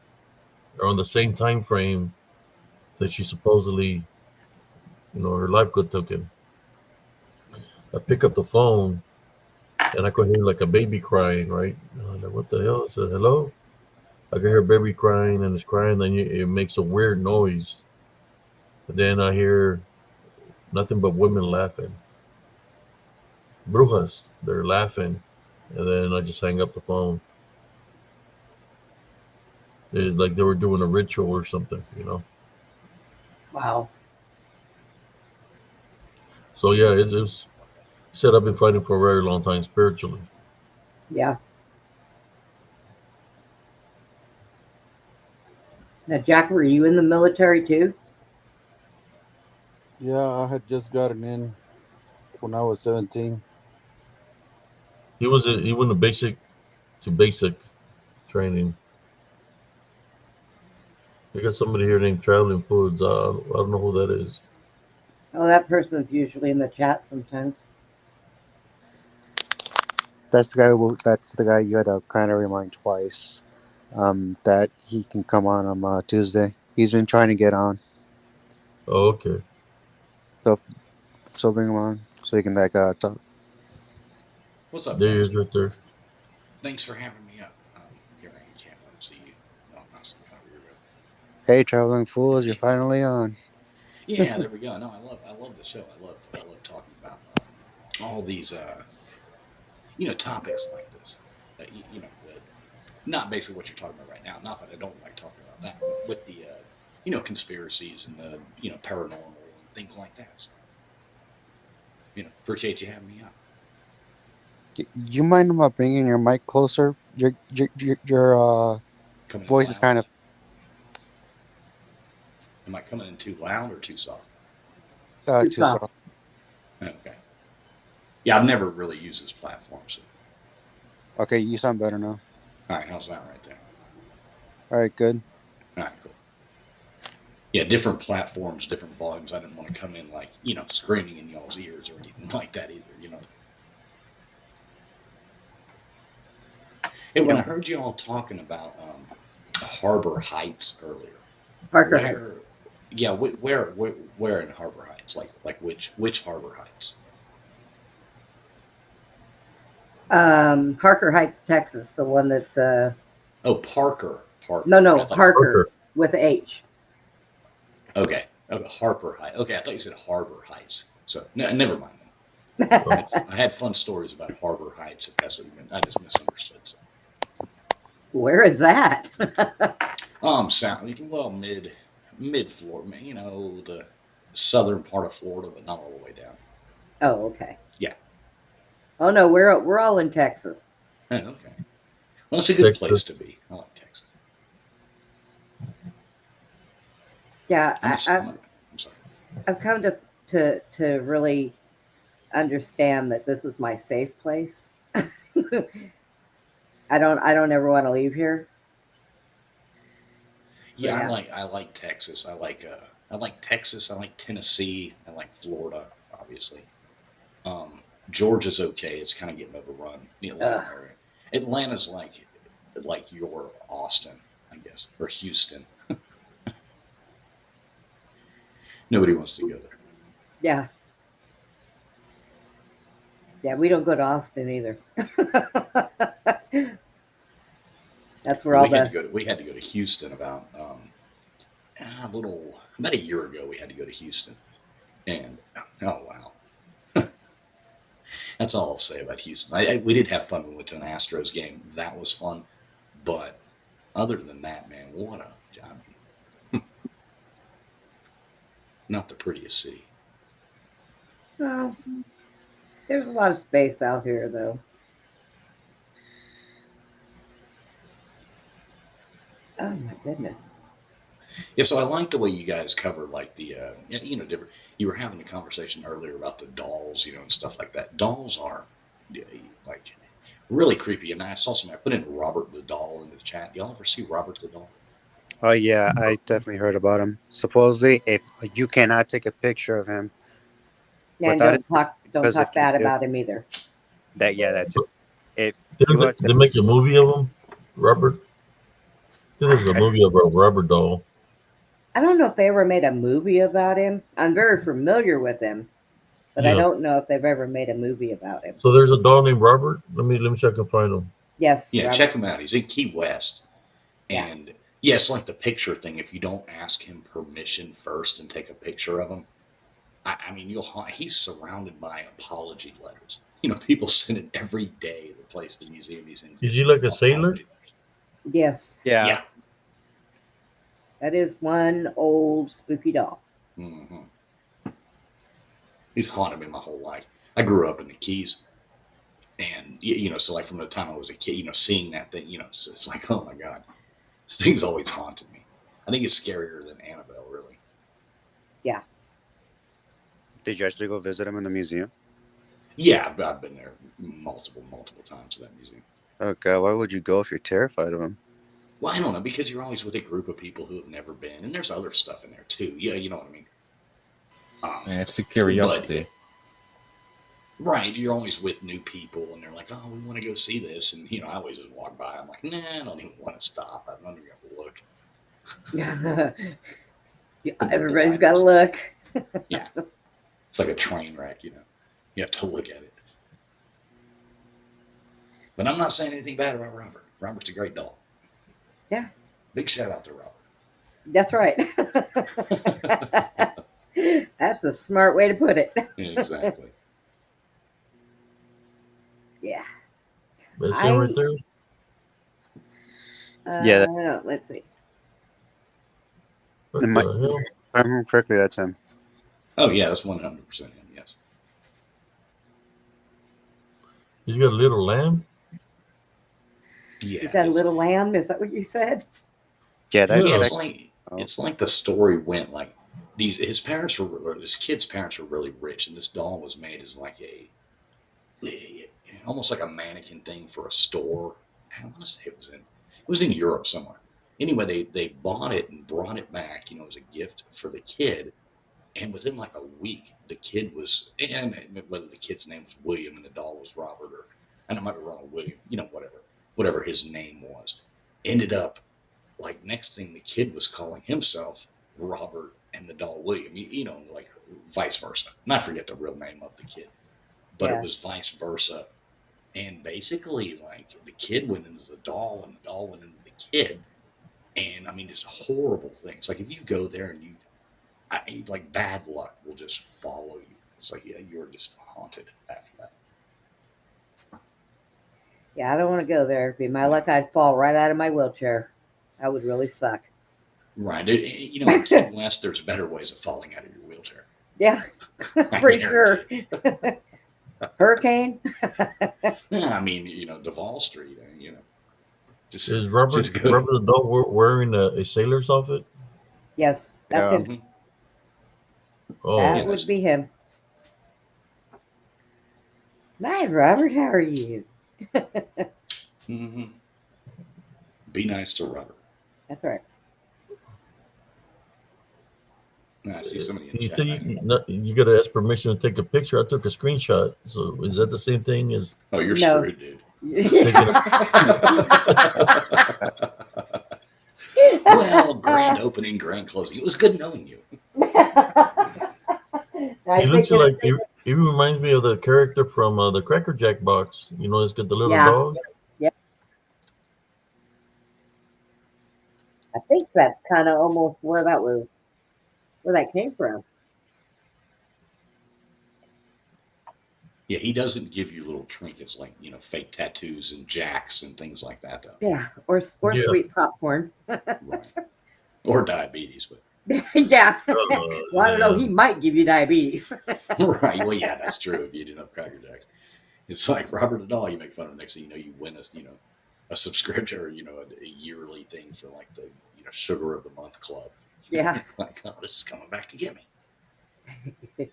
[SPEAKER 1] around the same time frame that she supposedly, her life got taken. I pick up the phone and I could hear like a baby crying, right? And I'm like, what the hell? I said, hello? I could hear a baby crying and it's crying, then it makes a weird noise. And then I hear nothing but women laughing. Brujas, they're laughing. And then I just hang up the phone. Like they were doing a ritual or something.
[SPEAKER 2] Wow.
[SPEAKER 1] So yeah, it's said I've been fighting for a very long time spiritually.
[SPEAKER 2] Yeah. Now, Jack, were you in the military too?
[SPEAKER 3] Yeah, I had just gotten in when I was 17.
[SPEAKER 1] He went to basic training. I got somebody here named Traveling Foods. I don't know who that is.
[SPEAKER 2] Oh, that person's usually in the chat sometimes.
[SPEAKER 6] That's the guy. That's the guy you had to kind of remind twice. That he can come on Tuesday. He's been trying to get on,
[SPEAKER 1] Oh, okay.
[SPEAKER 6] so bring him on so he can talk.
[SPEAKER 7] What's up,
[SPEAKER 1] There he is
[SPEAKER 7] guys?
[SPEAKER 1] right there.
[SPEAKER 7] Thanks for having me up. Here, I can't see you. Oh, nice. Oh, you're good.
[SPEAKER 6] Hey, traveling fools, you're finally on.
[SPEAKER 7] Yeah, there we go. No, I love the show. I love talking about all these, topics like this. Not basically what you're talking about right now. Not that I don't like talking about that, but with the, conspiracies and the, paranormal and things like that. So, appreciate you having me up.
[SPEAKER 6] You mind about bringing your mic closer? Your
[SPEAKER 7] Coming in
[SPEAKER 6] voice is
[SPEAKER 7] loud.
[SPEAKER 6] kind of
[SPEAKER 7] Am I coming in too loud or too soft?
[SPEAKER 2] Too
[SPEAKER 6] too
[SPEAKER 2] soft.
[SPEAKER 6] soft.
[SPEAKER 7] Okay. Yeah, I've never really used this platform. So,
[SPEAKER 6] Okay, you sound better now.
[SPEAKER 7] all right, how's that right there?
[SPEAKER 6] All right, good.
[SPEAKER 7] All right, cool. Yeah, different platforms, different volumes. I didn't want to come in like, screaming in y'all's ears or anything like that either. Hey, when I
[SPEAKER 6] Yeah.
[SPEAKER 7] heard y'all talking about Harbor Heights earlier,
[SPEAKER 2] Parker
[SPEAKER 7] where,
[SPEAKER 2] Heights.
[SPEAKER 7] yeah, where in Harbor Heights? Like which Harbor Heights?
[SPEAKER 2] Parker Heights, Texas, the one that's
[SPEAKER 7] Oh, Parker. Parker.
[SPEAKER 2] No,
[SPEAKER 7] Okay,
[SPEAKER 2] no,
[SPEAKER 7] I thought you said,
[SPEAKER 2] Parker
[SPEAKER 1] Parker.
[SPEAKER 2] with H.
[SPEAKER 7] okay. Okay, Harper Heights. Okay, I thought you said Harbor Heights. So no, never mind.
[SPEAKER 1] Oh,
[SPEAKER 7] I had fun stories about Harbor Heights, if that's what you meant. I just misunderstood. So.
[SPEAKER 2] Where is that?
[SPEAKER 7] South, well, mid Florida, the southern part of Florida, but not all the way down.
[SPEAKER 2] Oh, okay.
[SPEAKER 7] Yeah.
[SPEAKER 2] Oh no, we're all in Texas.
[SPEAKER 7] Okay. Well, it's a good place
[SPEAKER 1] Texas.
[SPEAKER 7] to be. I like Texas.
[SPEAKER 2] Yeah,
[SPEAKER 7] I miss. I'm sorry.
[SPEAKER 2] I've come to really understand that this is my safe place. I don't ever want to leave here.
[SPEAKER 7] Yeah,
[SPEAKER 2] Yeah.
[SPEAKER 7] I like Texas. I like Texas. I like Tennessee. I like Florida, obviously. Georgia's okay. It's kind of getting overrun. The Atlanta
[SPEAKER 2] Ugh.
[SPEAKER 7] area. Atlanta's like your Austin, I guess, or Houston. Nobody wants to go there.
[SPEAKER 2] Yeah. Yeah, we don't go to Austin either. That's where
[SPEAKER 7] Well,
[SPEAKER 2] all the
[SPEAKER 7] we had to go to Houston about a year ago. We had to go to Houston, and oh wow, that's all I'll say about Houston. We did have fun. We went to an Astros game. That was fun, but other than that, man, I mean, not the prettiest city.
[SPEAKER 2] well, there's a lot of space out here though. Oh my goodness.
[SPEAKER 7] Yeah, so I like the way you guys cover like the different. You were having a conversation earlier about the dolls, and stuff like that. Dolls are yeah, like really creepy, and I saw somebody I put in Robert the doll in the chat. Y'all ever see Robert the doll?
[SPEAKER 6] Oh yeah, I definitely heard about him. Supposedly, if you cannot take a picture of him
[SPEAKER 2] And
[SPEAKER 6] without it,
[SPEAKER 2] don't
[SPEAKER 6] because if
[SPEAKER 2] talk
[SPEAKER 6] you
[SPEAKER 2] bad
[SPEAKER 6] do
[SPEAKER 2] about him either.
[SPEAKER 6] that, yeah, that's it. If
[SPEAKER 1] Didn't
[SPEAKER 6] you
[SPEAKER 1] they,
[SPEAKER 6] have to,
[SPEAKER 1] they make a movie of him, Robert? I think there's a movie about Robert Doll.
[SPEAKER 2] I don't know if they ever made a movie about him. I'm very familiar with him, but I
[SPEAKER 1] Yeah.
[SPEAKER 2] don't know if they've ever made a movie about him.
[SPEAKER 1] So there's a doll named Robert. Let me see if I can find him.
[SPEAKER 2] Yes,
[SPEAKER 7] Yeah,
[SPEAKER 2] Robert.
[SPEAKER 7] check him out. He's in Key West,
[SPEAKER 2] Yeah.
[SPEAKER 7] and yeah, it's like the picture thing. If you don't ask him permission first and take a picture of him, I mean, he's surrounded by apology letters. People send it every day. The place, the museum, he's in.
[SPEAKER 1] Is he like a sailor?
[SPEAKER 7] Apology letters.
[SPEAKER 2] Yes.
[SPEAKER 6] yeah,
[SPEAKER 7] Yeah.
[SPEAKER 2] That is one old spooky doll.
[SPEAKER 7] hmm He's haunted me my whole life. I grew up in the Keys, and so like from the time I was a kid, seeing that thing, so it's like, oh my god, this thing's always haunted me. I think it's scarier than Annabelle, really.
[SPEAKER 2] Yeah.
[SPEAKER 6] did you actually go visit him in the museum?
[SPEAKER 7] Yeah, I've been there multiple times to that museum.
[SPEAKER 6] Oh god, why would you go if you're terrified of him?
[SPEAKER 7] Well, I don't know, because you're always with a group of people who have never been, and there's other stuff in there too. Yeah, you know what I mean.
[SPEAKER 4] Yeah, it's the
[SPEAKER 7] But
[SPEAKER 4] curiosity.
[SPEAKER 7] right, you're always with new people, and they're like, "Oh, we want to go see this," and I always just walk by. I'm like, "Nah, I don't even want to stop. I don't even want to look."
[SPEAKER 2] Everybody's got to look.
[SPEAKER 7] Yeah, it's like a train wreck. You have to look at it. But I'm not saying anything bad about Robert. Robert's a great doll.
[SPEAKER 2] Yeah.
[SPEAKER 7] Big shout out to Robert.
[SPEAKER 2] That's right. That's a smart way to put it.
[SPEAKER 7] Exactly.
[SPEAKER 2] Yeah.
[SPEAKER 1] That's him right there.
[SPEAKER 6] Yeah,
[SPEAKER 2] No, let's see.
[SPEAKER 1] What
[SPEAKER 6] It might-
[SPEAKER 1] the hell?
[SPEAKER 6] if I remember correctly, that's him.
[SPEAKER 7] Oh yeah, that's 100% him. Yes.
[SPEAKER 1] He's got a little lamb.
[SPEAKER 7] Yeah.
[SPEAKER 2] You got a little lamb? Is that what you said?
[SPEAKER 6] Yeah, that,
[SPEAKER 1] Yeah.
[SPEAKER 7] It's like the story went like his kid's parents were really rich, and this doll was made as like almost like a mannequin thing for a store. I want to say it was in Europe somewhere. Anyway, they bought it and brought it back, as a gift for the kid. And within like a week, the kid was, and whether the kid's name was William and the doll was Robert, and I might be wrong, William, whatever his name was, ended up like next thing the kid was calling himself Robert and the doll William, like vice versa. And I forget the real name of the kid, but
[SPEAKER 2] Yeah.
[SPEAKER 7] it was vice versa. And basically, like the kid went into the doll, and the doll went into the kid. And I mean, it's horrible things. Like if you go there and like bad luck will just follow you. It's like, yeah, you're just haunted after that.
[SPEAKER 2] Yeah, I don't want to go there. If it'd be my
[SPEAKER 7] No.
[SPEAKER 2] luck, I'd fall right out of my wheelchair. That would really suck.
[SPEAKER 7] Right. In Key West, there's better ways of falling out of your wheelchair.
[SPEAKER 2] Yeah,
[SPEAKER 7] I
[SPEAKER 2] for sure.
[SPEAKER 7] guarantee.
[SPEAKER 2] Hurricane.
[SPEAKER 7] Yeah, I mean, Duval Street, just
[SPEAKER 1] Is Robert
[SPEAKER 7] just go.
[SPEAKER 1] Robert the dog wearing a sailor's outfit?
[SPEAKER 2] Yes, that's
[SPEAKER 4] Yeah.
[SPEAKER 2] him.
[SPEAKER 7] Mhm.
[SPEAKER 1] Oh,
[SPEAKER 2] That
[SPEAKER 7] Yeah,
[SPEAKER 2] would be him. Hi, Robert. How are you?
[SPEAKER 7] hmm Be nice to Robert.
[SPEAKER 2] That's right.
[SPEAKER 7] I see somebody in
[SPEAKER 1] you
[SPEAKER 7] chat.
[SPEAKER 1] say you got to ask permission to take a picture. I took a screenshot. So is that the same thing as
[SPEAKER 7] Oh, you're
[SPEAKER 2] No.
[SPEAKER 7] screwed, dude.
[SPEAKER 1] taking
[SPEAKER 7] Well, grand opening, grand closing. It was good knowing you.
[SPEAKER 2] I
[SPEAKER 1] He looks
[SPEAKER 2] think
[SPEAKER 1] like he reminds me of the character from the Cracker Jack box. It's got the little
[SPEAKER 2] Yeah.
[SPEAKER 1] dog.
[SPEAKER 2] I think that's kind of almost where that came from.
[SPEAKER 7] Yeah, he doesn't give you little trinkets like, fake tattoos and jacks and things like that, though.
[SPEAKER 2] Yeah, or
[SPEAKER 1] Yeah.
[SPEAKER 2] sweet popcorn.
[SPEAKER 7] Right. Or diabetes, but
[SPEAKER 2] Yeah. Well, I don't know.
[SPEAKER 1] Yeah.
[SPEAKER 2] He might give you diabetes.
[SPEAKER 7] right. Well, yeah, that's true. If you didn't have Cracker Jacks, it's like Robert the Doll. You make fun of. Next thing you know, you win a subscription or a yearly thing for like the Sugar of the Month Club.
[SPEAKER 2] Yeah.
[SPEAKER 7] Like, oh, this is coming back to get me.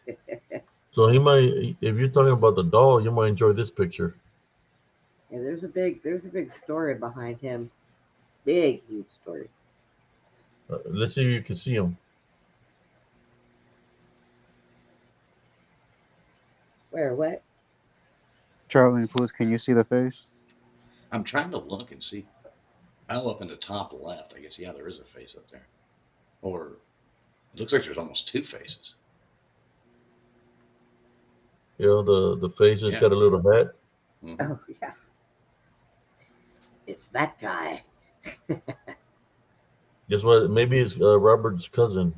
[SPEAKER 1] So he might. If you're talking about the doll, you might enjoy this picture.
[SPEAKER 2] Yeah, there's a big story behind him. Big, huge story.
[SPEAKER 1] Let's see if you can see him.
[SPEAKER 2] Where? What?
[SPEAKER 6] Charlie and Puss, can you see the face?
[SPEAKER 7] I'm trying to look and see. Oh, up in the top left, I guess. Yeah, there is a face up there. Or it looks like there's almost two faces.
[SPEAKER 1] The face has
[SPEAKER 7] Yeah.
[SPEAKER 1] got a little hat.
[SPEAKER 7] Mhm.
[SPEAKER 2] Oh, yeah. It's that guy.
[SPEAKER 1] Guess what? Maybe it's Robert's cousin.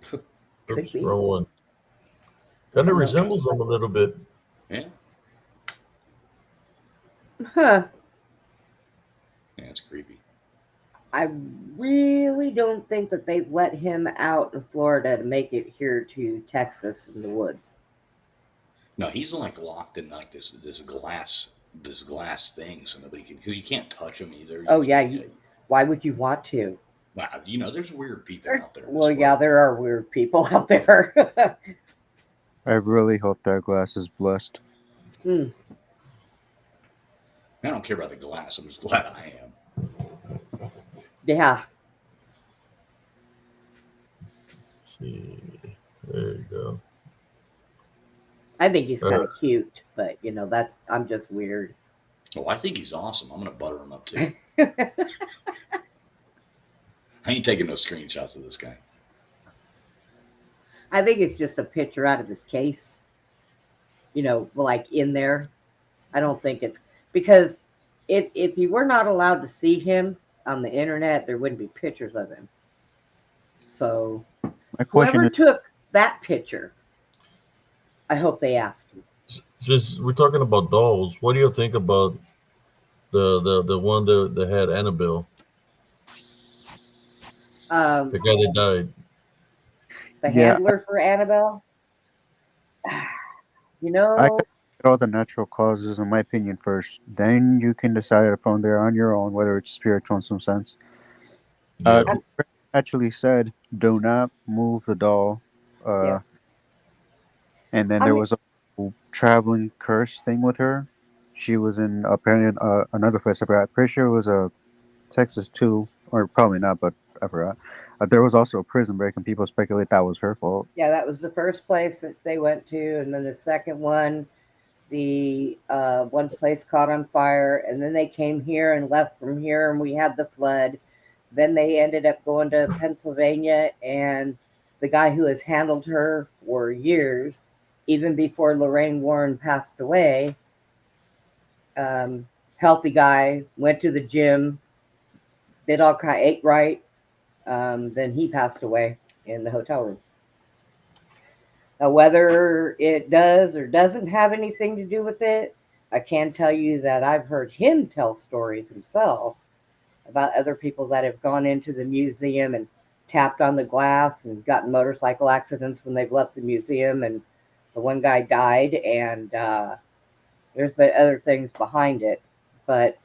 [SPEAKER 2] Could
[SPEAKER 1] Oops,
[SPEAKER 2] be.
[SPEAKER 1] wrong one. Kind of
[SPEAKER 7] Robert's
[SPEAKER 1] resembles
[SPEAKER 7] cousin.
[SPEAKER 1] him a little bit.
[SPEAKER 7] Yeah,
[SPEAKER 2] Huh.
[SPEAKER 7] yeah, it's creepy.
[SPEAKER 2] I really don't think that they've let him out in Florida to make it here to Texas in the woods.
[SPEAKER 7] No, he's like locked in like this glass thing, so nobody can, because you can't touch him either.
[SPEAKER 2] Oh, yeah, Why would you want to?
[SPEAKER 7] Wow, there's weird people out there. in this
[SPEAKER 2] Well, yeah,
[SPEAKER 7] world.
[SPEAKER 2] there are weird people out there.
[SPEAKER 6] I really hope that glass is blessed.
[SPEAKER 2] Hmm.
[SPEAKER 7] I don't care about the glass. I'm just glad I am.
[SPEAKER 2] Yeah.
[SPEAKER 1] Let's see. There you go.
[SPEAKER 2] I think he's kind of cute, but I'm just weird.
[SPEAKER 7] Oh, I think he's awesome. I'm gonna butter him up too. I ain't taking no screenshots of this guy.
[SPEAKER 2] I think it's just a picture out of his case. Like in there. I don't think it's because if you were not allowed to see him on the internet, there wouldn't be pictures of him. So
[SPEAKER 6] My question
[SPEAKER 2] whoever
[SPEAKER 6] is,
[SPEAKER 2] took that picture, I hope they asked him.
[SPEAKER 1] Since we're talking about dolls, what do you think about the one that had Annabelle, the guy that died?
[SPEAKER 2] The
[SPEAKER 6] Yeah.
[SPEAKER 2] handler for Annabelle.
[SPEAKER 6] I could look at all the natural causes, in my opinion, first. Then you can decide from there on your own whether it's spiritual in some sense.
[SPEAKER 1] Yeah.
[SPEAKER 6] Actually said, do not move the doll.
[SPEAKER 2] Yes.
[SPEAKER 6] And then
[SPEAKER 2] I
[SPEAKER 6] there
[SPEAKER 2] mean-
[SPEAKER 6] was a traveling curse thing with her. She was in apparently another place. I forgot. Pretty sure it was Texas too, or probably not, but I forgot. There was also a prison break, and people speculate that was her fault.
[SPEAKER 2] Yeah, that was the first place that they went to, and then the second one, the one place caught on fire, and then they came here and left from here, and we had the flood. Then they ended up going to Pennsylvania, and the guy who has handled her for years, even before Lorraine Warren passed away, healthy guy, went to the gym, did all kind, ate right. Then he passed away in the hotel room. Now, whether it does or doesn't have anything to do with it, I can tell you that I've heard him tell stories himself about other people that have gone into the museum and tapped on the glass and gotten motorcycle accidents when they've left the museum. And the one guy died, and there's been other things behind it. But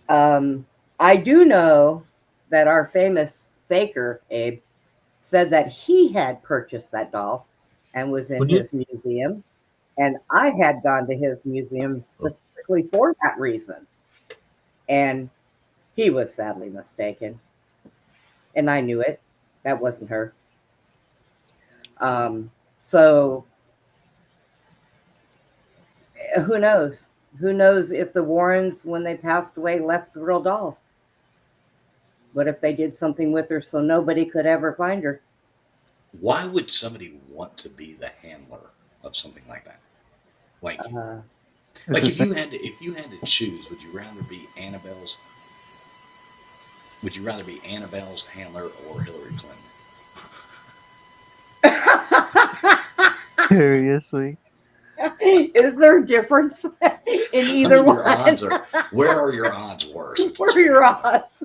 [SPEAKER 2] I do know that our famous faker, Abe, said that he had purchased that doll and was in
[SPEAKER 1] Who did?
[SPEAKER 2] his museum. And I had gone to his museum specifically for that reason. And he was sadly mistaken. And I knew it. That wasn't her. So who knows? Who knows if the Warrens, when they passed away, left the real doll? What if they did something with her so nobody could ever find her?
[SPEAKER 7] Why would somebody want to be the handler of something like that? Like,
[SPEAKER 6] It's
[SPEAKER 7] if
[SPEAKER 6] the
[SPEAKER 7] you had to choose, would you rather be Annabelle's? Would you rather be Annabelle's handler or Hillary Clinton?
[SPEAKER 6] seriously.
[SPEAKER 2] Is there a difference in either one?
[SPEAKER 7] Your odds are. Where are your odds worse?
[SPEAKER 2] Where are your odds?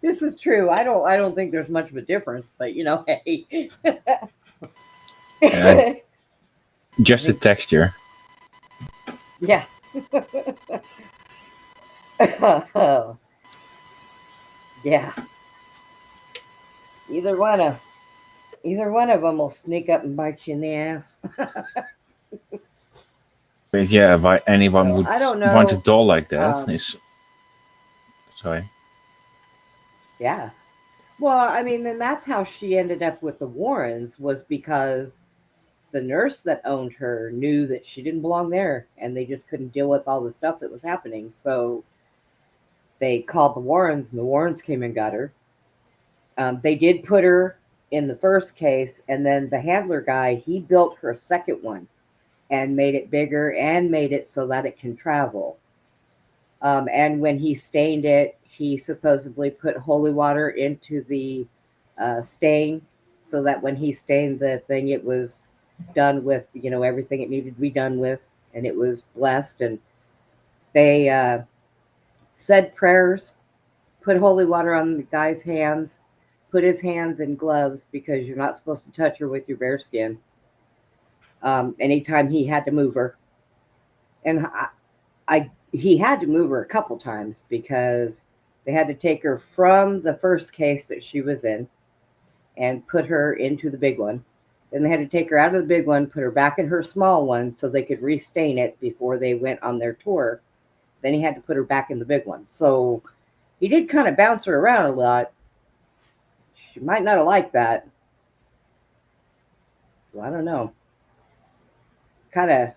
[SPEAKER 2] This is true. I don't think there's much of a difference, but hey.
[SPEAKER 4] Yeah, just the texture.
[SPEAKER 2] Yeah. Yeah. Either one of them will sneak up and bite you in the ass.
[SPEAKER 4] But yeah, why anyone
[SPEAKER 2] So
[SPEAKER 4] would
[SPEAKER 2] I don't
[SPEAKER 4] want a
[SPEAKER 2] know.
[SPEAKER 4] doll like that
[SPEAKER 2] Um,
[SPEAKER 4] is sorry.
[SPEAKER 2] yeah. Well, I mean, then that's how she ended up with the Warrens, was because the nurse that owned her knew that she didn't belong there, and they just couldn't deal with all the stuff that was happening. So they called the Warrens, and the Warrens came and got her. They did put her in the first case, and then the handler guy, he built her a second one and made it bigger and made it so that it can travel. And when he stained it, he supposedly put holy water into the stain so that when he stained the thing, it was done with, everything it needed to be done with, and it was blessed. And they said prayers, put holy water on the guy's hands, put his hands in gloves because you're not supposed to touch her with your bare skin. Anytime he had to move her. And he had to move her a couple times because they had to take her from the first case that she was in and put her into the big one. Then they had to take her out of the big one, put her back in her small one so they could restain it before they went on their tour. Then he had to put her back in the big one. So he did kind of bounce her around a lot. She might not have liked that. Well, I don't know. Kind of,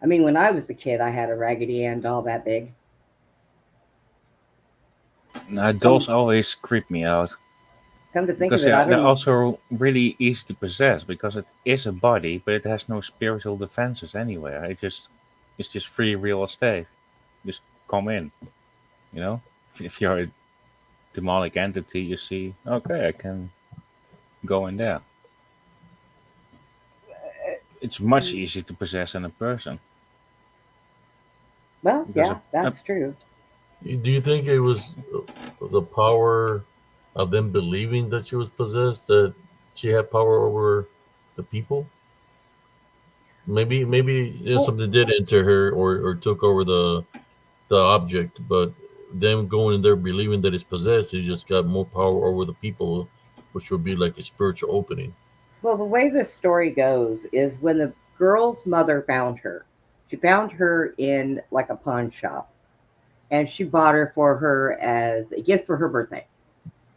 [SPEAKER 2] I mean, when I was a kid, I had a Raggedy Ann doll that big.
[SPEAKER 4] Now, dolls always creep me out
[SPEAKER 2] Come to think of
[SPEAKER 4] because
[SPEAKER 2] it, I
[SPEAKER 4] they're
[SPEAKER 2] don't.
[SPEAKER 4] also really easy to possess because it is a body, but it has no spiritual defenses anywhere. It's just free real estate. Just come in, you know. If you're a demonic entity, you see, okay, I can go in there. It's much easier to possess than a person
[SPEAKER 2] Well,
[SPEAKER 4] because
[SPEAKER 2] yeah, that's true.
[SPEAKER 1] Do you think it was the power of them believing that she was possessed, that she had power over the people? Maybe
[SPEAKER 2] Well,
[SPEAKER 1] something did enter her or took over the object, but them going in there believing that it's possessed, it just got more power over the people, which would be like a spiritual opening.
[SPEAKER 2] well, the way this story goes is when the girl's mother found her, she found her in like a pawn shop, and she bought her for her as a gift for her birthday.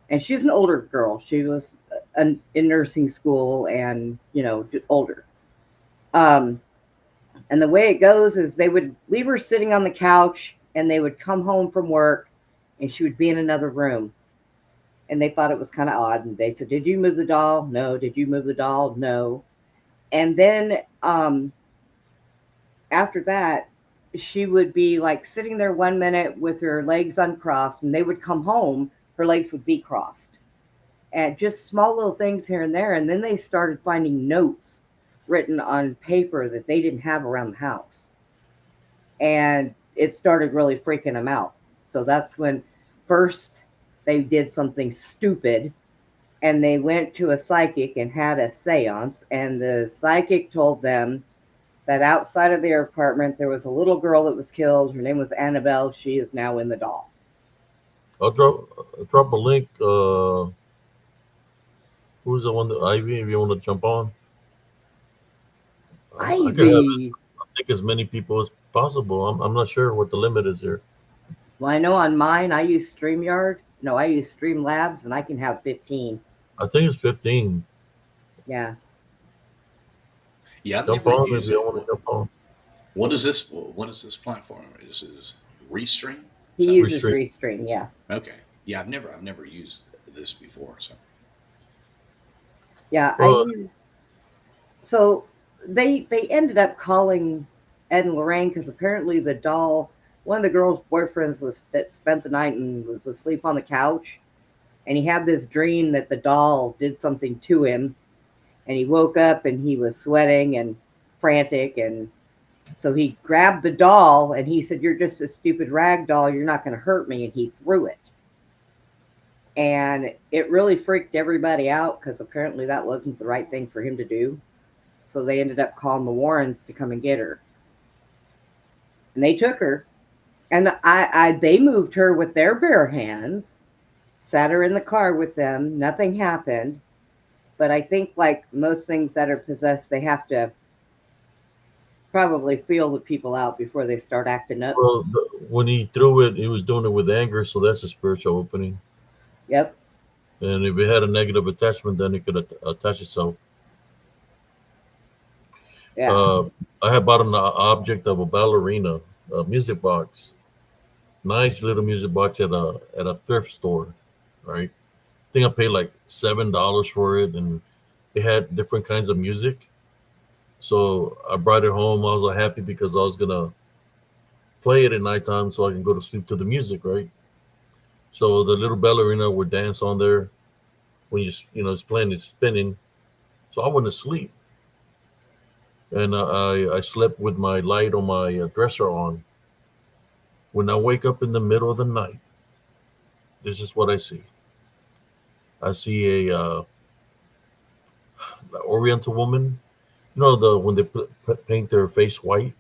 [SPEAKER 2] And she was an older girl. She was in nursing school and, older. Um, and the way it goes is they would leave her sitting on the couch and they would come home from work and she would be in another room. And they thought it was kind of odd. And they said, "Did you move the doll?" "No." "Did you move the doll?" "No." And then after that, she would be like sitting there 1 minute with her legs uncrossed, and they would come home, her legs would be crossed. And just small little things here and there. And then they started finding notes written on paper that they didn't have around the house. And it started really freaking them out. So that's when first they did something stupid, and they went to a psychic and had a seance. And the psychic told them that outside of their apartment there was a little girl that was killed. Her name was Annabelle. She is now in the doll.
[SPEAKER 1] I'll drop a link. Who's the one that Ivy? If you want to jump on, I can have
[SPEAKER 2] Ivy.
[SPEAKER 1] I think as many people as possible. I'm not sure what the limit is here.
[SPEAKER 2] Well, I know on mine I use StreamYard. No, I use Streamlabs, and I can have 15.
[SPEAKER 1] I think it's 15.
[SPEAKER 2] Yeah.
[SPEAKER 7] Yeah, I've
[SPEAKER 1] Jump
[SPEAKER 7] never
[SPEAKER 1] on if
[SPEAKER 7] used
[SPEAKER 1] you
[SPEAKER 7] it.
[SPEAKER 1] want to jump on.
[SPEAKER 7] What is this? What is this platform? This is Restream. Is
[SPEAKER 2] He
[SPEAKER 7] that what
[SPEAKER 2] uses
[SPEAKER 7] it's?
[SPEAKER 1] Restream.
[SPEAKER 2] Restream, yeah.
[SPEAKER 7] Okay. Yeah, I've never used this before. So
[SPEAKER 2] Yeah, I
[SPEAKER 1] Well,
[SPEAKER 2] use. So they ended up calling Ed and Lorraine because apparently the doll, one of the girl's boyfriends was that spent the night and was asleep on the couch, and he had this dream that the doll did something to him, and he woke up and he was sweating and frantic, and so he grabbed the doll and he said, "You're just a stupid rag doll. You're not going to hurt me," and he threw it. And it really freaked everybody out because apparently that wasn't the right thing for him to do. So they ended up calling the Warrens to come and get her. And they took her. And they moved her with their bare hands, sat her in the car with them. Nothing happened. But I think, like most things that are possessed, they have to probably feel the people out before they start acting up.
[SPEAKER 1] well, when he threw it, he was doing it with anger, so that's a spiritual opening.
[SPEAKER 2] Yep.
[SPEAKER 1] And if it had a negative attachment, then it could attach itself.
[SPEAKER 2] Yeah.
[SPEAKER 1] Uh, I had bought an object of a ballerina, a music box, nice little music box at a thrift store, right? I think I paid like $7 for it, and it had different kinds of music. So I brought it home. I was like, happy because I was gonna play it at nighttime so I can go to sleep to the music, right? So the little ballerina would dance on there when it's playing, it's spinning. So I went to sleep, and I slept with my light on my dresser on. When I wake up in the middle of the night, this is what I see. I see a Oriental woman. You know the when they paint their face white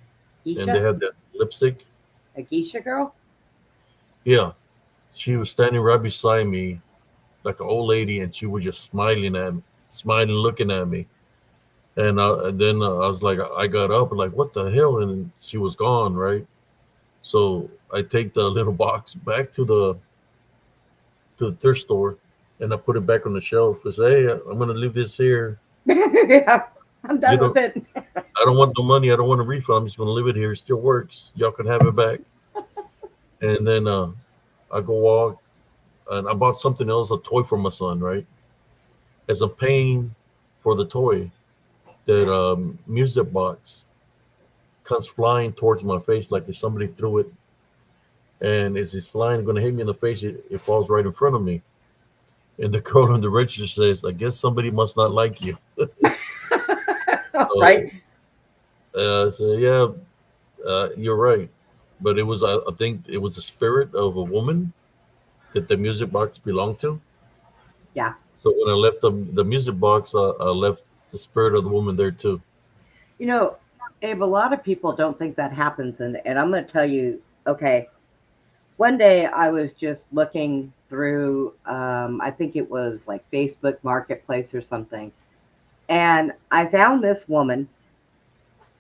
[SPEAKER 1] and they
[SPEAKER 2] Geisha?
[SPEAKER 1] have that lipstick.
[SPEAKER 2] A geisha girl?
[SPEAKER 1] Yeah, she was standing right beside me, like an old lady, and she was just smiling at me, smiling, looking at me. And then I was like, I got up and like, what the hell? And she was gone, right? So I take the little box back to the thrift store, and I put it back on the shelf. I say, hey, I'm gonna leave this here.
[SPEAKER 2] Yeah. I'm
[SPEAKER 1] You
[SPEAKER 2] done with
[SPEAKER 1] know,
[SPEAKER 2] it.
[SPEAKER 1] I don't want no money. I don't want a refund. I'm just gonna leave it here. It still works. Y'all can have it back. And then I go walk, and I bought something else, a toy for my son, right? As I'm paying for the toy, that music box comes flying towards my face like if somebody threw it. And as it's flying, going to hit me in the face, it falls right in front of me. And the girl on the register says, I guess somebody must not like you.
[SPEAKER 2] Right?
[SPEAKER 1] So I said, yeah, you're right. But it was, I think it was the spirit of a woman that the music box belonged to.
[SPEAKER 2] Yeah.
[SPEAKER 1] So when I left the music box, I left the spirit of the woman there too.
[SPEAKER 2] You know, Abe, a lot of people don't think that happens. And I'm going to tell you, okay, one day I was just looking through, I think it was like Facebook Marketplace or something. And I found this woman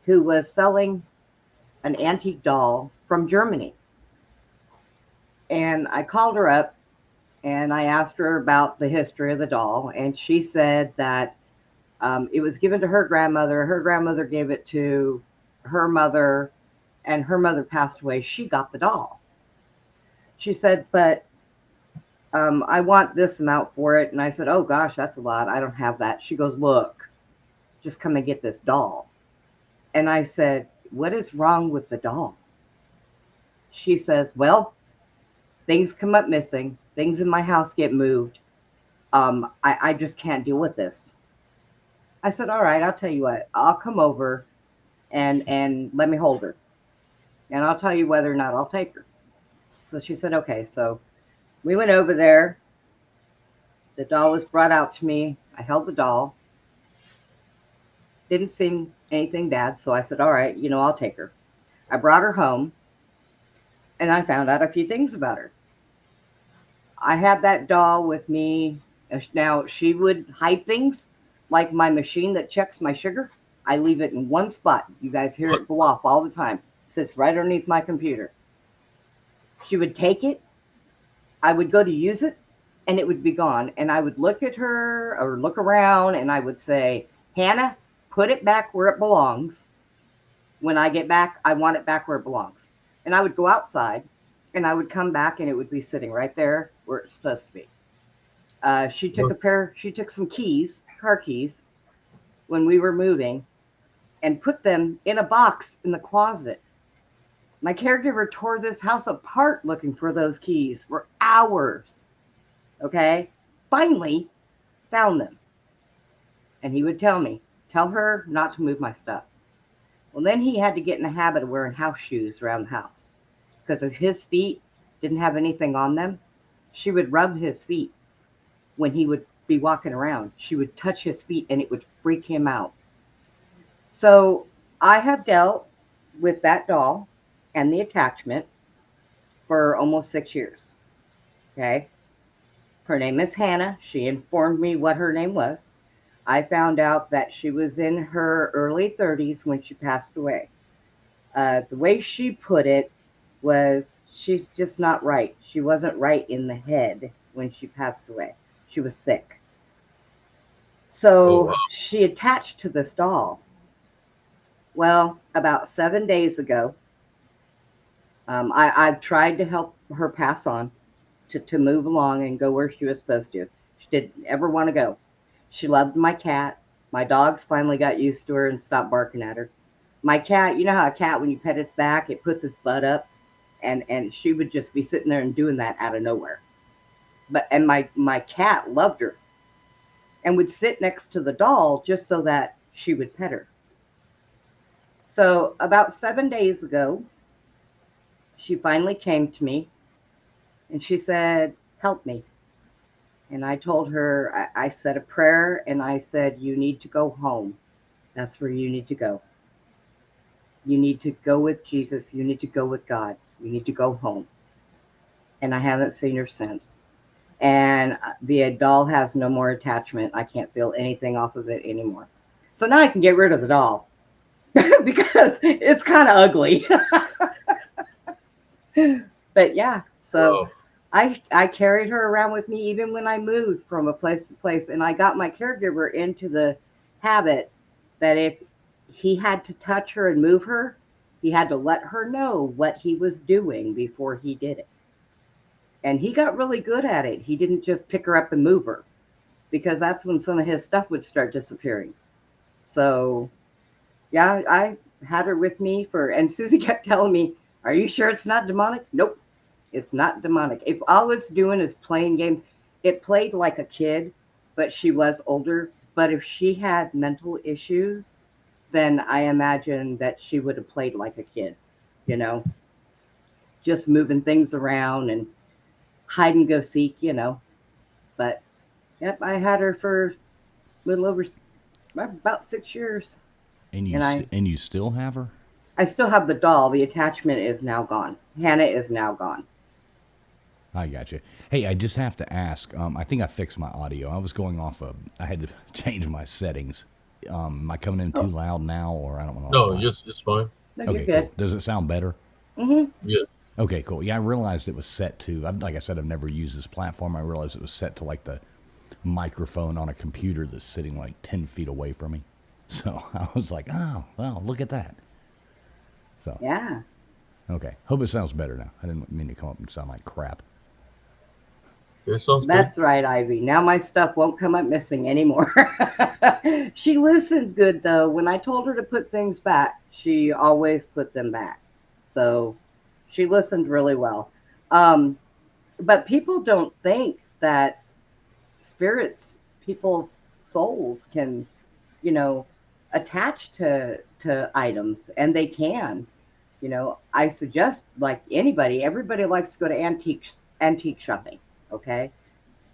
[SPEAKER 2] who was selling an antique doll from Germany. And I called her up and I asked her about the history of the doll. And she said that it was given to her grandmother. Her grandmother gave it to her mother, and her mother passed away. She got the doll. She said, but I want this amount for it. And I said, oh gosh, that's a lot. I don't have that. She goes, look, just come and get this doll. And I said, what is wrong with the doll? She says, well, things come up missing. Things in my house get moved. I just can't deal with this. I said, all right, I'll tell you what. I'll come over and let me hold her. And I'll tell you whether or not I'll take her. So she said, okay. So we went over there. The doll was brought out to me. I held the doll. Didn't seem anything bad. So I said, all right, I'll take her. I brought her home and I found out a few things about her. I had that doll with me. Now, she would hide things like my machine that checks my sugar. I leave it in one spot. You guys hear it go off all the time. It sits right underneath my computer. She would take it. I would go to use it, and it would be gone. And I would look at her or look around, and I would say, Hannah, put it back where it belongs. When I get back, I want it back where it belongs. And I would go outside, and I would come back, and it would be sitting right there where it's supposed to be. She took some keys, car keys, when we were moving, and put them in a box in the closet. My caregiver tore this house apart looking for those keys for hours. Okay? Finally found them. And he would tell her not to move my stuff. Well, then he had to get in the habit of wearing house shoes around the house. Because if his feet didn't have anything on them, she would rub his feet when he would be walking around. She would touch his feet and it would freak him out. So I have dealt with that doll and the attachment for almost 6 years. Okay. Her name is Hannah. She informed me what her name was. I found out that she was in her early 30s when she passed away. The way she put it was, she's just not right. She wasn't right in the head when she passed away. She was sick. So she attached to this doll. Well, about 7 days ago, I've tried to help her pass on, to move along and go where she was supposed to. She didn't ever want to go. She loved my cat. My dogs finally got used to her and stopped barking at her. My cat, you know how a cat, when you pet its back, it puts its butt up, and she would just be sitting there and doing that out of nowhere. And my cat loved her and would sit next to the doll just so that she would pet her. So about 7 days ago, she finally came to me and she said, help me. And I told her, I said a prayer and I said, you need to go home. That's where you need to go. You need to go with Jesus. You need to go with God. You need to go home. And I haven't seen her since. And the doll has no more attachment. I can't feel anything off of it anymore. So now I can get rid of the doll because it's kind of ugly. But yeah, so I carried her around with me even when I moved from a place to place. And I got my caregiver into the habit that if he had to touch her and move her, he had to let her know what he was doing before he did it. And he got really good at it. He didn't just pick her up and move her, because that's when some of his stuff would start disappearing. So yeah, I had her with me and Susie kept telling me, are you sure it's not demonic? Nope, it's not demonic. If all it's doing is playing games, it played like a kid, but she was older. But if she had mental issues, then I imagine that she would have played like a kid, just moving things around and hide and go seek, But yep, I had her for a little over about 6 years.
[SPEAKER 8] And you still have her?
[SPEAKER 2] I still have the doll. The attachment is now gone. Hannah is now gone.
[SPEAKER 8] I got you. Hey, I just have to ask. I think I fixed my audio. I was going off of. I had to change my settings. Am I coming in too loud now, or I don't know?
[SPEAKER 1] No, it's fine.
[SPEAKER 2] No,
[SPEAKER 8] okay,
[SPEAKER 2] you're good.
[SPEAKER 8] cool. Does it sound better?
[SPEAKER 2] Mm-hmm.
[SPEAKER 1] Yes.
[SPEAKER 8] Okay, cool. Yeah, I realized it was set to. Like I said, I've never used this platform. I realized it was set to like the microphone on a computer that's sitting like 10 feet away from me. So I was like, oh, well, look at that. So
[SPEAKER 2] Yeah.
[SPEAKER 8] Okay. Hope it sounds better now. I didn't mean to come up and sound like crap.
[SPEAKER 1] It sounds good.
[SPEAKER 2] That's right, Ivy. Now my stuff won't come up missing anymore. She listened good though. When I told her to put things back, she always put them back. So she listened really well. Um, but people don't think that spirits, people's souls can, you know, attach to items, and they can. I suggest, like anybody, everybody likes to go to antique shopping, okay?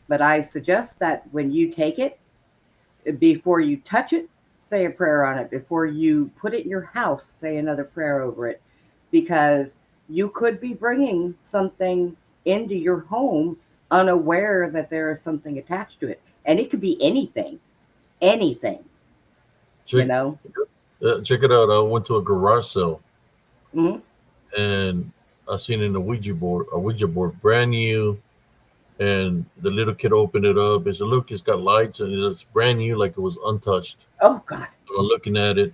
[SPEAKER 2] But I suggest that when you take it, before you touch it, say a prayer on it. Before you put it in your house, say another prayer over it, because you could be bringing something into your home unaware that there is something attached to it, and it could be anything, anything, you
[SPEAKER 1] Check,
[SPEAKER 2] know.
[SPEAKER 1] check it out. I went to a garage sale
[SPEAKER 2] Hmm.
[SPEAKER 1] and I seen in a Ouija board, brand new. And the little kid opened it up. He said, "Look, it's got lights and it's brand new, like it was untouched."
[SPEAKER 2] Oh God.
[SPEAKER 1] I'm looking at it,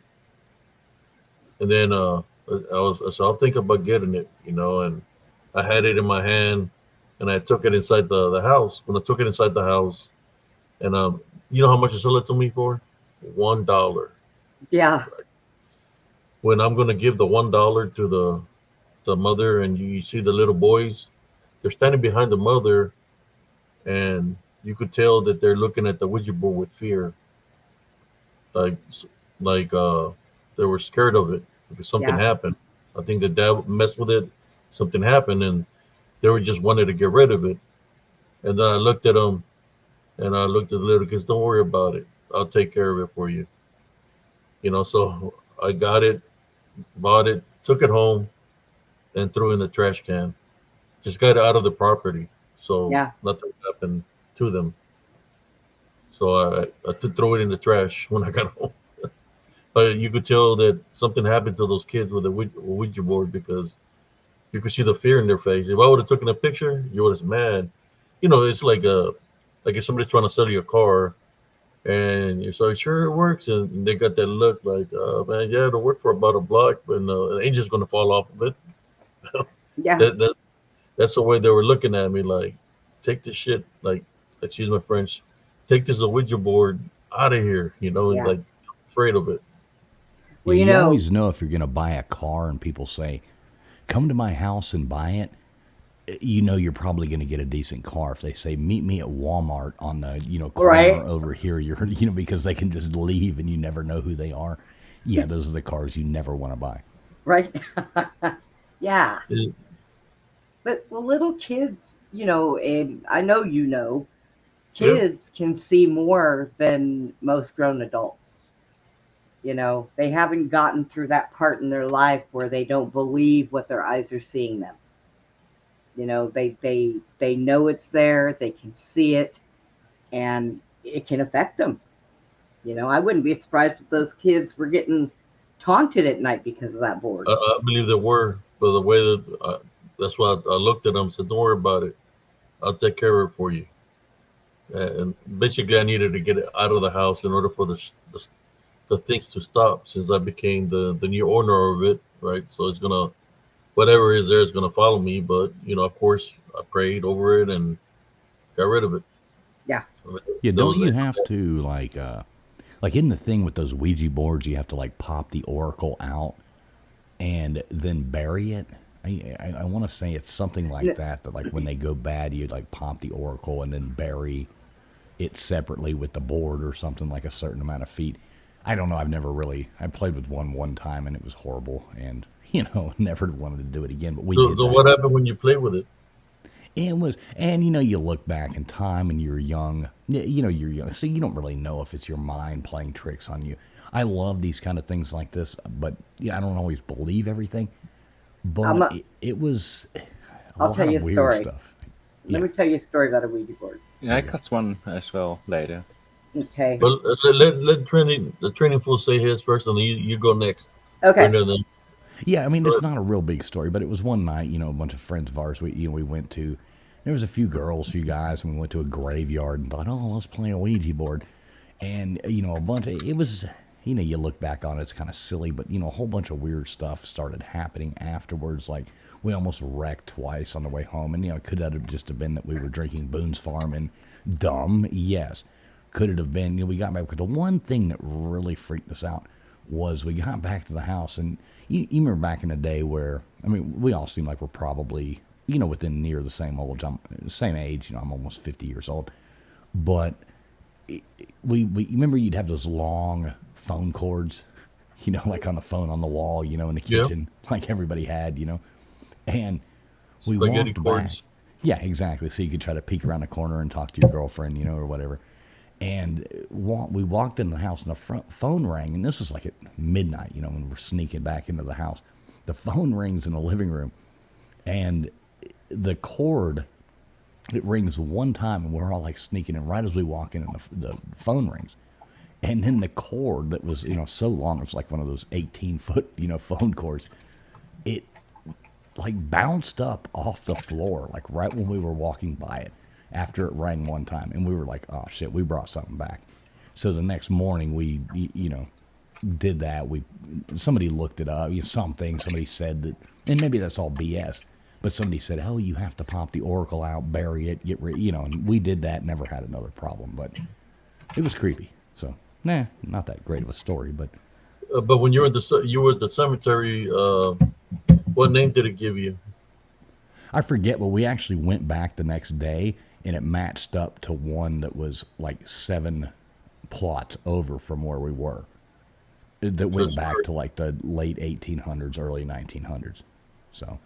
[SPEAKER 1] and then so I'll think about getting it, and I had it in my hand, and I took it inside the house. When I took it inside the house, and you know how much they sold it to me for? $1.
[SPEAKER 2] Yeah.
[SPEAKER 1] When I'm gonna give the $1 to the mother, and you see the little boys, they're standing behind the mother, and you could tell that they're looking at the Ouija board with fear, like like they were scared of it because something
[SPEAKER 2] Yeah.
[SPEAKER 1] happened. I think the dad messed with it. Something happened, and they were just wanted to get rid of it. And then I looked at them, and I looked at the little kids. Don't worry about it. I'll take care of it for you. So I got it, bought it, took it home, and threw it in the trash can. Just got it out of the property, so
[SPEAKER 2] Yeah.
[SPEAKER 1] nothing happened to them. So I to throw it in the trash when I got home. But you could tell that something happened to those kids with the Ouija board because you could see the fear in their face. If I would have taken a picture, you would have said, "Man, it's like if somebody's trying to sell you a car and you're so sure it works, and they got that look like, man, yeah, it'll work for about a block, but an engine's going to fall off of it."
[SPEAKER 2] Yeah.
[SPEAKER 1] that that's the way they were looking at me, like, take this shit, like, excuse my French, take this Ouija board out of here,
[SPEAKER 2] Yeah.
[SPEAKER 1] like, afraid of it.
[SPEAKER 2] Well,
[SPEAKER 8] Yeah, you always know if you're going to buy a car and people say, come to my house and buy it, you know you're probably going to get a decent car. If they say, meet me at Walmart on the, corner
[SPEAKER 2] right.
[SPEAKER 8] over here, you're, because they can just leave and you never know who they are. Yeah, those are the cars you never want to buy.
[SPEAKER 2] Right. Yeah.
[SPEAKER 1] It-
[SPEAKER 2] But well, little kids, and I know
[SPEAKER 1] yeah,
[SPEAKER 2] kids can see more than most grown adults. They haven't gotten through that part in their life where they don't believe what their eyes are seeing them. They know it's there, they can see it, and it can affect them. I wouldn't be surprised if those kids were getting taunted at night because of that board.
[SPEAKER 1] I believe there were, but the way that that's why I looked at them and said, "Don't worry about it. I'll take care of it for you." And basically, I needed to get it out of the house in order for the things to stop, since I became the new owner of it, right? So it's gonna, whatever is there is gonna follow me. But of course, I prayed over it and got rid of it.
[SPEAKER 2] Yeah.
[SPEAKER 1] So
[SPEAKER 8] Yeah,
[SPEAKER 1] that
[SPEAKER 8] don't
[SPEAKER 1] was
[SPEAKER 8] you
[SPEAKER 1] it.
[SPEAKER 8] have to like in the thing with those Ouija boards, you have to like pop the oracle out and then bury it. I want to say it's something like that. That like when they go bad, you like pop the oracle and then bury it separately with the board or something, like a certain amount of feet. I don't know. I played with one time and it was horrible, and never wanted to do it again. But we
[SPEAKER 1] So,
[SPEAKER 8] did
[SPEAKER 1] so
[SPEAKER 8] that.
[SPEAKER 1] what happened when you played with it?
[SPEAKER 8] It was, and you look back in time and you're young. You're young, so you don't really know if it's your mind playing tricks on you. I love these kind of things like this, but I don't always believe everything.
[SPEAKER 2] I'm
[SPEAKER 8] But
[SPEAKER 2] a,
[SPEAKER 8] it was a
[SPEAKER 2] I'll
[SPEAKER 8] lot
[SPEAKER 2] tell you
[SPEAKER 8] of
[SPEAKER 2] a
[SPEAKER 8] weird
[SPEAKER 2] story.
[SPEAKER 8] stuff.
[SPEAKER 2] Let me tell you a story about a Ouija board.
[SPEAKER 4] Yeah, I got one as well later.
[SPEAKER 2] Okay.
[SPEAKER 1] But let the training fool say his first, and then you go next.
[SPEAKER 2] Okay.
[SPEAKER 1] Brenda, then
[SPEAKER 8] Yeah, I mean,
[SPEAKER 1] go
[SPEAKER 8] it's
[SPEAKER 1] ahead.
[SPEAKER 8] not a real big story, but it was one night, a bunch of friends of ours, we went to, there was a few girls, few guys, and we went to a graveyard and thought, oh, let's play a Ouija board. And, a bunch of, you look back on it, it's kind of silly, but a whole bunch of weird stuff started happening afterwards. Like we almost wrecked twice on the way home, and could that have just have been that we were drinking Boone's Farm and dumb? Yes. Could it have been? We got back, but the one thing that really freaked us out was we got back to the house, and you remember back in the day where we all seem like we're probably within near the same age. I'm almost 50 years old, but we remember you'd have those long phone cords, like on the phone on the wall, in the
[SPEAKER 1] Yeah.
[SPEAKER 8] kitchen, like everybody had, and we
[SPEAKER 1] Spaghetti
[SPEAKER 8] walked back.
[SPEAKER 1] cords.
[SPEAKER 8] Yeah, exactly. So you could try to peek around the corner and talk to your girlfriend, or whatever. And we walked in the house, and the front phone rang, and this was like at midnight, when we're sneaking back into the house. The phone rings in the living room, and the cord, it rings one time, and we're all like sneaking in right as we walk in, and the phone rings. And then the cord that was, so long, it was like one of those 18-foot, phone cords. It like bounced up off the floor, like right when we were walking by it, after it rang one time. And we were like, oh shit, we brought something back. So the next morning we, did that. Somebody looked it up, somebody said that, and maybe that's all BS, but somebody said, oh, you have to pop the oracle out, bury it, get rid, and we did that, never had another problem, but it was creepy. So, not that great of a story, but.
[SPEAKER 1] But when you were at the cemetery, what name did it give you?
[SPEAKER 8] I forget, but we actually went back the next day, and it matched up to one that was like 7 plots over from where we were. That went back to like the late 1800s, early 1900s. So,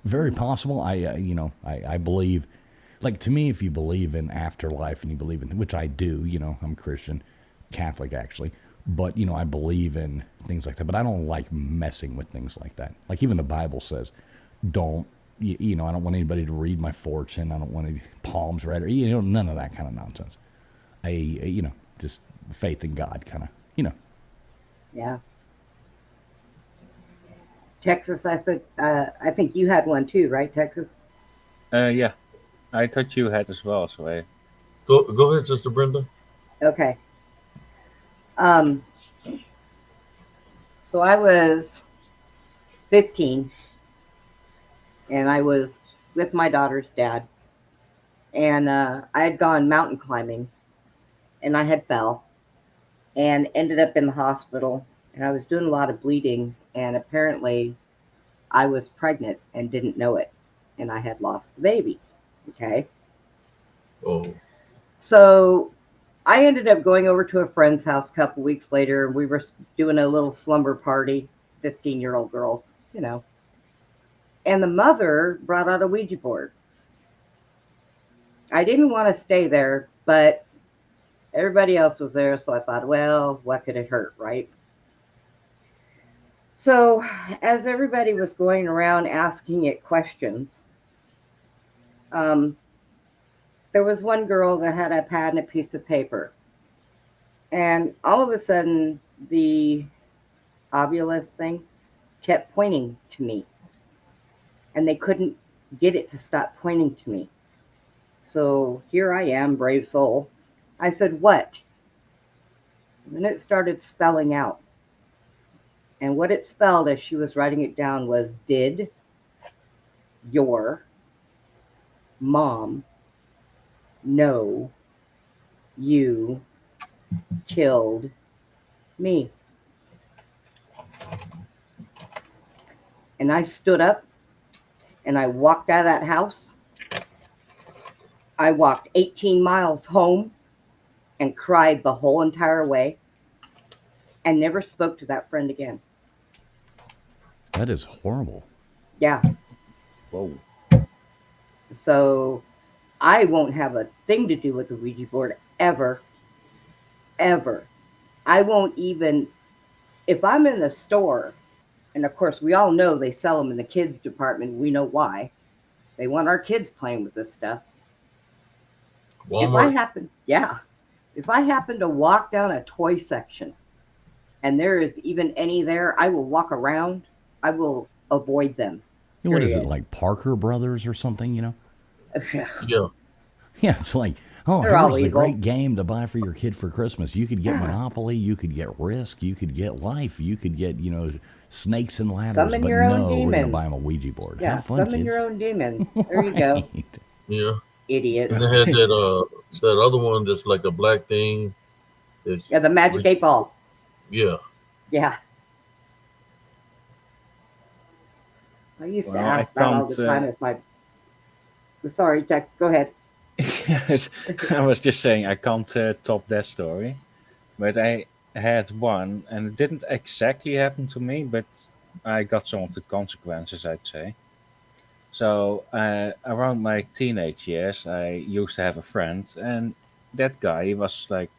[SPEAKER 8] very possible. I believe, like, to me, if you believe in afterlife and you believe in, which I do, I'm Christian, Catholic actually, but, I believe in things like that, but I don't like messing with things like that. Like even the Bible says, don't, I don't want anybody to read my fortune. I don't want any palms read, or, none of that kind of nonsense. Just faith in God kind of,
[SPEAKER 2] Yeah. Texas, I said, I think you had one too, right, Texas?
[SPEAKER 4] Yeah, I thought you had as well. So I.
[SPEAKER 1] Go ahead, Sister Brenda.
[SPEAKER 2] Okay. So I was 15, and I was with my daughter's dad, and I had gone mountain climbing, and I had fell and ended up in the hospital, and I was doing a lot of bleeding, and apparently I was pregnant and didn't know it, and I had lost the baby. Okay.
[SPEAKER 1] Oh.
[SPEAKER 2] So I ended up going over to a friend's house a couple weeks later, and we were doing a little slumber party, 15-year-old girls, and the mother brought out a Ouija board. I didn't want to stay there, but everybody else was there, so I thought, well, what could it hurt, right? So as everybody was going around asking it questions, there was one girl that had a pad and a piece of paper. And all of a sudden, the ovulus thing kept pointing to me. And they couldn't get it to stop pointing to me. So here I am, brave soul. I said, what? And then it started spelling out. And what it spelled as she was writing it down was, did your mom know you killed me? And I stood up and I walked out of that house. I walked 18 miles home and cried the whole entire way and never spoke to that friend again.
[SPEAKER 8] That is horrible.
[SPEAKER 2] Yeah.
[SPEAKER 4] Whoa.
[SPEAKER 2] So I won't have a thing to do with the Ouija board ever, ever. I won't even, if I'm in the store, and of course we all know they sell them in the kids department. We know why. They want our kids playing with this stuff.
[SPEAKER 1] Walmart.
[SPEAKER 2] If I happen to walk down a toy section and there is even any there, I will walk around. I will avoid them.
[SPEAKER 8] What is it, like Parker Brothers or something,
[SPEAKER 1] Yeah.
[SPEAKER 8] Yeah, it's like, Oh,
[SPEAKER 2] They're all
[SPEAKER 8] here's the
[SPEAKER 2] evil.
[SPEAKER 8] great game to buy for your kid for Christmas. You could get
[SPEAKER 2] Yeah.
[SPEAKER 8] Monopoly, you could get Risk, you could get Life, you could get, snakes and ladders,
[SPEAKER 2] Summon
[SPEAKER 8] but
[SPEAKER 2] your own
[SPEAKER 8] no, we're going to buy them
[SPEAKER 2] demons.
[SPEAKER 8] a Ouija board.
[SPEAKER 2] Yeah,
[SPEAKER 8] Have fun,
[SPEAKER 2] summon your
[SPEAKER 8] kids.
[SPEAKER 2] own demons. There you go,
[SPEAKER 8] Right.
[SPEAKER 1] Yeah. And
[SPEAKER 2] idiots.
[SPEAKER 1] they had that other one that's like a black thing. It's
[SPEAKER 2] Yeah, the magic 8-ball.
[SPEAKER 1] yeah.
[SPEAKER 2] Yeah. I used to
[SPEAKER 4] Well, I
[SPEAKER 2] ask that all the
[SPEAKER 4] can't.
[SPEAKER 2] time if my. Sorry, Tex, go ahead.
[SPEAKER 4] Yes, I was just saying I can't top that story, but I had one, and it didn't exactly happen to me, but I got some of the consequences, I'd say. So around my teenage years, I used to have a friend, and that guy he was like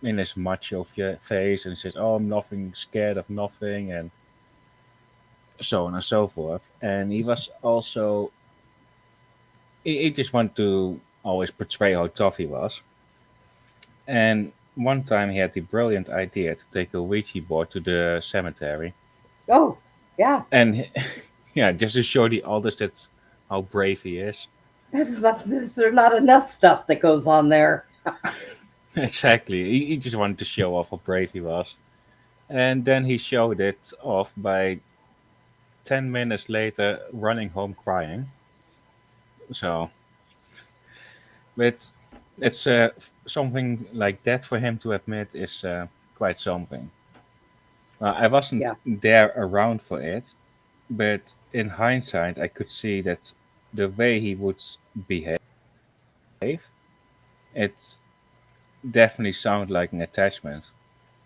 [SPEAKER 4] in his macho face, and he said, "Oh, I'm nothing scared of nothing," and so on and so forth. And he was also he just wanted to always portray how tough he was. And one time he had the brilliant idea to take a Ouija board to the cemetery,
[SPEAKER 2] Oh, yeah.
[SPEAKER 4] and yeah, just to show the others that how brave he is.
[SPEAKER 2] There's not enough stuff that goes on there.
[SPEAKER 4] Exactly, he just wanted to show off how brave he was, and then he showed it off by 10 minutes later, running home crying. So, but it's something like that for him to admit is quite something. I wasn't
[SPEAKER 2] Yeah.
[SPEAKER 4] there around for it, but in hindsight, I could see that the way he would behave, it definitely sounded like an attachment.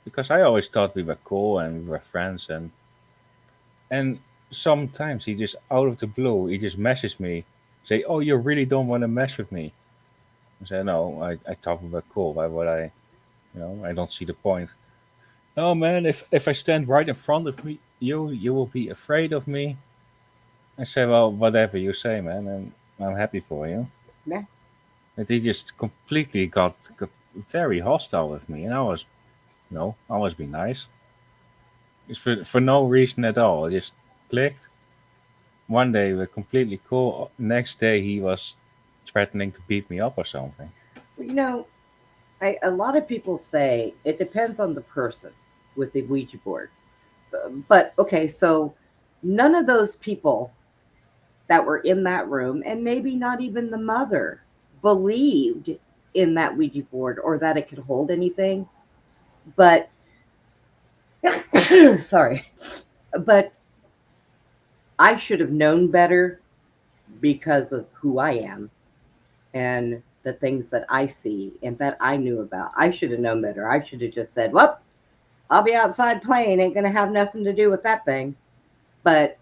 [SPEAKER 4] Because I always thought we were cool and we were friends, and sometimes he just out of the blue he just messaged me, say, "Oh, you really don't want to mess with me?" I said, "No, I thought we were cool. Why would I? I don't see the point." "Oh man, if I stand right in front of me, you will be afraid of me." I said, "Well, whatever you say, man, and I'm happy for you."
[SPEAKER 2] Yeah.
[SPEAKER 4] And he just completely got very hostile with me, and I was, always be nice. Just for no reason at all. It just clicked. One day we're completely cool. Next day he was threatening to beat me up or something.
[SPEAKER 2] Well, a lot of people say it depends on the person with the Ouija board. But okay, so none of those people that were in that room, and maybe not even the mother, believed in that Ouija board or that it could hold anything. But sorry, but I should have known better because of who I am and the things that I see and that I knew about. I should have known better. I should have just said, well, I'll be outside playing, ain't going to have nothing to do with that thing. But,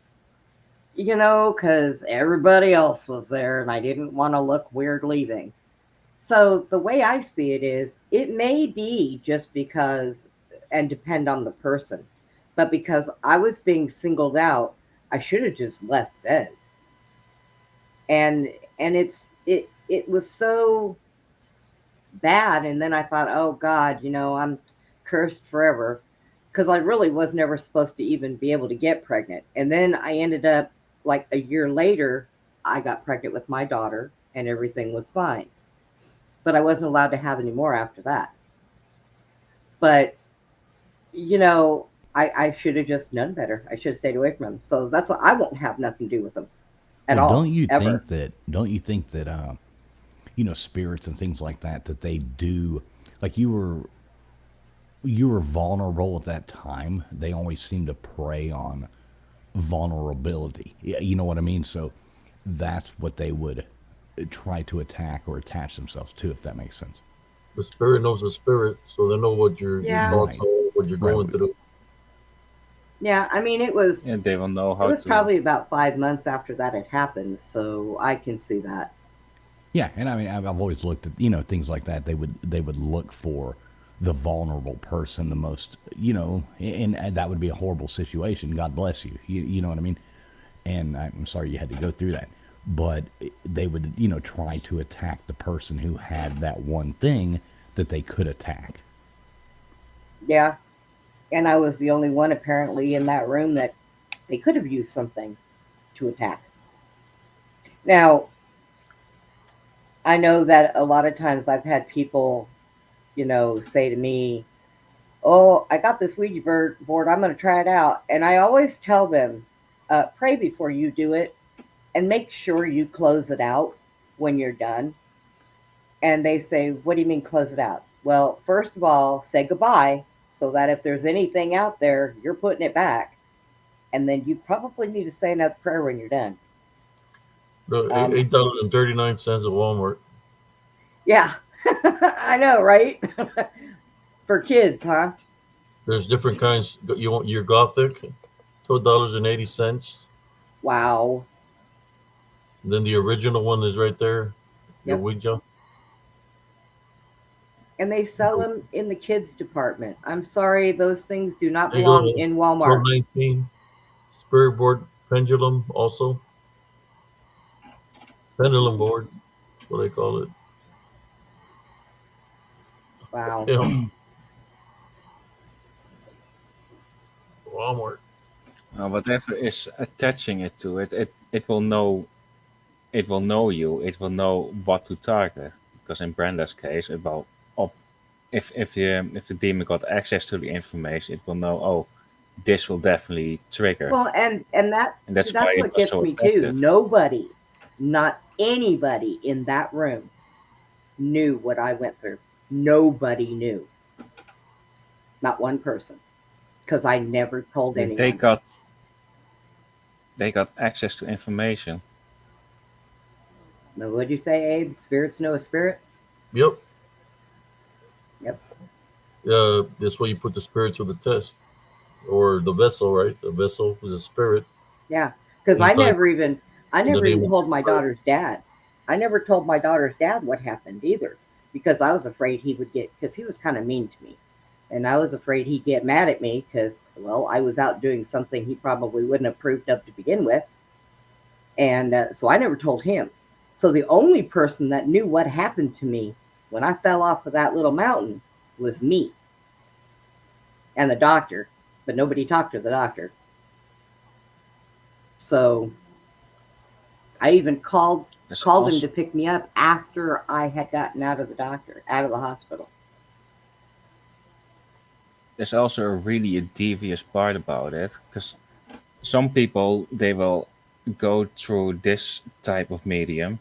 [SPEAKER 2] because everybody else was there and I didn't want to look weird leaving. So the way I see it is, it may be just because, and depend on the person, but because I was being singled out, I should have just left then. And it was so bad. And then I thought, oh God, I'm cursed forever, because I really was never supposed to even be able to get pregnant. And then I ended up, like a year later, I got pregnant with my daughter and everything was fine. But I wasn't allowed to have any more after that. But, I should have just known better. I should have stayed away from them. So that's why I won't have nothing to do with them at
[SPEAKER 8] Well,
[SPEAKER 2] all, ever.
[SPEAKER 8] don't you think that spirits and things like that they do, like you were vulnerable at that time. They always seem to prey on vulnerability. You know what I mean? So that's what they would try to attack or attach themselves to, if that makes sense.
[SPEAKER 1] The spirit knows the spirit, so they know what your
[SPEAKER 2] Yeah.
[SPEAKER 1] thoughts
[SPEAKER 8] Right.
[SPEAKER 1] are, what you're going
[SPEAKER 8] Right.
[SPEAKER 1] through.
[SPEAKER 2] Yeah, I mean, it was
[SPEAKER 4] And they will know
[SPEAKER 2] it
[SPEAKER 4] how
[SPEAKER 2] was
[SPEAKER 4] to.
[SPEAKER 2] probably about 5 months after that had happened, so I can see that.
[SPEAKER 8] Yeah, and I mean, I've always looked at things like that. They would look for the vulnerable person, the most and that would be a horrible situation. God bless you. You know what I mean? And I'm sorry you had to go through that. But they would try to attack the person who had that one thing that they could attack.
[SPEAKER 2] Yeah, and I was the only one apparently in that room that they could have used something to attack. Now, I know that a lot of times I've had people, say to me, "Oh, I got this Ouija board. I'm going to try it out." And I always tell them, pray before you do it and make sure you close it out when you're done. And they say, "What do you mean close it out?" Well, first of all, say goodbye so that if there's anything out there, you're putting it back. And then you probably need to say another prayer when you're done.
[SPEAKER 1] No,
[SPEAKER 2] Um,
[SPEAKER 1] $8.39 at Walmart.
[SPEAKER 2] yeah, I know, right? For kids, huh?
[SPEAKER 1] There's different kinds. You want your Gothic, $12.80.
[SPEAKER 2] Wow.
[SPEAKER 1] Then the original one is right there. Your
[SPEAKER 2] Yep.
[SPEAKER 1] Ouija.
[SPEAKER 2] And they sell them in the kids department. I'm sorry, those things do not
[SPEAKER 1] There you
[SPEAKER 2] belong
[SPEAKER 1] go.
[SPEAKER 2] in
[SPEAKER 1] Twelve
[SPEAKER 2] Walmart.
[SPEAKER 1] nineteen. Spirit board pendulum also. Pendulum board. That's what I call it.
[SPEAKER 2] Wow.
[SPEAKER 1] Yeah. Walmart.
[SPEAKER 4] Whatever is attaching it to it, it will know you. It will know what to target. Because in Brenda's case, it will op- if the demon got access to the information, it will know. Oh, this will definitely trigger,
[SPEAKER 2] Well, and that
[SPEAKER 4] and
[SPEAKER 2] see
[SPEAKER 4] that's why
[SPEAKER 2] that's
[SPEAKER 4] it
[SPEAKER 2] what
[SPEAKER 4] was
[SPEAKER 2] gets
[SPEAKER 4] so
[SPEAKER 2] me too.
[SPEAKER 4] effective.
[SPEAKER 2] Nobody, not anybody in that room knew what I went through. Nobody knew. Not one person, because I never told
[SPEAKER 4] They
[SPEAKER 2] anyone.
[SPEAKER 4] got access to information.
[SPEAKER 2] Now, what'd you say, Abe? Spirits know a spirit?
[SPEAKER 1] Yep.
[SPEAKER 2] Yep.
[SPEAKER 1] That's why you put the spirit to the test. Or the vessel, right? The vessel is a spirit.
[SPEAKER 2] Yeah. Because
[SPEAKER 1] Anytime
[SPEAKER 2] I
[SPEAKER 1] in the
[SPEAKER 2] never
[SPEAKER 1] name
[SPEAKER 2] even
[SPEAKER 1] of
[SPEAKER 2] told my daughter's dad. I never told my daughter's dad what happened either, because I was afraid he would get, because he was kind of mean to me. And I was afraid he'd get mad at me because, well, I was out doing something he probably wouldn't have approved of to begin with. And so I never told him. So the only person that knew what happened to me when I fell off of that little mountain was me and the doctor, but nobody talked to the doctor. So I even
[SPEAKER 4] There's
[SPEAKER 2] called him
[SPEAKER 4] also
[SPEAKER 2] to pick me up after I had gotten out of the hospital.
[SPEAKER 4] there's also a really a devious part about it, because some people they will go through this type of medium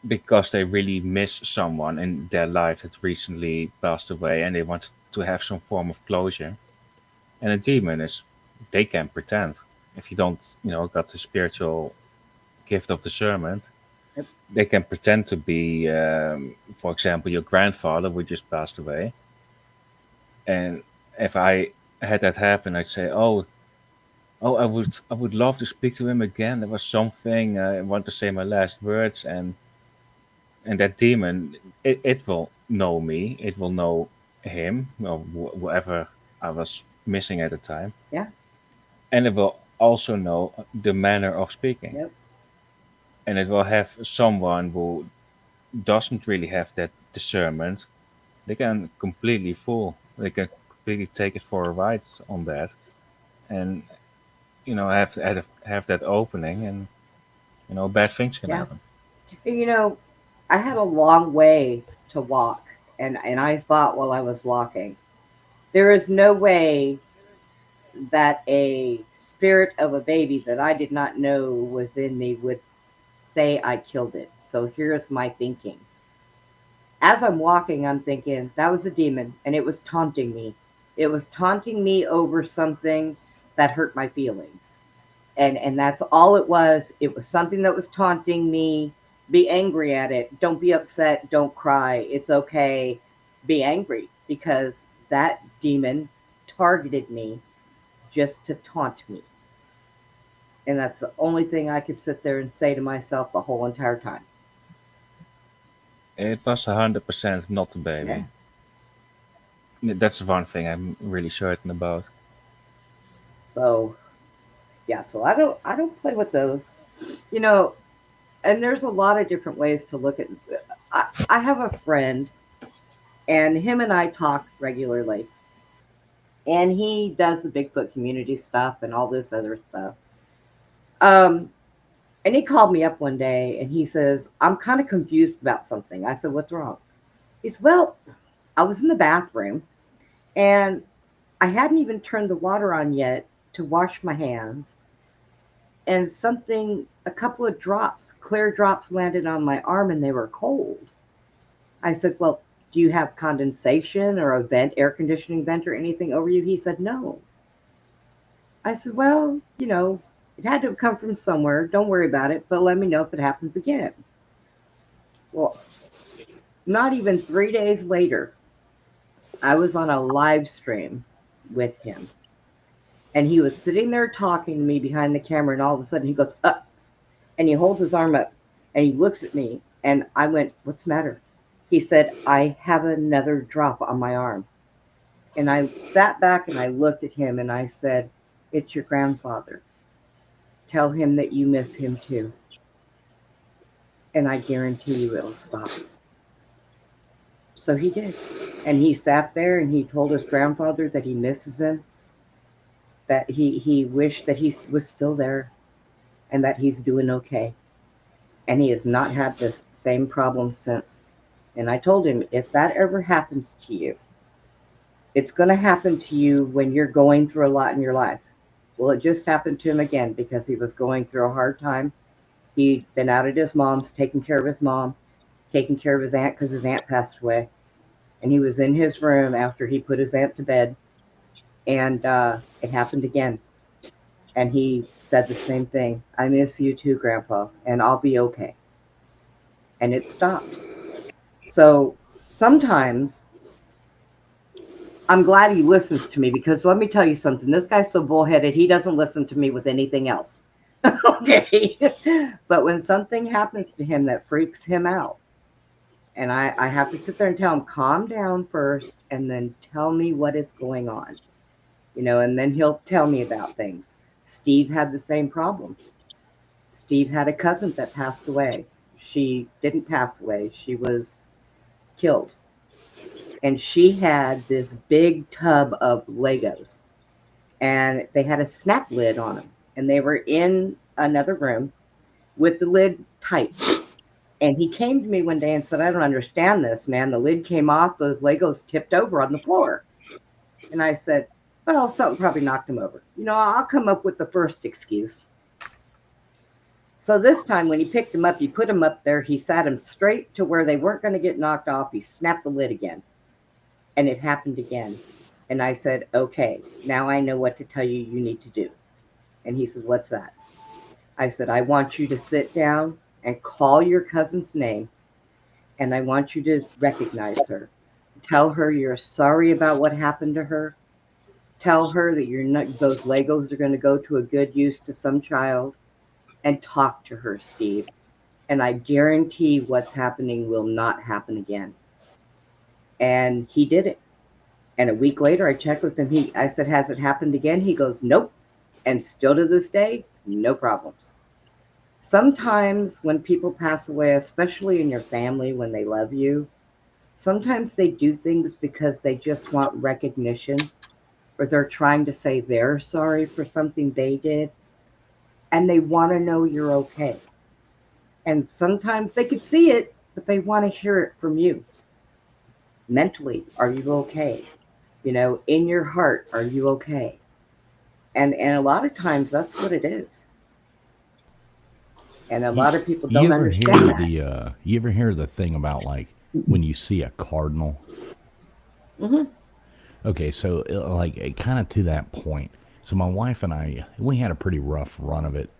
[SPEAKER 4] because they really miss someone in their life that recently passed away and they want to have some form of closure. And a demon is they can pretend. If you don't, got the spiritual gift of discernment,
[SPEAKER 2] Yep.
[SPEAKER 4] they can pretend to be, for example, your grandfather who just passed away. And if I had that happen, I'd say, "Oh, I would love to speak to him again. There was something I want to say my last words." And that demon, it will know me. It will know him, or whoever I was missing at the time,
[SPEAKER 2] Yeah.
[SPEAKER 4] and it will also know the manner of speaking.
[SPEAKER 2] Yep.
[SPEAKER 4] And it will have someone who doesn't really have that discernment. They can completely fool. They can completely take it for a ride on that, and have that opening, and bad things can
[SPEAKER 2] Yeah.
[SPEAKER 4] happen.
[SPEAKER 2] You know, I had a long way to walk, and I thought while I was walking, there is no way that a spirit of a baby that I did not know was in me would say I killed it. So here's my thinking. As I'm walking, I'm thinking that was a demon and it was taunting me. It was taunting me over something that hurt my feelings. And that's all it was. It was something that was taunting me. Be angry at it. Don't be upset. Don't cry. It's okay. Be angry because that demon targeted me just to taunt me. And that's the only thing I could sit there and say to myself the whole entire time.
[SPEAKER 4] It was 100% not a
[SPEAKER 2] Yeah.
[SPEAKER 4] baby. That's one thing I'm really certain about.
[SPEAKER 2] So yeah, so I don't play with those. You know, and there's a lot of different ways to look at. I have a friend, and him and I talk regularly, and he does the Bigfoot community stuff and all this other stuff. Um, And he called me up one day and he says, I'm kind of confused about something. I said, what's wrong? He said, well, I was in the bathroom and I hadn't even turned the water on yet to wash my hands. And a couple of drops, clear drops landed on my arm and they were cold. I said, well, do you have condensation or a vent, air conditioning vent or anything over you? He said, no. I said, well, it had to have come from somewhere. Don't worry about it, but let me know if it happens again. Well, not even 3 days later, I was on a live stream with him. And he was sitting there talking to me behind the camera, and all of a sudden he goes, up. And he holds his arm up, and he looks at me. And I went, what's the matter? He said, I have another drop on my arm. And I sat back and I looked at him, and I said, it's your grandfather. Tell him that you miss him too. And I guarantee you it'll stop. So he did. And he sat there and he told his grandfather that he misses him, that he wished that he was still there, and that he's doing okay. And he has not had the same problem since. And I told him, if that ever happens to you, it's going to happen to you when you're going through a lot in your life. Well, it just happened to him again because he was going through a hard time. He'd been out at his mom's, taking care of his mom, taking care of his aunt because his aunt passed away. And he was in his room after he put his aunt to bed. And it happened again. And he said the same thing. I miss you too, Grandpa, and I'll be okay. And it stopped. So sometimes I'm glad he listens to me, because let me tell you something. This guy's so bullheaded, he doesn't listen to me with anything else. Okay. But when something happens to him that freaks him out, and I have to sit there and tell him, calm down first, and then tell me what is going on. And then he'll tell me about things. Steve had the same problem. Steve had a cousin that passed away. She didn't pass away. She was killed. And she had this big tub of Legos. And they had a snap lid on them. And they were in another room with the lid tight. And he came to me one day and said, I don't understand this, man. The lid came off. Those Legos tipped over on the floor. And I said, well, something probably knocked them over. I'll come up with the first excuse. So this time when he picked them up, he put them up there. He sat them straight to where they weren't going to get knocked off. He snapped the lid again. And it happened again. And I said, okay, now I know what to tell you need to do. And he says, what's that? I said, I want you to sit down and call your cousin's name. And I want you to recognize her. Tell her you're sorry about what happened to her. Tell her that those Legos are going to go to a good use to some child, and talk to her, Steve. And I guarantee what's happening will not happen again. And he did it. And a week later, I checked with him. I said, has it happened again? He goes, nope. And still to this day, no problems. Sometimes when people pass away, especially in your family, when they love you, sometimes they do things because they just want recognition, or they're trying to say they're sorry for something they did, and they want to know you're okay. And sometimes they could see it, but they want to hear it from you. Mentally, are you okay? In your heart, are you okay? And a lot of times that's what it is. And a lot of people don't understand that.
[SPEAKER 8] You ever hear the thing about, like, when you see a cardinal?
[SPEAKER 2] Mm-hmm.
[SPEAKER 8] Okay, so kind of to that point. So my wife and I, we had a pretty rough run of it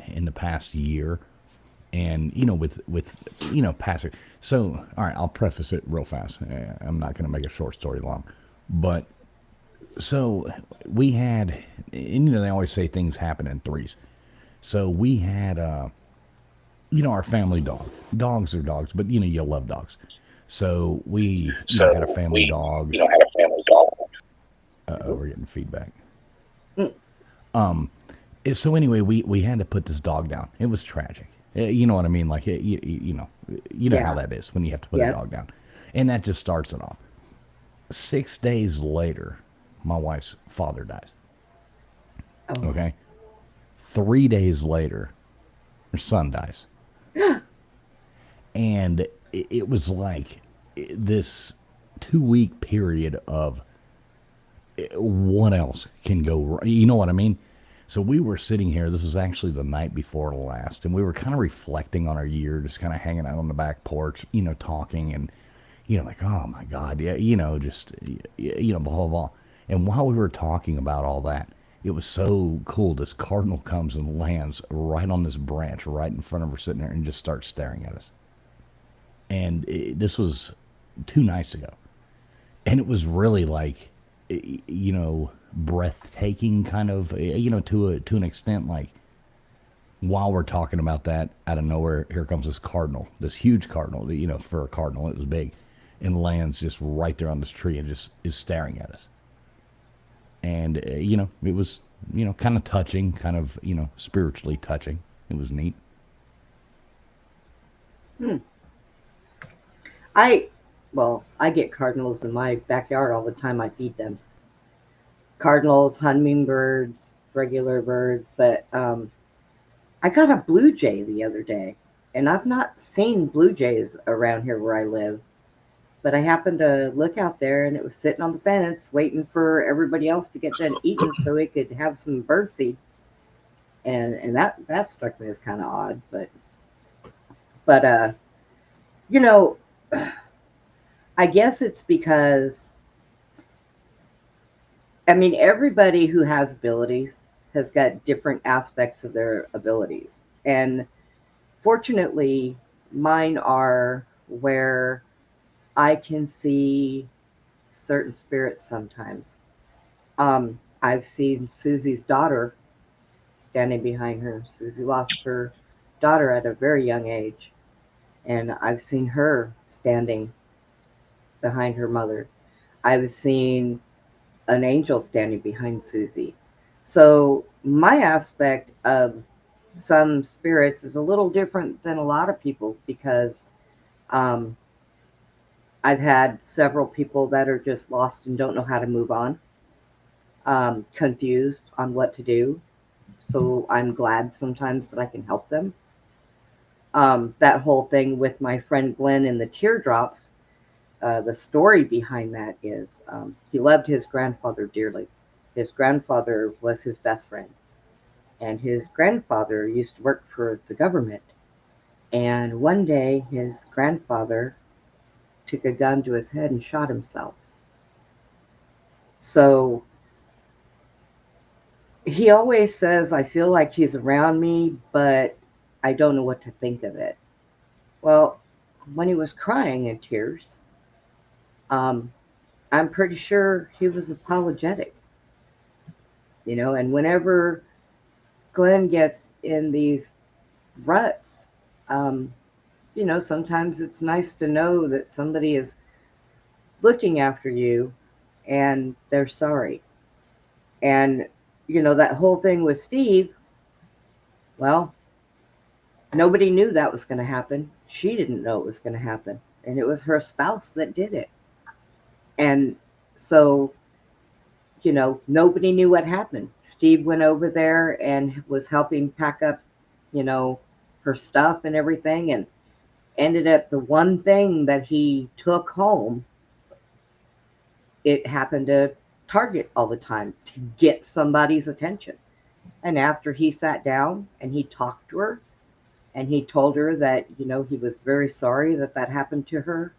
[SPEAKER 8] in the past year, and with pastor. So all right, I'll preface it real fast. I'm not going to make a short story long, but so we had, and they always say things happen in threes. So we had our family dog. Dogs are dogs, but you love dogs. So we had a family dog. We're getting feedback. So anyway, we had to put this dog down. It was tragic. You know what I mean? Like, you know how that is when you have to put a dog down. And that just starts it off. 6 days later, my wife's father dies.
[SPEAKER 2] Oh.
[SPEAKER 8] Okay? 3 days later, her son dies. And it was like this 2 week period of what else can go wrong? You know what I mean? So we were sitting here. This was actually the night before last, and we were kind of reflecting on our year, just kind of hanging out on the back porch, talking, and like, oh my God, yeah, just blah blah blah. And while we were talking about all that, it was so cool. This cardinal comes and lands right on this branch, right in front of her, sitting there, and just starts staring at us. And this was 2 nights ago, and it was really like, breathtaking, kind of, to an extent. Like, while we're talking about that, out of nowhere, here comes this cardinal, this huge cardinal. For a cardinal, it was big, and lands just right there on this tree and just is staring at us. And it was kind of touching, kind of spiritually touching. It was neat.
[SPEAKER 2] I get cardinals in my backyard all the time. I feed them. Cardinals, hummingbirds, regular birds, but I got a blue jay the other day, and I've not seen blue jays around here where I live. But I happened to look out there, and it was sitting on the fence waiting for everybody else to get done eating so it could have some birdseed. And that struck me as kind of odd, but I guess it's because, everybody who has abilities has got different aspects of their abilities. And fortunately, mine are where I can see certain spirits sometimes. I've seen Susie's daughter standing behind her. Susie lost her daughter at a very young age, and I've seen her standing behind her mother. I've seen an angel standing behind Susie. So my aspect of some spirits is a little different than a lot of people because I've had several people that are just lost and don't know how to move on, confused on what to do. So I'm glad sometimes that I can help them. That whole thing with my friend Glenn and the teardrops, the story behind that is he loved his grandfather dearly. His grandfather was his best friend, and his grandfather used to work for the government. And one day his grandfather took a gun to his head and shot himself. So he always says, I feel like he's around me, but I don't know what to think of it. Well, when he was crying in tears, I'm pretty sure he was apologetic, and whenever Glenn gets in these ruts, sometimes it's nice to know that somebody is looking after you and they're sorry. And, that whole thing with Steve, well, nobody knew that was going to happen. She didn't know it was going to happen. And it was her spouse that did it. And so, nobody knew what happened. Steve went over there and was helping pack up, her stuff and everything. And ended up the one thing that he took home, it happened to Target all the time to get somebody's attention. And after he sat down and he talked to her and he told her that, he was very sorry that that happened to her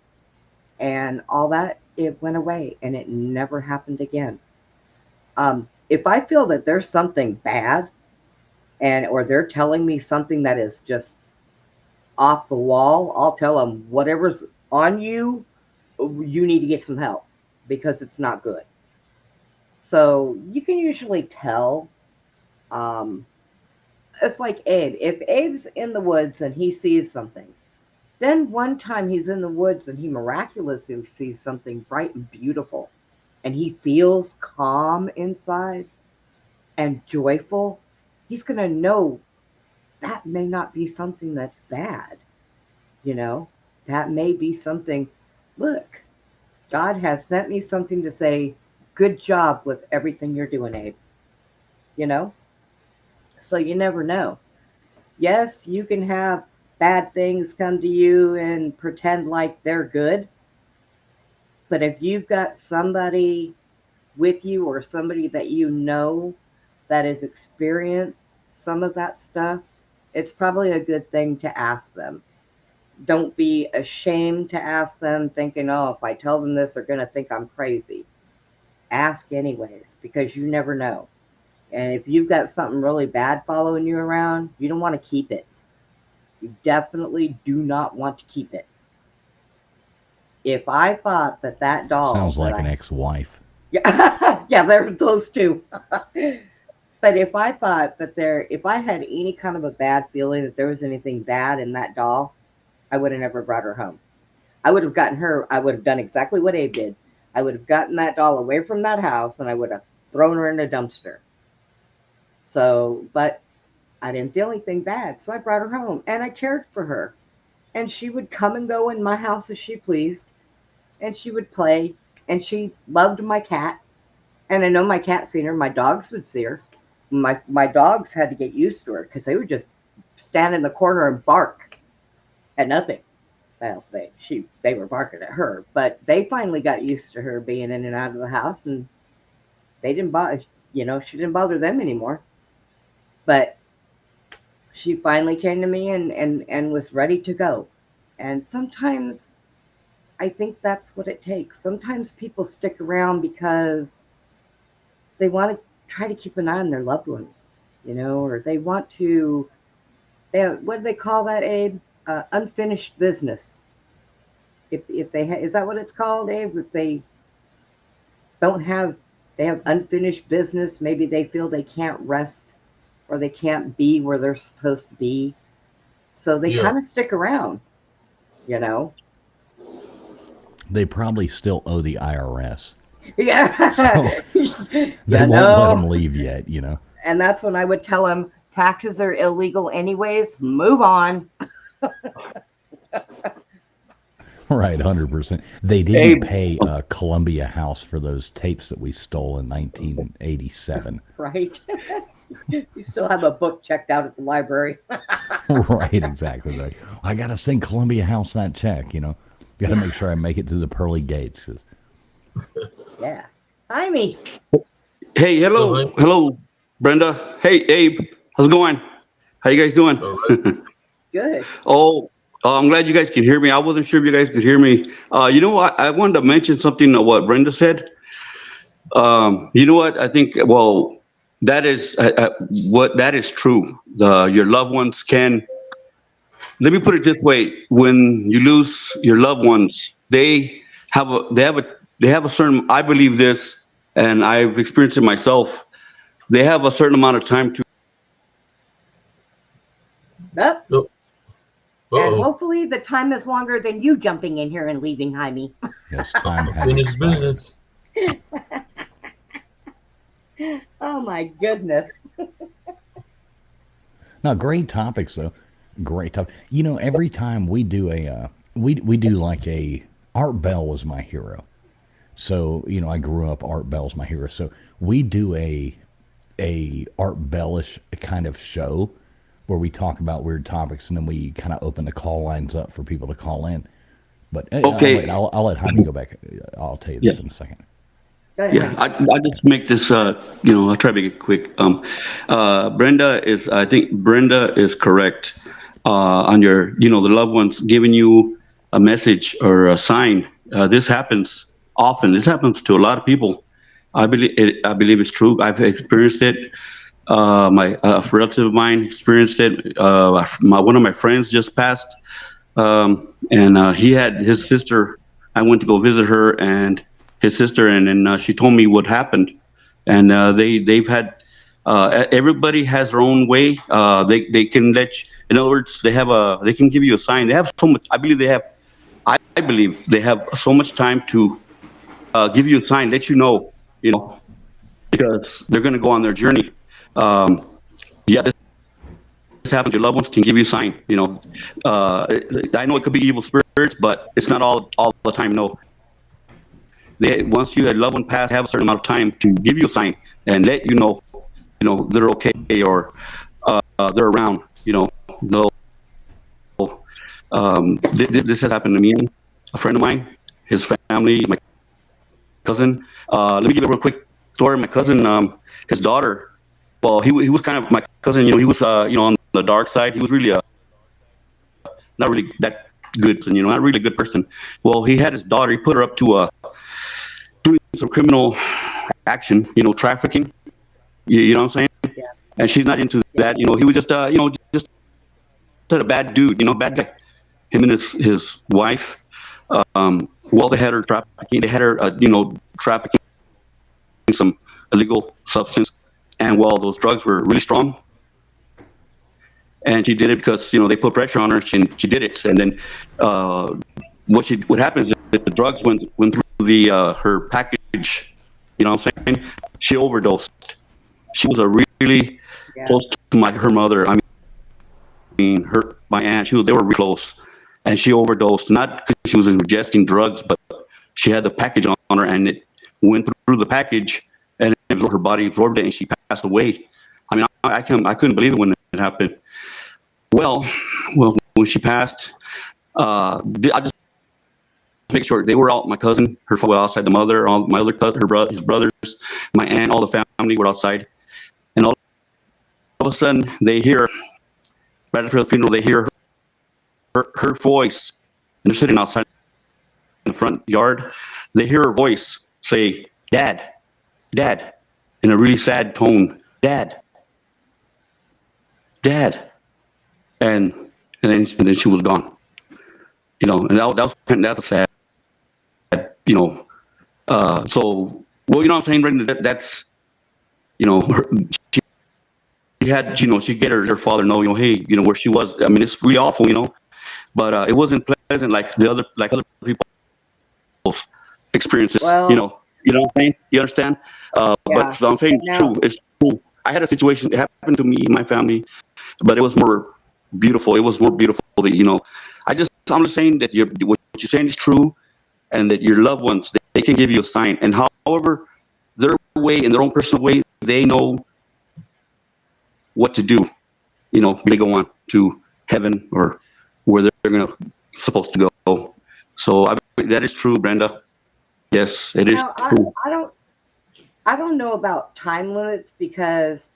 [SPEAKER 2] and all that, it went away and it never happened again. If I feel that there's something bad or they're telling me something that is just off the wall, I'll tell them whatever's on you, you need to get some help because it's not good. So you can usually tell. It's like Abe. If Abe's in the woods and he sees something, then one time he's in the woods and he miraculously sees something bright and beautiful, and he feels calm inside and joyful, he's going to know that may not be something that's bad. That may be something, look, God has sent me something to say, good job with everything you're doing, Abe. So you never know. Yes, you can have bad things come to you and pretend like they're good, but if you've got somebody with you or somebody that you know that has experienced some of that stuff, it's probably a good thing to ask them. Don't be ashamed to ask them, thinking, oh, if I tell them this, they're going to think I'm crazy. Ask anyways, because you never know. And if you've got something really bad following you around, you don't want to keep it. You definitely do not want to keep it. If I thought that that doll
[SPEAKER 8] Sounds
[SPEAKER 2] that
[SPEAKER 8] like an
[SPEAKER 2] I
[SPEAKER 8] ex-wife.
[SPEAKER 2] yeah, yeah, there's those two. But if I thought that if I had any kind of a bad feeling that there was anything bad in that doll, I would have never brought her home. I would have gotten her, I would have done exactly what Abe did. I would have gotten that doll away from that house and I would have thrown her in a dumpster. So, but I didn't feel anything bad. So I brought her home and I cared for her. And she would come and go in my house as she pleased. And she would play. And she loved my cat. And I know my cat seen her. My dogs would see her. My dogs had to get used to her because they would just stand in the corner and bark at nothing. Well, they were barking at her, but they finally got used to her being in and out of the house, and they didn't bother. She didn't bother them anymore. But she finally came to me and was ready to go. And sometimes I think that's what it takes. Sometimes people stick around because they want to try to keep an eye on their loved ones, or they want to. What do they call that, Abe? Unfinished business. If they is that what it's called, Abe? If don't have they have unfinished business, maybe they feel they can't rest or they can't be where they're supposed to be, so they
[SPEAKER 1] Yeah.
[SPEAKER 2] kind of stick around. You know.
[SPEAKER 8] They probably still owe the IRS,
[SPEAKER 2] Yeah.
[SPEAKER 8] so
[SPEAKER 2] you
[SPEAKER 8] they won't let
[SPEAKER 2] know.
[SPEAKER 8] them leave yet.
[SPEAKER 2] And that's when I would tell them taxes are illegal anyways. Move on.
[SPEAKER 8] Right, 100%. They didn't
[SPEAKER 9] Abe,
[SPEAKER 8] pay Columbia House for those tapes that we stole in 1987.
[SPEAKER 2] Right. You still have a book checked out at the library.
[SPEAKER 8] Right, exactly. Like, I got to send Columbia House that check. Got to make sure I make it to the pearly gates. 'Cause
[SPEAKER 2] Yeah. Hi, me.
[SPEAKER 9] hey,
[SPEAKER 1] So,
[SPEAKER 9] hello, Brenda. Hey, Abe, how's it going? How you guys doing?
[SPEAKER 1] all right.
[SPEAKER 2] Good.
[SPEAKER 9] Oh, I'm glad you guys can hear me. I wasn't sure if you guys could hear me. You know what? I wanted to mention something of what Brenda said. You know what? I think, well, that is that is true. Your loved ones can. Let me put it this way: when you lose your loved ones, they have a certain. I believe this, and I've experienced it myself. They have a certain amount of time to.
[SPEAKER 2] Up.
[SPEAKER 1] Oh,
[SPEAKER 2] And
[SPEAKER 1] uh-oh.
[SPEAKER 2] hopefully the time is longer than you jumping in here and leaving, Jaime.
[SPEAKER 8] yes, time has
[SPEAKER 1] Finished
[SPEAKER 8] expired.
[SPEAKER 1] business.
[SPEAKER 2] Oh my goodness.
[SPEAKER 8] Now, great topics though. Great topic. Every time we do we do like Art Bell was my hero. So I grew up. Art Bell's my hero. So we do a Art Bellish kind of show where we talk about weird topics and then we kind of open the call lines up for people to call in. But
[SPEAKER 9] Okay.
[SPEAKER 8] I'll let Jaime go back. I'll tell you this in a second.
[SPEAKER 2] Go ahead,
[SPEAKER 9] Yeah,
[SPEAKER 2] Jaime.
[SPEAKER 9] I just make this. I'll try to make it quick. I think Brenda is correct on your, the loved ones giving you a message or a sign. This happens often. This happens to a lot of people. I believe it's true. I've experienced it. My relative of mine experienced it. One of my friends just passed, and he had his sister. I went to go visit her and his sister, and then she told me what happened. And they've had everybody has their own way. They can in other words, they can give you a sign. They have so much. I believe they have so much time to give you a sign, let you know, because they're going to go on their journey. Um, yeah, this happens. Your loved ones can give you a sign. I know it could be evil spirits, but it's not all the time. No, once you had loved one pass, have a certain amount of time to give you a sign and let you know they're okay or they're around. No, this has happened to me and a friend of mine, his family, my cousin. Let me give you a real quick story. My cousin, his daughter. Well, he was kind of my cousin. He was on the dark side. He was really not really that good person. Not really a good person. Well, he had his daughter. He put her up to doing some criminal action. Trafficking. You know what I'm saying?
[SPEAKER 2] Yeah.
[SPEAKER 9] And she's not into
[SPEAKER 2] Yeah.
[SPEAKER 9] that. He was just a bad dude. Bad guy. Him and his wife. Well, they had her trafficking. They had her, trafficking some illegal substance, and well, those drugs were really strong. And she did it because they put pressure on her. She did it, and then what happens is that the drugs went through the her package. You know what I'm saying? She overdosed. She was a really
[SPEAKER 2] Yeah.
[SPEAKER 9] close to her mother. I mean, my aunt. They were really close, and she overdosed. Not because she was ingesting drugs, but she had the package on her, and it went through the package, and her body absorbed it, and she passed away. I mean, I couldn't believe it when it happened. Well, when she passed, I just make sure they were all my cousin, her father outside, the mother, all my other cousin, his brothers, my aunt, all the family were outside, and all of a sudden they hear right after the funeral, they hear her voice, and they're sitting outside in the front yard. They hear her voice say, "Dad, Dad," in a really sad tone, "Dad, Dad," and then she was gone. And that's sad. So well, what I'm saying, Brendan, that's her, she had she get her father know hey where she was. I mean, it's really awful, but it wasn't pleasant like other people's experiences.
[SPEAKER 2] Well,
[SPEAKER 9] You know what I'm saying? You understand?
[SPEAKER 2] yeah.
[SPEAKER 9] But so I'm saying it's
[SPEAKER 2] Now,
[SPEAKER 9] true. It's true. I had a situation. It happened to me, my family, but it was more beautiful. It was more beautiful that I'm just saying that what you're saying is true, and that your loved ones they can give you a sign, and however their way, in their own personal way, they know what to do. They go on to heaven or where they're supposed to go. So that is true, Brenda. Yes, it is
[SPEAKER 2] now
[SPEAKER 9] true.
[SPEAKER 2] I don't know about time limits because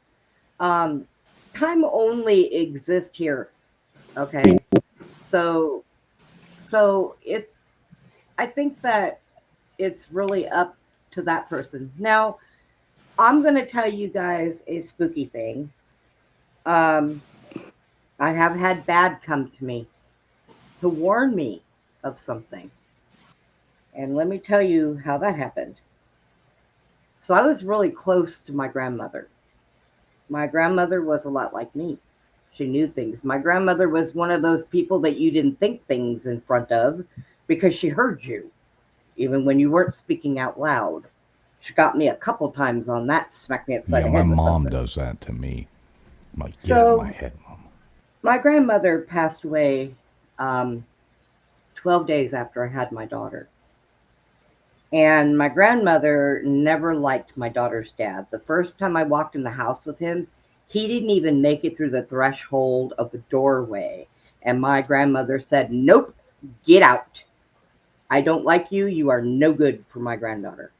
[SPEAKER 2] time only exists here. Okay. So it's I think that it's really up to that person. Now, I'm going to tell you guys a spooky thing. I have had bad come to me to warn me of something. And let me tell you how that happened. So I was really close to my grandmother. My grandmother was a lot like me. She knew things. My grandmother was one of those people that you didn't think things in front of because she heard you, even when you weren't speaking out loud. She got me a couple times on that, smacked me upside
[SPEAKER 8] Yeah,
[SPEAKER 2] the
[SPEAKER 8] my
[SPEAKER 2] head with
[SPEAKER 8] mom
[SPEAKER 2] something.
[SPEAKER 8] does that to me. I'm like, get out of my
[SPEAKER 2] So
[SPEAKER 8] head, mom.
[SPEAKER 2] my grandmother passed away um, 12 days after I had my daughter. And my grandmother never liked my daughter's dad. The first time I walked in the house with him, he didn't even make it through the threshold of the doorway. And my grandmother said, "Nope, get out. I don't like you. You are no good for my granddaughter."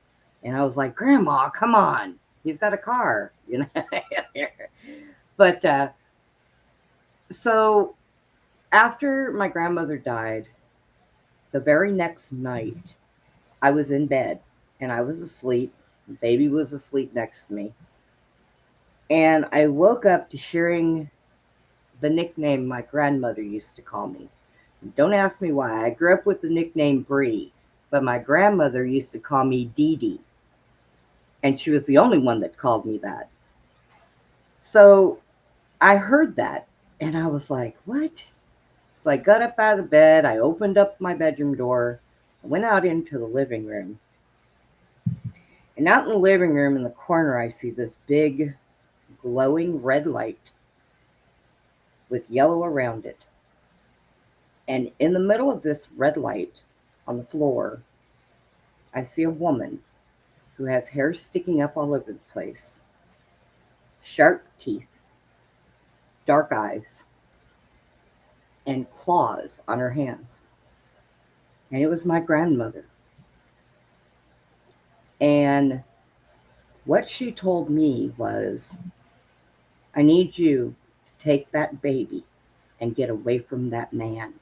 [SPEAKER 2] And I was like, "Grandma, come on. He's got a car." But so after my grandmother died, the very next night, I was in bed and I was asleep. Baby was asleep next to me. And I woke up to hearing the nickname my grandmother used to call me. Don't ask me why. I grew up with the nickname Bree, but my grandmother used to call me Dee Dee. And she was the only one that called me that. So I heard that and I was like, what? So I got up out of bed. I opened up my bedroom door. I went out into the living room. And out in the living room in the corner, I see this big glowing red light with yellow around it. And in the middle of this red light on the floor, I see a woman who has hair sticking up all over the place, sharp teeth, dark eyes, and claws on her hands. And it was my grandmother. And what she told me was, I need you to take that baby and get away from that man.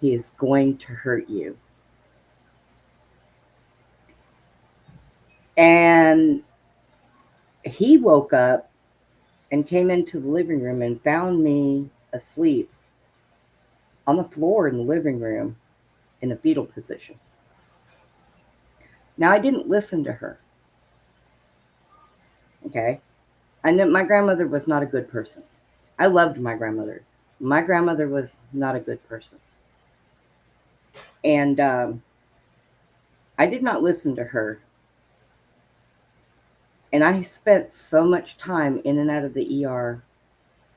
[SPEAKER 2] He is going to hurt you. And he woke up and came into the living room and found me asleep on the floor in the living room in a fetal position. Now, I didn't listen to her. Okay. I know my grandmother was not a good person. I loved my grandmother. My grandmother was not a good person. And I did not listen to her. And I spent so much time in and out of the ER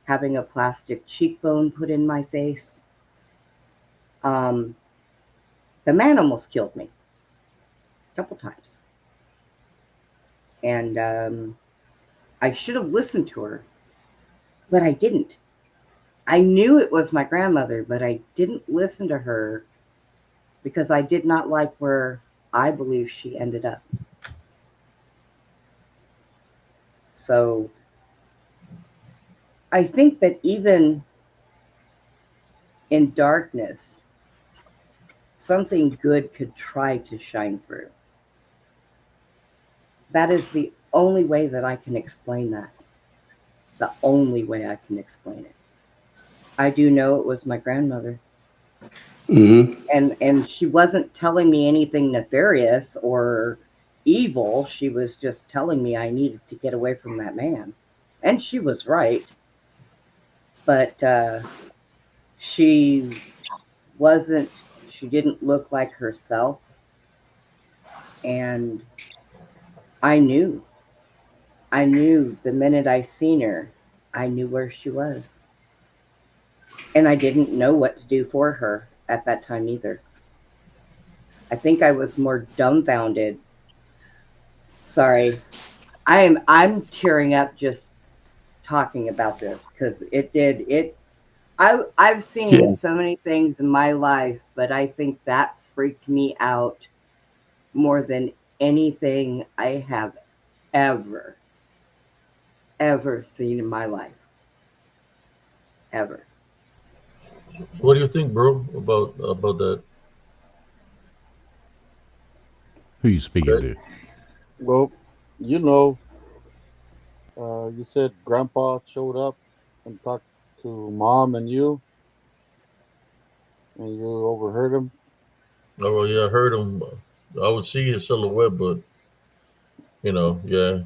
[SPEAKER 2] having a plastic cheekbone put in my face. The man almost killed me a couple times. And I should have listened to her, but I didn't. I knew it was my grandmother, but I didn't listen to her because I did not like where I believe she ended up. So I think that even in darkness, something good could try to shine through. That is the only way that I can explain that. The only way I can explain it. I do know it was my grandmother.
[SPEAKER 9] Mm-hmm.
[SPEAKER 2] And she wasn't telling me anything nefarious or evil. She was just telling me I needed to get away from that man. And she was right. But she didn't look like herself. And I knew the minute I seen her, I knew where she was. And I didn't know what to do for her at that time either. I think I was more dumbfounded. Sorry. I'm tearing up just talking about this because I've seen
[SPEAKER 9] Yeah.
[SPEAKER 2] so many things in my life, but I think that freaked me out more than anything I have ever seen in my life. Ever.
[SPEAKER 1] What do you think, bro, about that?
[SPEAKER 8] Who you speaking
[SPEAKER 1] That-
[SPEAKER 8] to?
[SPEAKER 3] Well, you know, you said Grandpa showed up and talked to Mom and you overheard him.
[SPEAKER 1] Oh, well, yeah, I heard him. I would see his silhouette, but yeah,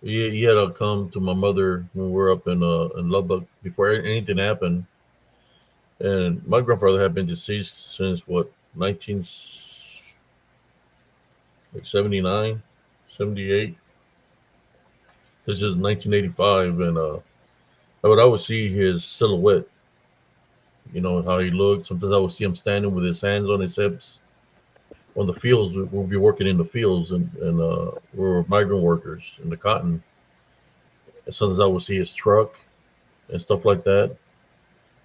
[SPEAKER 1] he had to come to my mother when we were up in Lubbock before anything happened. And my grandfather had been deceased since what 1979, 78. This is 1985, and I would always see his silhouette. You know how he looked. Sometimes I would see him standing with his hands on his hips on the fields. We'll be working in the fields, and we were migrant workers in the cotton. And sometimes I would see his truck and stuff like that.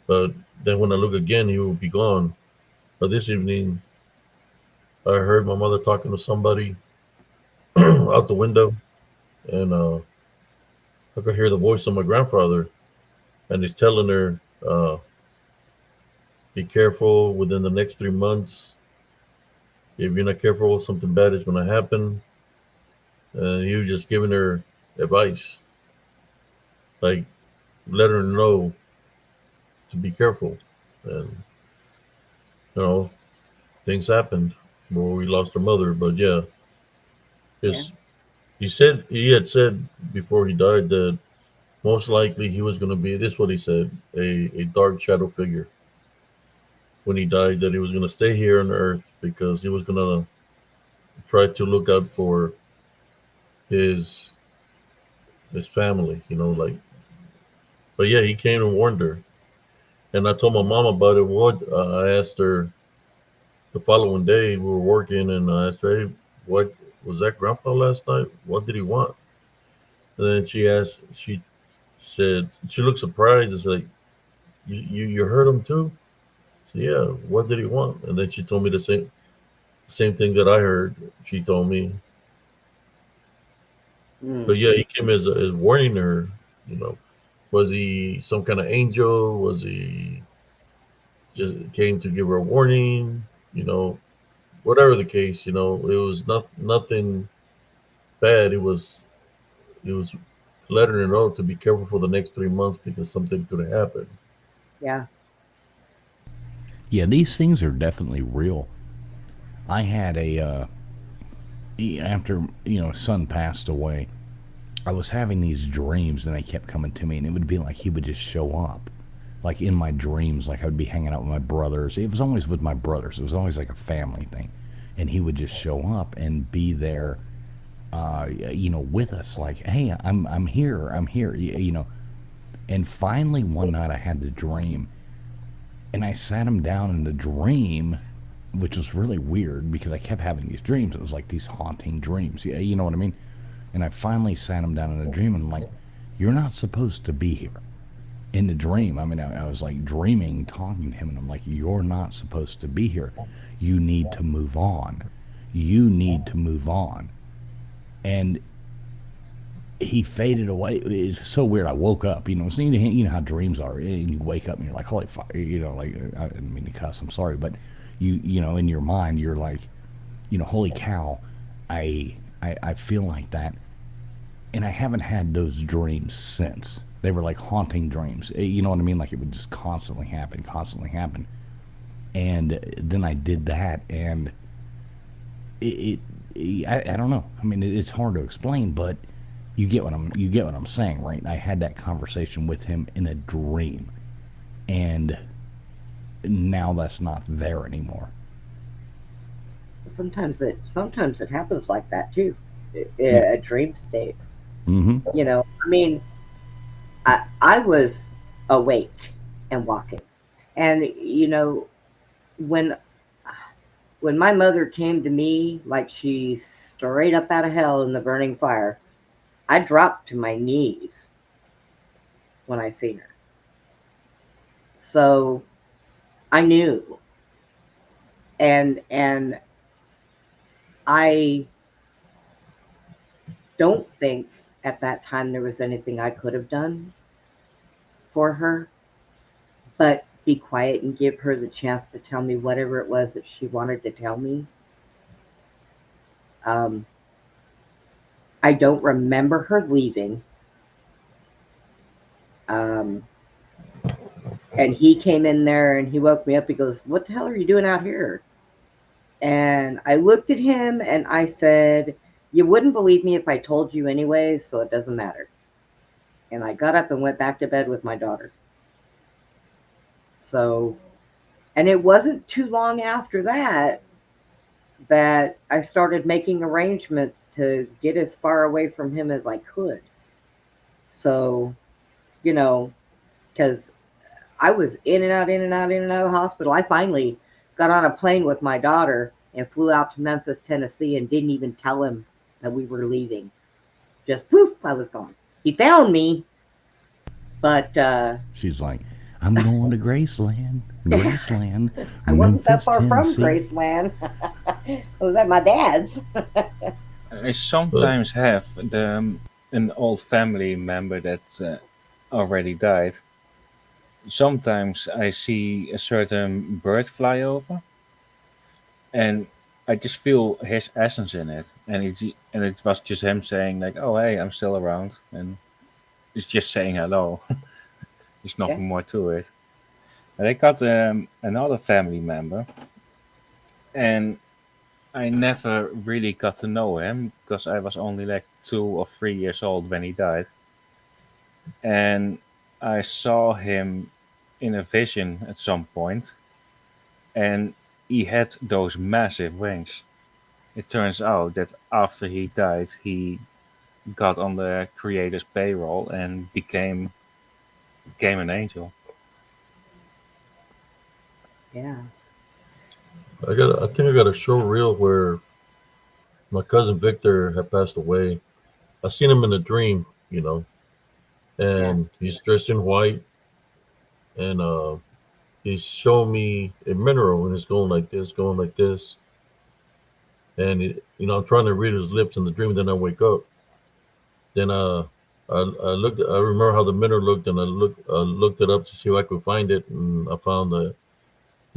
[SPEAKER 1] But then when I look again, he will be gone. But this evening, I heard my mother talking to somebody out the window, and I could hear the voice of my grandfather, and he's telling her, "Be careful. Within the next 3 months, if you're not careful, something bad is going to happen." And he was just giving her advice, like let her know to be careful. And you know, things happened where we lost our mother. But yeah,
[SPEAKER 2] Yeah.
[SPEAKER 1] his he had said before he died that most likely he was going to be, this is what he said, a dark shadow figure when he died, that he was going to stay here on earth because he was going to try to look out for his his family, like. But yeah, he came and warned her, and I told my mom about it. I asked her the following day. We were working, and I asked her, "Hey, what was that Grandpa last night? What did he want?" And then she said she looked surprised. It's like, you heard him too? So yeah, what did he want? And then she told me the same thing that I heard. She told me, but
[SPEAKER 2] Mm.
[SPEAKER 1] yeah, he came as warning her. You know, was he some kind of angel? Was he just came to give her a warning? You know, whatever the case, it was nothing bad. It was letting her know to be careful for the next 3 months because something could happen.
[SPEAKER 2] Yeah.
[SPEAKER 8] Yeah, these things are definitely real. I had after son passed away, I was having these dreams and they kept coming to me, and it would be like he would just show up, like in my dreams. Like I would be hanging out with my brothers. It was always with my brothers. It was always like a family thing, and he would just show up and be there, with us. Like, hey, I'm here. I'm here. And finally, one night I had the dream, and I sat him down in the dream, which was really weird because I kept having these dreams. It was like these haunting dreams. Yeah, you know what I mean? And I finally sat him down in a dream, and I'm like, "You're not supposed to be here." In the dream, I mean, I was like dreaming, talking to him, and I'm like, "You're not supposed to be here. You need to move on. You need to move on." And he faded away. It's so weird. I woke up, so you know how dreams are. And you wake up and you're like, holy fuck, like, I didn't mean to cuss, I'm sorry, but in your mind, you're like, holy cow, I feel like that. And I haven't had those dreams since. They were like haunting dreams. You know what I mean? Like it would just constantly happen, constantly happen. And then I did that, and I don't know. I mean, it's hard to explain, but you get what I'm saying, right? I had that conversation with him in a dream, and now that's not there anymore.
[SPEAKER 2] Sometimes it happens like that too.
[SPEAKER 8] Yeah.
[SPEAKER 2] A dream state.
[SPEAKER 8] Mm-hmm.
[SPEAKER 2] I mean, I was awake and walking, and when when my mother came to me like she straight up out of hell in the burning fire, I dropped to my knees when I seen her. So I knew, and I don't think at that time there was anything I could have done for her, but be quiet and give her the chance to tell me whatever it was that she wanted to tell me. Um, I don't remember her leaving. Um, and he came in there and he woke me up. He goes, "What the hell are you doing out here?" And I looked at him and I said, "You wouldn't believe me if I told you anyway, so it doesn't matter." And I got up and went back to bed with my daughter. So, and it wasn't too long after that I started making arrangements to get as far away from him as I could. So, you know, because I was in and out, in and out, in and out of the hospital. I finally got on a plane with my daughter and flew out to Memphis, Tennessee, and didn't even tell him that we were leaving. Just poof, I was gone. He found me, but
[SPEAKER 8] She's like, I'm going to Graceland. Graceland.
[SPEAKER 2] I wasn't that
[SPEAKER 8] Memphis,
[SPEAKER 2] far from
[SPEAKER 8] Tennessee.
[SPEAKER 2] Graceland. I was at my dad's.
[SPEAKER 4] I sometimes have an old family member that already died. Sometimes I see a certain bird fly over, and I just feel his essence in it, and it was just him saying like, "Oh, hey, I'm still around," and it's just saying hello. There's
[SPEAKER 2] Yeah.
[SPEAKER 4] nothing more to it. And I got another family member, and I never really got to know him because I was only like 2 or 3 years old when he died. And I saw him in a vision at some point, and he had those massive wings. It turns out that after he died, he got on the creator's payroll and became an angel.
[SPEAKER 2] Yeah.
[SPEAKER 1] I think I got a show reel where my cousin Victor had passed away. I seen him in a dream,
[SPEAKER 2] Yeah.
[SPEAKER 1] and he's dressed in white, and he's showing me a mineral, and it's going like this, and I'm trying to read his lips in the dream. Then I wake up. Then I looked. I remember how the mineral looked, and I looked it up to see if I could find it, and I found the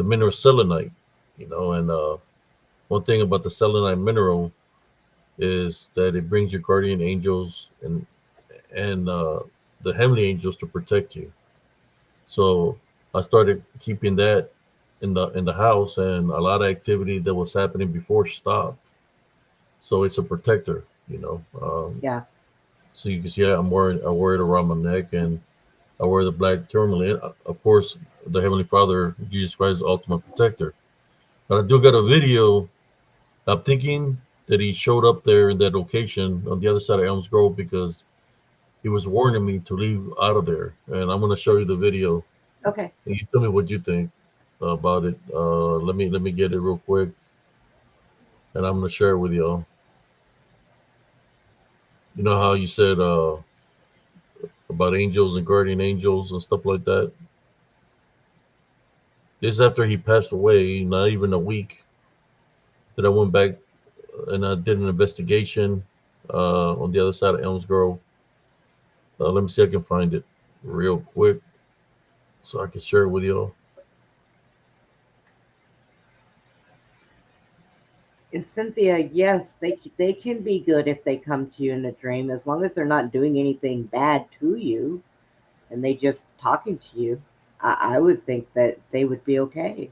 [SPEAKER 1] mineral selenite. And one thing about the selenite mineral is that it brings your guardian angels and the heavenly angels to protect you. So I started keeping that in the house, and a lot of activity that was happening before stopped. So it's a protector.
[SPEAKER 2] Yeah.
[SPEAKER 1] So you can see I wear it around my neck, and I wear the black tourmaline. Of course, the Heavenly Father, Jesus Christ, is the ultimate protector. But I do got a video. I'm thinking that he showed up there in that location on the other side of Elms Grove because he was warning me to leave out of there. And I'm going to show you the video,
[SPEAKER 2] Okay.
[SPEAKER 1] and you tell me what you think about it. Let me get it real quick, and I'm going to share it with y'all. You know how you said about angels and guardian angels and stuff like that. This is after he passed away, not even a week, that I went back and I did an investigation on the other side of Elms Grove. Let me see if I can find it real quick so I can share it with y'all.
[SPEAKER 2] And Cynthia, yes, they can be good if they come to you in a dream, as long as they're not doing anything bad to you, and they just talking to you. I would think that they would be okay.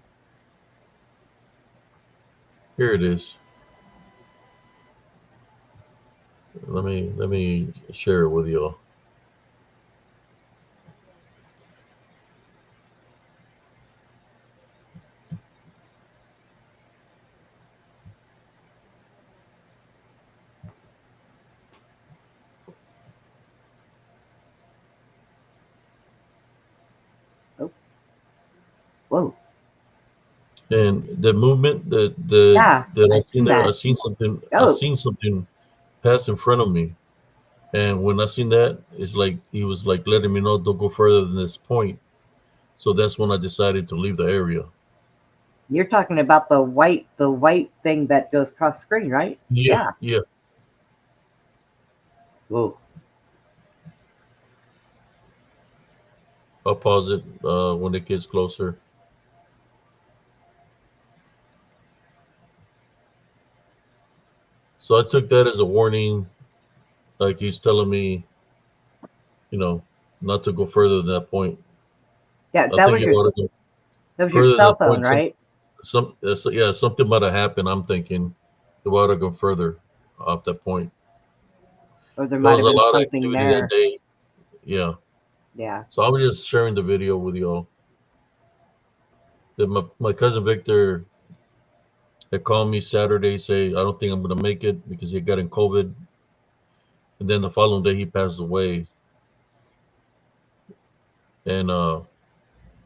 [SPEAKER 1] Here it is. Let me share it with y'all.
[SPEAKER 2] Oh, whoa,
[SPEAKER 1] And the movement that
[SPEAKER 2] yeah,
[SPEAKER 1] that I
[SPEAKER 2] I've
[SPEAKER 1] seen
[SPEAKER 2] seen
[SPEAKER 1] there,
[SPEAKER 2] that.
[SPEAKER 1] I
[SPEAKER 2] Oh,
[SPEAKER 1] seen something pass in front of me. And when I seen that, it's like he was like letting me know don't go further than this point. So that's when I decided to leave the area.
[SPEAKER 2] you're talking about the white thing that goes across screen, right?
[SPEAKER 1] Yeah,
[SPEAKER 2] Yeah.
[SPEAKER 1] yeah.
[SPEAKER 2] Whoa.
[SPEAKER 1] I'll pause it when it gets closer. So I took that as a warning, like he's telling me, you know, not to go further than that point.
[SPEAKER 2] Yeah,
[SPEAKER 1] I
[SPEAKER 2] that
[SPEAKER 1] think
[SPEAKER 2] was
[SPEAKER 1] if I
[SPEAKER 2] your
[SPEAKER 1] would have gone
[SPEAKER 2] that was your
[SPEAKER 1] further than
[SPEAKER 2] cell
[SPEAKER 1] that
[SPEAKER 2] phone,
[SPEAKER 1] point,
[SPEAKER 2] right?
[SPEAKER 1] yeah, something might have happened. I'm thinking if I would have gone further off that point.
[SPEAKER 2] Or there
[SPEAKER 1] There
[SPEAKER 2] might
[SPEAKER 1] was
[SPEAKER 2] have
[SPEAKER 1] a
[SPEAKER 2] been
[SPEAKER 1] lot of
[SPEAKER 2] something
[SPEAKER 1] activity that
[SPEAKER 2] there.
[SPEAKER 1] day. Yeah.
[SPEAKER 2] Yeah.
[SPEAKER 1] So I'm just sharing the video with y'all. That my cousin Victor had called me Saturday, say I don't think I'm gonna make it because he got in COVID, and then the following day he passed away. And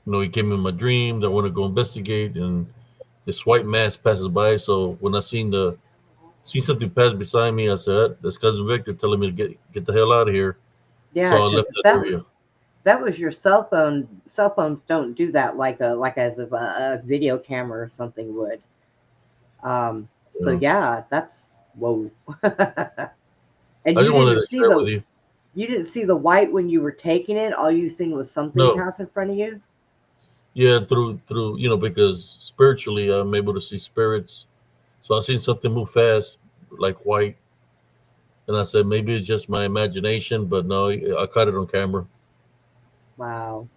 [SPEAKER 1] he came in my dream. That I want to go investigate, and this white mass passes by. So when I seen something pass beside me, I said, "That's cousin Victor telling me to get the hell out of here."
[SPEAKER 2] Yeah,
[SPEAKER 1] So I left
[SPEAKER 2] because
[SPEAKER 1] that
[SPEAKER 2] that
[SPEAKER 1] area.
[SPEAKER 2] that was your cell phone. Cell phones don't do that like as if a video camera or something would. So
[SPEAKER 1] Yeah.
[SPEAKER 2] yeah, that's whoa. And
[SPEAKER 1] I just wanted to share with you.
[SPEAKER 2] you didn't see the white when you were taking it. All you seen was something
[SPEAKER 1] No,
[SPEAKER 2] pass in front of you.
[SPEAKER 1] yeah, through because spiritually I'm able to see spirits. So I seen something move fast, like white, and I said maybe it's just my imagination, but no, I caught it on camera.
[SPEAKER 2] Wow.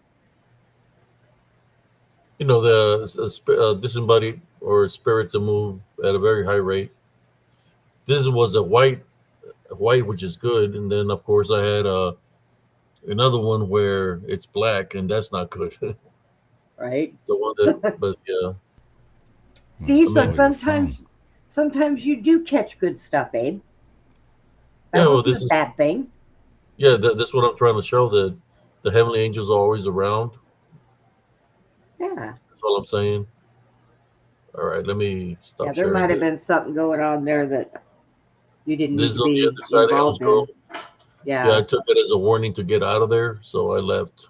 [SPEAKER 1] The disembodied or spirits that move at a very high rate. This was a white, which is good, and then of course I had another one where it's black, and that's not good. the
[SPEAKER 2] Right.
[SPEAKER 1] one that, but yeah,
[SPEAKER 2] See,
[SPEAKER 1] I
[SPEAKER 2] so
[SPEAKER 1] mean,
[SPEAKER 8] Stole your phone.
[SPEAKER 2] sometimes you do catch good stuff, Abe.
[SPEAKER 1] yeah.
[SPEAKER 2] That
[SPEAKER 1] Well,
[SPEAKER 2] wasn't
[SPEAKER 1] this
[SPEAKER 2] a
[SPEAKER 1] is
[SPEAKER 2] bad thing.
[SPEAKER 1] yeah. That's what I'm trying to show, that the heavenly angels are always around.
[SPEAKER 2] Yeah.
[SPEAKER 1] That's all I'm saying. All right, let me
[SPEAKER 2] Yeah,
[SPEAKER 1] stop
[SPEAKER 2] there
[SPEAKER 1] sharing
[SPEAKER 2] might have
[SPEAKER 1] this.
[SPEAKER 2] been something going on there that you didn't
[SPEAKER 1] This
[SPEAKER 2] need
[SPEAKER 1] is
[SPEAKER 2] to
[SPEAKER 1] on the
[SPEAKER 2] be
[SPEAKER 1] other side of Elms
[SPEAKER 2] involved
[SPEAKER 1] Grove.
[SPEAKER 2] in.
[SPEAKER 1] Yeah, I
[SPEAKER 2] Yeah.
[SPEAKER 1] took it as a warning to get out of there, so I left.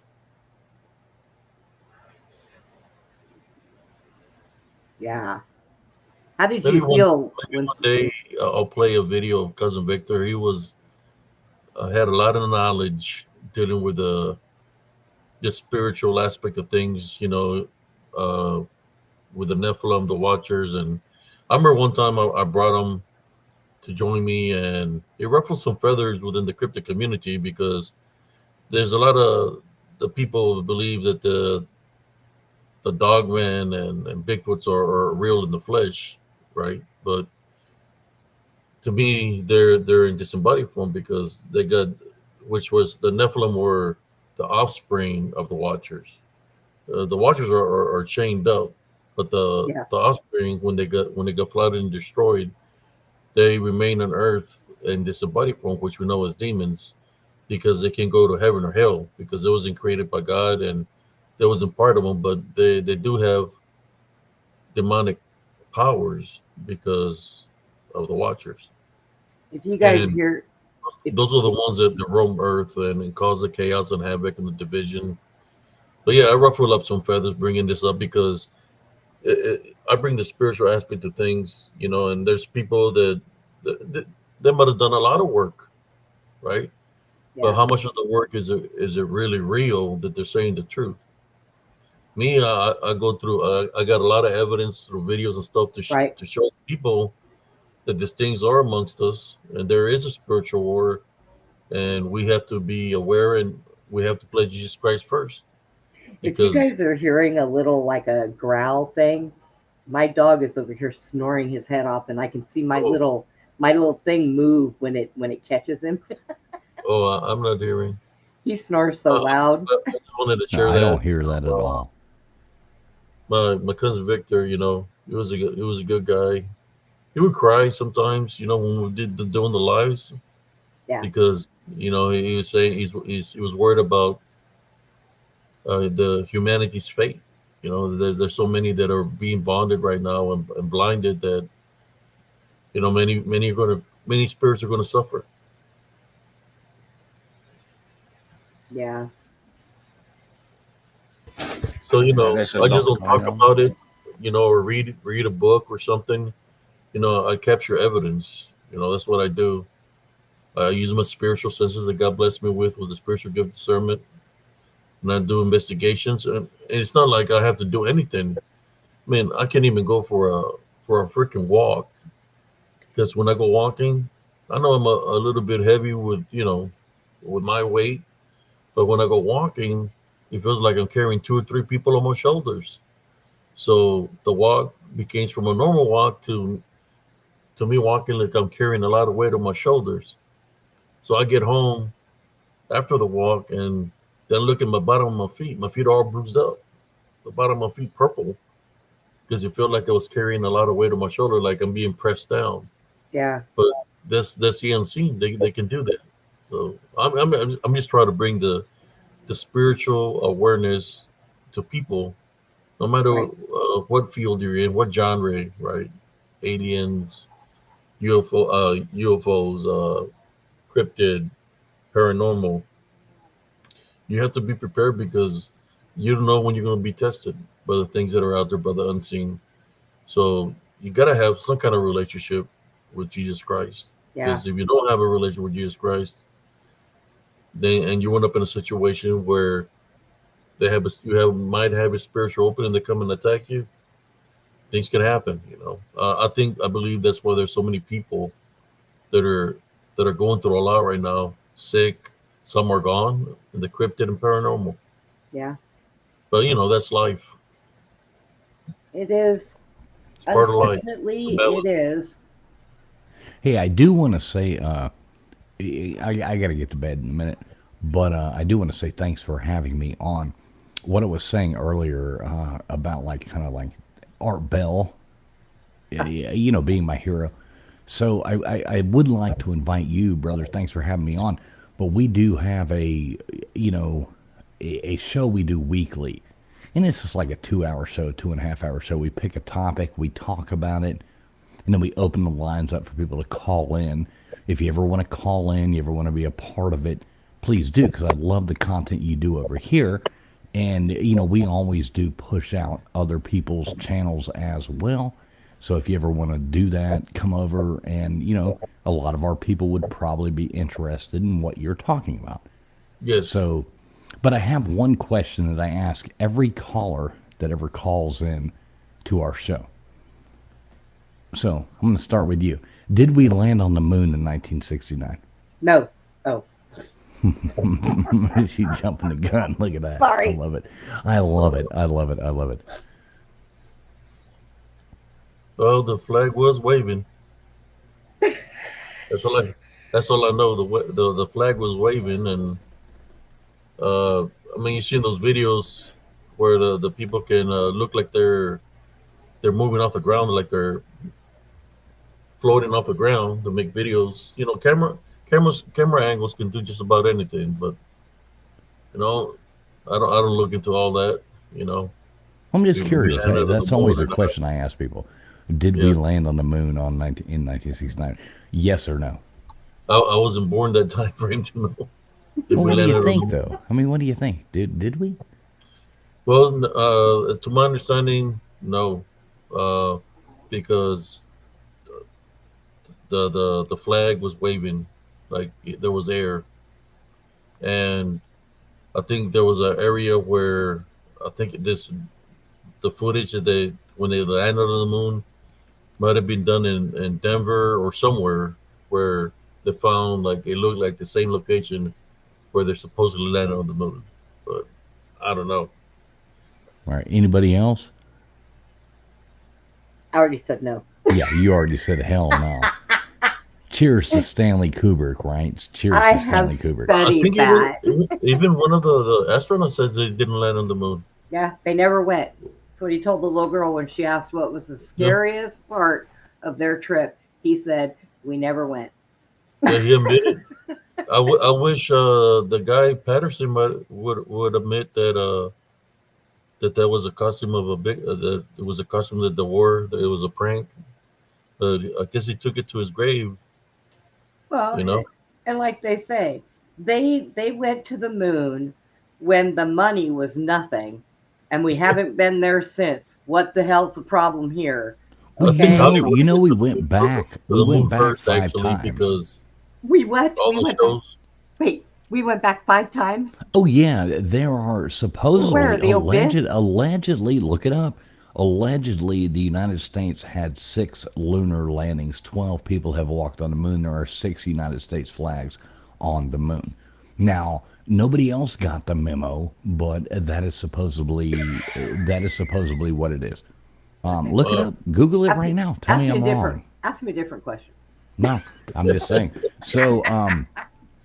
[SPEAKER 2] Yeah. How did
[SPEAKER 1] Maybe
[SPEAKER 2] you
[SPEAKER 1] one
[SPEAKER 2] feel
[SPEAKER 1] maybe
[SPEAKER 2] when?
[SPEAKER 1] one day I'll play a video of cousin Victor. He was had a lot of knowledge dealing with the spiritual aspect of things. Uh, with the Nephilim, the Watchers, and I remember one time I brought him to join me, and it ruffled some feathers within the cryptid community because there's a lot of the people who believe that the dogmen and Bigfoots are real in the flesh, right? But to me, they're in disembodied form because they got, which was the Nephilim were the offspring of the Watchers. The Watchers are chained up, but
[SPEAKER 2] Yeah.
[SPEAKER 1] the offspring when they got flooded and destroyed, they remain on Earth in disembodied form, which we know as demons, because they can go to heaven or hell because it wasn't created by God and that wasn't part of them, but they do have demonic powers because of the Watchers.
[SPEAKER 2] If you guys
[SPEAKER 1] And
[SPEAKER 2] hear, if
[SPEAKER 1] those are the ones that roam Earth and cause the chaos and havoc and the division. But yeah, I ruffle up some feathers bringing this up because I bring the spiritual aspect of things, and there's people that might have done a lot of work, right? But
[SPEAKER 2] yeah,
[SPEAKER 1] how much of the work is it really real that they're saying the truth? Me, I go through. I got a lot of evidence through videos and stuff
[SPEAKER 2] right.
[SPEAKER 1] to show people that these things are amongst us, and there is a spiritual war, and we have to be aware, and we have to pledge Jesus Christ first,
[SPEAKER 2] If you
[SPEAKER 1] because
[SPEAKER 2] guys are hearing a little like a growl thing, my dog is over here snoring his head off, and I can see
[SPEAKER 1] oh,
[SPEAKER 2] my little thing move when it catches him.
[SPEAKER 1] I'm not hearing.
[SPEAKER 2] He snores so
[SPEAKER 1] Uh,
[SPEAKER 2] loud.
[SPEAKER 1] I just wanted to
[SPEAKER 8] No,
[SPEAKER 1] share
[SPEAKER 8] I
[SPEAKER 1] that.
[SPEAKER 8] don't hear that at all.
[SPEAKER 1] My cousin Victor, he was a good guy. He would cry sometimes, when we did doing the lives
[SPEAKER 2] Yeah,
[SPEAKER 1] because he was saying he was worried about the humanity's fate. There's so many that are being bonded right now and blinded that many spirits are going to suffer.
[SPEAKER 2] yeah.
[SPEAKER 1] So
[SPEAKER 4] Yeah, there's a
[SPEAKER 1] I just
[SPEAKER 4] lot
[SPEAKER 1] don't talk
[SPEAKER 4] going on.
[SPEAKER 1] about it, or read a book or something. I capture evidence. That's what I do. I use my spiritual senses that God blessed me with the spiritual gift discernment, and I do investigations. And it's not like I have to do anything. Man, I can't even go for a freaking walk because when I go walking, I know I'm a little bit heavy with my weight, but when I go walking, it feels like I'm carrying two or three people on my shoulders. So the walk became from a normal walk to me walking like I'm carrying a lot of weight on my shoulders. So I get home after the walk and then look at my bottom of my feet. My feet are all bruised up. The bottom of my feet purple because it felt like I was carrying a lot of weight on my shoulder, like I'm being pressed down.
[SPEAKER 2] Yeah,
[SPEAKER 1] But that's the unseen. They can do that. So I'm just trying to bring the spiritual awareness to people, no matter
[SPEAKER 2] right.
[SPEAKER 1] what field you're in, what genre, right? Aliens, UFOs, cryptid, paranormal. You have to be prepared because you don't know when you're going to be tested by the things that are out there, by the unseen. So you got to have some kind of relationship with Jesus Christ.
[SPEAKER 2] Yeah,
[SPEAKER 1] Because if you don't have a relationship with Jesus Christ, then and you end up in a situation where might have a spiritual opening to come and attack you, things can happen. I believe that's why there's so many people that are going through a lot right now, sick. Some are gone in the cryptid and paranormal.
[SPEAKER 2] yeah.
[SPEAKER 1] But that's life.
[SPEAKER 2] It is.
[SPEAKER 1] It's part of life. The
[SPEAKER 2] Unfortunately, it
[SPEAKER 1] balance.
[SPEAKER 2] is.
[SPEAKER 8] Hey, I do want to say, I got to get to bed in a minute, but I do want to say thanks for having me on. What I was saying earlier about like kind of like Art Bell, being my hero. So I would like to invite you, brother. Thanks for having me on. But we do have you know, a show we do weekly. And it's just like a 2 hour show, 2.5 hour show. We pick a topic, we talk about it, and then we open the lines up for people to call in. If you ever want to call in, you ever want to be a part of it, please do, because I love the content you do over here. And, we always do push out other people's channels as well. So if you ever want to do that, come over and, a lot of our people would probably be interested in what you're talking about.
[SPEAKER 1] Yes.
[SPEAKER 8] So, but I have one question that I ask every caller that ever calls in to our show. So I'm going to start with you. Did we land on the moon in 1969?
[SPEAKER 2] No. Oh,
[SPEAKER 8] She's jumping the gun. Look at that.
[SPEAKER 2] Sorry.
[SPEAKER 8] I love it. I love it. I love it. I love it.
[SPEAKER 1] Well, the flag was waving. That's all I know. The flag was waving, and I mean, you seen those videos where the people can look like they're moving off the ground, like they're floating off the ground to make videos. Camera angles can do just about anything, but you know, I don't look into all that. You know,
[SPEAKER 8] I'm just
[SPEAKER 1] we
[SPEAKER 8] curious.
[SPEAKER 1] landed on the
[SPEAKER 8] That's always
[SPEAKER 1] moon
[SPEAKER 8] a
[SPEAKER 1] or not.
[SPEAKER 8] question I ask people. Did we
[SPEAKER 1] Yeah.
[SPEAKER 8] land on the moon in 1969? Yes or no?
[SPEAKER 1] I wasn't born that time frame to know if
[SPEAKER 8] Well,
[SPEAKER 1] we
[SPEAKER 8] what do
[SPEAKER 1] landed
[SPEAKER 8] you
[SPEAKER 1] on the
[SPEAKER 8] think,
[SPEAKER 1] moon.
[SPEAKER 8] though? I mean, what do you think? Did we?
[SPEAKER 1] Well, to my understanding, no, uh, because the flag was waving, like there was air, and I think there was an area where I think the footage that they when they landed on the moon might have been done in Denver or somewhere where they found like it looked like the same location where they're supposedly landed on the moon, but I don't know.
[SPEAKER 8] All right. Anybody else?
[SPEAKER 2] I already said no.
[SPEAKER 8] Yeah, you already said hell no. Cheers to Stanley Kubrick, right? Cheers
[SPEAKER 2] I
[SPEAKER 8] to
[SPEAKER 2] have
[SPEAKER 8] Stanley Kubrick.
[SPEAKER 1] I
[SPEAKER 2] studied
[SPEAKER 1] think
[SPEAKER 2] that.
[SPEAKER 1] even one of the astronauts says they didn't land on the moon.
[SPEAKER 2] Yeah, they never went. That's what he told the little girl when she asked what was the
[SPEAKER 1] Yeah,
[SPEAKER 2] scariest part of their trip. He said, "We never went."
[SPEAKER 1] yeah, he admitted. I wish the guy Patterson would admit that that was a costume of a big that it was a costume that they wore, that it was a prank. But I guess he took it to his grave.
[SPEAKER 2] Well,
[SPEAKER 1] You know.
[SPEAKER 2] and like they say, they went to the moon when the money was nothing, and we haven't been there since. What the hell's the problem here?
[SPEAKER 8] Well,
[SPEAKER 1] I think
[SPEAKER 2] Okay,
[SPEAKER 1] Hollywood went
[SPEAKER 8] we
[SPEAKER 1] to
[SPEAKER 8] went back.
[SPEAKER 1] to
[SPEAKER 8] We
[SPEAKER 1] the moon
[SPEAKER 8] went back
[SPEAKER 1] first,
[SPEAKER 8] five
[SPEAKER 1] actually,
[SPEAKER 8] times.
[SPEAKER 1] because
[SPEAKER 2] we what?
[SPEAKER 1] all
[SPEAKER 2] We
[SPEAKER 1] those
[SPEAKER 2] went back.
[SPEAKER 1] shows.
[SPEAKER 2] Wait, we went back 5 times.
[SPEAKER 8] Oh yeah, there are
[SPEAKER 2] Where
[SPEAKER 8] supposedly
[SPEAKER 2] the abyss?
[SPEAKER 8] allegedly look it up. Allegedly, the United States had 6 lunar landings. 12 people have walked on the moon. There are 6 United States flags on the moon. Now, nobody else got the memo, but that is supposedly what it is.
[SPEAKER 2] Okay,
[SPEAKER 8] Look it
[SPEAKER 1] Uh,
[SPEAKER 8] up. Google it
[SPEAKER 2] ask
[SPEAKER 8] right
[SPEAKER 2] me.
[SPEAKER 8] now. Tell me I'm wrong.
[SPEAKER 2] Ask me a different question.
[SPEAKER 8] No, I'm just saying. So,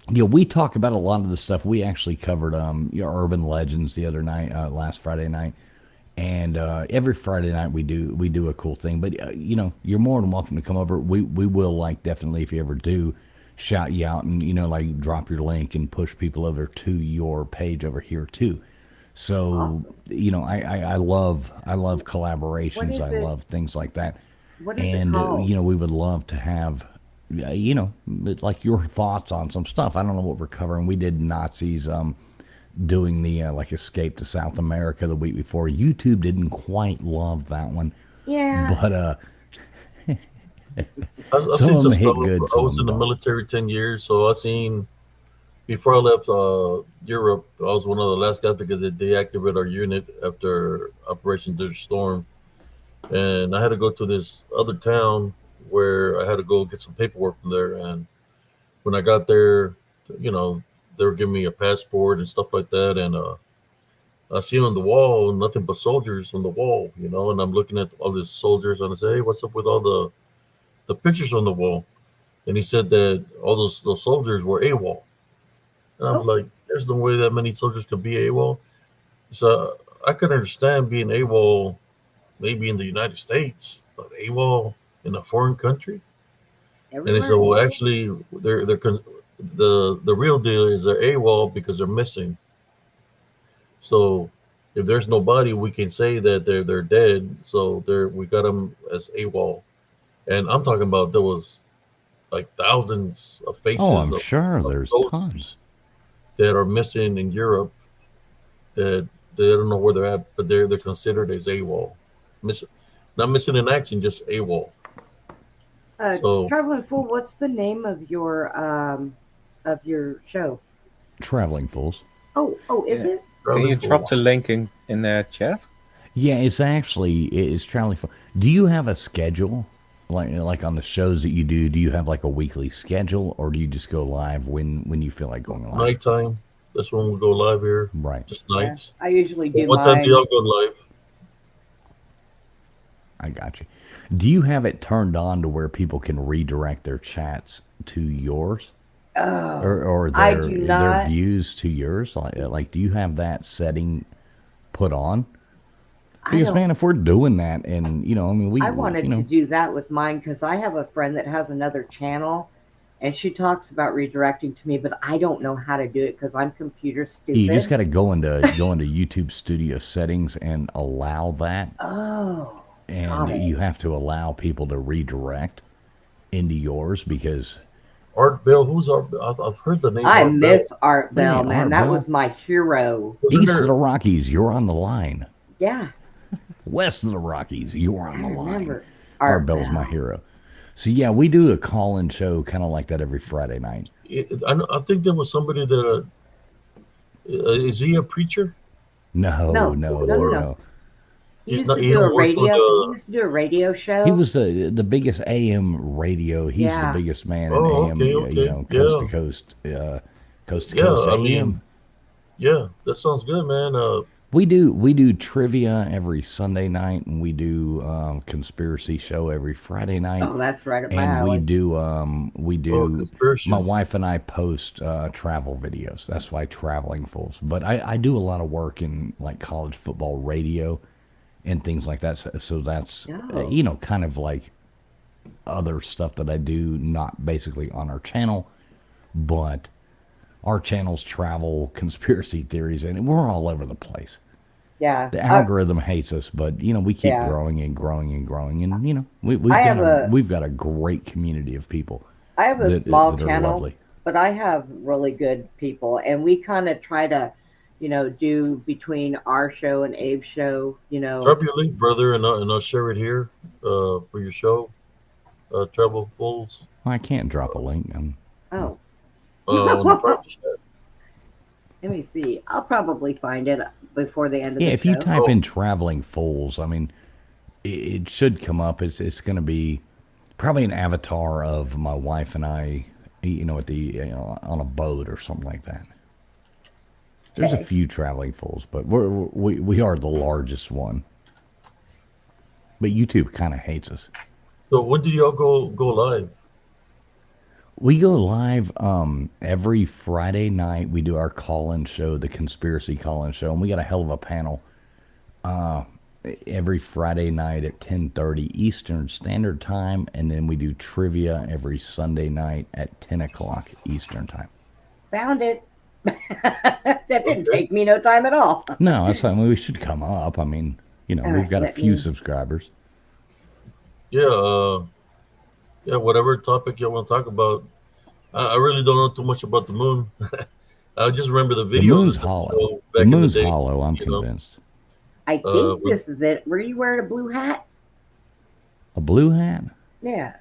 [SPEAKER 8] we talk about a lot of the stuff. We actually covered urban legends the other night, last Friday night, and every Friday night we do a cool thing. But you're more than welcome to come over. We will like definitely if you ever do shout you out and like drop your link and push people over to your page over here too. So
[SPEAKER 2] Awesome.
[SPEAKER 8] I love
[SPEAKER 2] What
[SPEAKER 8] collaborations.
[SPEAKER 2] is
[SPEAKER 8] I
[SPEAKER 2] it?
[SPEAKER 8] love things like that.
[SPEAKER 2] What is it
[SPEAKER 8] And
[SPEAKER 2] called?
[SPEAKER 8] we would love to have like your thoughts on some stuff. I don't know what we're covering. We did Nazis doing the like escape to South America the week before. YouTube didn't quite love that one,
[SPEAKER 2] Yeah.
[SPEAKER 8] but
[SPEAKER 1] I've
[SPEAKER 8] some
[SPEAKER 1] seen
[SPEAKER 8] of
[SPEAKER 1] some
[SPEAKER 8] them hit
[SPEAKER 1] stuff.
[SPEAKER 8] good,
[SPEAKER 1] I
[SPEAKER 8] some of
[SPEAKER 1] was in
[SPEAKER 8] them
[SPEAKER 1] the
[SPEAKER 8] don't.
[SPEAKER 1] military 10 years, so I seen before I left Europe. I was one of the last guys because they deactivated our unit after Operation Desert Storm, and I had to go to this other town where I had to go get some paperwork from there. And when I got there, you know, they were giving me a passport and stuff like that, and I seen on the wall nothing but soldiers on the wall, and I'm looking at all these soldiers and I say, hey, what's up with all the pictures on the wall? And he said that all those soldiers were AWOL. And I'm
[SPEAKER 2] Oh,
[SPEAKER 1] like, there's no way that many soldiers could be AWOL. So I could understand being AWOL maybe in the United States, but AWOL in a foreign country. And he said,
[SPEAKER 2] everywhere.
[SPEAKER 1] well, actually, the real deal is they're AWOL because they're missing. So if there's no body, we can say that they're dead. So we got them as AWOL. And I'm talking about there was like thousands of
[SPEAKER 8] Oh,
[SPEAKER 1] faces
[SPEAKER 8] I'm sure
[SPEAKER 1] of
[SPEAKER 8] there's tons.
[SPEAKER 1] soldiers that are missing in Europe that They don't know where they're at, but they're considered as AWOL, miss, not missing in action, just AWOL. So
[SPEAKER 2] Traveling Fool, what's the name of your show?
[SPEAKER 8] Traveling Fools.
[SPEAKER 2] Oh, is
[SPEAKER 4] Yeah.
[SPEAKER 2] it?
[SPEAKER 4] Can you
[SPEAKER 1] Traveling
[SPEAKER 4] drop
[SPEAKER 1] Fool.
[SPEAKER 4] the link in the chat?
[SPEAKER 8] Yeah, it's Traveling Fools. Do you have a schedule? Like on the shows that you do, do you have like a weekly schedule, or do you just go live when you feel like going live?
[SPEAKER 1] Nighttime. That's when we go live here.
[SPEAKER 8] Right.
[SPEAKER 1] Just
[SPEAKER 2] Yeah,
[SPEAKER 1] nights.
[SPEAKER 2] I usually
[SPEAKER 1] So
[SPEAKER 2] do
[SPEAKER 1] what time do
[SPEAKER 2] mine.
[SPEAKER 1] y'all go live?
[SPEAKER 8] I got you. Do you have it turned on to where people can redirect their chats to yours,
[SPEAKER 2] Oh,
[SPEAKER 8] or
[SPEAKER 2] I
[SPEAKER 8] their
[SPEAKER 2] do not.
[SPEAKER 8] views to yours? Like, do you have that setting put on?
[SPEAKER 2] I
[SPEAKER 8] Because
[SPEAKER 2] don't.
[SPEAKER 8] man, if we're doing that, and I mean,
[SPEAKER 2] I
[SPEAKER 8] we
[SPEAKER 2] wanted to do that with mine because I have a friend that has another channel, and she talks about redirecting to me, but I don't know how to do it because I'm computer
[SPEAKER 8] you just
[SPEAKER 2] stupid.
[SPEAKER 8] got to go into YouTube Studio settings and allow that,
[SPEAKER 2] Oh,
[SPEAKER 8] and
[SPEAKER 2] got
[SPEAKER 8] you
[SPEAKER 2] it.
[SPEAKER 8] have to allow people to redirect into yours because
[SPEAKER 1] Art Bell. Who's Art? I've heard the name
[SPEAKER 2] I
[SPEAKER 1] Art Bell.
[SPEAKER 2] miss Art
[SPEAKER 8] hey,
[SPEAKER 2] Bell, man.
[SPEAKER 8] Art
[SPEAKER 2] That
[SPEAKER 8] Bell,
[SPEAKER 2] was my hero.
[SPEAKER 1] Wasn't
[SPEAKER 8] east of
[SPEAKER 1] there?
[SPEAKER 8] the Rockies, you're on the line.
[SPEAKER 2] Yeah,
[SPEAKER 8] West of the Rockies, you're on
[SPEAKER 2] I
[SPEAKER 8] the line.
[SPEAKER 2] remember
[SPEAKER 8] Art
[SPEAKER 2] Art
[SPEAKER 8] Bell's my
[SPEAKER 2] Bell.
[SPEAKER 8] hero. So yeah, we do a call-in show kind of like that every Friday night.
[SPEAKER 1] I think there was somebody that is he a preacher
[SPEAKER 8] No,
[SPEAKER 2] No,
[SPEAKER 8] no,
[SPEAKER 2] no, no,
[SPEAKER 8] no,
[SPEAKER 1] or
[SPEAKER 2] no.
[SPEAKER 8] no.
[SPEAKER 2] He
[SPEAKER 1] he's
[SPEAKER 2] used
[SPEAKER 1] not?
[SPEAKER 2] to
[SPEAKER 1] He
[SPEAKER 2] do a
[SPEAKER 1] don't work for
[SPEAKER 2] radio. He
[SPEAKER 1] the.
[SPEAKER 2] used to do a radio
[SPEAKER 8] He
[SPEAKER 2] show.
[SPEAKER 8] was the biggest AM radio. He's the
[SPEAKER 2] Yeah.
[SPEAKER 8] biggest man in
[SPEAKER 1] Oh,
[SPEAKER 8] AM.
[SPEAKER 1] okay, okay,
[SPEAKER 8] Coast to
[SPEAKER 1] yeah,
[SPEAKER 8] coast, coast to
[SPEAKER 1] yeah.
[SPEAKER 8] coast
[SPEAKER 1] I
[SPEAKER 8] AM.
[SPEAKER 1] mean, yeah, that sounds good, man.
[SPEAKER 8] We do trivia every Sunday night, and we do conspiracy show every Friday night,
[SPEAKER 2] Oh, that's right up my
[SPEAKER 8] and
[SPEAKER 2] alley.
[SPEAKER 8] we
[SPEAKER 1] Oh,
[SPEAKER 8] do. My
[SPEAKER 1] conspiracy.
[SPEAKER 8] wife and I post travel videos. That's why Traveling Fools. But I do a lot of work in like college football radio and things like that. So that's
[SPEAKER 2] Oh,
[SPEAKER 8] kind of like other stuff that I do, not basically on our channel, but our channel's travel, conspiracy theories, and we're all over the place.
[SPEAKER 2] yeah.
[SPEAKER 8] The algorithm hates us, but we keep
[SPEAKER 2] Yeah.
[SPEAKER 8] growing and growing and growing, and we,
[SPEAKER 2] I
[SPEAKER 8] we've got
[SPEAKER 2] have
[SPEAKER 8] a
[SPEAKER 2] a
[SPEAKER 8] we've got a great community of people
[SPEAKER 2] I have a small
[SPEAKER 8] that are
[SPEAKER 2] channel,
[SPEAKER 8] lovely.
[SPEAKER 2] but I have really good people, and we kind of try to, do between our show and Abe's show.
[SPEAKER 1] Drop your link, brother, and I'll share it here for your show. Travel Bulls
[SPEAKER 8] I can't drop a link.
[SPEAKER 2] Oh,
[SPEAKER 1] on the
[SPEAKER 2] let
[SPEAKER 1] private chat.
[SPEAKER 2] me see. I'll probably find it before the end of
[SPEAKER 8] Yeah,
[SPEAKER 2] the
[SPEAKER 8] if you
[SPEAKER 2] show.
[SPEAKER 8] type
[SPEAKER 1] Oh,
[SPEAKER 8] in "traveling fools," I mean, it should come up. It's going to be probably an avatar of my wife and I, at the on a boat or something like that. There's a
[SPEAKER 2] Okay.
[SPEAKER 8] few traveling fools, but we are the largest one. But YouTube kind of hates us.
[SPEAKER 1] so when do y'all go live?
[SPEAKER 8] We go live every Friday night. We do our call-in show, the conspiracy call-in show, and we got a hell of a panel every Friday night at 10:30 Eastern Standard Time, and then we do trivia every Sunday night at 10 o'clock Eastern Time.
[SPEAKER 2] Found it. That didn't
[SPEAKER 1] Okay.
[SPEAKER 2] take me no time at all.
[SPEAKER 8] No, that's something we should come up. I mean,
[SPEAKER 2] All
[SPEAKER 8] we've
[SPEAKER 2] right,
[SPEAKER 8] got a
[SPEAKER 2] let
[SPEAKER 8] few
[SPEAKER 2] me.
[SPEAKER 8] subscribers.
[SPEAKER 1] Yeah, yeah. Whatever topic y'all want to talk about. I really don't know too much about the moon. I just remember the
[SPEAKER 8] The
[SPEAKER 1] videos
[SPEAKER 8] moon's
[SPEAKER 1] that they
[SPEAKER 8] hollow.
[SPEAKER 1] show
[SPEAKER 8] The
[SPEAKER 1] back in the
[SPEAKER 8] moon's
[SPEAKER 1] day.
[SPEAKER 8] hollow, I'm
[SPEAKER 1] You know,
[SPEAKER 8] convinced.
[SPEAKER 2] I think
[SPEAKER 1] with
[SPEAKER 2] this is it. Were you wearing a blue hat?
[SPEAKER 8] A blue hat?
[SPEAKER 2] Yeah.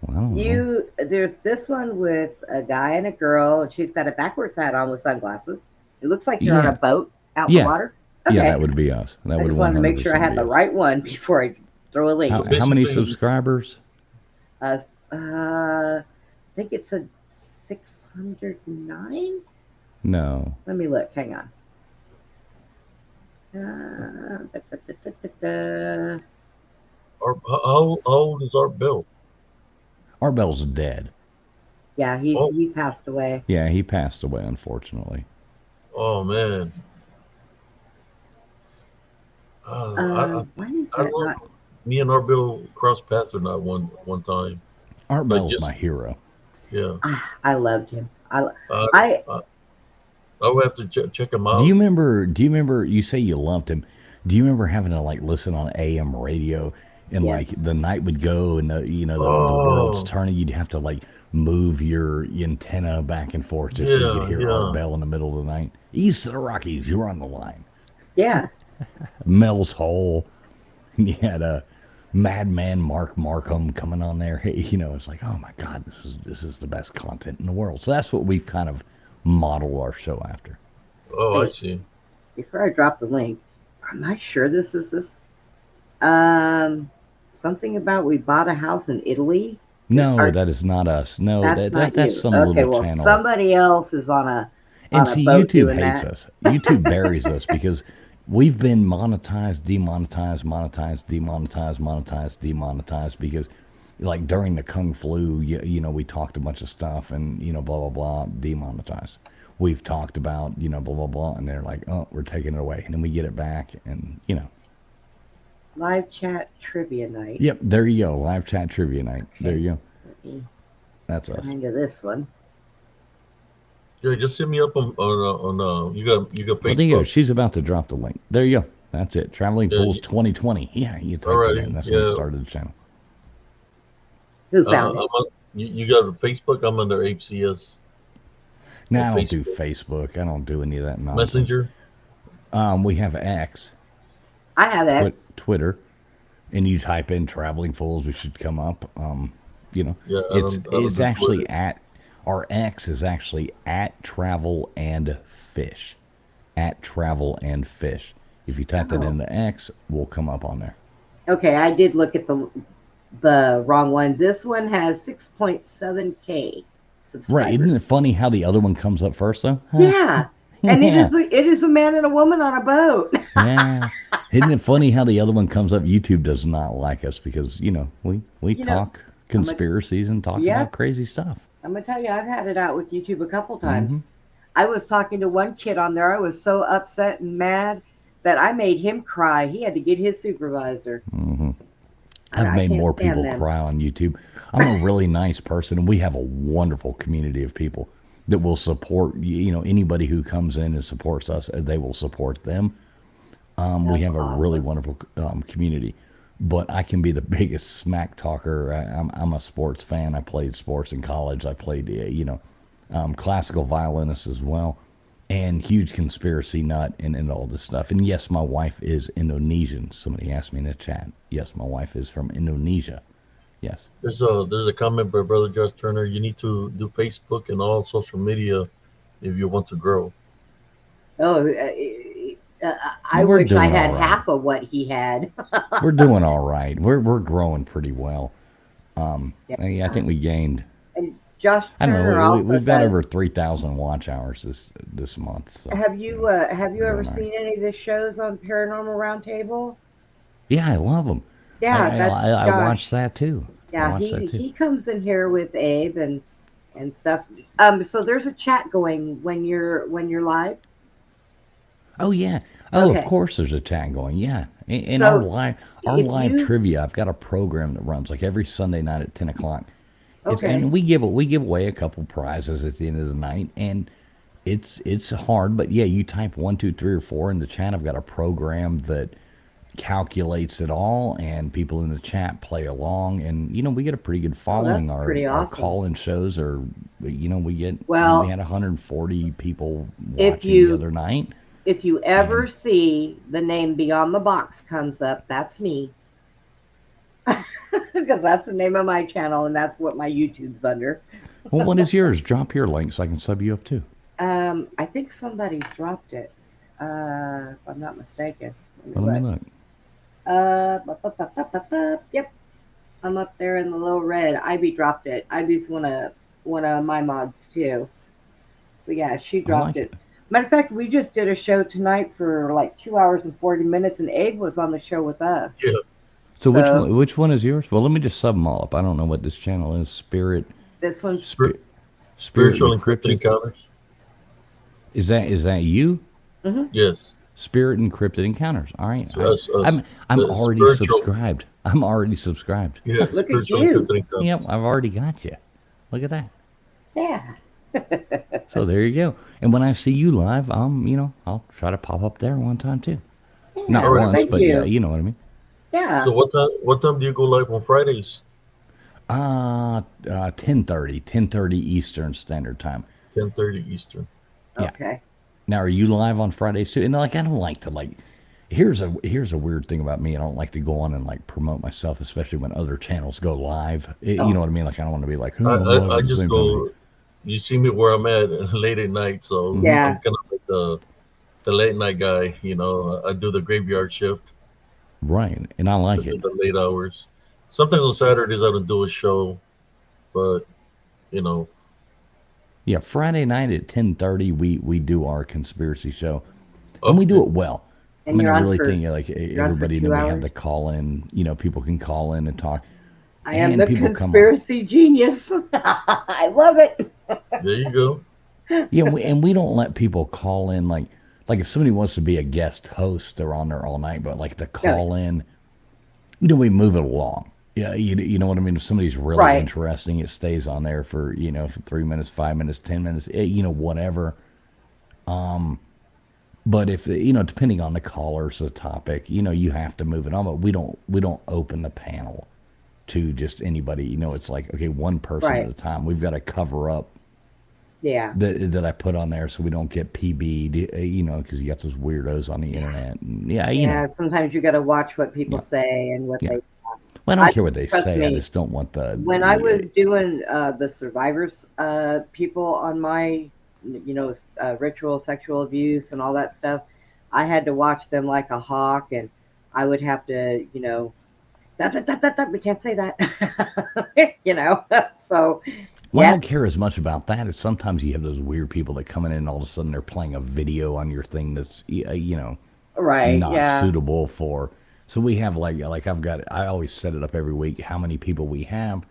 [SPEAKER 8] Well, I don't know.
[SPEAKER 2] There's this one with a guy and a girl, and she's got a backwards hat on with sunglasses. It looks like you're on a
[SPEAKER 8] Yeah,
[SPEAKER 2] boat out in the
[SPEAKER 8] yeah,
[SPEAKER 2] water.
[SPEAKER 8] yeah,
[SPEAKER 2] Okay.
[SPEAKER 8] that would be us. That
[SPEAKER 2] I
[SPEAKER 8] would
[SPEAKER 2] just wanted to make sure I
[SPEAKER 8] 100%
[SPEAKER 2] had
[SPEAKER 8] be
[SPEAKER 2] the
[SPEAKER 8] us.
[SPEAKER 2] right one before I throw a
[SPEAKER 1] so
[SPEAKER 2] link.
[SPEAKER 8] How many
[SPEAKER 1] basically,
[SPEAKER 8] subscribers?
[SPEAKER 2] Uh, I think it's a 609.
[SPEAKER 8] No.
[SPEAKER 2] Let me look. Hang on. Da, da, da, da, da, da.
[SPEAKER 1] how old is Art Bell?
[SPEAKER 8] Our Bell's dead.
[SPEAKER 2] Yeah,
[SPEAKER 1] Oh,
[SPEAKER 2] he passed away.
[SPEAKER 8] Yeah, he passed away, unfortunately.
[SPEAKER 1] oh man.
[SPEAKER 2] Why is
[SPEAKER 1] I
[SPEAKER 2] that
[SPEAKER 1] don't
[SPEAKER 2] not?
[SPEAKER 1] know. Me and Art Bell crossed paths or not one time,
[SPEAKER 8] Art
[SPEAKER 1] but
[SPEAKER 8] Bell's my
[SPEAKER 1] just
[SPEAKER 8] hero.
[SPEAKER 1] yeah.
[SPEAKER 2] I loved him.
[SPEAKER 1] I
[SPEAKER 2] I
[SPEAKER 1] I, I would have to check him
[SPEAKER 8] Do you
[SPEAKER 1] out.
[SPEAKER 8] remember? Do you remember? You say you loved him. Do you remember having to like listen on AM radio, and like the
[SPEAKER 2] Yes.
[SPEAKER 8] night would go, and the world's
[SPEAKER 1] Oh
[SPEAKER 8] turning. You'd have to like move your antenna back and forth just so you could
[SPEAKER 1] yeah,
[SPEAKER 8] hear Art
[SPEAKER 1] yeah.
[SPEAKER 8] Bell in the middle of the night. East of the Rockies, you're on the line.
[SPEAKER 2] Yeah.
[SPEAKER 8] Mel's Hole. You had a Madman Mark Markham coming on there. You know, it's like, oh my God, this is the best content in the world. So that's what we've kind of modeled our show after.
[SPEAKER 1] Oh, I
[SPEAKER 2] Wait,
[SPEAKER 1] see.
[SPEAKER 2] before I drop the link, am I sure this is this? Something about we bought a house in Italy.
[SPEAKER 8] No, that is not us. No,
[SPEAKER 2] That's not
[SPEAKER 8] that's
[SPEAKER 2] you.
[SPEAKER 8] some
[SPEAKER 2] Okay,
[SPEAKER 8] little
[SPEAKER 2] well,
[SPEAKER 8] channel.
[SPEAKER 2] somebody else is on a
[SPEAKER 8] And see,
[SPEAKER 2] boat
[SPEAKER 8] YouTube
[SPEAKER 2] doing
[SPEAKER 8] hates
[SPEAKER 2] that.
[SPEAKER 8] us. YouTube buries us because we've been monetized, demonetized, monetized, demonetized, monetized, demonetized because, like during the Kung Flu, you know, we talked a bunch of stuff and, you know, blah, blah, blah, demonetized. We've talked about, you know, blah, blah, blah, and they're like, oh, we're taking it away. And then we get it back and, you know.
[SPEAKER 2] Live chat trivia night.
[SPEAKER 8] Yep, there you go. Live chat trivia night. Okay. There you go.
[SPEAKER 2] Let me
[SPEAKER 8] That's us.
[SPEAKER 2] into this one.
[SPEAKER 1] Yeah, just hit me up on you got Facebook.
[SPEAKER 8] Well, there you go. She's about to drop the link. There you go. That's it. Traveling Fools 2020. Yeah, you typed it in. That's when we started the channel.
[SPEAKER 2] Who found it?
[SPEAKER 1] You got Facebook? I'm under HCS.
[SPEAKER 8] No, I don't do Facebook. I don't do any of that nonsense.
[SPEAKER 1] Messenger?
[SPEAKER 8] We have X.
[SPEAKER 2] I have X.
[SPEAKER 8] Twitter. And you type in Traveling Fools, we should come up. You know,
[SPEAKER 1] yeah,
[SPEAKER 8] it's actually Twitter. At our X is actually at Travel and Fish. At Travel and Fish. If you type that in the X, we'll come up on there.
[SPEAKER 2] Okay, I did look at the wrong one. This one has 6.7K subscribers.
[SPEAKER 8] Right, isn't it funny how the other one comes up first though?
[SPEAKER 2] Yeah. And it is a man and a woman on a boat.
[SPEAKER 8] Yeah. Isn't it funny how the other one comes up? YouTube does not like us because, you know, we talk conspiracies and talk about crazy stuff.
[SPEAKER 2] I'm going to tell you, I've had it out with YouTube a couple times. Mm-hmm. I was talking to one kid on there. I was so upset and mad that I made him cry. He had to get his supervisor.
[SPEAKER 8] Mm-hmm. I've made more people cry on YouTube. I'm a really nice person, and we have a wonderful community of people that will support, you know, anybody who comes in and supports us, they will support them. We have a really wonderful community, but I can be the biggest smack talker. I'm a sports fan. I played sports in college. I played, you know, classical violinist as well, and huge conspiracy nut and all this stuff. And yes, my wife is Indonesian. Somebody asked me in the chat. Yes, my wife is from Indonesia. Yes.
[SPEAKER 1] There's a comment by Brother Josh Turner. You need to do Facebook and all social media if you want to grow.
[SPEAKER 2] Oh, I wish I had half of what he had.
[SPEAKER 8] We're doing all right. We're growing pretty well. I think we gained.
[SPEAKER 2] And Josh Turner,
[SPEAKER 8] I don't know. We've got over 3,000 watch hours this month. So,
[SPEAKER 2] have you ever seen any of the shows on Paranormal Roundtable?
[SPEAKER 8] Yeah, I love them.
[SPEAKER 2] Yeah,
[SPEAKER 8] I watched that too.
[SPEAKER 2] Yeah, he comes in here with Abe and stuff. So there's a chat going when you're live.
[SPEAKER 8] Oh yeah. Oh, okay. Of course there's a chat going. Yeah. And so our live trivia, I've got a program that runs like every Sunday night at 10 o'clock. Okay. And we give away a couple prizes at the end of the night, and it's hard, but yeah, you type 1, 2, 3, or 4 in the chat. I've got a program that calculates it all, and people in the chat play along, and you know, we get a pretty good following. Our call-in shows are, you know, we had 140 people watching the other night.
[SPEAKER 2] If you ever see the name Beyond the Box comes up, that's me. Because that's the name of my channel, and that's what my YouTube's under.
[SPEAKER 8] Well, what is yours? Drop your link so I can sub you up too.
[SPEAKER 2] I think somebody dropped it, if I'm not mistaken.
[SPEAKER 8] Let me look.
[SPEAKER 2] Yep, I'm up there in the little red. Ivy dropped it. Ivy's one of my mods too. So yeah, she dropped it. Matter of fact, we just did a show tonight for like 2 hours and 40 minutes, and Abe was on the show with us.
[SPEAKER 1] Yeah.
[SPEAKER 8] So which one is yours? Well, let me just sub them all up. I don't know what this channel is. Spirit.
[SPEAKER 2] This one's
[SPEAKER 1] Spiritual Encrypted Encounters.
[SPEAKER 8] Is that you?
[SPEAKER 2] Mm-hmm.
[SPEAKER 1] Yes.
[SPEAKER 8] Spirit Encrypted Encounters. All right. I'm already subscribed. I'm already subscribed.
[SPEAKER 1] Yeah.
[SPEAKER 2] Look at you.
[SPEAKER 8] Yep, I've already got you. Look at that.
[SPEAKER 2] Yeah.
[SPEAKER 8] So there you go. And when I see you live, I'll try to pop up there one time too.
[SPEAKER 2] Yeah,
[SPEAKER 8] not once, but yeah, you know what I mean.
[SPEAKER 2] Yeah.
[SPEAKER 1] So what time do you go live on Fridays?
[SPEAKER 8] 10:30 Eastern Standard Time.
[SPEAKER 1] 10:30 Eastern.
[SPEAKER 8] Yeah.
[SPEAKER 2] Okay.
[SPEAKER 8] Now, are you live on Fridays too? And like, I don't like to like. Here's a weird thing about me. I don't like to go on and like promote myself, especially when other channels go live. You know what I mean? Like, I don't want to be like, oh, I'm live
[SPEAKER 1] I
[SPEAKER 8] at the
[SPEAKER 1] just
[SPEAKER 8] same time.
[SPEAKER 1] go. You see me where I'm at late at night, so
[SPEAKER 2] Yeah.
[SPEAKER 1] I'm kind of like the late night guy. You know, I do the graveyard shift,
[SPEAKER 8] Right, and I
[SPEAKER 1] I
[SPEAKER 8] like
[SPEAKER 1] do
[SPEAKER 8] it.
[SPEAKER 1] the late hours. Sometimes on Saturdays I don't do a show, but you know,
[SPEAKER 8] Yeah, Friday night at 10:30, we do our conspiracy show, and we do
[SPEAKER 1] okay,
[SPEAKER 8] it well. I
[SPEAKER 2] And
[SPEAKER 8] mean, I
[SPEAKER 2] you're on
[SPEAKER 8] really
[SPEAKER 2] for
[SPEAKER 8] think like
[SPEAKER 2] you're on for
[SPEAKER 8] everybody. And then
[SPEAKER 2] 2
[SPEAKER 8] we have the
[SPEAKER 2] hours.
[SPEAKER 8] call in. You know, people can call in and talk,
[SPEAKER 2] I am
[SPEAKER 8] and
[SPEAKER 2] the
[SPEAKER 8] people come on.
[SPEAKER 2] conspiracy genius. I love it.
[SPEAKER 1] there you go.
[SPEAKER 8] Yeah, and we don't let people call in like if somebody wants to be a guest host, they're on there all night. But like the
[SPEAKER 2] No,
[SPEAKER 8] call in, we move it along. Yeah, you know what I mean. If somebody's really
[SPEAKER 2] right,
[SPEAKER 8] interesting, it stays on there for for 3 minutes, 5 minutes, 10 minutes, whatever. But if depending on the callers, the topic, you have to move it on. But we don't open the panel to just anybody. It's like, okay, one person at
[SPEAKER 2] right.
[SPEAKER 8] a time. We've got to cover up
[SPEAKER 2] Yeah,
[SPEAKER 8] that I put on there so we don't get PB'd, because you got those weirdos on the internet. And
[SPEAKER 2] yeah. Sometimes you got to watch what people
[SPEAKER 8] yeah,
[SPEAKER 2] say and what
[SPEAKER 8] yeah.
[SPEAKER 2] they.
[SPEAKER 8] Well, I
[SPEAKER 2] I
[SPEAKER 8] don't care what they
[SPEAKER 2] trust
[SPEAKER 8] say. I
[SPEAKER 2] me.
[SPEAKER 8] just don't want
[SPEAKER 2] When I was doing the survivors people on my ritual sexual abuse and all that stuff, I had to watch them like a hawk, and I would have to we can't say that. So
[SPEAKER 8] Well, I
[SPEAKER 2] yeah,
[SPEAKER 8] don't care as much about that as sometimes you have those weird people that come in and all of a sudden they're playing a video on your thing that's
[SPEAKER 2] right,
[SPEAKER 8] not
[SPEAKER 2] yeah,
[SPEAKER 8] suitable for. So we have I always set it up every week how many people we have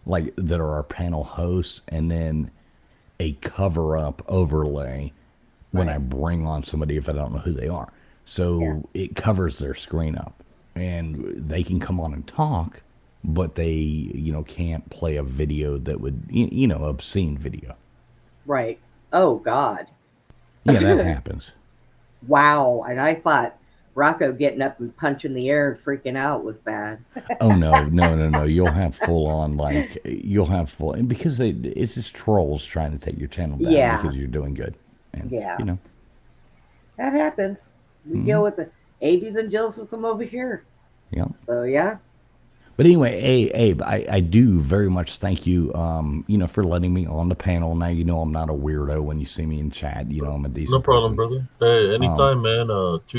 [SPEAKER 8] like that are our panel hosts, and then a cover up overlay when I
[SPEAKER 2] right,
[SPEAKER 8] bring on somebody if I don't know who they are.
[SPEAKER 2] yeah,
[SPEAKER 8] So it covers their screen up, and they can come on and talk, but they can't play a video that would obscene video.
[SPEAKER 2] right. Oh God.
[SPEAKER 8] Yeah, that happens.
[SPEAKER 2] Wow. And I thought Rocco getting up and punching the air and freaking out was bad.
[SPEAKER 8] Oh no, no, no, no! You'll have full on and because it's just trolls trying to take your channel down
[SPEAKER 2] Yeah,
[SPEAKER 8] because you're doing good, and
[SPEAKER 2] yeah, that happens. We deal with the Avies and Jills with them over here.
[SPEAKER 8] yeah.
[SPEAKER 2] So yeah,
[SPEAKER 8] But anyway, Abe, I do very much thank you, for letting me on the panel. Now I'm not a weirdo when you see me in chat. I'm a
[SPEAKER 1] No
[SPEAKER 8] decent
[SPEAKER 1] problem,
[SPEAKER 8] person.
[SPEAKER 1] brother. Hey,
[SPEAKER 8] Um,
[SPEAKER 1] anytime, man.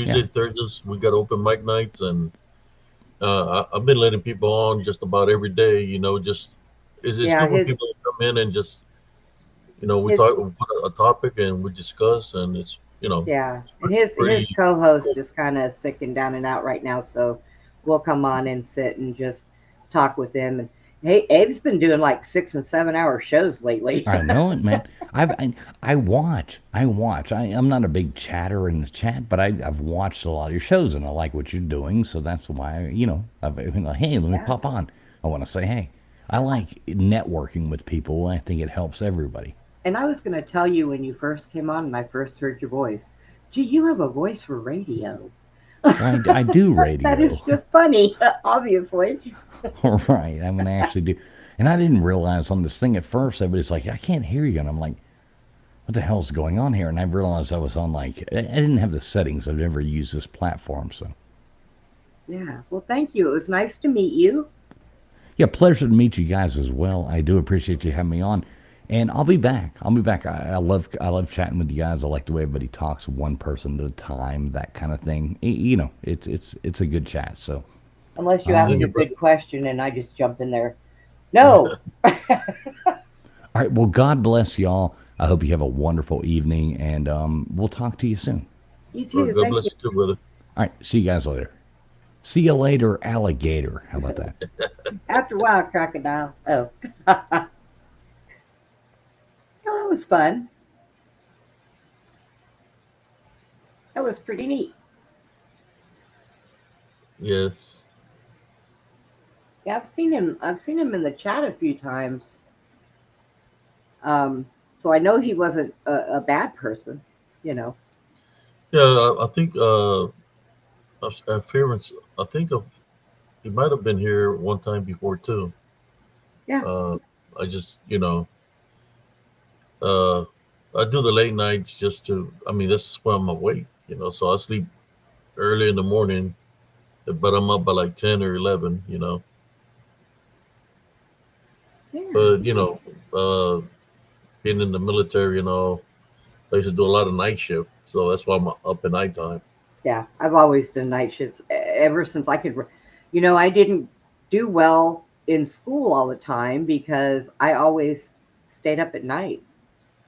[SPEAKER 8] yeah.
[SPEAKER 1] Tuesdays, Thursdays, we got open mic nights, and I've been letting people on just about every day. Just it's
[SPEAKER 2] yeah.
[SPEAKER 1] good when
[SPEAKER 2] His
[SPEAKER 1] people come in and just we
[SPEAKER 2] his
[SPEAKER 1] talk, we put a topic and we discuss, and it's
[SPEAKER 2] yeah,
[SPEAKER 1] it's
[SPEAKER 2] and his
[SPEAKER 1] pretty
[SPEAKER 2] co-host
[SPEAKER 1] cool.
[SPEAKER 2] is kind of sick and down and out right now, so we'll come on and sit and just talk with him. And hey, Abe's been doing like 6 and 7 hour shows lately.
[SPEAKER 8] I know it, man. I watch. I'm not a big chatter in the chat, but I've watched a lot of your shows and I like what you're doing. So that's why I've been like, hey, let me
[SPEAKER 2] Yeah,
[SPEAKER 8] pop on. I want to say hey. I like networking with people. I think it helps everybody.
[SPEAKER 2] and I was going to tell you when you first came on and I first heard your voice. Gee, you have a voice for radio.
[SPEAKER 8] Well, I do
[SPEAKER 2] That is
[SPEAKER 8] radio.
[SPEAKER 2] just funny, obviously.
[SPEAKER 8] Right. I'm gonna actually do. And I didn't realize on this thing at first. Everybody's like, I can't hear you, and I'm like, what the hell's going on here? And I realized I was on I didn't have the settings. I've never used this platform, so
[SPEAKER 2] Yeah. Well, thank you. It was nice to meet you.
[SPEAKER 8] yeah, pleasure to meet you guys as well. I do appreciate you having me on, and I'll be back. I'll be back. I love chatting with you guys. I like the way everybody talks, one person at a time, that kind of thing. It's a good chat. So
[SPEAKER 2] Unless you ask
[SPEAKER 1] Thank
[SPEAKER 8] um,
[SPEAKER 2] a
[SPEAKER 1] you, brother.
[SPEAKER 2] good question and I just jump in there. No.
[SPEAKER 8] all right. Well, God bless y'all. I hope you have a wonderful evening, and we'll talk to you soon.
[SPEAKER 2] You
[SPEAKER 1] Well,
[SPEAKER 2] too.
[SPEAKER 1] God
[SPEAKER 2] Thank
[SPEAKER 1] bless
[SPEAKER 2] you.
[SPEAKER 1] you too, brother.
[SPEAKER 8] All right. See you guys later. See you later, alligator. How about that?
[SPEAKER 2] After a while, crocodile. Oh. Oh, that was fun. That was pretty neat.
[SPEAKER 1] Yes.
[SPEAKER 2] Yeah, I've seen him. I've seen him in the chat a few times. So I know he wasn't a bad person. You know.
[SPEAKER 1] Yeah, I think appearance. I think of he might have been here one time before too.
[SPEAKER 2] Yeah.
[SPEAKER 1] Uh, I just uh I do the late nights just to. I mean, this is when I'm awake. So I sleep early in the morning, but I'm up by like 10 or 11.
[SPEAKER 2] Yeah.
[SPEAKER 1] But being in the military and all, I used to do a lot of night shift, so that's why I'm up at nighttime.
[SPEAKER 2] Yeah, I've always done night shifts ever since I could. I didn't do well in school all the time because I always stayed up at night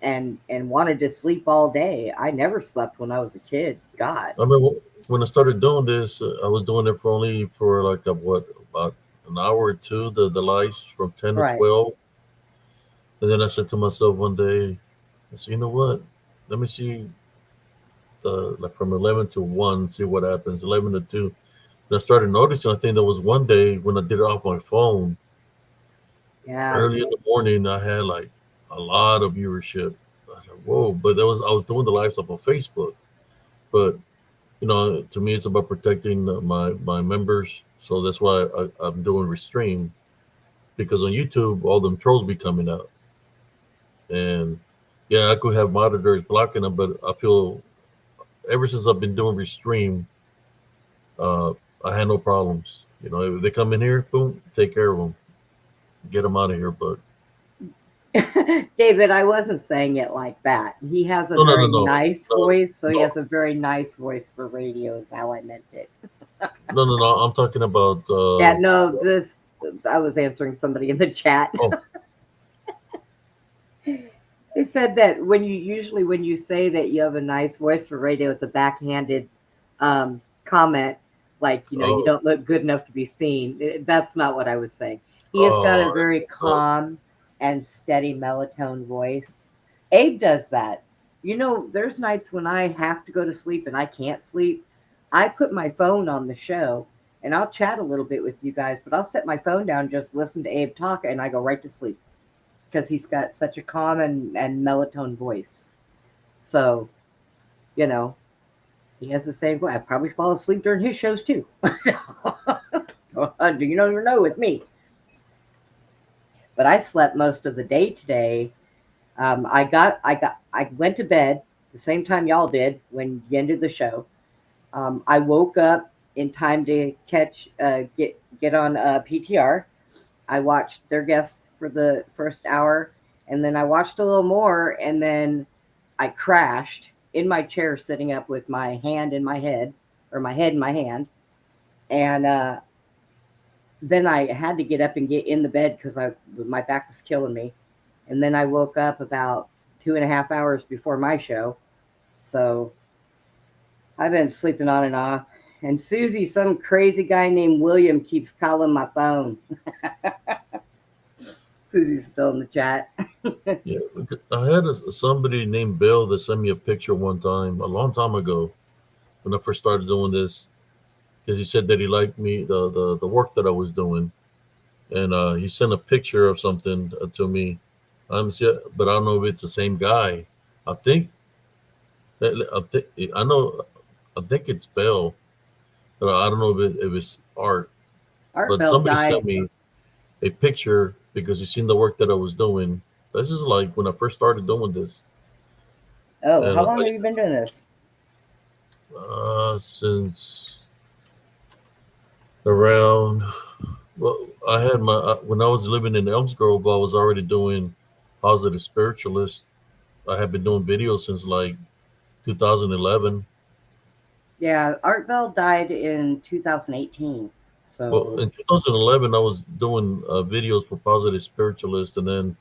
[SPEAKER 2] and wanted to sleep all day. I never slept when I was a kid. God.
[SPEAKER 1] I remember when I started doing this, I was doing it for like about an hour or two, the lights from 10 to
[SPEAKER 2] Right.
[SPEAKER 1] 12. And then I said to myself one day, I said, you know what? Let me see the like from 11 to 1, see what happens. 11 to 2. And I started noticing. I think there was one day when I did it off my phone
[SPEAKER 2] Yeah.
[SPEAKER 1] early in the morning. I had like a lot of viewership. I was like, whoa! But I was doing the live stuff on Facebook. But to me, it's about protecting my members. So that's why I'm doing Restream, because on YouTube, all them trolls be coming out. And yeah, I could have monitors blocking them, but I feel ever since I've been doing Restream, uh, I had no problems. If they come in here, boom, take care of them, get them out of here. But
[SPEAKER 2] David, I wasn't saying it like that. He has a
[SPEAKER 1] no, no, no,
[SPEAKER 2] very
[SPEAKER 1] no,
[SPEAKER 2] nice
[SPEAKER 1] no,
[SPEAKER 2] voice, so he
[SPEAKER 1] no,
[SPEAKER 2] has a very nice voice for radio, is how I meant it.
[SPEAKER 1] no, no, no. I'm talking about.
[SPEAKER 2] Yeah, no, this, I was answering somebody in the chat.
[SPEAKER 1] Oh,
[SPEAKER 2] They said that when you say that you have a nice voice for radio, it's a backhanded comment, like you
[SPEAKER 1] oh,
[SPEAKER 2] don't look good enough to be seen. That's not what I was saying. He has got a
[SPEAKER 1] oh.
[SPEAKER 2] very calm and steady melatonin voice. Abe does that. There's nights when I have to go to sleep and I can't sleep. I put my phone on the show and I'll chat a little bit with you guys, but I'll set my phone down, just listen to Abe talk, and I go right to sleep because he's got such a calm and melatonin voice. So, you know, he has the same voice. I probably fall asleep during his shows too. Do you never know with me? But I slept most of the day today. I went to bed the same time y'all did when you ended the show. I woke up in time to get on PTR. I watched their guest for the first hour, and then I watched a little more, and then I crashed in my chair, sitting up with my hand in my head, or my head in my hand, and then I had to get up and get in the bed because my back was killing me, and then I woke up about 2.5 hours before my show, so I've been sleeping on and off. And Susie, some crazy guy named William keeps calling my phone. Susie's still in the chat.
[SPEAKER 1] Yeah, I had somebody named Bill that sent me a picture one time, a long time ago, when I first started doing this, because he said that he liked me, the work that I was doing, and he sent a picture of something to me. But I don't know if it's the same guy. I think I know. I think it's Bill, but I don't know if it's Art.
[SPEAKER 2] Art
[SPEAKER 1] But
[SPEAKER 2] Bell
[SPEAKER 1] somebody sent
[SPEAKER 2] died.
[SPEAKER 1] me a picture because he seen the work that I was doing. This is like when I first started doing this,
[SPEAKER 2] Oh,
[SPEAKER 1] and
[SPEAKER 2] how long have you been doing this?
[SPEAKER 1] since around. Well, I had my when I was living in Elms Grove, I was already doing positive spiritualist. I have been doing videos since like 2011.
[SPEAKER 2] Yeah, Art Bell died in 2018.
[SPEAKER 1] Well,
[SPEAKER 2] So
[SPEAKER 1] in 2011, I was doing videos for positive spiritualist, and then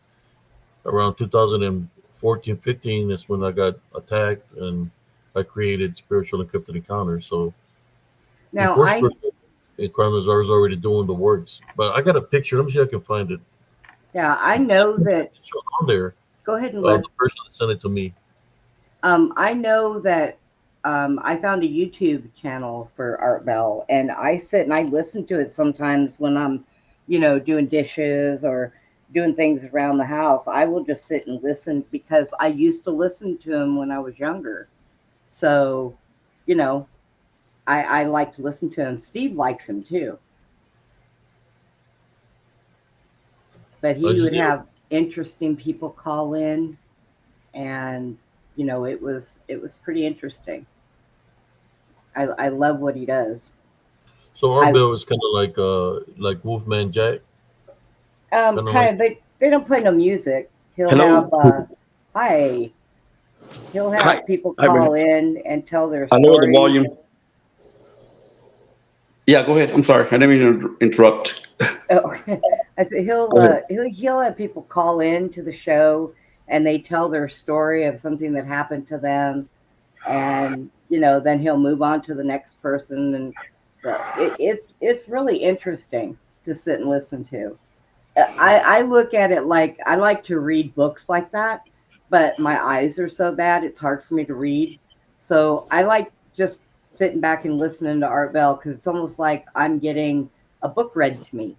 [SPEAKER 1] around 2014, 15 is when I got attacked, and I created Spiritual Encrypted Encounters. So
[SPEAKER 2] now
[SPEAKER 1] before Spiritual Encounters, I was already doing the works. But I got a picture. Let me see if I can find it.
[SPEAKER 2] I know that.
[SPEAKER 1] It's on there.
[SPEAKER 2] Go ahead and
[SPEAKER 1] The
[SPEAKER 2] look.
[SPEAKER 1] person that sent it to me.
[SPEAKER 2] I know that I found a YouTube channel for Art Bell, and I sit and I listen to it sometimes when I'm, doing dishes or doing things around the house. I will just sit and listen because I used to listen to him when I was younger. So, you know, I like to listen to him. Steve likes him too, but
[SPEAKER 1] I
[SPEAKER 2] he
[SPEAKER 1] just
[SPEAKER 2] would
[SPEAKER 1] need.
[SPEAKER 2] have interesting people call in. and it was pretty interesting. I love what he does.
[SPEAKER 1] So our
[SPEAKER 2] I
[SPEAKER 1] bill is kind of like Wolfman Jack, kind of
[SPEAKER 2] kind
[SPEAKER 1] like.
[SPEAKER 2] of they don't play no music. He'll
[SPEAKER 9] Hello.
[SPEAKER 2] have hi. He'll
[SPEAKER 9] Hi.
[SPEAKER 2] have people
[SPEAKER 9] Hi, Brenda.
[SPEAKER 2] call in and tell their
[SPEAKER 9] I lower the
[SPEAKER 2] stories.
[SPEAKER 9] volume. Yeah, go ahead. I'm sorry. I didn't mean to interrupt.
[SPEAKER 2] Oh, I said
[SPEAKER 9] Go ahead.
[SPEAKER 2] he'll have people call in to the show and they tell their story of something that happened to them, and then he'll move on to the next person, and it's really interesting to sit and listen to. I look at it like I like to read books like that, but my eyes are so bad it's hard for me to read. So I like just sitting back and listening to Art Bell because it's almost like I'm getting a book read to me,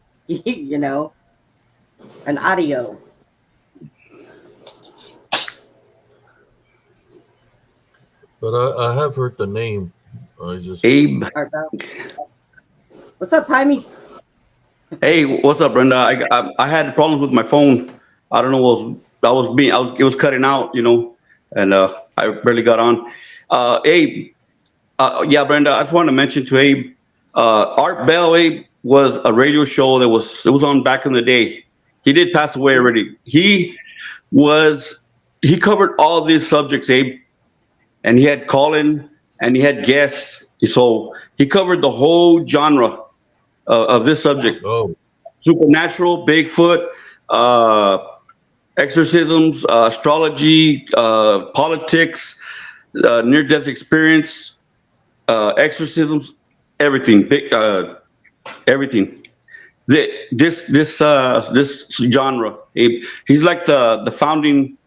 [SPEAKER 2] an audio.
[SPEAKER 1] But I have heard the name. I just
[SPEAKER 9] Abe.
[SPEAKER 2] Art Bell. What's up, Jaime?
[SPEAKER 9] Hey, what's up, Brenda? I had problems with my phone. I don't know what was it was cutting out, and I barely got on. Abe, yeah, Brenda, I just wanted to mention to Abe, Art Bell, Abe, was a radio show it was on back in the day. He did pass away already. Was he covered all these subjects, Abe, and he had call-in and he had guests. So he covered the whole genre of this subject:
[SPEAKER 1] oh
[SPEAKER 9] supernatural, Bigfoot, uh, exorcisms, astrology, politics, near-death experience, exorcisms, everything, everything. This genre, he's like the founding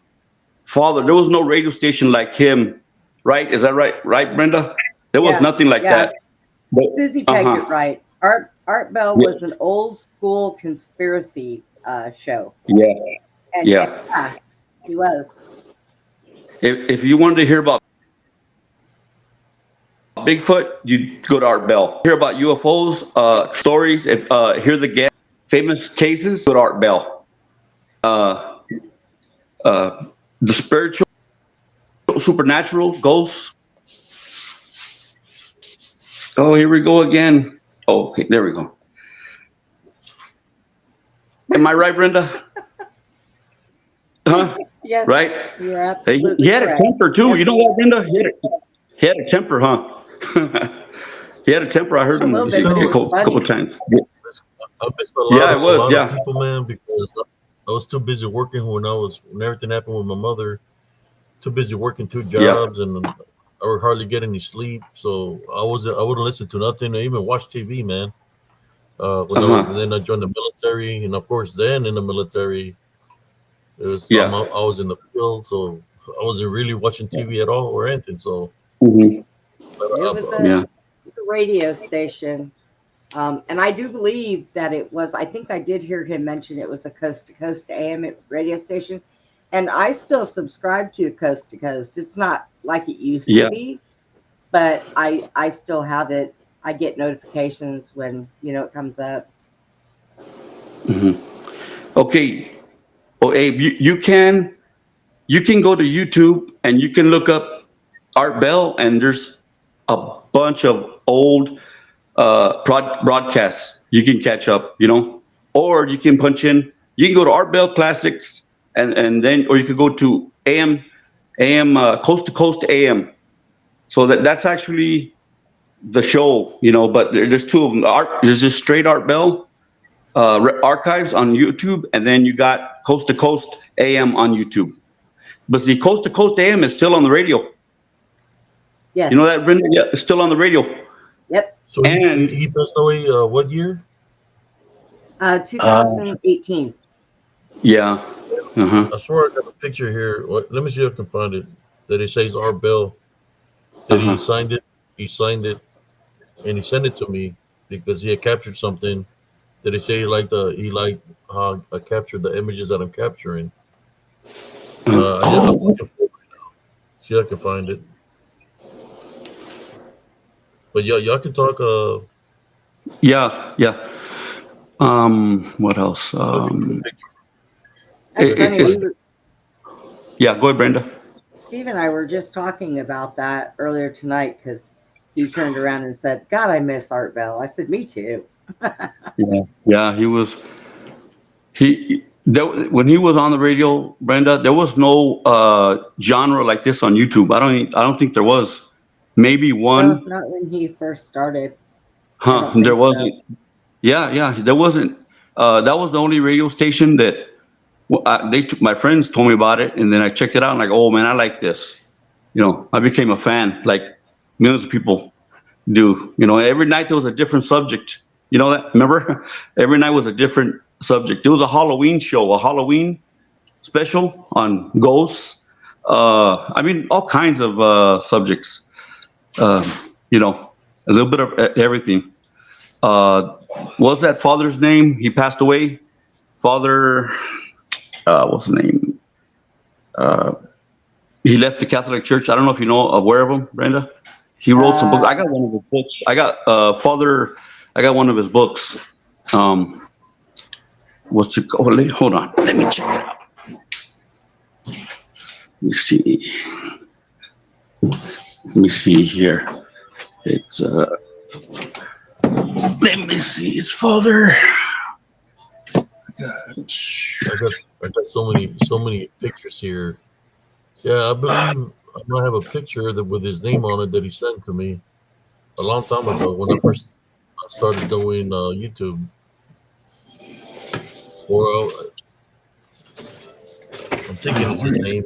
[SPEAKER 9] father. There was no radio station like him, right? Is that right? Right, Brenda? There was
[SPEAKER 2] Yeah,
[SPEAKER 9] nothing like
[SPEAKER 2] yeah.
[SPEAKER 9] that. But,
[SPEAKER 2] Susie pegged it
[SPEAKER 9] uh-huh.
[SPEAKER 2] right. Art Bell
[SPEAKER 9] Yeah,
[SPEAKER 2] was an old school conspiracy show,
[SPEAKER 9] yeah,
[SPEAKER 2] and
[SPEAKER 9] yeah.
[SPEAKER 2] yeah, he was.
[SPEAKER 9] If you wanted to hear about Bigfoot, you go to Art Bell. Hear about UFOs, stories. If hear the guest, famous cases, go to Art Bell. Uh, uh, the spiritual, supernatural, ghosts. Oh, here we go again. Oh, okay, there we go. Am I right, Brenda? Huh?
[SPEAKER 2] Yes,
[SPEAKER 9] Right?
[SPEAKER 2] you're
[SPEAKER 9] Hey,
[SPEAKER 2] absolutely
[SPEAKER 9] he had a
[SPEAKER 2] correct.
[SPEAKER 9] temper too.
[SPEAKER 2] Yep.
[SPEAKER 9] You know what, Brenda? He had a temper, huh? He had a temper. I heard
[SPEAKER 2] A little
[SPEAKER 9] him
[SPEAKER 1] it's
[SPEAKER 2] bit,
[SPEAKER 1] kind
[SPEAKER 2] but
[SPEAKER 1] of
[SPEAKER 2] it
[SPEAKER 9] a
[SPEAKER 1] like
[SPEAKER 2] was
[SPEAKER 9] couple
[SPEAKER 2] funny.
[SPEAKER 9] times.
[SPEAKER 1] I missed
[SPEAKER 9] Yeah, it
[SPEAKER 1] a
[SPEAKER 9] was.
[SPEAKER 1] lot of
[SPEAKER 9] Yeah.
[SPEAKER 1] people, man, because I was too busy working when everything happened with my mother. Too busy working two
[SPEAKER 9] Yeah.
[SPEAKER 1] jobs, and I would hardly get any sleep. So I wouldn't listen to nothing or even watch TV, man.
[SPEAKER 9] Uh
[SPEAKER 1] And
[SPEAKER 9] huh.
[SPEAKER 1] then I joined the military, and of course, then in the military,
[SPEAKER 9] Yeah.
[SPEAKER 1] I was in the field, so I wasn't really watching TV at all or anything. So,
[SPEAKER 9] Hmm.
[SPEAKER 1] but
[SPEAKER 2] It was
[SPEAKER 9] Yeah.
[SPEAKER 2] a radio station, and I do believe that it was. I think I did hear him mention it was a coast to coast AM radio station, and I still subscribe to Coast to Coast. It's not like it used to
[SPEAKER 9] Yeah.
[SPEAKER 2] be, but I still have it. I get notifications when it comes up.
[SPEAKER 9] Hmm. Okay. Oh, Abe, you can go to YouTube and you can look up Art Bell, and there's a bunch of old broadcasts you can catch up. Or you can punch in. You can go to Art Bell Classics, and then, or you could go to AM Coast to Coast AM. So that's actually the show. But there's two of them. There's just straight Art Bell archives on YouTube, and then you got Coast to Coast AM on YouTube. But the Coast to Coast AM is still on the radio. You know
[SPEAKER 2] Yes.
[SPEAKER 9] that, Brenda? Yeah, it's still on the radio.
[SPEAKER 2] Yep.
[SPEAKER 1] so
[SPEAKER 9] And
[SPEAKER 1] he passed away. What year?
[SPEAKER 9] uh,
[SPEAKER 2] 2018.
[SPEAKER 9] yeah, uh-huh,
[SPEAKER 1] I swear I got a picture here. Let me see if I can find it. That it says Art Bell. That he
[SPEAKER 9] uh-huh.
[SPEAKER 1] signed it. He signed it, and he sent it to me because he had captured something. That he say he liked how I captured the images that I'm capturing. I'm
[SPEAKER 9] Oh,
[SPEAKER 1] looking for it. See if I can find it. But yeah, y'all can talk.
[SPEAKER 9] yeah, yeah. What else?
[SPEAKER 1] I'll get you a picture.
[SPEAKER 2] That's funny.
[SPEAKER 9] It's, yeah. Go ahead, Brenda.
[SPEAKER 2] Steve and I were just talking about that earlier tonight because he turned around and said, "God, I miss Art Bell." I said, "Me too."
[SPEAKER 9] Yeah, he was when he was on the radio, Brenda. There was no genre like this on YouTube. I don't think there was. Maybe
[SPEAKER 2] No,
[SPEAKER 9] one.
[SPEAKER 2] not when he first started. I
[SPEAKER 9] Huh?
[SPEAKER 2] don't
[SPEAKER 9] There
[SPEAKER 2] think so.
[SPEAKER 9] wasn't. Yeah, there wasn't. That was the only radio station that they took. My friends told me about it, and then I checked it out. And like, oh man, I like this. I became a fan, like millions of people do. Every night there was a different subject. You know that? Remember? Every night was a different subject. There was a Halloween show, a Halloween special on ghosts. I mean, all kinds of subjects. Uh, a little bit of everything. What's that father's name? He passed away. Father, what's his name? Uh, he left the Catholic Church. I don't know if you know aware of him, Brenda. He wrote some books.
[SPEAKER 2] Uh,
[SPEAKER 9] I got one of his books. I got Father. I got one of his books. What's it called? Hold on. Let me check it out. Let me see. Let me see here. It's let me see. It's Father.
[SPEAKER 1] I got so many pictures here. Yeah, I believe I might have a picture that with his name on it that he sent to me a long time ago when I first started doing YouTube. Or I'm thinking it's his name.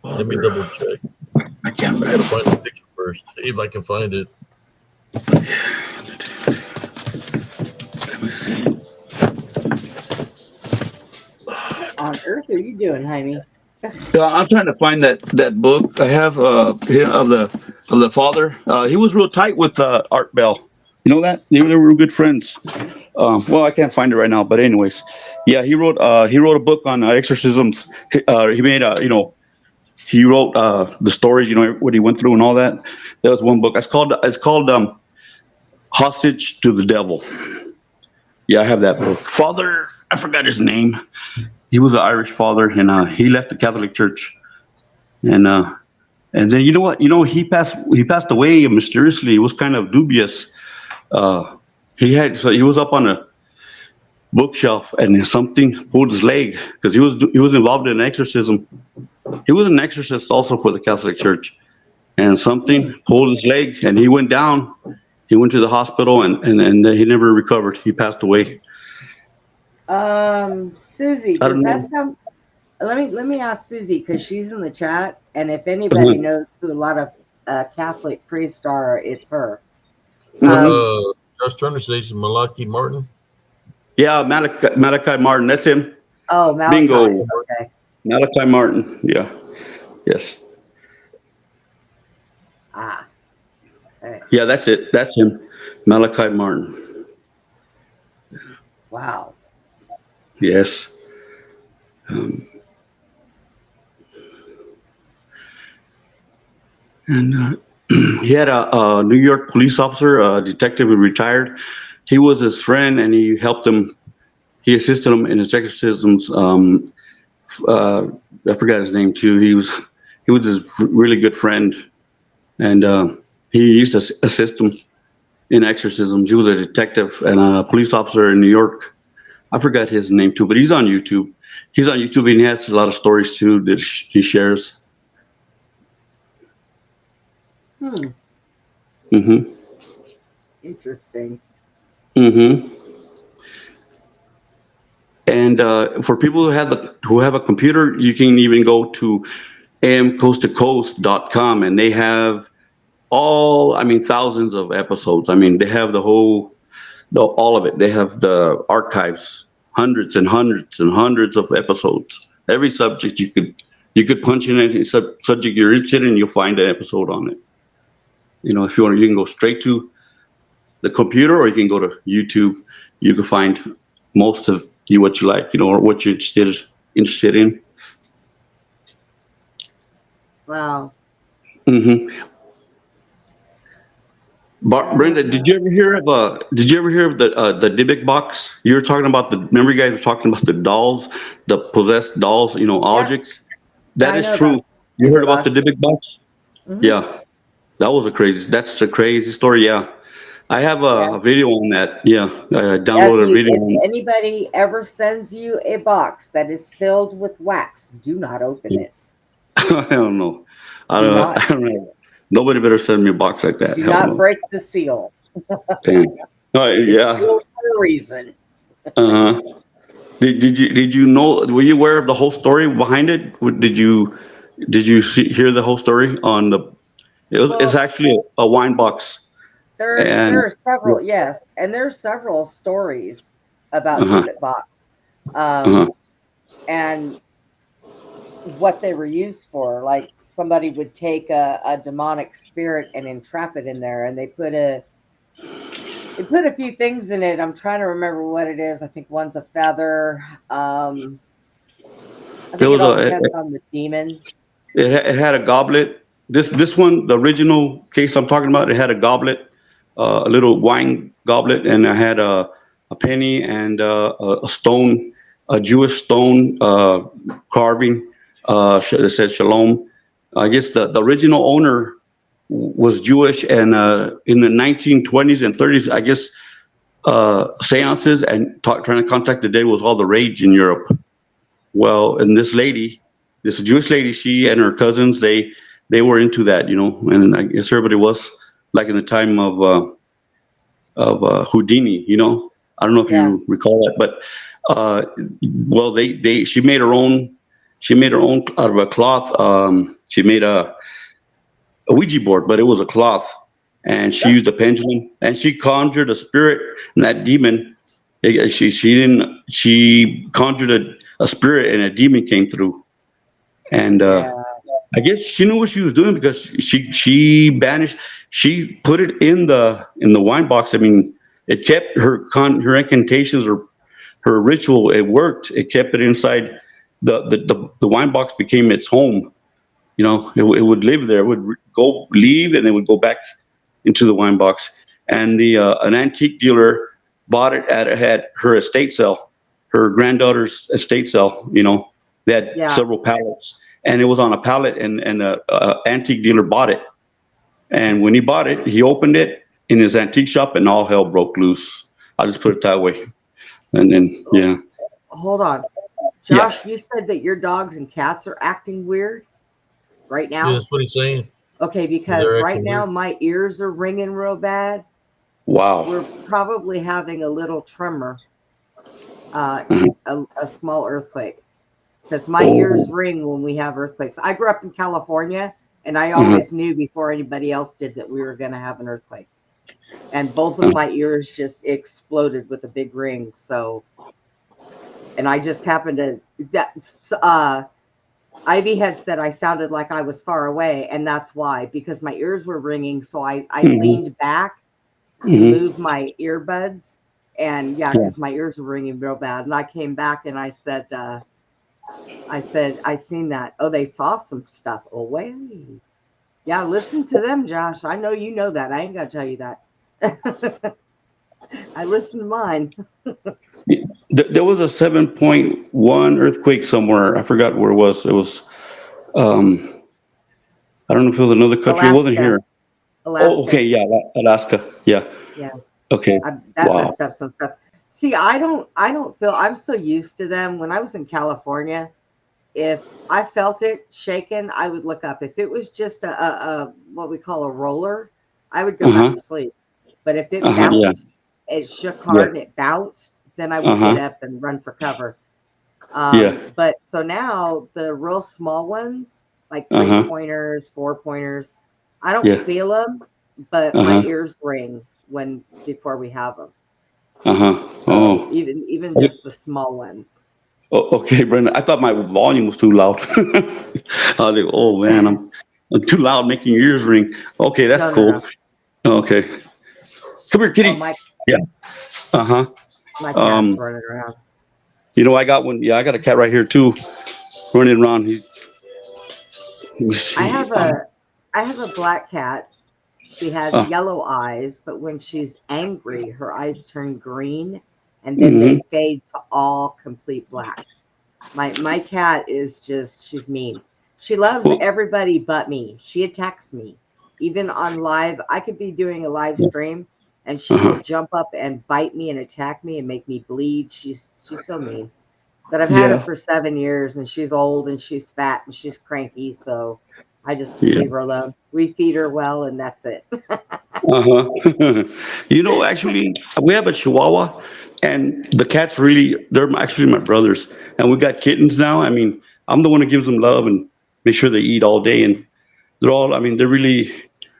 [SPEAKER 1] Let me double check.
[SPEAKER 9] I can't
[SPEAKER 1] I gotta
[SPEAKER 9] remember.
[SPEAKER 1] find the picture first, if I can find it.
[SPEAKER 9] Let me see.
[SPEAKER 2] what on earth are you doing, Jaime?
[SPEAKER 9] I'm trying to find that book I have of the father. He was real tight with Art Bell. You know that they were real good friends. Well, I can't find it right now, but anyways, yeah, he wrote a book on exorcisms. He made he wrote the stories, what he went through and all that. That was one book. It's called Hostage to the Devil. Yeah, I have that book. Father, I forgot his name. He was an Irish father, and he left the Catholic Church, and then you know what? He passed away mysteriously. It was kind of dubious. Uh, he was up on a bookshelf, and something pulled his leg because he was involved in an exorcism. He was an exorcist also for the Catholic Church, and something pulled his leg, and he went down. He went to the hospital, and he never recovered. He passed away.
[SPEAKER 2] Susie,
[SPEAKER 9] I don't
[SPEAKER 2] does that
[SPEAKER 9] know.
[SPEAKER 2] sound? Let me ask Susie because she's in the chat, and if anybody
[SPEAKER 9] Mhm.
[SPEAKER 2] knows who a lot of Catholic priests are, it's her.
[SPEAKER 1] But
[SPEAKER 9] Mhm.
[SPEAKER 1] I was trying to say it's Malaki Martin.
[SPEAKER 9] Yeah, Malachi Martin. That's him.
[SPEAKER 2] Oh, Malachi.
[SPEAKER 9] Bingo.
[SPEAKER 2] Okay.
[SPEAKER 9] Malachi Martin. Yeah. Yes.
[SPEAKER 2] Ah. Okay.
[SPEAKER 9] Yeah, that's it. That's him. Malachi Martin.
[SPEAKER 2] Wow.
[SPEAKER 9] Yes. Um, and he had a New York police officer, a detective who retired. He was his friend, and he helped him. He assisted him in his exorcisms. Uh, I forgot his name too. He was his really good friend, and he used to assist him in exorcisms. He was a detective and a police officer in New York. I forgot his name too, but he's on YouTube. He's on YouTube and he has a lot of stories too that he shares.
[SPEAKER 2] Hmm.
[SPEAKER 9] Mm-hmm.
[SPEAKER 2] Interesting.
[SPEAKER 9] Mm-hmm. And for people who have a computer, you can even go to amcoasttocoast.com and they have thousands of episodes. I mean, they have all of it. They have the archives, hundreds and hundreds and hundreds of episodes. Every subject you could punch in any subject you're interested in, you'll find an episode on it. If you want, you can go straight to the computer, or you can go to YouTube. You can find most of what you like, or what you're interested in.
[SPEAKER 2] Wow.
[SPEAKER 9] Hmm.
[SPEAKER 2] I
[SPEAKER 9] Brenda,
[SPEAKER 2] don't
[SPEAKER 9] did
[SPEAKER 2] know.
[SPEAKER 9] you ever hear of the Dybbuk box? You were talking about remember you guys were talking about the dolls, the possessed dolls,
[SPEAKER 2] Yeah.
[SPEAKER 9] objects.
[SPEAKER 2] Yeah,
[SPEAKER 9] That
[SPEAKER 2] I
[SPEAKER 9] is
[SPEAKER 2] know about.
[SPEAKER 9] true. You heard
[SPEAKER 2] Bigger
[SPEAKER 9] about the
[SPEAKER 2] box.
[SPEAKER 9] Dybbuk box?
[SPEAKER 2] Hmm.
[SPEAKER 9] Yeah, that's a crazy story. Yeah, I have
[SPEAKER 2] Yeah.
[SPEAKER 9] a video on that. Yeah, I
[SPEAKER 2] If
[SPEAKER 9] downloaded a
[SPEAKER 2] you
[SPEAKER 9] video
[SPEAKER 2] if
[SPEAKER 9] on
[SPEAKER 2] anybody ever sends you a box that is sealed with wax, do not open
[SPEAKER 9] it.
[SPEAKER 2] it.
[SPEAKER 9] I don't know. I
[SPEAKER 2] Do
[SPEAKER 9] don't,
[SPEAKER 2] not.
[SPEAKER 9] I don't know. Nobody better send me a box like that.
[SPEAKER 2] Do
[SPEAKER 9] Hell
[SPEAKER 2] not
[SPEAKER 9] no.
[SPEAKER 2] break the seal.
[SPEAKER 9] Damn. All right,
[SPEAKER 2] It's
[SPEAKER 9] yeah.
[SPEAKER 2] sealed for a reason.
[SPEAKER 9] Uh-huh. Did you know? Were you aware of the whole story behind it? Did you hear the whole story on the? It's
[SPEAKER 2] Well,
[SPEAKER 9] actually a wine box,
[SPEAKER 2] there
[SPEAKER 9] and
[SPEAKER 2] are several, yes, and there are several stories about
[SPEAKER 9] uh-huh,
[SPEAKER 2] Dybbuk box,
[SPEAKER 9] uh-huh,
[SPEAKER 2] and what they were used for. Like somebody would take a demonic spirit and entrap it in there, and they put a few things in it. I'm trying to remember what it is. I think one's a feather. I
[SPEAKER 9] there
[SPEAKER 2] think it
[SPEAKER 9] was
[SPEAKER 2] all
[SPEAKER 9] a
[SPEAKER 2] depends on the demon.
[SPEAKER 9] it had a goblet. This one, the original case I'm talking about, it had a goblet, a little wine goblet, and I had a penny and a stone, a Jewish stone carving. It says Shalom. I guess the original owner was Jewish, and in the 1920s and 30s, I guess seances and trying to contact the dead was all the rage in Europe. Well, and this Jewish lady, she and her cousins, they were into that, and I guess everybody was like in the time of Houdini. I don't know if
[SPEAKER 2] Yeah,
[SPEAKER 9] you recall that, but uh, well, she made her own out of a cloth. She made a Ouija board, but it was a cloth, and she used a pendulum, and she conjured a spirit, and that demon. She conjured a spirit, and a demon came through, and
[SPEAKER 2] yeah,
[SPEAKER 9] I guess she knew what she was doing because she banished. She put it in the wine box. I mean, it kept her incantations or her ritual. It worked. It kept it inside. The wine box became its home. It would live there. It would go leave, and it would go back into the wine box. And the an antique dealer bought it at her estate sale, her granddaughter's estate sale. They had
[SPEAKER 2] yeah.
[SPEAKER 9] several pallets, and it was on a pallet, and a antique dealer bought it. And when he bought it, he opened it in his antique shop, and all hell broke loose. I'll just put it that way. And then,
[SPEAKER 2] Oh,
[SPEAKER 9] yeah,
[SPEAKER 2] hold on.
[SPEAKER 9] yeah.
[SPEAKER 2] Josh, you said that your dogs and cats are acting weird right
[SPEAKER 1] Yeah,
[SPEAKER 2] now?
[SPEAKER 1] that's what he's saying.
[SPEAKER 2] Okay, because
[SPEAKER 1] They're
[SPEAKER 2] right
[SPEAKER 1] acting
[SPEAKER 2] now
[SPEAKER 1] weird.
[SPEAKER 2] my ears are ringing real bad. We're
[SPEAKER 9] Wow.
[SPEAKER 2] probably having a little tremor,
[SPEAKER 9] Mhm.
[SPEAKER 2] a small earthquake, because my ears
[SPEAKER 9] Oh.
[SPEAKER 2] ring when we have earthquakes. I grew up in California, and I
[SPEAKER 9] Uh-huh.
[SPEAKER 2] always knew before anybody else did that we were going to have an earthquake. And both of my ears just exploded with a big ring. So, and I just happened to that. Ivy had said I sounded like I was far away, and that's why, because my ears were ringing. So I
[SPEAKER 9] Hmm.
[SPEAKER 2] leaned back to
[SPEAKER 9] Hmm.
[SPEAKER 2] move my earbuds. And yeah,
[SPEAKER 9] Yeah.
[SPEAKER 2] because my ears were ringing real bad. And I came back and I said, I seen that. Oh, they saw some stuff. Oh, wait. Yeah, listen to them, Josh. I know you know that. I ain't got to tell you that. I listen to mine.
[SPEAKER 9] There was a 7.1 earthquake somewhere. I forgot where it was. It was, um, I don't know if it was another country. It wasn't
[SPEAKER 2] Alaska.
[SPEAKER 9] here. Oh,
[SPEAKER 2] Alaska.
[SPEAKER 9] okay. Yeah. Alaska. Yeah.
[SPEAKER 2] Yeah.
[SPEAKER 9] Okay.
[SPEAKER 2] That
[SPEAKER 9] Wow.
[SPEAKER 2] messed up some stuff. See, I don't feel I'm so used to them. When I was in California, if I felt it shaking, I would look up. If it was just a what we call a roller, I would go back
[SPEAKER 9] Uh-huh.
[SPEAKER 2] to sleep. But if it
[SPEAKER 9] Uh-huh. Yeah.
[SPEAKER 2] bounced, it shook
[SPEAKER 9] Yeah.
[SPEAKER 2] hard and it bounced, then I would get
[SPEAKER 9] Uh-huh.
[SPEAKER 2] up and run for cover.
[SPEAKER 9] Yeah.
[SPEAKER 2] But so now the real small ones, like three
[SPEAKER 9] Uh-huh.
[SPEAKER 2] pointers, 4 pointers, I don't
[SPEAKER 9] Yeah.
[SPEAKER 2] feel them, but my
[SPEAKER 9] Uh-huh.
[SPEAKER 2] ears ring when before we have them.
[SPEAKER 9] Uh-huh.
[SPEAKER 2] So
[SPEAKER 9] Oh.
[SPEAKER 2] even just the small ones.
[SPEAKER 9] Okay, Brenda. I thought my volume was too loud. I was like, oh man, I'm too loud, making your ears ring. Okay, that's
[SPEAKER 2] No, no,
[SPEAKER 9] cool.
[SPEAKER 2] no.
[SPEAKER 9] Okay. Come here,
[SPEAKER 2] Oh,
[SPEAKER 9] kitty.
[SPEAKER 2] my
[SPEAKER 9] Yeah. Uh-huh.
[SPEAKER 2] my cat's
[SPEAKER 9] Um,
[SPEAKER 2] running around.
[SPEAKER 9] I got one. Yeah, I got a cat right here too, running around. Let me
[SPEAKER 2] I
[SPEAKER 9] see.
[SPEAKER 2] have a I have a black cat. She has
[SPEAKER 9] Uh,
[SPEAKER 2] yellow eyes, but when she's angry, her eyes turn green and then they
[SPEAKER 9] mhm.
[SPEAKER 2] fade to all complete black. My cat is just she's mean. She loves
[SPEAKER 9] Well,
[SPEAKER 2] everybody but me. She attacks me. Even on live, I could be doing a live stream and she will
[SPEAKER 9] uh-huh.
[SPEAKER 2] jump up and bite me and attack me and make me bleed. She's so mean. But I've had her
[SPEAKER 9] Yeah,
[SPEAKER 2] for 7 years and she's old and she's fat and she's cranky, so I just
[SPEAKER 9] yeah.
[SPEAKER 2] leave her alone. We feed her well and that's it.
[SPEAKER 9] Uh-huh. Actually, we have a Chihuahua, and the cats they're actually my brothers. And we got kittens now. I mean, I'm the one who gives them love and make sure they eat all day. And I mean, they really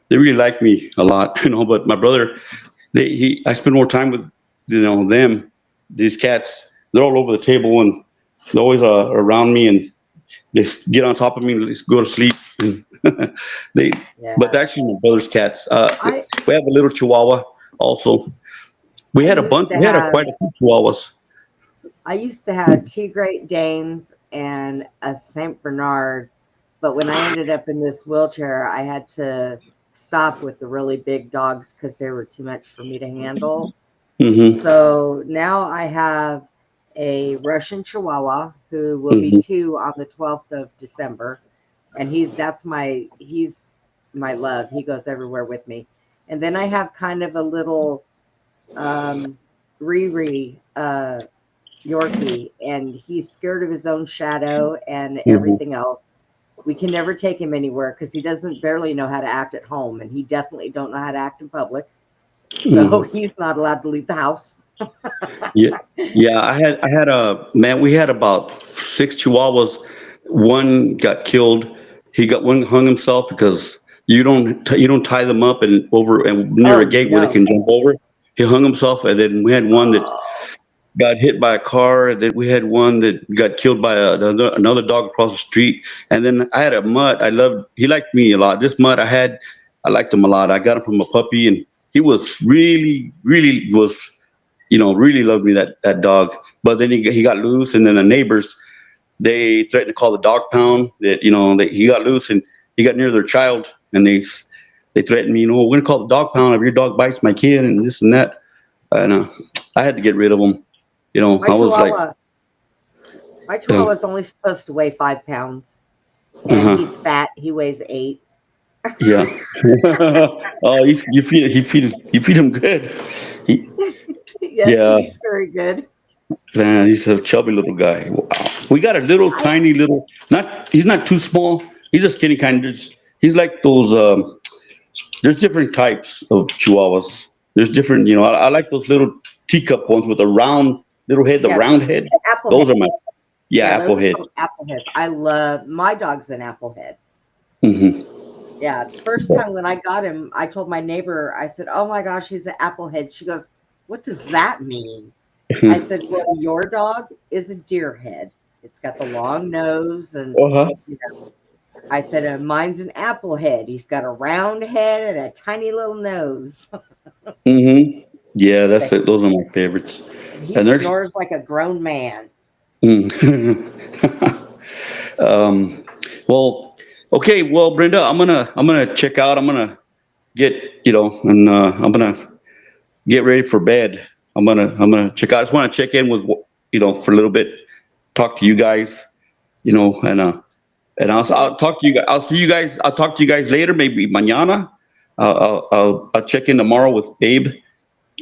[SPEAKER 9] like me a lot, but my brother, I spend more time with, them, these cats. They're all over the table and they're always around me and they get on top of me and just go to sleep. And they, but
[SPEAKER 2] Yeah.
[SPEAKER 9] actually, my brother's cats.
[SPEAKER 2] I
[SPEAKER 9] We have a little Chihuahua also. We
[SPEAKER 2] I
[SPEAKER 9] had a
[SPEAKER 2] used
[SPEAKER 9] bunch.
[SPEAKER 2] to
[SPEAKER 9] We had
[SPEAKER 2] have
[SPEAKER 9] quite a few Chihuahuas.
[SPEAKER 2] I used to have two Great Danes and a Saint Bernard, but when I ended up in this wheelchair, I had to stop with the really big dogs because they were too much for me to handle.
[SPEAKER 9] Mm-hmm.
[SPEAKER 2] So now I have a Russian Chihuahua who will be
[SPEAKER 9] Mm-hmm.
[SPEAKER 2] 2 on the 12th of December, and he's my love. He goes everywhere with me. And then I have kind of a little um, Riri Yorkie, and he's scared of his own shadow and
[SPEAKER 9] Mm-hmm.
[SPEAKER 2] everything else. We can never take him anywhere because he doesn't barely know how to act at home, and he definitely don't know how to act in public. So
[SPEAKER 9] Mm-hmm.
[SPEAKER 2] he's not allowed to leave the house.
[SPEAKER 9] Yeah, yeah. I had a man. We had about six Chihuahuas. One got killed. One hung himself because you don't tie them up and over and near a
[SPEAKER 2] Oh, you
[SPEAKER 9] gate where they
[SPEAKER 2] don't.
[SPEAKER 9] can jump over. He hung himself, and then we had one that
[SPEAKER 2] Oh,
[SPEAKER 9] got hit by a car. That we had one that got killed by another dog across the street. And then I had a mutt. He liked me a lot. This mutt I liked him a lot. I got him from a puppy, and he was really loved me, that dog. But then he got loose, and then the neighbors, they threatened to call the dog pound. That he got loose and he got near their child, and they threatened me. We're gonna call the dog pound if your dog bites my kid and this and that. And I had to get rid of him.
[SPEAKER 2] my
[SPEAKER 9] I was like,
[SPEAKER 2] Chihuahua, my
[SPEAKER 9] uh,
[SPEAKER 2] Chihuahua's only supposed to weigh 5 pounds, and
[SPEAKER 9] uh-huh,
[SPEAKER 2] he's fat. He weighs 8.
[SPEAKER 9] yeah. Oh, you feed him good. He,
[SPEAKER 2] Yes,
[SPEAKER 9] yeah,
[SPEAKER 2] he eats very good.
[SPEAKER 9] man, he's a chubby little guy. Wow. We got a little
[SPEAKER 2] I
[SPEAKER 9] tiny little, not he's not too small. He's a skinny kind. He's like those. There's different types of Chihuahuas. There's different. I like those little teacup ones with a round little head, the
[SPEAKER 2] Yeah,
[SPEAKER 9] round head. Those
[SPEAKER 2] Applehead.
[SPEAKER 9] are my yeah,
[SPEAKER 2] Yeah,
[SPEAKER 9] apple
[SPEAKER 2] those are
[SPEAKER 9] head.
[SPEAKER 2] called Appleheads. I love my dog's an Applehead.
[SPEAKER 9] Hmm.
[SPEAKER 2] Yeah, the first time when I got him, I told my neighbor, I said, "Oh my gosh, he's an Applehead." She goes, "What does that mean?" I said, "Well, your dog is a deer head. It's got the long nose, and
[SPEAKER 9] Uh-huh.
[SPEAKER 2] you know." I said, "Mine's an Applehead. He's got a round head and a tiny little nose,
[SPEAKER 9] Hmm. Yeah,
[SPEAKER 2] but
[SPEAKER 9] those are my favorites.
[SPEAKER 2] and he
[SPEAKER 9] And they're
[SPEAKER 2] snores like a grown man."
[SPEAKER 9] mm. um, well, okay. Well, Brenda, I'm gonna check out. I'm gonna get and I'm gonna get ready for bed. I'm gonna check out. I just want to check in with for a little bit, talk to you guys, and I'll
[SPEAKER 2] Okay.
[SPEAKER 9] talk to you guys. I'll see you guys. I'll talk to you guys later, maybe mañana. I'll check in tomorrow with Abe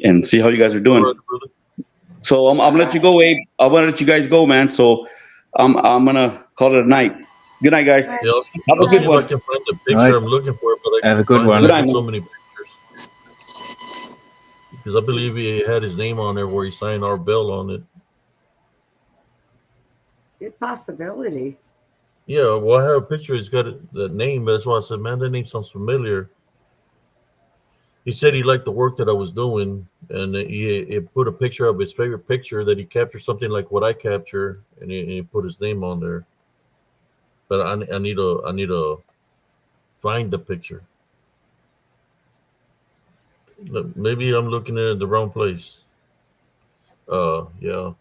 [SPEAKER 9] and see how you guys are
[SPEAKER 1] All right,
[SPEAKER 9] doing.
[SPEAKER 1] brother.
[SPEAKER 9] So I'm
[SPEAKER 2] All
[SPEAKER 9] gonna let you
[SPEAKER 2] right.
[SPEAKER 9] go, Abe. I'm gonna let you guys go, man. So I'm gonna call it a night. Good night, guys.
[SPEAKER 2] All right.
[SPEAKER 1] Yeah,
[SPEAKER 9] Have
[SPEAKER 2] Good
[SPEAKER 9] a
[SPEAKER 1] I'll see
[SPEAKER 9] good
[SPEAKER 2] night.
[SPEAKER 1] if I
[SPEAKER 9] one.
[SPEAKER 1] can find the
[SPEAKER 4] All
[SPEAKER 1] picture
[SPEAKER 4] right.
[SPEAKER 1] I'm looking for, but I
[SPEAKER 4] Have a
[SPEAKER 1] can't
[SPEAKER 4] good
[SPEAKER 1] find it.
[SPEAKER 9] Good
[SPEAKER 4] one.
[SPEAKER 1] I
[SPEAKER 9] night,
[SPEAKER 1] put so
[SPEAKER 9] man.
[SPEAKER 1] many pictures because I believe he had his name on there where he signed our bill on it.
[SPEAKER 2] Good possibility.
[SPEAKER 1] Yeah, well, I have a picture. He's got that name. That's why I said, man, that name sounds familiar. He said he liked the work that I was doing, and he put a picture of his favorite picture that he captured something like what I capture, and he put his name on there. But I need to find the picture. Maybe I'm looking at the wrong place. Yeah.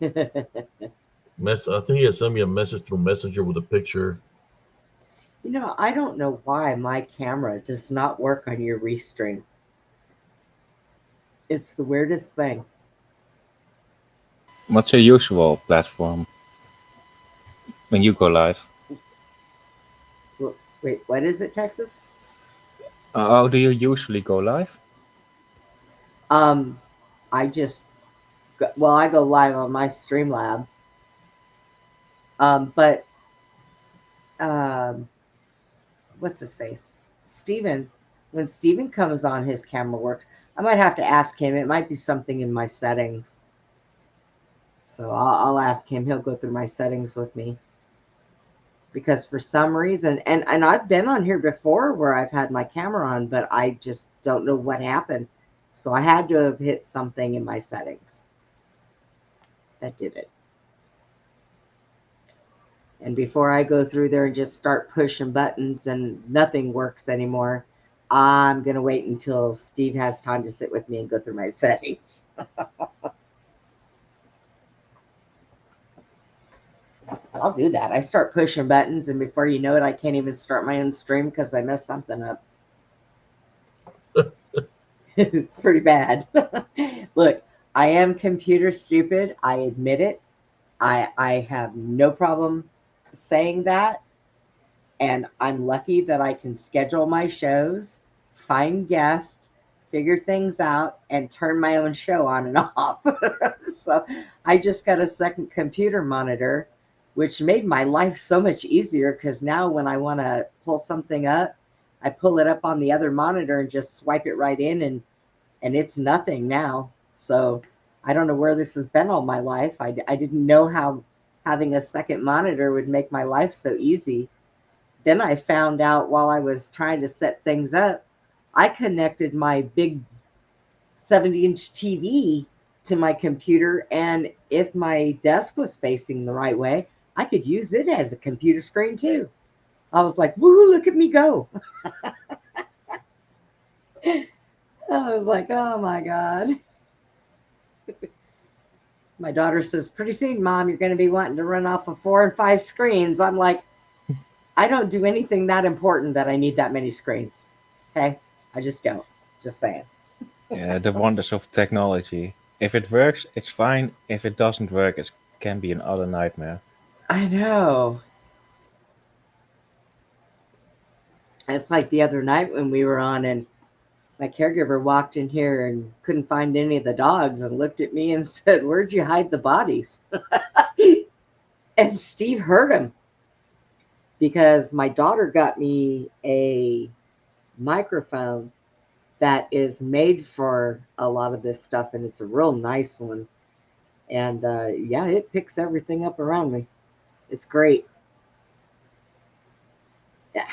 [SPEAKER 1] I think he had sent me a message through Messenger with a picture.
[SPEAKER 2] I don't know why my camera does not work on your Restream. It's the weirdest thing.
[SPEAKER 4] What's your usual platform? when you go live?
[SPEAKER 2] Wait, what is it, Texas?
[SPEAKER 4] How do you usually go live?
[SPEAKER 2] Um, I just well, I go live on my Streamlab. But um, what's his face? Steven. When Steven comes on, his camera works. I might have to ask him. It might be something in my settings. So I'll ask him. He'll go through my settings with me. Because for some reason, and I've been on here before where I've had my camera on, but I just don't know what happened. So I had to have hit something in my settings that did it. And before I go through there and just start pushing buttons and nothing works anymore, I'm going to wait until Steve has time to sit with me and go through my settings. I'll do that. I start pushing buttons, and before you know it, I can't even start my own stream because I messed something up. It's pretty bad. Look, I am computer stupid. I admit it. I have no problem saying that. And I'm lucky that I can schedule my shows, find guests, figure things out, and turn my own show on and off. So I just got a second computer monitor, which made my life so much easier because now when I want to pull something up, I pull it up on the other monitor and just swipe it right in, and it's nothing now. So I don't know where this has been all my life. I didn't know how having a second monitor would make my life so easy. Then I found out while I was trying to set things up, I connected my big 70-inch TV to my computer, and if my desk was facing the right way, I could use it as a computer screen too. I was like, woohoo, look at me go. I was like, oh my God. My daughter says, pretty soon, Mom, you're going to be wanting to run off of 4 and 5 screens. I'm like, I don't do anything that important that I need that many screens. Okay? I just don't. Just saying.
[SPEAKER 4] Yeah, the wonders of technology. If it works, it's fine. If it doesn't work, it can be another nightmare.
[SPEAKER 2] I know. It's like the other night when we were on, and my caregiver walked in here and couldn't find any of the dogs and looked at me and said, where'd you hide the bodies? And Steve heard him because my daughter got me a microphone that is made for a lot of this stuff, and it's a real nice one. And yeah, it picks everything up around me. It's great. Yeah.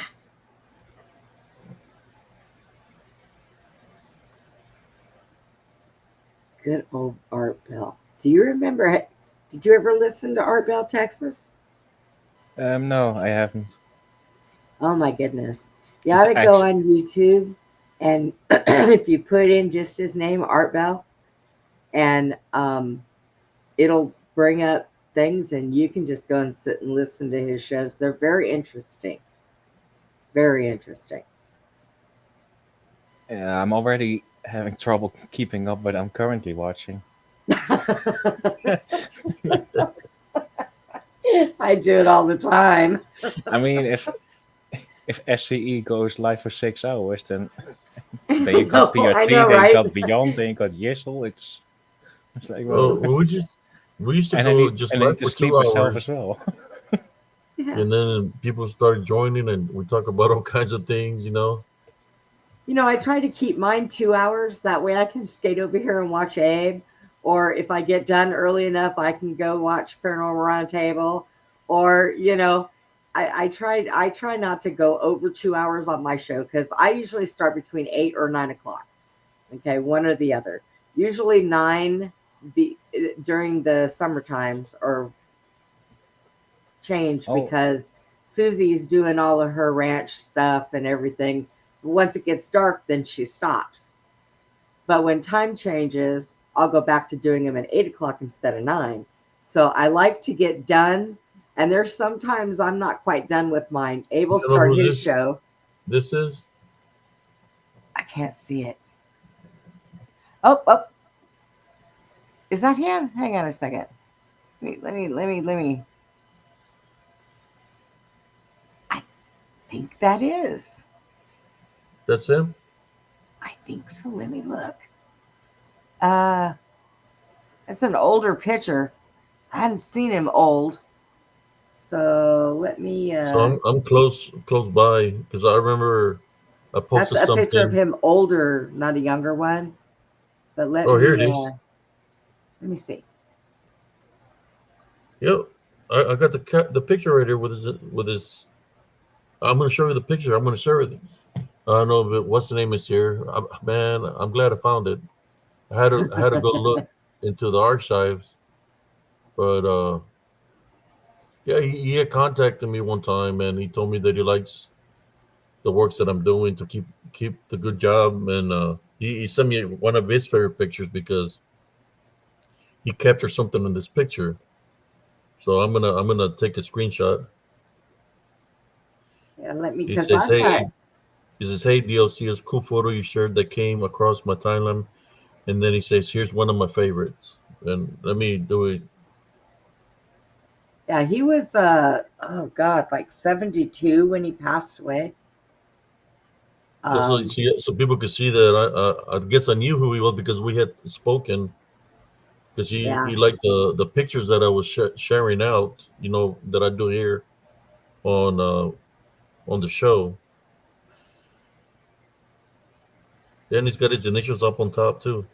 [SPEAKER 2] Good old Art Bell. Do you remember? Did you ever listen to Art Bell, Texas?
[SPEAKER 4] No, I haven't.
[SPEAKER 2] Oh my goodness. You ought to go
[SPEAKER 4] Actually,
[SPEAKER 2] on YouTube, and if you put in just his name, Art Bell, and it'll bring up things, and you can just go and sit and listen to his shows. They're very interesting. Very interesting.
[SPEAKER 4] yeah, I'm already having trouble keeping up, but I'm currently watching.
[SPEAKER 2] I do it all the time.
[SPEAKER 4] I mean, if SCE goes live for 6 hours, then you got
[SPEAKER 2] No, I
[SPEAKER 4] PRT,
[SPEAKER 2] know,
[SPEAKER 4] then you
[SPEAKER 2] right?
[SPEAKER 4] got Beyond, then you got Yisel. It's like,
[SPEAKER 1] Well,
[SPEAKER 4] well,
[SPEAKER 1] we used to
[SPEAKER 4] and I
[SPEAKER 1] go
[SPEAKER 4] need
[SPEAKER 1] just
[SPEAKER 4] and I
[SPEAKER 1] live
[SPEAKER 4] need to
[SPEAKER 1] for
[SPEAKER 4] sleep
[SPEAKER 1] two
[SPEAKER 4] myself
[SPEAKER 1] hours,
[SPEAKER 4] as well.
[SPEAKER 2] Yeah.
[SPEAKER 1] and then people started joining, and we talk about all kinds of things.
[SPEAKER 2] You know, I try to keep mine 2 hours. That way I can skate over here and watch Abe. Or if I get done early enough, I can go watch Paranormal Roundtable. Or, I try not to go over 2 hours on my show because I usually start between 8 or 9 o'clock. Okay, one or the other. Usually nine during the summer times or change
[SPEAKER 4] Oh,
[SPEAKER 2] because Susie's doing all of her ranch stuff and everything. Once it gets dark, then she stops. But when time changes, I'll go back to doing them at 8 o'clock instead of 9. So I like to get done. And there's sometimes I'm not quite done with mine. Abel
[SPEAKER 1] You know
[SPEAKER 2] start
[SPEAKER 1] who
[SPEAKER 2] his show.
[SPEAKER 1] this is?
[SPEAKER 2] I can't see it. Oh, is that him? Hang on a second. Let me. think that is.
[SPEAKER 1] That's him.
[SPEAKER 2] I think so. Let me look. Uh, it's an older picture. I hadn't seen him old. So let me.
[SPEAKER 1] So I'm close by because I remember I
[SPEAKER 2] That's
[SPEAKER 1] posted
[SPEAKER 2] a picture of
[SPEAKER 1] something.
[SPEAKER 2] him older, not a younger one. But
[SPEAKER 1] Oh, here it is.
[SPEAKER 2] let me see.
[SPEAKER 1] Yep, I got the picture right here with his. I'm gonna show you the picture. I'm gonna share it. I don't know if what's the name is here. Man, I'm glad I found it. I had to go look into the archives, but yeah, he had contacted me one time and he told me that he likes the works that I'm doing to keep the good job, and he sent me one of his favorite pictures because he captured something in this picture. So I'm gonna take a screenshot.
[SPEAKER 2] Yeah, let me,
[SPEAKER 1] He
[SPEAKER 2] because
[SPEAKER 1] says,
[SPEAKER 2] I've got.
[SPEAKER 1] "Hey," he says, "Hey, DLC, it's a cool photo you shared that came across my timeline." And then he says, "Here's one of my favorites." And let me do it.
[SPEAKER 2] Yeah, he was. Oh God, like 72 when he passed away.
[SPEAKER 1] Just so,
[SPEAKER 2] Um,
[SPEAKER 1] so people could see that I guess I knew who he was because we had spoken. Because
[SPEAKER 2] yeah.
[SPEAKER 1] he liked the pictures that I was sharing out, that I do here on on the show. And he's got his initials up on top too.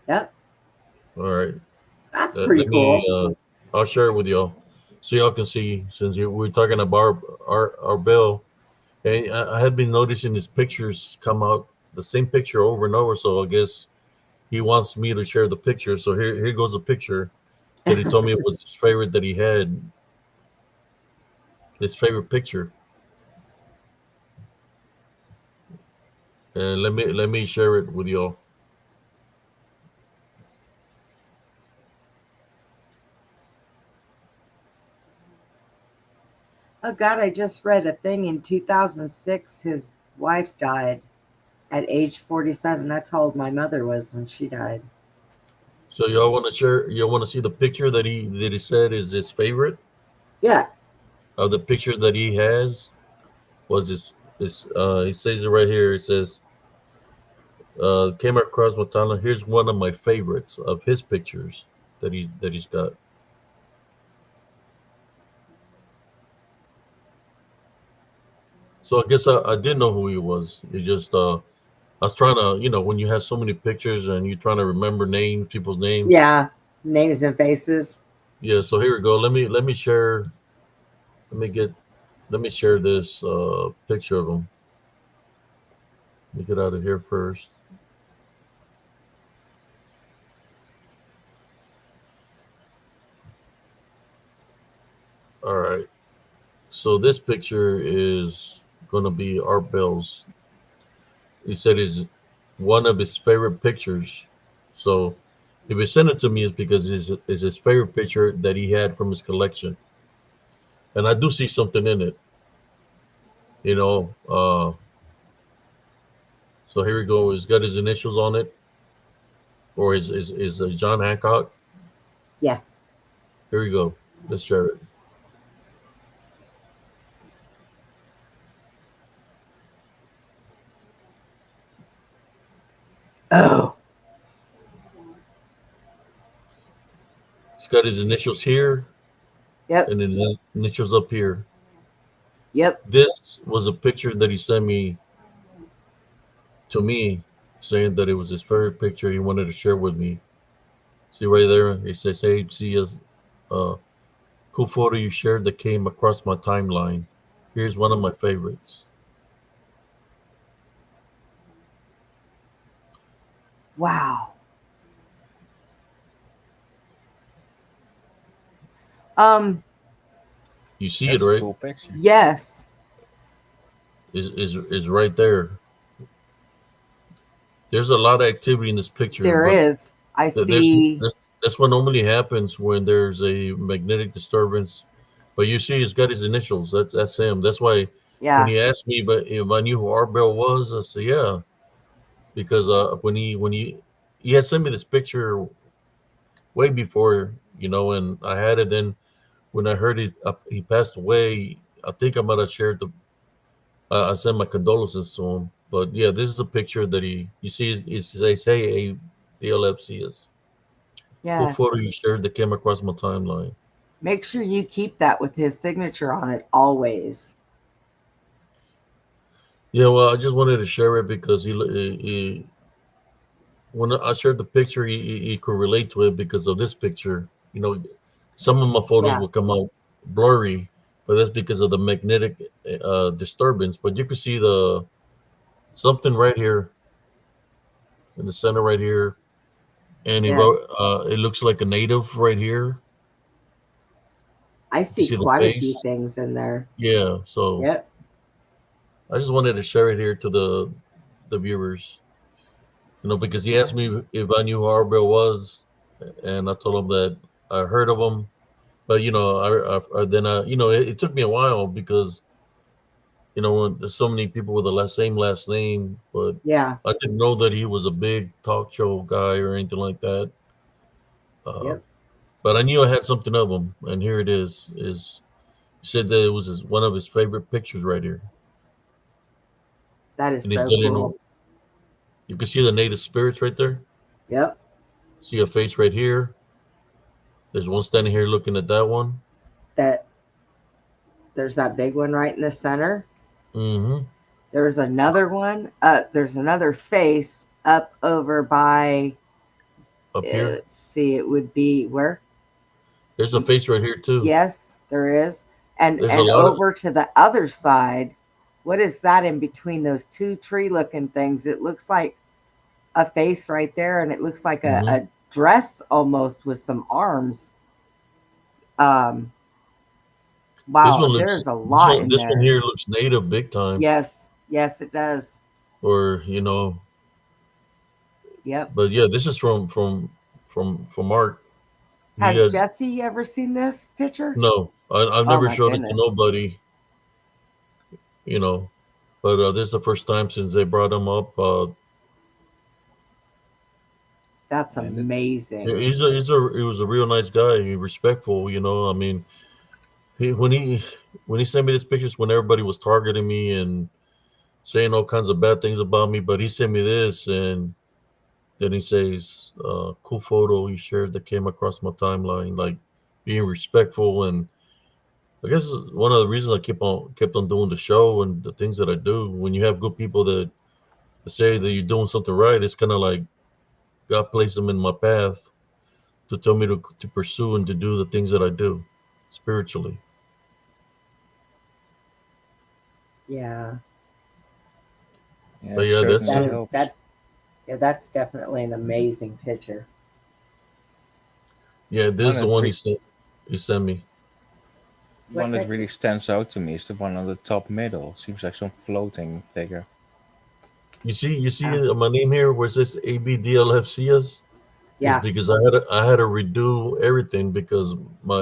[SPEAKER 2] Yep.
[SPEAKER 1] All right,
[SPEAKER 2] That's pretty
[SPEAKER 1] let me.
[SPEAKER 2] cool.
[SPEAKER 1] I'll share it with y'all, so y'all can see. Since we're talking about our bill, and I had been noticing his pictures come out the same picture over and over. So I guess he wants me to share the picture. So here goes a picture that he told me it was his favorite that he had. His favorite picture. And let me share it with y'all.
[SPEAKER 2] Oh God, I just read a thing in 2006. His wife died at age 47. That's how old my mother was when she died.
[SPEAKER 1] So y'all want to share? Y'all want to see the picture that he said is his favorite?
[SPEAKER 2] Yeah.
[SPEAKER 1] The picture that he has was his. He says it right here. It says, "Came across my timeline. Here's one of my favorites of his pictures that he's got." So I guess I didn't know who he was. It just I was trying to, when you have so many pictures and you're trying to remember names, people's names.
[SPEAKER 2] Yeah. Names and faces.
[SPEAKER 1] Yeah. So here we go. Let me share. Let me get. Let me share this picture of him. Let me get out of here first. All right. So this picture is gonna be Art Bell's. He said is one of his favorite pictures. So if he sent it to me, is because it's his favorite picture that he had from his collection, and I do see something in it. You know. So here we go. He's got his initials on it, or is John Hancock.
[SPEAKER 2] Yeah.
[SPEAKER 1] Here we go. Let's share it.
[SPEAKER 2] Oh.
[SPEAKER 1] He's got his initials here
[SPEAKER 2] Yep.
[SPEAKER 1] and his initials up here.
[SPEAKER 2] Yep.
[SPEAKER 1] This was a picture that he sent me, saying that it was his favorite picture he wanted to share with me. See right there, it says, "Hey, see us, uh, cool photo you shared that came across my timeline. Here's one of my favorites."
[SPEAKER 2] Wow. Um.
[SPEAKER 1] You see it,
[SPEAKER 4] That's a
[SPEAKER 1] right?
[SPEAKER 4] cool picture.
[SPEAKER 2] Yes,
[SPEAKER 1] Is right there. There's a lot of activity in this picture,
[SPEAKER 2] there
[SPEAKER 1] but
[SPEAKER 2] is. I
[SPEAKER 1] there's
[SPEAKER 2] see.
[SPEAKER 1] that's what normally happens when there's a magnetic disturbance. But you see, he's got his initials. That's him. That's why when
[SPEAKER 2] Yeah.
[SPEAKER 1] he asked me, but if I knew who Art Bell was, I said yeah, because when he had sent me this picture way before, and I had it. Then when I heard he passed away, I think I might have shared the. I sent my condolences to him. But yeah, this is a picture that you see. They say a DLFC is cool
[SPEAKER 2] Yeah.
[SPEAKER 1] photo you shared that came across my timeline.
[SPEAKER 2] Make sure you keep that with his signature on it always.
[SPEAKER 1] Yeah, well, I just wanted to share it because he when I shared the picture, he could relate to it because of this picture. You know, some of my photos
[SPEAKER 2] Yeah.
[SPEAKER 1] will come out blurry, but that's because of the magnetic disturbance. But you can see the something right here in the center, right here, and he wrote.
[SPEAKER 2] Yes.
[SPEAKER 1] It looks like a native right here.
[SPEAKER 2] I
[SPEAKER 1] You can
[SPEAKER 2] see
[SPEAKER 1] see the
[SPEAKER 2] quite a few
[SPEAKER 1] face.
[SPEAKER 2] things in there.
[SPEAKER 1] Yeah, so
[SPEAKER 2] Yep.
[SPEAKER 1] I just wanted to share it here to the viewers. You know, because he asked me if I knew who Arbel was, and I told him that I heard of him. But you know, then you know, it took me a while because you know when there's so many people with the same last name, but
[SPEAKER 2] Yeah.
[SPEAKER 1] I didn't know that he was a big talk show guy or anything like that. Uh,
[SPEAKER 2] Yep.
[SPEAKER 1] but I knew I had something of him, and here it is. Is he said that it was one of his favorite pictures right here,
[SPEAKER 2] That is
[SPEAKER 1] and he's
[SPEAKER 2] so
[SPEAKER 1] dealing.
[SPEAKER 2] cool.
[SPEAKER 1] You can see the native spirits right there.
[SPEAKER 2] Yep.
[SPEAKER 1] See a face right here. There's one standing here looking at that one.
[SPEAKER 2] That there's that big one right in the center.
[SPEAKER 1] Mm-hmm.
[SPEAKER 2] There's another one. There's another face up over by.
[SPEAKER 1] Up here,
[SPEAKER 2] Let's see. It would be where?
[SPEAKER 1] there's a face right here too.
[SPEAKER 2] Yes, there is. And
[SPEAKER 1] There's a
[SPEAKER 2] and
[SPEAKER 1] lot of.
[SPEAKER 2] over to the other side. What is that in between those two tree-looking things? It looks like a face right there, and it looks like
[SPEAKER 1] Mhm.
[SPEAKER 2] a dress almost with some arms. Um,
[SPEAKER 1] This
[SPEAKER 2] wow,
[SPEAKER 1] one looks
[SPEAKER 2] there's a lot in
[SPEAKER 1] this one
[SPEAKER 2] there.
[SPEAKER 1] here looks native big time.
[SPEAKER 2] Yes, yes, it does.
[SPEAKER 1] Or you know,
[SPEAKER 2] Yep.
[SPEAKER 1] but yeah, this is from Art. He
[SPEAKER 2] Has
[SPEAKER 1] had
[SPEAKER 2] Jesse ever seen this picture?
[SPEAKER 1] no. I've
[SPEAKER 2] Oh
[SPEAKER 1] never
[SPEAKER 2] my
[SPEAKER 1] showed it to
[SPEAKER 2] goodness.
[SPEAKER 1] nobody. You know, but this is the first time since they brought him up.
[SPEAKER 2] That's
[SPEAKER 4] And
[SPEAKER 2] amazing.
[SPEAKER 1] He was a real nice guy. He respectful. You know, I mean, he when he sent me these pictures when everybody was targeting me and saying all kinds of bad things about me, but he sent me this and then he says, "Cool photo you shared that came across my timeline." Like being respectful, and I guess one of the reasons I kept on doing the show and the things that I do. When you have good people that say that you're doing something right, it's kind of like God placed them in my path to tell me to pursue and to do the things that I do spiritually.
[SPEAKER 2] Yeah,
[SPEAKER 4] yeah,
[SPEAKER 1] But
[SPEAKER 4] it
[SPEAKER 1] yeah,
[SPEAKER 4] certainly helps.
[SPEAKER 2] that's definitely an amazing picture.
[SPEAKER 1] this
[SPEAKER 4] One
[SPEAKER 1] is the
[SPEAKER 4] that
[SPEAKER 1] one
[SPEAKER 4] re-
[SPEAKER 1] he sent me.
[SPEAKER 2] What
[SPEAKER 4] one that really
[SPEAKER 2] Texas?
[SPEAKER 4] stands out to me is the one on the top middle. Seems like some floating figure.
[SPEAKER 1] You see
[SPEAKER 2] Uh,
[SPEAKER 1] my name here where it says ABDLFCS. Is
[SPEAKER 2] yeah,
[SPEAKER 1] because I had to redo everything because my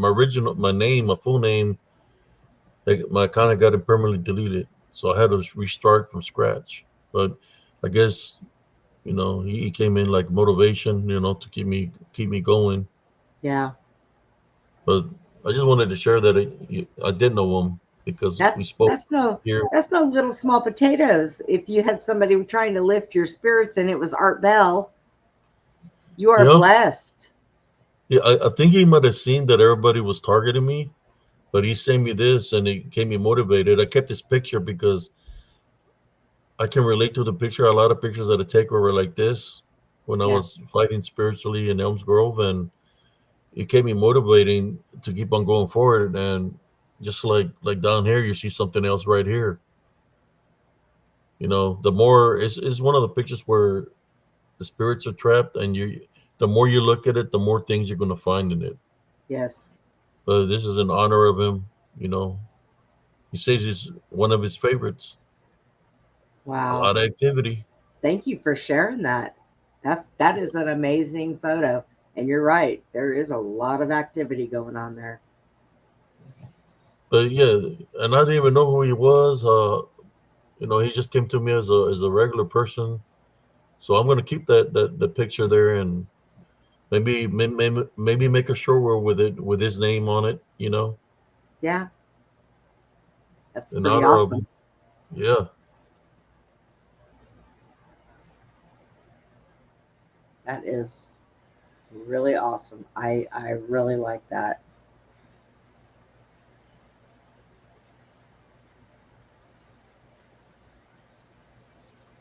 [SPEAKER 1] original my name my full name like, my account had gotten permanently deleted, so I had to restart from scratch. But I guess you know he came in like motivation, you know, to keep me going.
[SPEAKER 2] yeah.
[SPEAKER 1] But I just wanted to share that I did know him because we
[SPEAKER 2] That's
[SPEAKER 1] spoke
[SPEAKER 2] that's no
[SPEAKER 1] here.
[SPEAKER 2] that's no little small potatoes. If you had somebody trying to lift your spirits and it was Art Bell, you are
[SPEAKER 1] Yeah,
[SPEAKER 2] blessed.
[SPEAKER 1] yeah. I think he might have seen that everybody was targeting me, but he sent me this and it kept me motivated. I kept this picture because I can relate to the picture. A lot of pictures that I take were like this when I
[SPEAKER 2] Yeah,
[SPEAKER 1] was fighting spiritually in Elms Grove, and it kept me motivating to keep on going forward. And just like down here, you see something else right here. You know, the more it's one of the pictures where the spirits are trapped, and the more you look at it, the more things you're going to find in it.
[SPEAKER 2] yes.
[SPEAKER 1] But this is in honor of him. You know, he says it's one of his favorites. A
[SPEAKER 2] Wow.
[SPEAKER 1] lot of activity.
[SPEAKER 2] Thank you for sharing that. That is an amazing photo. And you're right. There is a lot of activity going on there.
[SPEAKER 1] But yeah, and I didn't even know who he was. You know, he just came to me as a regular person. So I'm gonna keep that picture there and maybe make a short reel with it with his name on it. You know,
[SPEAKER 2] Yeah. That's
[SPEAKER 1] in
[SPEAKER 2] pretty
[SPEAKER 1] honor of
[SPEAKER 2] awesome.
[SPEAKER 1] him. Yeah.
[SPEAKER 2] That is really awesome. I really like that.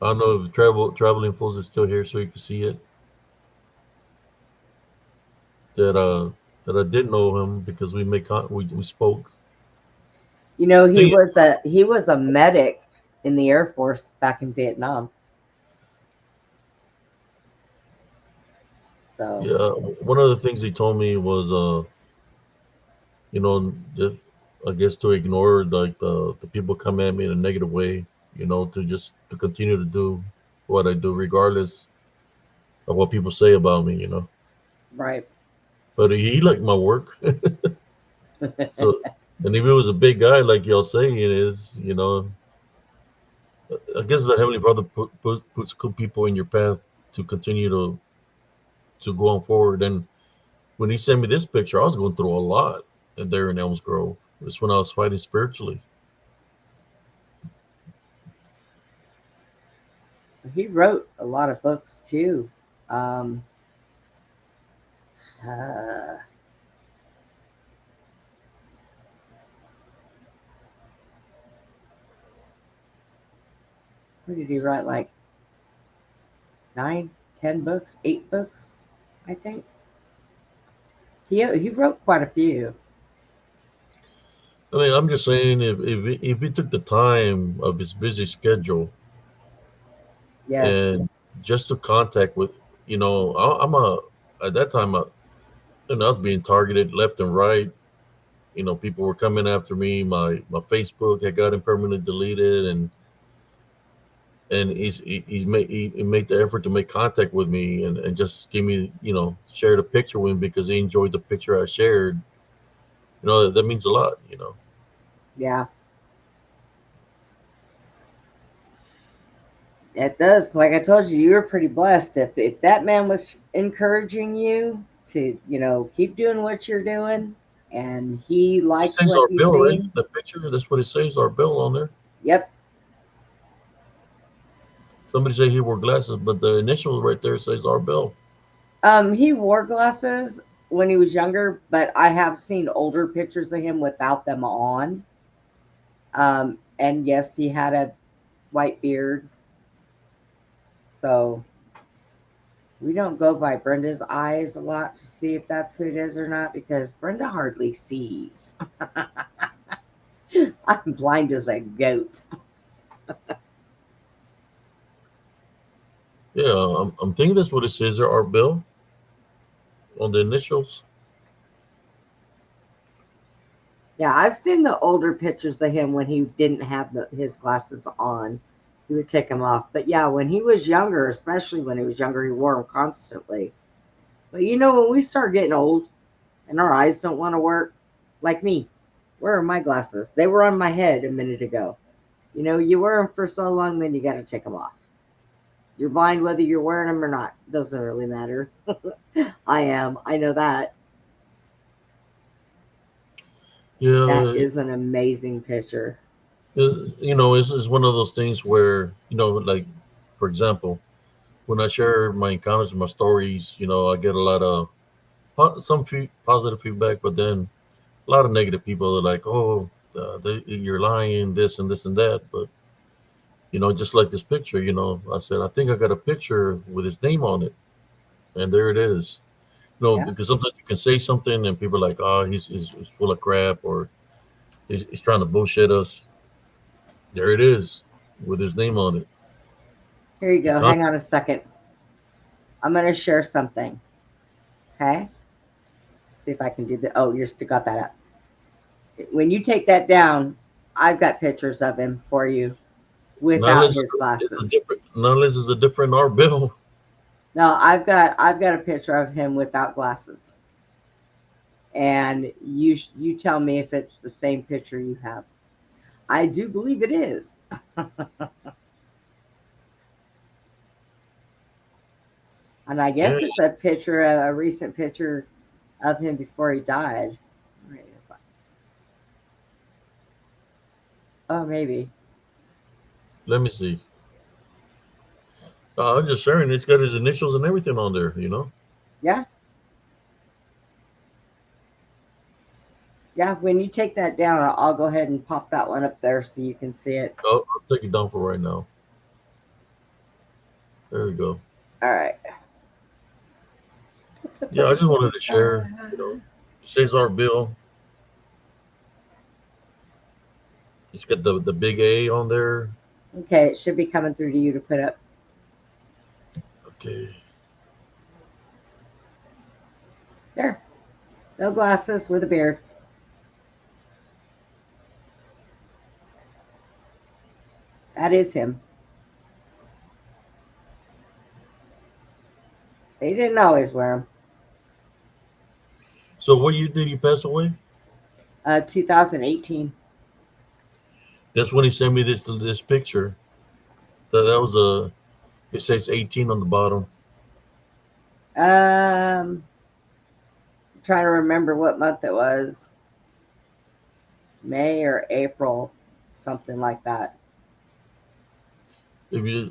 [SPEAKER 1] I don't know if traveling fools is still here so you can see it. That that I did know him because we spoke.
[SPEAKER 2] You know,
[SPEAKER 1] Thing
[SPEAKER 2] he was a medic in the Air Force back in Vietnam. So
[SPEAKER 1] Yeah, one of the things he told me was you know, just I guess to ignore like the people come at me in a negative way, you know, to just to continue to do what I do regardless of what people say about me, you know.
[SPEAKER 2] right.
[SPEAKER 1] But he liked my work. So and if it was a big guy like y'all saying it is, you know, I guess the Heavenly Father puts good people in your path to continue to go on forward. And when he sent me this picture, I was going through a lot there in Elms Grove. It's when I was fighting spiritually.
[SPEAKER 2] He wrote a lot of books too. Um, uh, what did he write? Like nine, 10 books, 8 books, I think. He wrote quite a few.
[SPEAKER 1] I mean, I'm just saying, if he took the time of his busy schedule
[SPEAKER 2] Yes.
[SPEAKER 1] and just to contact with, you know, I'm a at that time, you know, I was being targeted left and right. You know, people were coming after me. My Facebook had gotten permanently deleted, and he made the effort to make contact with me and just give me, you know, shared a picture with him because he enjoyed the picture I shared. You know, that means a lot. You know.
[SPEAKER 2] Yeah, it does. Like I told you, you were pretty blessed. If that man was encouraging you to, keep doing what you're doing, and he
[SPEAKER 1] It
[SPEAKER 2] liked
[SPEAKER 1] says
[SPEAKER 2] what
[SPEAKER 1] our
[SPEAKER 2] he's
[SPEAKER 1] bill, right?
[SPEAKER 2] seen,
[SPEAKER 1] The picture. That's what it says. Our bill on there.
[SPEAKER 2] yep.
[SPEAKER 1] Somebody say he wore glasses, but the initial right there says our bill.
[SPEAKER 2] He wore glasses when he was younger, but I have seen older pictures of him without them on. And yes, he had a white beard. So we don't go by Brenda's eyes a lot to see if that's who it is or not because Brenda hardly sees. I'm blind as a goat.
[SPEAKER 1] Yeah, I'm thinking that's what it says there. Our bill on the initials.
[SPEAKER 2] Yeah, I've seen the older pictures of him when he didn't have his glasses on. He would take them off. But yeah, when he was younger, especially when he was younger, he wore them constantly. But when we start getting old and our eyes don't want to work, like me, where are my glasses? They were on my head a minute ago. You wear them for so long, then you got to take them off. You're blind whether you're wearing them or not. Doesn't really matter. I am. I know that. That
[SPEAKER 1] Yeah,
[SPEAKER 2] is an amazing picture.
[SPEAKER 1] you know, it's one of those things where you know, like for example, when I share my encounters and my stories, you know, I get a lot of some positive feedback, but then a lot of negative people are like, "Oh, you're lying, this and this and that." But you know, just like this picture, you know, I said, I think I got a picture with his name on it, and there it is. You know,
[SPEAKER 2] Yeah.
[SPEAKER 1] because sometimes you can say something and people are like, "Oh, he's full of crap," or he's trying to bullshit us. There it is with his name on it.
[SPEAKER 2] Here you
[SPEAKER 1] He
[SPEAKER 2] go.
[SPEAKER 1] con-
[SPEAKER 2] Hang on a second. I'm going to share something. Okay. See if I can do the. Oh, you still got that up. When you take that down, I've got pictures of him for you
[SPEAKER 1] not
[SPEAKER 2] without
[SPEAKER 1] unless
[SPEAKER 2] his
[SPEAKER 1] it's a
[SPEAKER 2] glasses.
[SPEAKER 1] different, not unless it's a different art bill.
[SPEAKER 2] No, I've got a picture of him without glasses, and you tell me if it's the same picture you have. I do believe it is, and I
[SPEAKER 1] Yeah,
[SPEAKER 2] guess it's a picture, a recent picture of him before he died. Oh, maybe.
[SPEAKER 1] Let me see. I'm just sharing. It's got his initials and everything on there.
[SPEAKER 2] Yeah. Yeah. When you take that down, I'll go ahead and pop that one up there so you can see it.
[SPEAKER 1] I'll take it down for right now. There we go.
[SPEAKER 2] All right.
[SPEAKER 1] Yeah, I just wanted to share. Cesar Bill. It's got the big A on there.
[SPEAKER 2] Okay, it should be coming through to you to put up.
[SPEAKER 1] Okay.
[SPEAKER 2] There. No glasses with a beard. That is him. They didn't always wear them.
[SPEAKER 1] So what year did he pass away?
[SPEAKER 2] 2018.
[SPEAKER 1] That's when he sent me this picture. That was a. It says 18 on the bottom.
[SPEAKER 2] Trying to remember what month it was. May or April, something like that.
[SPEAKER 1] If you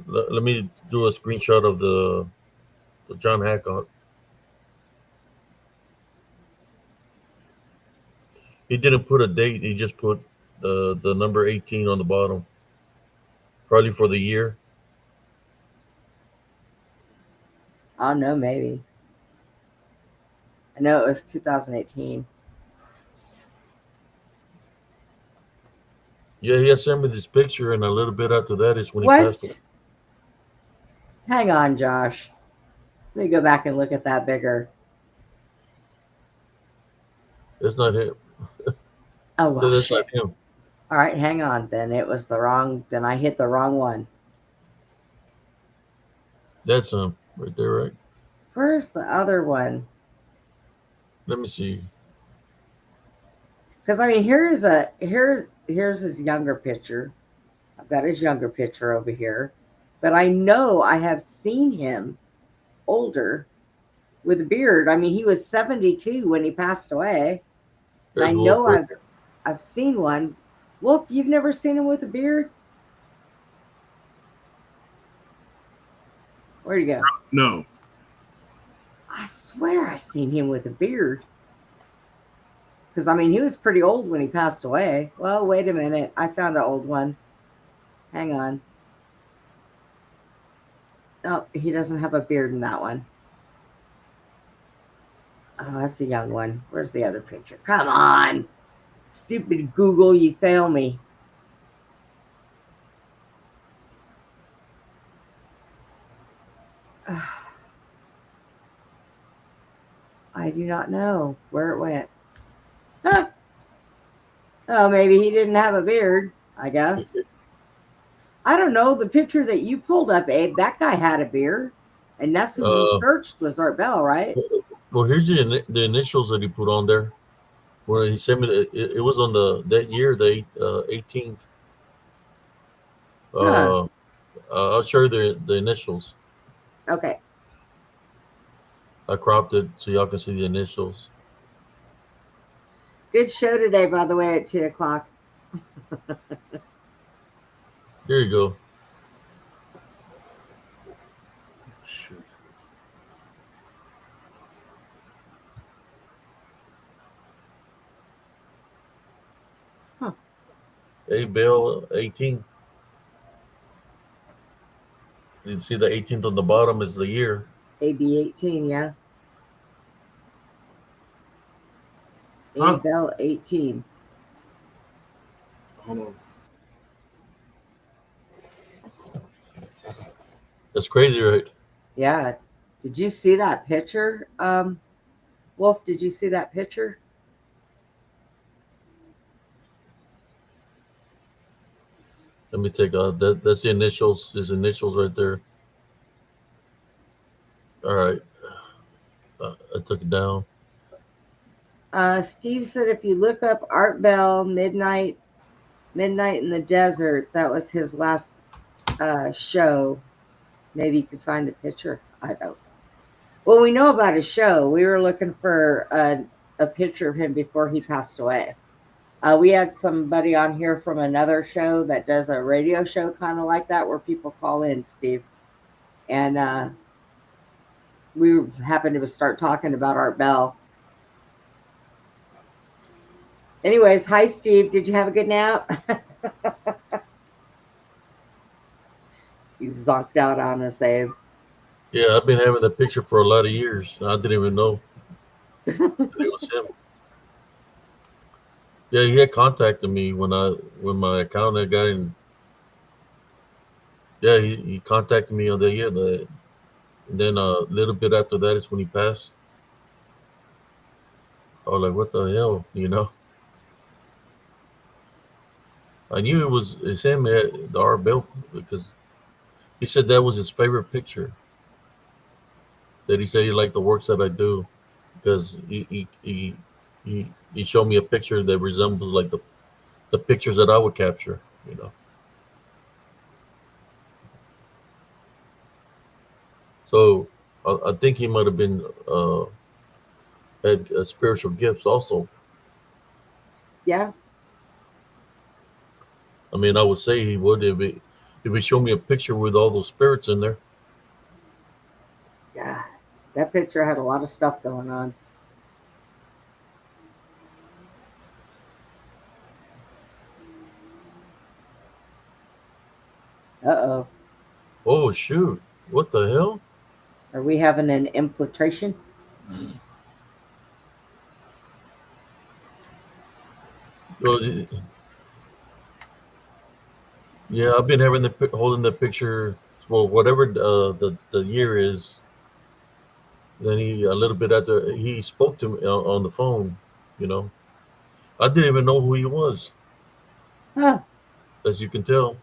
[SPEAKER 1] let me do a screenshot of the John Hancock. He didn't put a date. He just put the number 18 on the bottom. Probably for the year.
[SPEAKER 2] Oh no, maybe. I know it was 2018.
[SPEAKER 1] Yeah, he had sent me this picture, and a little bit after that is when he passed away.
[SPEAKER 2] What? Hang on, Josh. Let me go back and look at that bigger.
[SPEAKER 1] That's not him.
[SPEAKER 2] Oh,
[SPEAKER 1] So
[SPEAKER 2] well,
[SPEAKER 1] that's
[SPEAKER 2] shit.
[SPEAKER 1] not him.
[SPEAKER 2] All right, hang on. Then it was the wrong. Then I hit the wrong one.
[SPEAKER 1] That's him right there, right?
[SPEAKER 2] Where's the other one?
[SPEAKER 1] Let me see.
[SPEAKER 2] Because I mean, here's his younger picture. I've got his younger picture over here, but I know I have seen him older with a beard. I mean, he was 72 when he passed away, and I
[SPEAKER 1] There's Wolf
[SPEAKER 2] know
[SPEAKER 1] right there.
[SPEAKER 2] I've seen one. Wolf, you've never seen him with a beard? Where'd he go?
[SPEAKER 10] No.
[SPEAKER 2] I swear I seen him with a beard. Because, I mean, he was pretty old when he passed away. Well, wait a minute. I found an old one. Hang on. No, he doesn't have a beard in that one. Oh, that's a young one. Where's the other picture? Come on. Stupid Google, you fail me. I do not know where it went. Huh. Oh, maybe he didn't have a beard, I guess. I don't know. The picture that you pulled up, Abe, that guy had a beard. And that's who we searched was Art Bell, right?
[SPEAKER 1] Well, here's the initials that he put on there. Where he sent me, it was on that year, the 18th.
[SPEAKER 2] Huh.
[SPEAKER 1] I'll show you the initials.
[SPEAKER 2] Okay.
[SPEAKER 1] I cropped it so y'all can see the initials.
[SPEAKER 2] Good show today, by the way, at 2 o'clock.
[SPEAKER 1] Here you go.
[SPEAKER 10] Shoot.
[SPEAKER 2] Huh.
[SPEAKER 1] A Bill 18th. You see the 18th on the bottom is the year.
[SPEAKER 2] AB 18, yeah.
[SPEAKER 10] Huh?
[SPEAKER 2] Bell 18.
[SPEAKER 10] Hold on.
[SPEAKER 1] That's crazy, right?
[SPEAKER 2] Yeah. Did you see that picture? Wolf, did you see that picture?
[SPEAKER 1] Let me take that's the initials. His initials right there. All right. I took it down.
[SPEAKER 2] Steve said if you look up Art Bell Midnight in the Desert, that was his last show. Maybe you could find a picture. I don't know. Well, we know about his show. We were looking for a picture of him before he passed away. We had somebody on here from another show that does a radio show kind of like that where people call in, Steve. And we happened to start talking about Art Bell. Anyways, hi, Steve. Did you have a good nap? He's zonked out on us, Abe.
[SPEAKER 1] Yeah, I've been having that picture for a lot of years. I didn't even know that it was him. Yeah, he had contacted me when my account had got in. Yeah, he contacted me on the year that. And then a little bit after that is when he passed. I was like, what the hell, you know? I knew it's him, the Art Bell, because he said that was his favorite picture. That he said he liked the works that I do because he showed me a picture that resembles like the pictures that I would capture, you know. So I think he might have been had spiritual gifts also.
[SPEAKER 2] Yeah.
[SPEAKER 1] I mean, I would say he would if he showed me a picture with all those spirits in there.
[SPEAKER 2] Yeah. That picture had a lot of stuff going on. Uh-oh.
[SPEAKER 1] Oh shoot! What the hell?
[SPEAKER 2] Are we having an infiltration?
[SPEAKER 1] Well, yeah, I've been having holding the picture. Well, whatever the year is. Then he a little bit after he spoke to me on the phone. You know, I didn't even know who he was,
[SPEAKER 2] Huh.
[SPEAKER 1] as you can tell.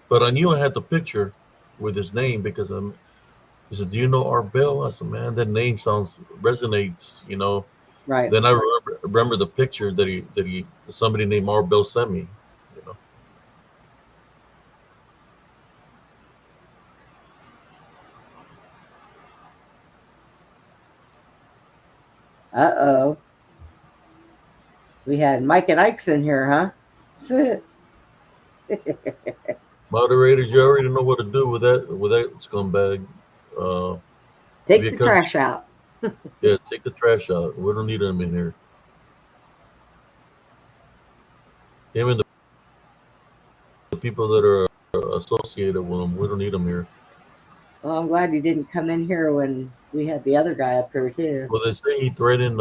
[SPEAKER 1] But I knew I had the picture with his name because he said, "Do you know Art Bell?" I said, "Man, that name sounds resonates." You know.
[SPEAKER 2] Right.
[SPEAKER 1] Then I remember the picture that somebody named Art Bell sent me. You know.
[SPEAKER 2] Uh-oh. We had Mike and Ike's in here, huh? That's it.
[SPEAKER 1] Moderators, you already know what to do with that scumbag. Uh,
[SPEAKER 2] Take the
[SPEAKER 1] because
[SPEAKER 2] trash out.
[SPEAKER 1] yeah, take the trash out. We don't need him in here. Him and the people that are associated with him. We don't need him here.
[SPEAKER 2] Well, I'm glad he didn't come in here when we had the other guy up here, too.
[SPEAKER 1] Well, they say he threatened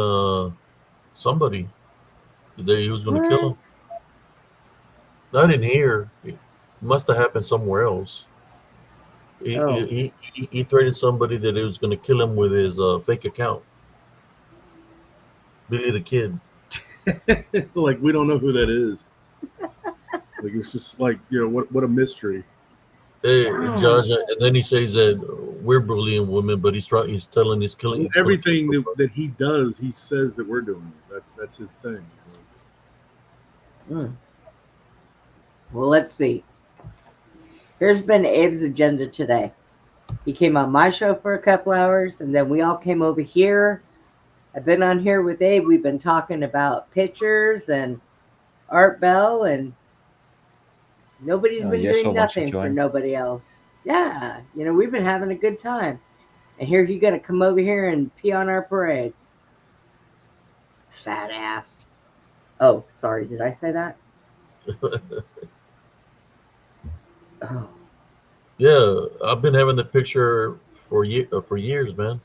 [SPEAKER 1] somebody that he was going to kill him.
[SPEAKER 2] What?
[SPEAKER 1] Not in here. It must have happened somewhere else. He
[SPEAKER 2] Oh,
[SPEAKER 1] he, he threatened somebody that he was going to kill him with his fake account. Billy the Kid.
[SPEAKER 10] Like we don't know who that is. Like it's just like what a mystery.
[SPEAKER 1] Hey,
[SPEAKER 2] wow.
[SPEAKER 1] Josh, and then he says that we're bullying women, but he's telling he's killing.
[SPEAKER 10] Well,
[SPEAKER 1] He's going to kill
[SPEAKER 10] everything
[SPEAKER 1] somebody.
[SPEAKER 10] that he does, he says that we're doing it. That's his thing.
[SPEAKER 2] Mm. Well, let's see. Here's been Abe's agenda today. He came on my show for a couple hours, and then we all came over here. I've been on here with Abe. We've been talking about pictures and Art Bell, and nobody's been
[SPEAKER 4] Yes,
[SPEAKER 2] doing
[SPEAKER 4] so wants to
[SPEAKER 2] nothing for
[SPEAKER 4] join.
[SPEAKER 2] nobody else. Yeah, we've been having a good time. And here you got to come over here and pee on our parade. Fat ass. Oh, sorry. Did I say that? Oh,
[SPEAKER 1] Yeah, I've been having the picture for years, man.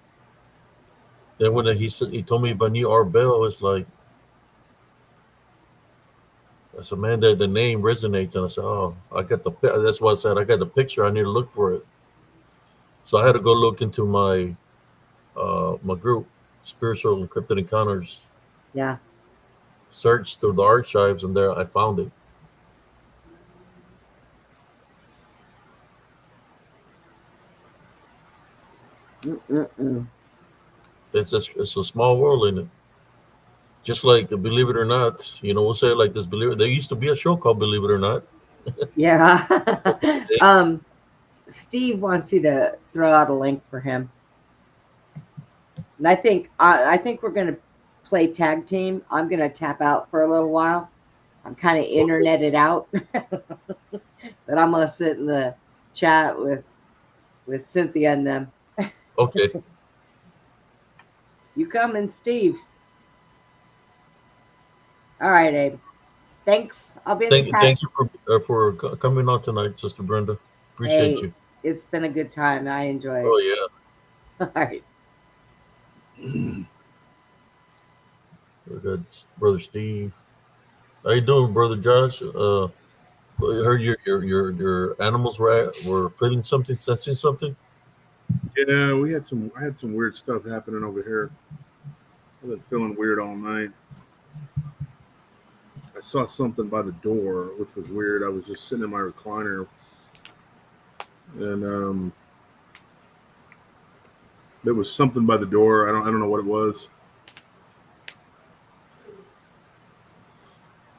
[SPEAKER 1] Then when he told me about New Art Bell, it's like I said, man, the name resonates, and I said, oh, that's why I said I got the picture. I need to look for it. So I had to go look into my group, Spiritual Encrypted Encounters.
[SPEAKER 2] yeah.
[SPEAKER 1] Search through the archives, and there I found it.
[SPEAKER 2] Mm-mm-mm.
[SPEAKER 1] It's a small world in it. Just like Believe It or Not, we'll say it like this. There used to be a show called Believe It or Not.
[SPEAKER 2] Yeah. Steve wants you to throw out a link for him. And I think we're gonna play tag team. I'm gonna tap out for a little while, I'm kind of interneted out, but I'm gonna sit in the chat with Cynthia and them.
[SPEAKER 1] Okay.
[SPEAKER 2] You coming, Steve? All right, Abe. Thanks. I'll be in the chat.
[SPEAKER 1] Thank you for coming on tonight, Sister Brenda. Appreciate
[SPEAKER 2] Hey,
[SPEAKER 1] you.
[SPEAKER 2] it's been a good time. I enjoy it.
[SPEAKER 1] Oh yeah.
[SPEAKER 2] All right.
[SPEAKER 1] We got Brother Steve. How you doing, Brother Josh? I heard your animals were feeling something, sensing something.
[SPEAKER 10] Yeah, I had some weird stuff happening over here. I've been feeling weird all night. I saw something by the door, which was weird. I was just sitting in my recliner, and there was something by the door. I don't know what it was.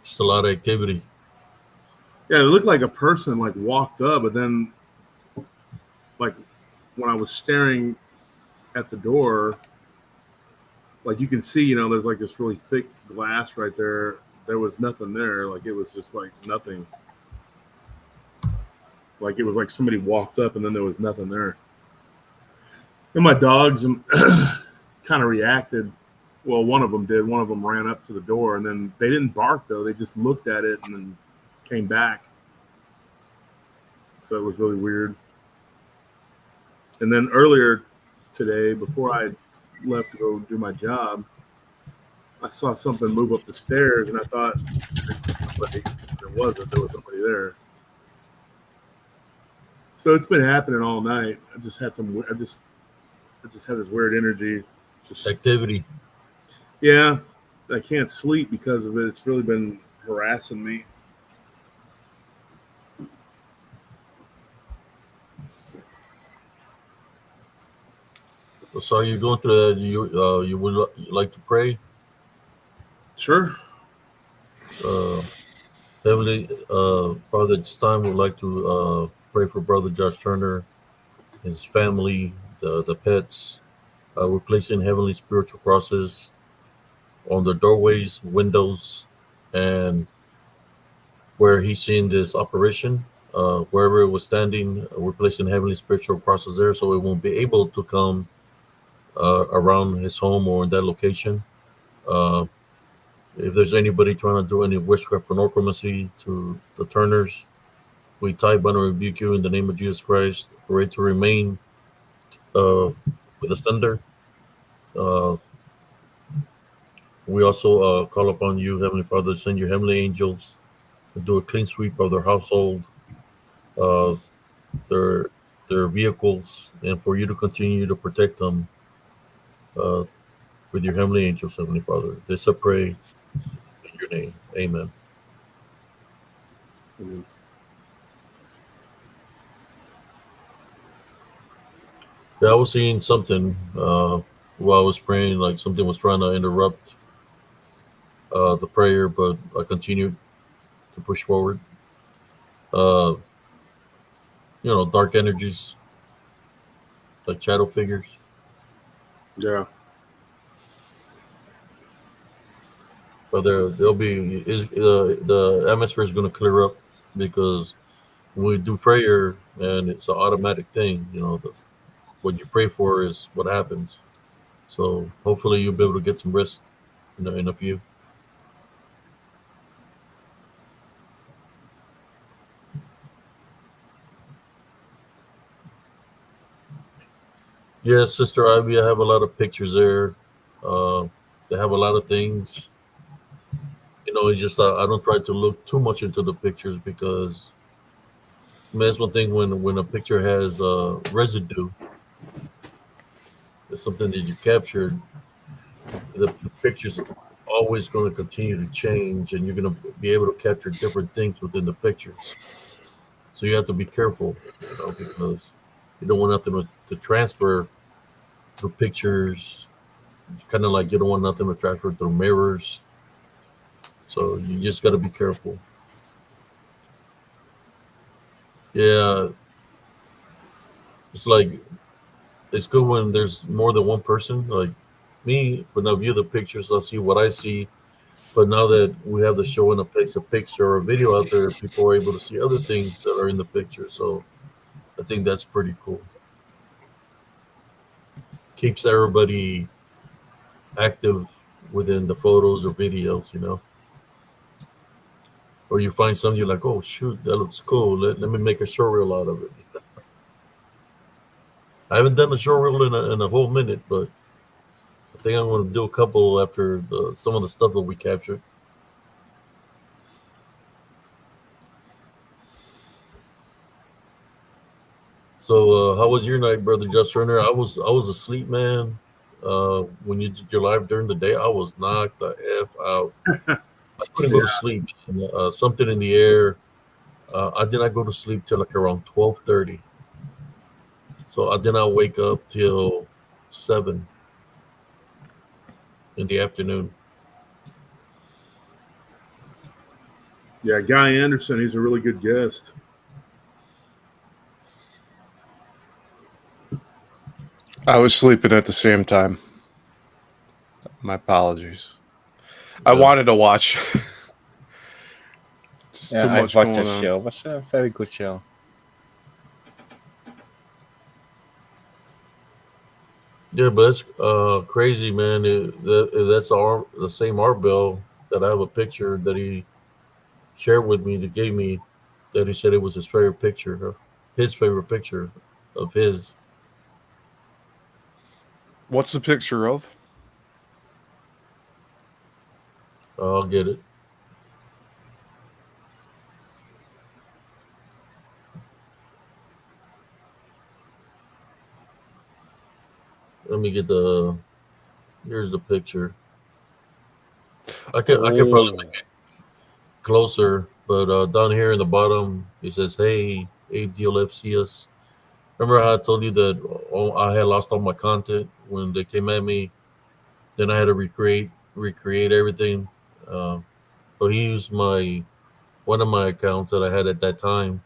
[SPEAKER 1] Just a lot of activity.
[SPEAKER 10] Yeah, it looked like a person like walked up, but then like when I was staring at the door, like you can see, there's like this really thick glass right there. There was nothing there. Like it was just like nothing. Like it was like somebody walked up and then there was nothing there. And my dogs kind of reacted. Well, one of them did. One of them ran up to the door and then they didn't bark though. They just looked at it and then came back. So it was really weird. And then earlier today, before I left to go do my job, I saw something move up the stairs and I thought somebody, there wasn't. There was somebody there. So it's been happening all night. I just had I just had this weird energy. Just
[SPEAKER 1] Activity.
[SPEAKER 10] yeah, I can't sleep because of it. It's really been harassing me.
[SPEAKER 1] So are you going through that? You would like to pray?
[SPEAKER 10] Sure.
[SPEAKER 1] Heavenly Father, at this time we'd like to pray for Brother Josh Turner, his family, the pets. We're placing heavenly spiritual crosses on the doorways, windows, and where he's seen this operation. Wherever it was standing, we're placing heavenly spiritual crosses there so it won't be able to come around his home or in that location. Uh, if there's anybody trying to do any witchcraft or necromancy to the Turners, we type and rebuke you in the name of Jesus Christ for it to remain with the sender. Uh, we also call upon you, Heavenly Father, to send your heavenly angels to do a clean sweep of their household, uh, their their vehicles, and for you to continue to protect them uh, with your heavenly angels, Heavenly Father. This I pray in your name. Amen.
[SPEAKER 10] Amen.
[SPEAKER 1] Yeah, I was seeing something while I was praying, like something was trying to interrupt the prayer, but I continued to push forward. Uh, dark energies like shadow figures.
[SPEAKER 10] Yeah.
[SPEAKER 1] But there'll be the atmosphere is going to clear up because when we do prayer and it's an automatic thing, what you pray for is what happens. So hopefully you'll be able to get some rest in a few. Yes, Sister Ivy, I have a lot of pictures there. They have a lot of things. It's just I don't try to look too much into the pictures because that's one thing when a picture has residue, it's something that you captured. The picture's always going to continue to change, and you're going to be able to capture different things within the pictures. So you have to be careful, because you don't want nothing to transfer through pictures. It's kind of like you don't want nothing to transfer through mirrors. So you just got to be careful. Yeah, it's like it's good when there's more than one person. Like me, when I view the pictures, I see what I see. But now that we have the show in a place, a picture or a video out there, people are able to see other things that are in the picture. So I think that's pretty cool. Keeps everybody active within the photos or videos, you know. Or you find something you're like, oh shoot, that looks cool. Let me make a short reel out of it. I haven't done a short reel in a whole minute, but I think I'm going to do a couple after some of the stuff that we captured. So, how was your night, brother Just Runner? I was asleep, man. When you did your live during the day, I was knocked the f out. I couldn't go to
[SPEAKER 10] Yeah.
[SPEAKER 1] sleep. Something in the air. I did not go to sleep till like around 12:30. So I did not wake up till 7 in the afternoon.
[SPEAKER 10] Yeah, Guy Anderson, he's a really good guest.
[SPEAKER 11] I was sleeping at the same time. My apologies. I
[SPEAKER 1] Yeah.
[SPEAKER 11] wanted to watch. Just
[SPEAKER 4] Yeah,
[SPEAKER 11] too
[SPEAKER 4] I've
[SPEAKER 11] much
[SPEAKER 4] watched
[SPEAKER 11] going
[SPEAKER 4] that
[SPEAKER 11] on.
[SPEAKER 4] show. It was a very good show.
[SPEAKER 1] Yeah, but it's crazy, man. That's the same art bill that I have a picture that he shared with me that gave me that he said it was his favorite picture, his favorite picture of his.
[SPEAKER 11] What's the picture of?
[SPEAKER 1] I'll get it. Let me get the. Here's the picture. I can probably
[SPEAKER 11] Oh,
[SPEAKER 1] make it closer, but down here in the bottom it says, "Hey, ADLFCS." Remember how I told you that I had lost all my content when they came at me? Then I had to recreate everything. Uh, so he used my one of my accounts that I had at that time,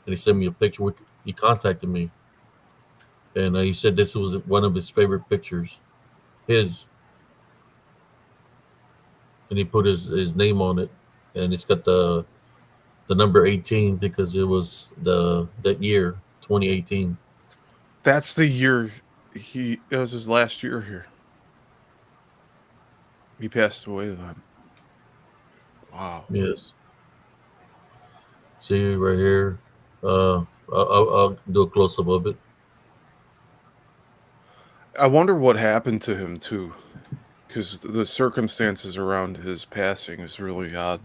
[SPEAKER 1] and he sent me a picture. He contacted me, and he said this was one of his favorite pictures, his, and he put his name on it, and it's got the number 18 because it was that year 2018.
[SPEAKER 11] that's the year it was his last year here. He passed away then. Wow.
[SPEAKER 1] Yes, see right here. I'll do a close up of it.
[SPEAKER 11] I wonder what happened to him too, because the circumstances around his passing is really odd.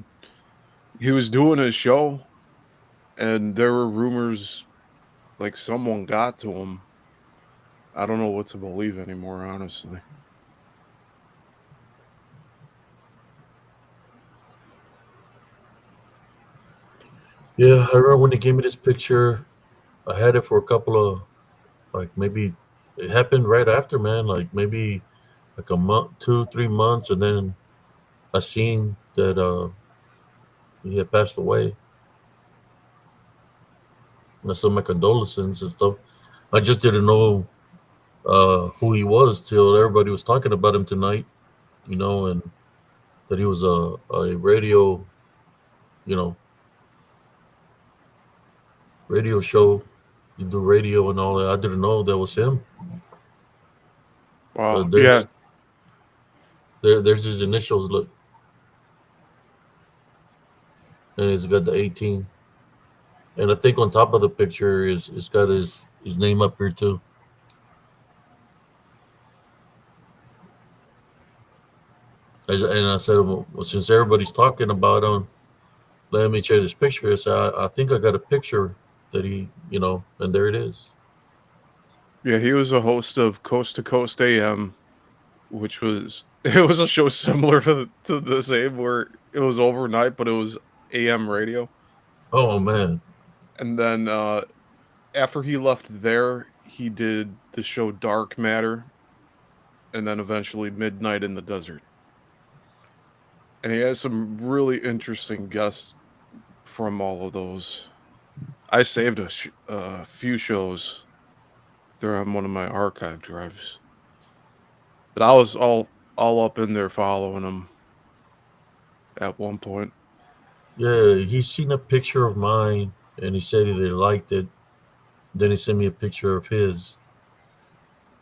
[SPEAKER 11] He was doing his show, and there were rumors like someone got to him. I don't know what to believe anymore, honestly.
[SPEAKER 1] Yeah, I remember when they gave me this picture. I had it for a couple of like maybe it happened right after, man. Like maybe like a month, 2, 3 months, and then I seen that he had passed away. And I sent my condolences and stuff. I just didn't know who he was till everybody was talking about him tonight, and that he was a radio, you know, radio show. You do radio and all that. I didn't know that was him.
[SPEAKER 11] Wow.
[SPEAKER 1] There's
[SPEAKER 11] Yeah.
[SPEAKER 1] there's his initials. Look, and he's got the 18. And I think on top of the picture is it's got his name up here too. And I said, well, since everybody's talking about him, let me share this picture. So I think I got a picture that and there it is.
[SPEAKER 11] Yeah, he was a host of Coast to Coast AM, which was it was a show similar to the same where it was overnight, but it was AM radio.
[SPEAKER 1] Oh man,
[SPEAKER 11] And then after he left there, he did the show Dark Matter, and then eventually Midnight in the Desert. And he has some really interesting guests from all of those. I saved a few shows. They're on one of my archive drives. But I was all up in there following him. at one point.
[SPEAKER 1] Yeah, he's seen a picture of mine and he said he liked it. Then he sent me a picture of his,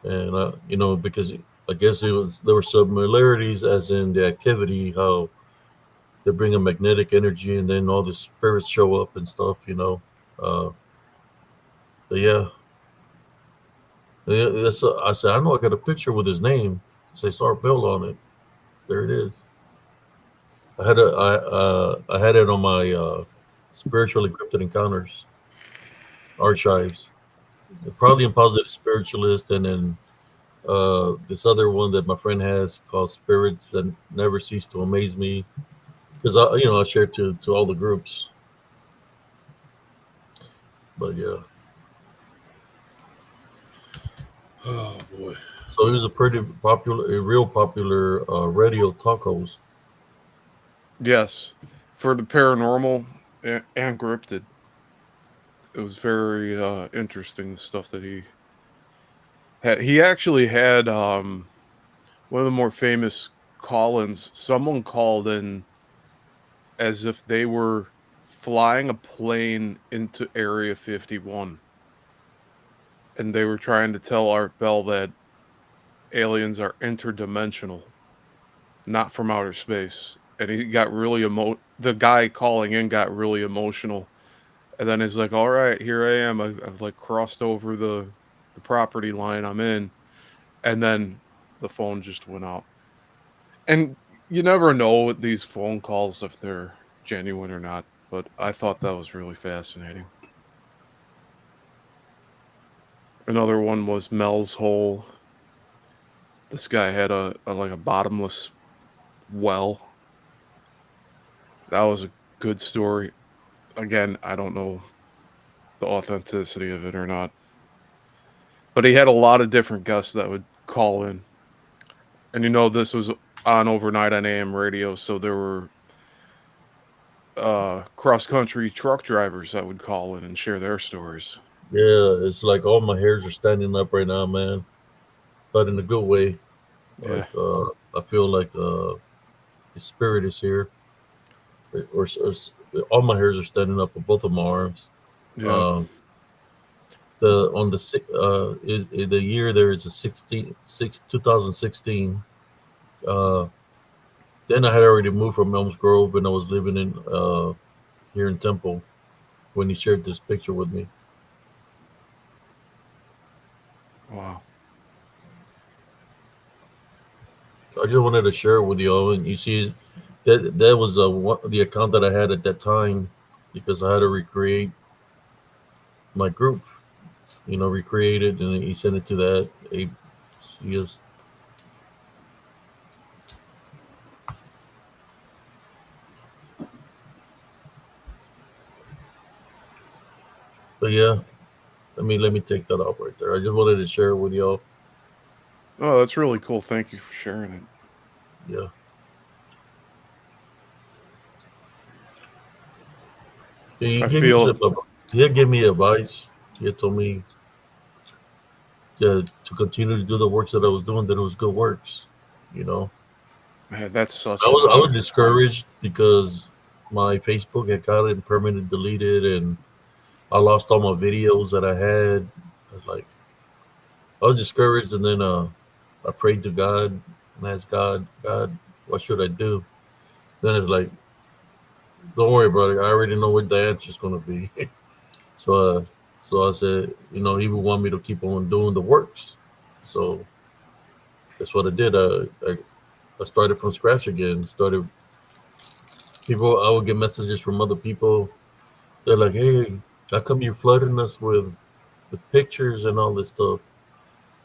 [SPEAKER 1] and because I guess there were similarities as in the activity, how they bring a magnetic energy, and then all the spirits show up and stuff. Uh, but yeah, I said I know I got a picture with his name. Say Sar Bill on it. There it is. I had it on my spiritual encrypted encounters archives. Probably in positive spiritualist, and then this other one that my friend has called Spirits That Never Cease to Amaze Me, because I share to all the groups. But yeah,
[SPEAKER 11] Oh boy.
[SPEAKER 1] so he was a real popular radio talk host.
[SPEAKER 11] Yes, for the paranormal and cryptid. It was very interesting the stuff that he had. He actually had one of the more famous call-ins. Someone called in as if they were flying a plane into Area 51, and they were trying to tell Art Bell that aliens are interdimensional, not from outer space. And he got really the guy calling in got really emotional. And then he's like, "All right, here I am. I've like crossed over the property line I'm in." And then the phone just went out. And you never know with these phone calls if they're genuine or not, but I thought that was really fascinating. Another one was Mel's Hole. This guy had a like a bottomless well. That was a good story. Again, I don't know the authenticity of it or not. But he had a lot of different guests that would call in. And this was on overnight on AM radio, so there were cross country truck drivers that would call in and share their stories.
[SPEAKER 1] Yeah, it's like all my hairs are standing up right now, man, but in a good way.
[SPEAKER 11] Yeah.
[SPEAKER 1] Like I feel like the spirit is here, all my hairs are standing up on both of my arms.
[SPEAKER 11] Yeah.
[SPEAKER 1] Um, the on the is the year there is a 2016. Uh, then I had already moved from Elms Grove, and I was living in here in Temple when he shared this picture with me.
[SPEAKER 11] Wow.
[SPEAKER 1] I just wanted to share it with y'all, and you see, that was the account that I had at that time, because I had to recreate my group. Recreate it, and he sent it to that. Yes. But yeah, let me take that off right there. I just wanted to share it with y'all.
[SPEAKER 11] Oh, that's really cool. Thank you for sharing it.
[SPEAKER 1] Yeah. He
[SPEAKER 11] I
[SPEAKER 1] gave me
[SPEAKER 11] feel
[SPEAKER 1] he had given me advice. He had told me, yeah, to continue to do the works that I was doing, that it was good works. You know,
[SPEAKER 11] man, that's such
[SPEAKER 1] I
[SPEAKER 11] an
[SPEAKER 1] was
[SPEAKER 11] honor.
[SPEAKER 1] discouraged because my Facebook had gotten permanently deleted, and I lost all my videos that I had. I was discouraged, and then I prayed to God and asked God, what should I do? Then it's like, don't worry about it. I already know what the answer's going to be. so, so I said, He would want me to keep on doing the works. So that's what I did. I started from scratch again. I would get messages from other people. They're like, "Hey, how come you're flooding us with pictures and all this stuff?"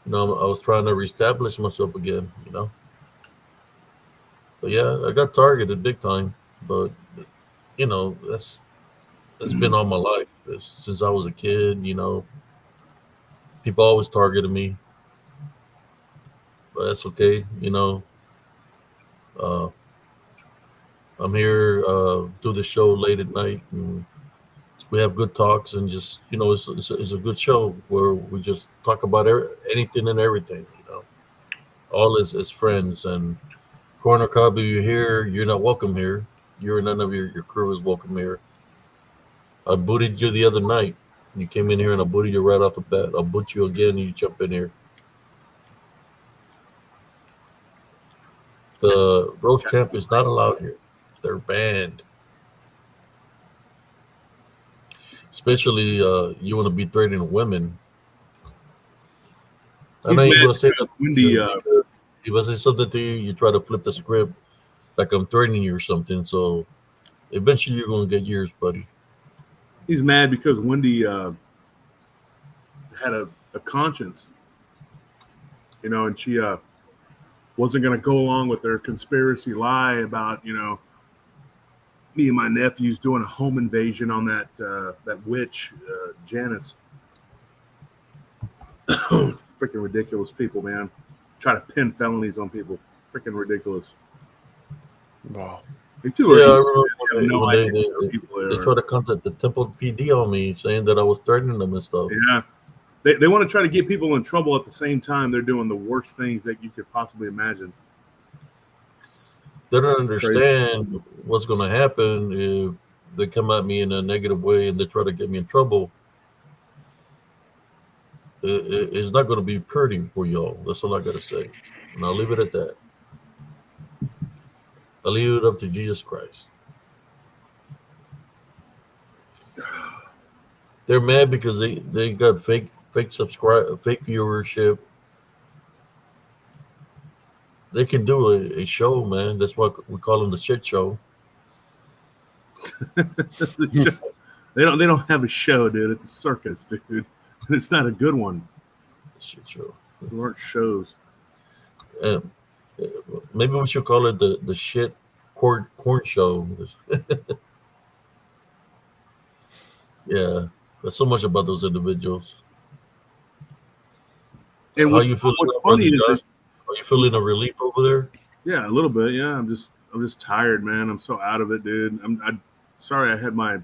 [SPEAKER 1] I was trying to reestablish myself again. But yeah, I got targeted big time. But that's been all my life. Since I was a kid. People always targeted me, but that's okay. Uh, I'm here, do the show late at night, and we have good talks, and just it's a good show where we just talk about anything and everything. All as friends. And Corner Cub, if you're here, you're not welcome here. You or none of your crew is welcome here. I booted you the other night. You came in here and I booted you right off the bat. I'll boot you again and you jump in here. The roach camp is not allowed here. They're banned. Especially you want to be threatening women. I'm
[SPEAKER 10] He's
[SPEAKER 1] not even
[SPEAKER 10] mad
[SPEAKER 1] going to say that.
[SPEAKER 10] Wendy,
[SPEAKER 1] Because if I say something to you, you try to flip the script like I'm threatening you or something. So eventually you're going to get yours, buddy.
[SPEAKER 10] he's mad because Wendy had a conscience, and she wasn't going to go along with their conspiracy lie about, me and my nephews doing a home invasion on that witch, Janice. Freaking ridiculous people, man. Try to pin felonies on people. Freaking ridiculous.
[SPEAKER 11] Wow.
[SPEAKER 10] These people
[SPEAKER 1] Yeah, I
[SPEAKER 10] are
[SPEAKER 1] remember
[SPEAKER 10] no
[SPEAKER 1] when
[SPEAKER 10] idea what people
[SPEAKER 1] they
[SPEAKER 10] are.
[SPEAKER 1] tried to contact the Temple PD on me saying that I was threatening them and stuff.
[SPEAKER 10] Yeah. They want to try to get people in trouble at the same time they're doing the worst things that you could possibly imagine.
[SPEAKER 1] They don't understand what's going to happen if they come at me in a negative way and they try to get me in trouble. It's not going to be pretty for y'all. That's all I got to say. And I'll leave it at that. I'll leave it up to Jesus Christ. They're mad because they got fake viewership. They can do a show, man. That's why we call them the shit show.
[SPEAKER 10] They don't have a show, dude. It's a circus, dude. And it's not a good one.
[SPEAKER 1] Shit show.
[SPEAKER 10] They aren't shows.
[SPEAKER 1] Maybe we should call it the shit corn show. Yeah, there's so much about those individuals.
[SPEAKER 10] And what's funny is
[SPEAKER 1] are you feeling a relief over there?
[SPEAKER 10] Yeah, a little bit. Yeah, I'm just tired, man. I'm so out of it, dude. I'm sorry I had my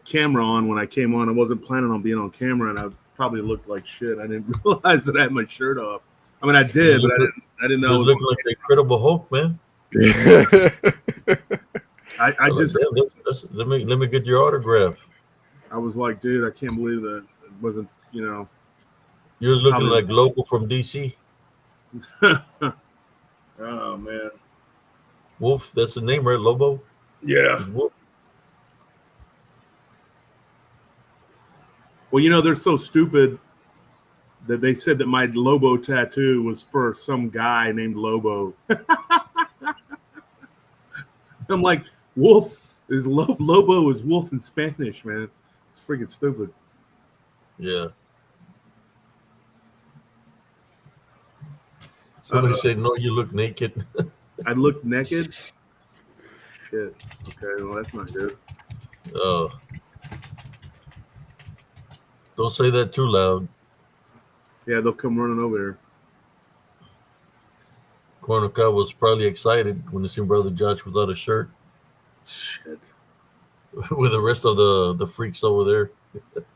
[SPEAKER 10] camera on when I came on. I wasn't planning on being on camera, and I probably looked like shit. I didn't realize that I had my shirt off. I mean, I did, but I didn't know.
[SPEAKER 1] It was looking like the Incredible Hulk, man.
[SPEAKER 10] I just
[SPEAKER 1] let me get your autograph.
[SPEAKER 10] I was like, dude, I can't believe that it wasn't.
[SPEAKER 1] You was looking like Lobo from DC.
[SPEAKER 10] Oh man,
[SPEAKER 1] Wolf. That's the name, right? Lobo.
[SPEAKER 10] Yeah.
[SPEAKER 1] Wolf.
[SPEAKER 10] Well, they're so stupid that they said that my Lobo tattoo was for some guy named Lobo. I'm like, Wolf is Lobo is wolf in Spanish, man. It's freaking stupid.
[SPEAKER 1] Yeah. Somebody said, "No, you look naked."
[SPEAKER 10] I look naked. Shit. Okay, well that's not good.
[SPEAKER 1] Don't say that too loud.
[SPEAKER 10] Yeah, they'll come running over here.
[SPEAKER 1] Corner Cow was probably excited when he seen Brother Josh without a shirt.
[SPEAKER 10] Shit.
[SPEAKER 1] With the rest of the freaks over there.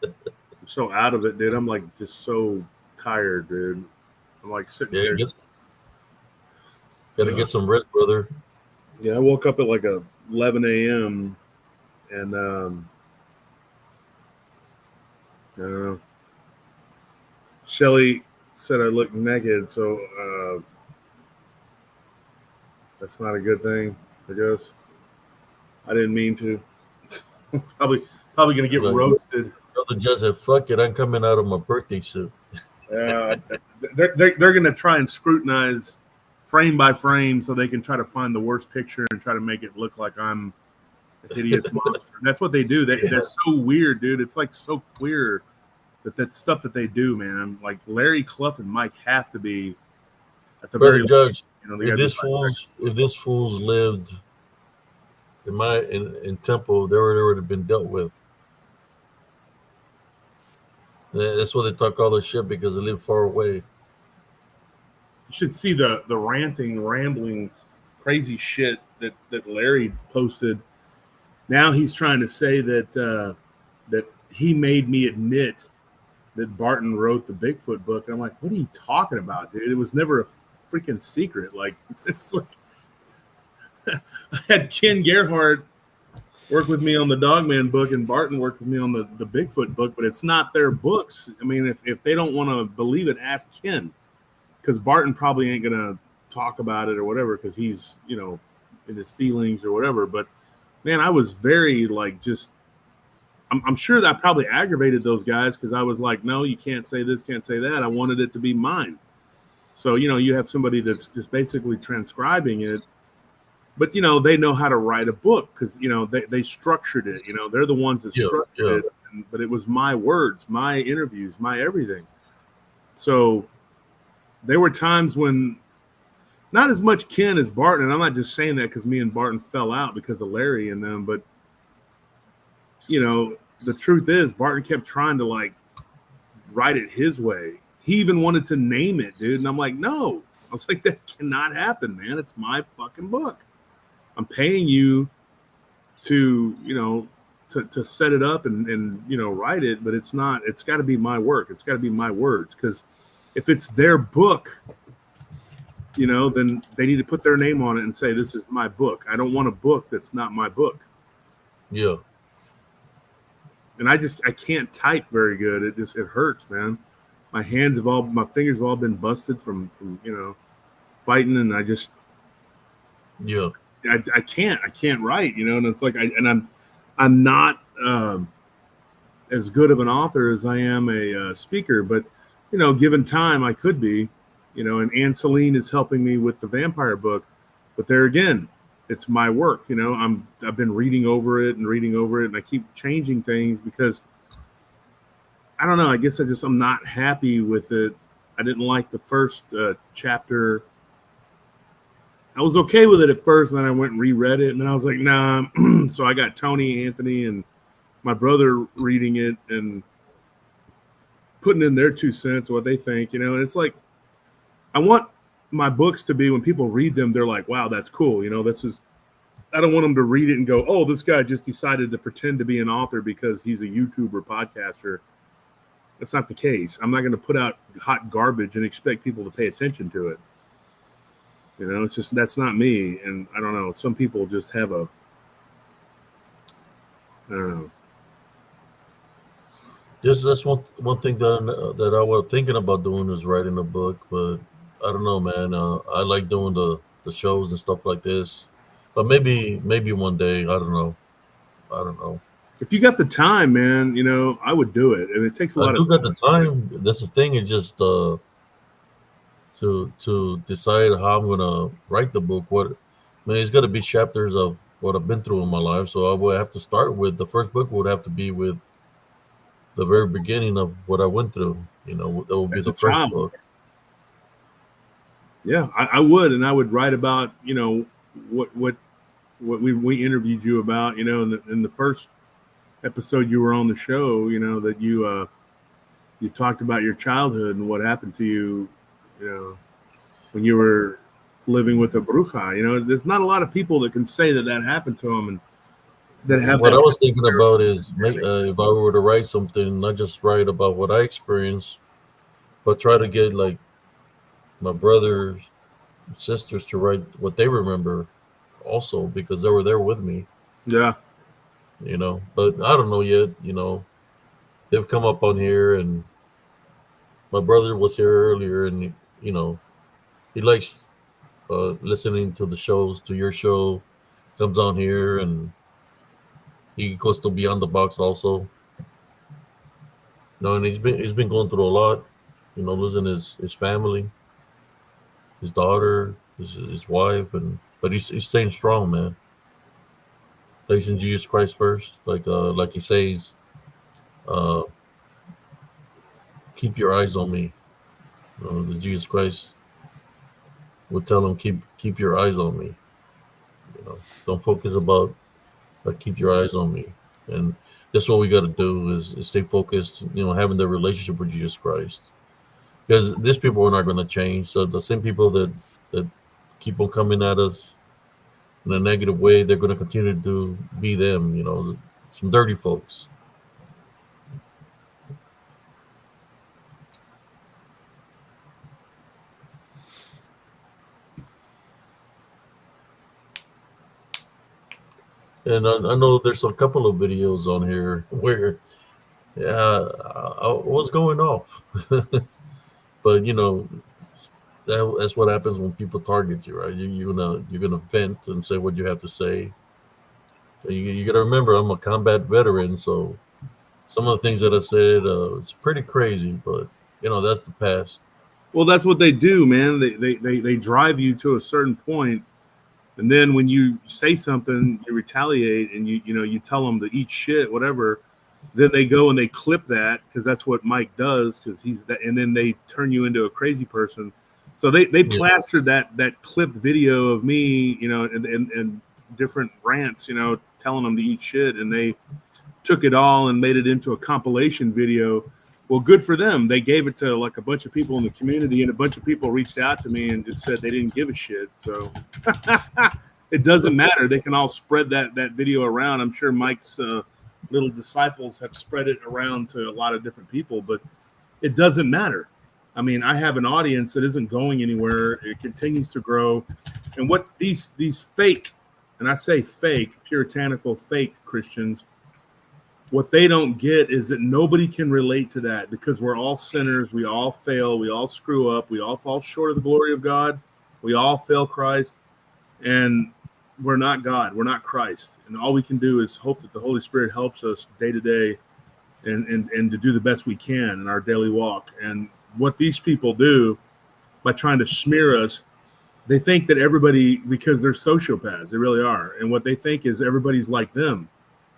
[SPEAKER 10] I'm so out of it, dude. I'm like just so tired, dude. I'm like sitting there.
[SPEAKER 1] Gotta get some rest, brother.
[SPEAKER 10] Yeah, I woke up at like 11 a.m. and I don't know. Shelly said I look naked, so that's not a good thing, I guess. I didn't mean to. probably gonna get roasted.
[SPEAKER 1] Brother Josh said, "Fuck it, I'm coming out of my birthday suit."
[SPEAKER 10] They're gonna try and scrutinize frame by frame so they can try to find the worst picture and try to make it look like I'm a hideous monster. That's what they do. They're so weird, dude. It's like so queer that stuff that they do, man. Like Larry, Clough, and Mike have to be at the
[SPEAKER 1] Brother
[SPEAKER 10] very
[SPEAKER 1] Judge,
[SPEAKER 10] least,
[SPEAKER 1] if this fool's lived in Temple, they would have been dealt with. That's why they talk all this shit, because they live far away.
[SPEAKER 10] You should see the ranting, rambling, crazy shit that Larry posted. Now he's trying to say that he made me admit that Barton wrote the Bigfoot book. And I'm like, what are you talking about, dude? It was never a freaking secret. Like, it's like, I had Ken Gerhardt work with me on the Dogman book, and Barton worked with me on the Bigfoot book, but it's not their books. I mean, if they don't want to believe it, ask Ken, because Barton probably ain't gonna talk about it or whatever, because he's in his feelings or whatever. But man, I was very like just. I'm sure that I probably aggravated those guys because I was like, no, you can't say this, can't say that. I wanted it to be mine. So you have somebody that's just basically transcribing it, but they know how to write a book because they structured it. They're the ones that
[SPEAKER 1] Yeah,
[SPEAKER 10] structured
[SPEAKER 1] yeah,
[SPEAKER 10] it, but it was my words, my interviews, my everything. So there were times when not as much Ken as Barton, and I'm not just saying that because me and Barton fell out because of Larry and them, but the truth is Barton kept trying to like write it his way. He even wanted to name it, dude, and I'm like, no. I was like, that cannot happen, man. It's my fucking book. I'm paying you to to set it up and write it, but it's not. It's got to be my work. It's got to be my words, because if it's their book, then they need to put their name on it and say, this is my book. I don't want a book that's not my book.
[SPEAKER 1] yeah.
[SPEAKER 10] And I can't type very good. It hurts, man. My fingers have all been busted from fighting, and
[SPEAKER 1] Yeah.
[SPEAKER 10] I can't write, and it's like I'm not as good of an author as I am a speaker, but given time, I could be, and Anne Celine is helping me with the vampire book, but there again, it's my work. I've been reading over it, and I keep changing things because I don't know. I guess I'm not happy with it. I didn't like the first chapter. I was okay with it at first, and then I went and reread it, and then I was like, nah. So I got Tony, Anthony, and my brother reading it and putting in their 2 cents what they think, and it's like I want my books to be, when people read them, they're like, wow, that's cool. This is, I don't want them to read it and go, oh, this guy just decided to pretend to be an author because he's a YouTuber podcaster. That's not the case. I'm not going to put out hot garbage and expect people to pay attention to it. It's just, that's not me. And I don't know. Some people just have I don't know.
[SPEAKER 1] That's one thing that I was thinking about doing is writing a book, but I don't know, man. I like doing the shows and stuff like this, but maybe one day. I don't know. I don't know.
[SPEAKER 10] If you got the time, man, I would do it. And it takes a
[SPEAKER 1] I
[SPEAKER 10] lot of
[SPEAKER 1] do got the time. That's the thing. Is just to decide how I'm gonna write the book. It's got to be chapters of what I've been through in my life. So I would have to start with the first book. Would have to be with the very beginning of what I went through. That would be
[SPEAKER 10] as a
[SPEAKER 1] the first
[SPEAKER 10] child.
[SPEAKER 1] book.
[SPEAKER 10] Yeah, I would, and I would write about what we interviewed you about. In the first episode you were on the show. That you talked about your childhood and what happened to you. When you were living with a bruja. There's not a lot of people that can say that happened to them, and that have
[SPEAKER 1] What
[SPEAKER 10] that
[SPEAKER 1] I
[SPEAKER 10] kind
[SPEAKER 1] was
[SPEAKER 10] of
[SPEAKER 1] thinking about
[SPEAKER 10] spiritual
[SPEAKER 1] is
[SPEAKER 10] connection.
[SPEAKER 1] if I were to write something, not just write about what I experienced, but try to get like my brothers, sisters to write what they remember also because they were there with me.
[SPEAKER 10] Yeah,
[SPEAKER 1] But I don't know yet. They've come up on here, and my brother was here earlier, and he likes listening to the shows, to your show, comes on here, and he goes to Beyond the Box also. And he's been going through a lot, losing his family, his daughter, his wife, and but he's staying strong, man. Placing Jesus Christ first, like he says, uh, keep your eyes on me. The Jesus Christ would tell him, keep your eyes on me. Don't focus about, but keep your eyes on me. And that's what we got to do is stay focused. Having the relationship with Jesus Christ, because these people are not going to change. So the same people that keep on coming at us in a negative way, they're going to continue to be them. Some dirty folks. And I know there's a couple of videos on here where, yeah, I was going off. But that's what happens when people target you, right? You're gonna vent and say what you have to say. You got to remember, I'm a combat veteran, so some of the things that I said, it's pretty crazy, but that's the past.
[SPEAKER 10] Well, that's what they do, man. They drive you to a certain point, and then when you say something, you retaliate, and you tell them to eat shit, whatever. Then they go and they clip that because that's what Mike does because he's that, and then they turn you into a crazy person. So they
[SPEAKER 1] Yeah,
[SPEAKER 10] plastered that clipped video of me, and different rants, telling them to eat shit, and they took it all and made it into a compilation video. Well, good for them. They gave it to like a bunch of people in the community, and a bunch of people reached out to me and just said they didn't give a shit. So it doesn't matter. They can all spread that video around. I'm sure Mike's little disciples have spread it around to a lot of different people, but it doesn't matter. I mean, I have an audience that isn't going anywhere. It continues to grow. And what these fake, and I say fake, puritanical fake Christians, what they don't get is that nobody can relate to that because we're all sinners. We all fail. We all screw up. We all fall short of the glory of God. We all fail Christ. And we're not God. We're not Christ. And all we can do is hope that the Holy Spirit helps us day to day and to do the best we can in our daily walk. And what these people do by trying to smear us, they think that everybody, because they're sociopaths, they really are. And what they think is everybody's like them.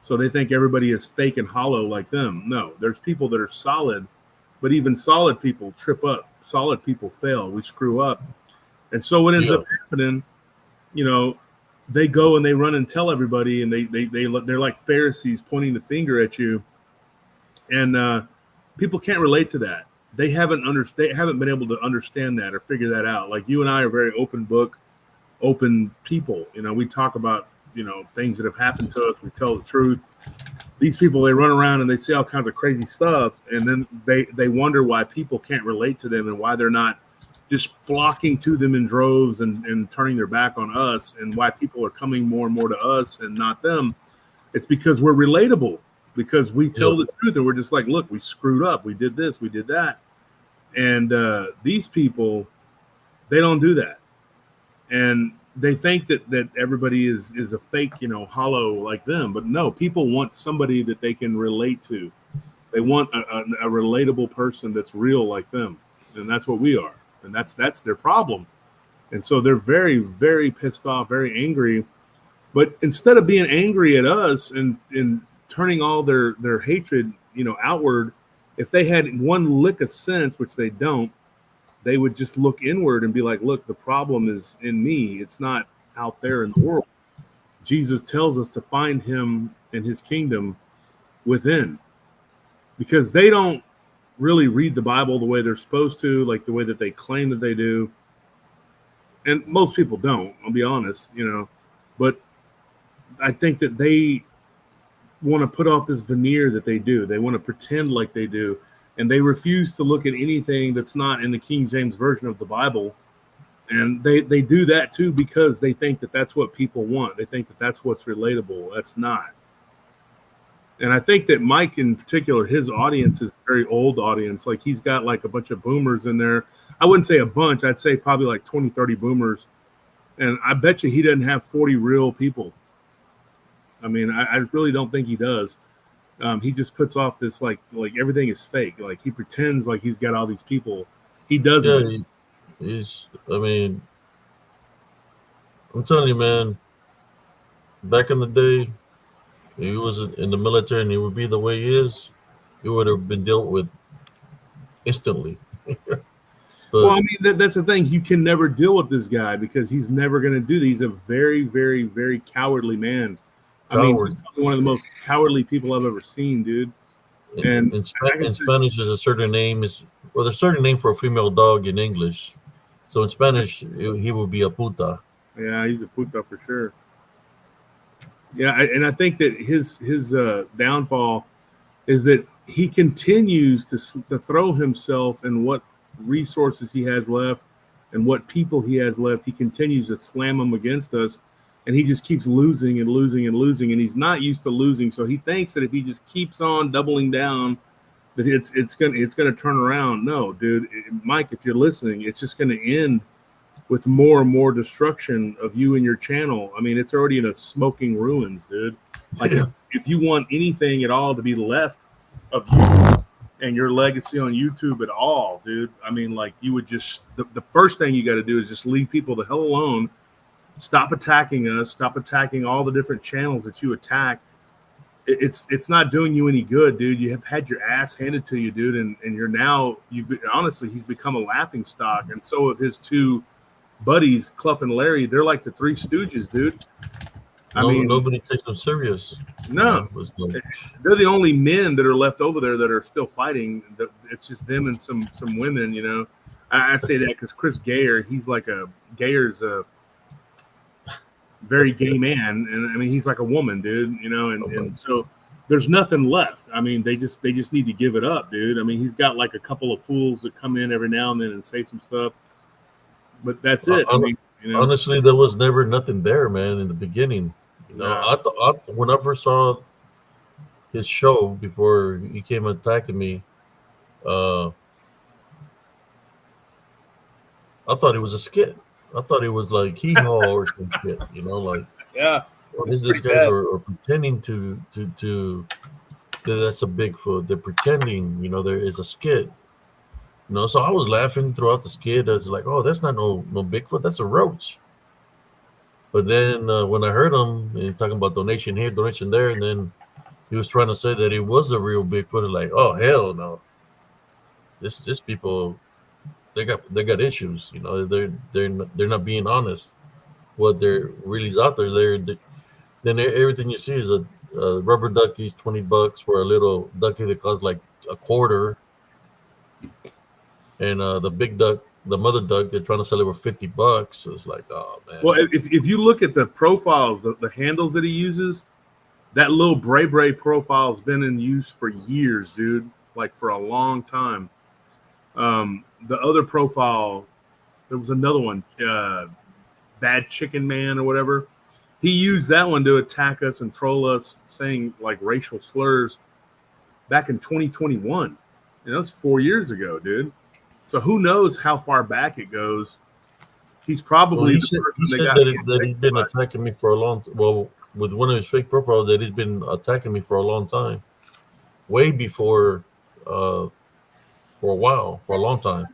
[SPEAKER 10] So they think everybody is fake and hollow like them. No, there's people that are solid, but even solid people trip up. Solid people fail. We screw up. And so what ends
[SPEAKER 1] yeah,
[SPEAKER 10] up happening, they go and they run and tell everybody, and they're like Pharisees pointing the finger at you, and people can't relate to that. They haven't been able to understand that or figure that out. Like you and I are very open book, open people. We talk about things that have happened to us. We tell the truth. These people, they run around and they say all kinds of crazy stuff, and then they wonder why people can't relate to them and why they're not just flocking to them in droves and turning their back on us, and why people are coming more and more to us and not them. It's because we're relatable, because we
[SPEAKER 1] yeah,
[SPEAKER 10] tell the truth, and we're just like, look, we screwed up, we did this, we did that. And these people, they don't do that, and they think that everybody is a fake, hollow like them. But no, people want somebody that they can relate to. They want a relatable person that's real like them, and that's what we are, and that's their problem. And so they're very, very pissed off, very angry. But instead of being angry at us and turning all their hatred, outward, if they had one lick of sense, which they don't, they would just look inward and be like, look, the problem is in me. It's not out there in the world. Jesus tells us to find him and his kingdom within, because they don't really read the Bible the way they're supposed to, like the way that they claim that they do. And most people don't, I'll be honest, but I think that they want to put off this veneer that they do. They want to pretend like they do, and they refuse to look at anything that's not in the King James version of the Bible. And they do that too because they think that that's what people want. They think that that's what's relatable. That's not. And I think that Mike in particular, his audience is a very old audience. Like he's got like a bunch of boomers in there. I wouldn't say a bunch. I'd say probably like 20, 30 boomers. And I bet you he doesn't have 40 real people. I mean, I really don't think he does. He just puts off this like everything is fake. Like he pretends like he's got all these people. He
[SPEAKER 1] yeah.
[SPEAKER 10] doesn't.
[SPEAKER 1] He's. I mean, I'm telling you, man. Back in the day, if he was in the military and he would be the way he is, he would have been dealt with instantly.
[SPEAKER 10] Well, I
[SPEAKER 1] But
[SPEAKER 10] mean, that's the thing. You can never deal with this guy because he's never going to do that. He's a very, very, very cowardly man. I mean, he's
[SPEAKER 1] coward.
[SPEAKER 10] probably one of the most cowardly people I've ever seen, dude. And I can
[SPEAKER 1] In
[SPEAKER 10] say,
[SPEAKER 1] Spanish, there's a certain name there's a certain name for a female dog in English. So in Spanish, he would be a puta.
[SPEAKER 10] yeah, he's a puta for sure. Yeah, and I think that his downfall is that he continues to throw himself and what resources he has left and what people he has left. He continues to slam them against us and he just keeps losing and losing and losing, and he's not used to losing, so he thinks that if he just keeps on doubling down, that it's gonna turn around. No, dude, Mike, if you're listening, it's just gonna end with more and more destruction of you and your channel. I mean, it's already in a smoking ruins, dude. Like
[SPEAKER 1] Yeah.
[SPEAKER 10] if you want anything at all to be left of you and your legacy on YouTube at all, dude, I mean, like you would just the first thing you got to do is just leave people the hell alone. Stop attacking us. Stop attacking all the different channels that you attack. It's not doing you any good, dude. You have had your ass handed to you, dude, and you're now honestly, he's become a laughing stock, and so have his two buddies, Clough and Larry. They're like the Three Stooges, dude. I mean,
[SPEAKER 1] Nobody takes them serious.
[SPEAKER 10] no,
[SPEAKER 1] It's like,
[SPEAKER 10] they're the only men that are left over there that are still fighting. It's just them and some women, you know. I say that because Chris Gayer's a very gay man, and I mean he's like a woman, dude, you know, and so there's nothing left. I mean, they just need to give it up, dude. I mean, he's got like a couple of fools that come in every now and then and say some stuff, but that's it. I mean, you know,
[SPEAKER 1] honestly, there was never nothing there, man, in the beginning. You know,
[SPEAKER 10] Yeah.
[SPEAKER 1] when I first saw his show before he came attacking me, I thought it was a skit. I thought it was like hee haw or some shit. You know, like
[SPEAKER 10] yeah,
[SPEAKER 1] these guys are pretending to that's a Bigfoot. They're pretending. You know, there is a skit. You know, so I was laughing throughout the skit. I was like, "Oh, that's not no Bigfoot. That's a roach." But then when I heard him and talking about donation here, donation there, and then he was trying to say that it was a real Bigfoot, like, "Oh hell no! This people they got issues. You know, they're not being honest. What they're really is out there. Then everything you see is a rubber ducky's $20 for a little ducky that costs like a quarter, and the big duck, the mother duck, they're trying to sell it for $50. It's like, oh man.
[SPEAKER 10] Well, if you look at the profiles, the handles that he uses, that little Bray Bray profile has been in use for years, dude. Like for a long time. The other profile, there was another one, Bad Chicken Man or whatever. He used that one to attack us and troll us, saying like racial slurs back in 2021. You know, it's 4 years ago, dude. So who knows how far back it goes? He's probably
[SPEAKER 1] he said that he's been attacking me for a long. Well, with one of his fake profiles, that he's been attacking me for a long time, way before, for a while, for a long time.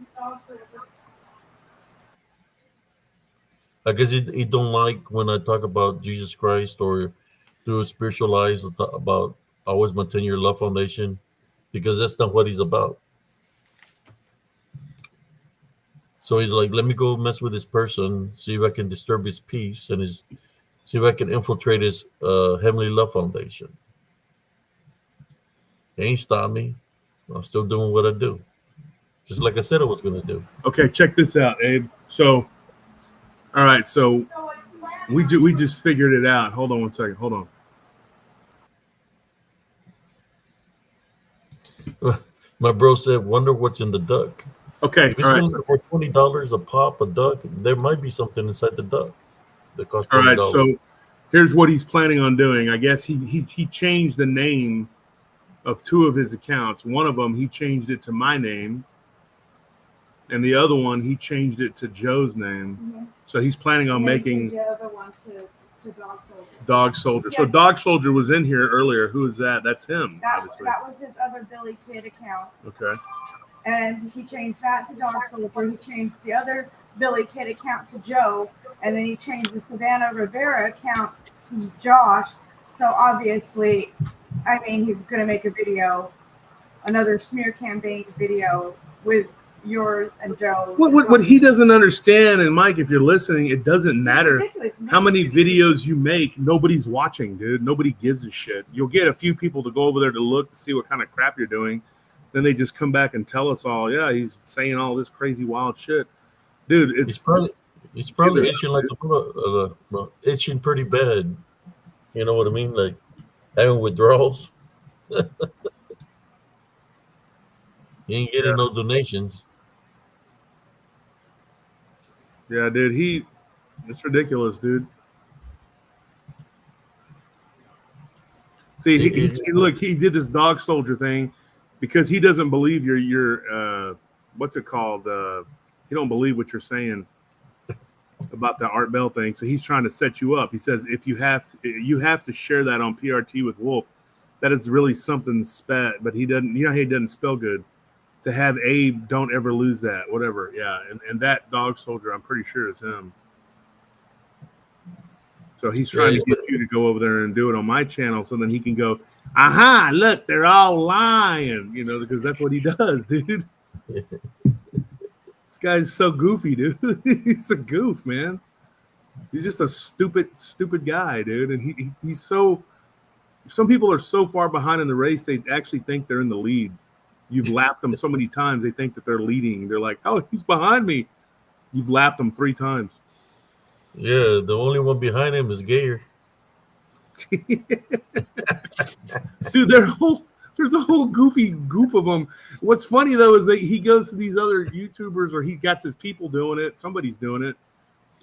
[SPEAKER 1] I guess he don't like when I talk about Jesus Christ or through spiritual lives about always maintain your love foundation, because that's not what he's about. So he's like, let me go mess with this person, see if I can disturb his peace and see if I can infiltrate his heavenly love foundation. He ain't stopped me. I'm still doing what I do, just like I said I was going to do.
[SPEAKER 10] Okay, check this out, Abe. So, all right, so we just figured it out. Hold on one second. Hold on.
[SPEAKER 1] My bro said, "Wonder what's in the duck."
[SPEAKER 10] Okay,
[SPEAKER 1] If it's
[SPEAKER 10] all right.
[SPEAKER 1] selling for $20 a pop, a duck, there might be something inside the duck that costs
[SPEAKER 10] All
[SPEAKER 1] $20.
[SPEAKER 10] right, so here's what he's planning on doing. I guess he changed the name of two of his accounts. One of them, he changed it to my name, and the other one, he changed it to Joe's name. Mm-hmm. So he's planning on making
[SPEAKER 12] the other one to Dog Soldier.
[SPEAKER 10] Dog Soldier. Yeah. So Dog Soldier was in here earlier. Who is that? That's him.
[SPEAKER 12] That was his other Billy Kid account.
[SPEAKER 10] Okay.
[SPEAKER 12] And he changed that to Dog Soldier. He changed the other Billy Kid account to Joe, and then he changed the Savannah Rivera account to Josh. So obviously, I mean, he's going to make a video, another smear campaign video with yours and Joe's.
[SPEAKER 10] What he doesn't understand, and Mike, if you're listening, it doesn't matter how many videos you make. Nobody's watching, dude. Nobody gives a shit. You'll get a few people to go over there to look to see what kind of crap you're doing. Then they just come back and tell us all, yeah, he's saying all this crazy wild shit, dude.
[SPEAKER 1] He's probably itching like itching pretty bad. You know what I mean? Like having withdrawals. He ain't getting no donations.
[SPEAKER 10] Yeah, dude. It's ridiculous, dude. See,
[SPEAKER 1] It-
[SPEAKER 10] he did this dog soldier thing because he doesn't believe your what's it called? He don't believe what you're saying about the Art Bell thing. So he's trying to set you up. He says if you have to share that on PRT with Wolf. That is really something spat, but he doesn't. You know, he doesn't spell good. To have Abe, don't ever lose that. Whatever, yeah. And that dog soldier, I'm pretty sure is him. So he's trying to get you to go over there and do it on my channel, so then he can go, aha, look, they're all lying, you know, because that's what he does, dude. This guy's so goofy, dude. He's a goof, man. He's just a stupid guy, dude. And he's so. Some people are so far behind in the race, they actually think they're in the lead. You've lapped them so many times, they think that they're leading. They're like, oh, he's behind me. You've lapped them 3 times.
[SPEAKER 1] Yeah, the only one behind him is Gayer.
[SPEAKER 10] Dude, there's a whole goof of them. What's funny though is that he goes to these other YouTubers, or he got his people doing it. Somebody's doing it,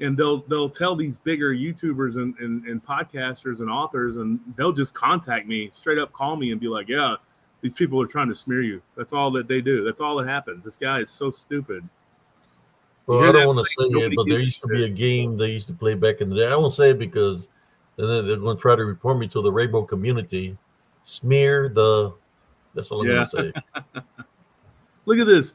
[SPEAKER 10] and they'll tell these bigger YouTubers and podcasters and authors, and they'll just contact me, straight up call me and be like, yeah, these people are trying to smear you. That's all that they do. That's all that happens. This guy is so stupid.
[SPEAKER 1] Well, I don't want to say it, but there used to be a game they used to play back in the day. I won't say it because then they're going to try to report me to the Rainbow community. Smear the. That's all I'm going to say.
[SPEAKER 10] Look at this.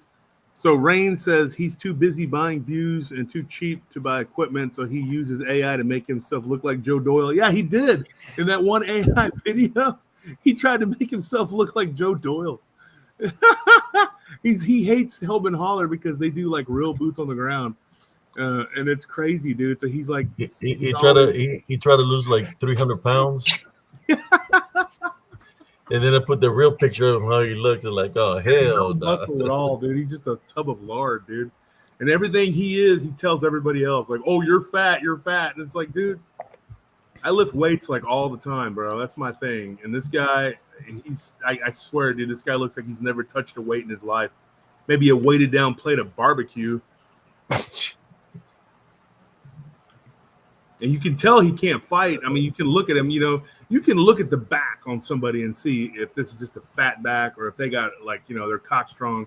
[SPEAKER 10] So Rain says he's too busy buying views and too cheap to buy equipment, so he uses AI to make himself look like Joe Doyle. Yeah, he did. In that one AI video, he tried to make himself look like Joe Doyle. He hates Hellman Holler because they do like real boots on the ground, and it's crazy, dude. So he's like,
[SPEAKER 1] he tried to lose like 300 pounds. And then I put the real picture of how he looked, and like, oh hell,
[SPEAKER 10] no muscle at all, dude. He's just a tub of lard, dude. And everything he is, he tells everybody else, like, oh, you're fat. And it's like, dude, I lift weights like all the time, bro. That's my thing. And this guy, I swear, dude, this guy looks like he's never touched a weight in his life. Maybe a weighted down plate of barbecue. And you can tell he can't fight. I mean, you can look at him, you know, you can look at the back on somebody and see if this is just a fat back or if they got, like, you know, they're cock strong.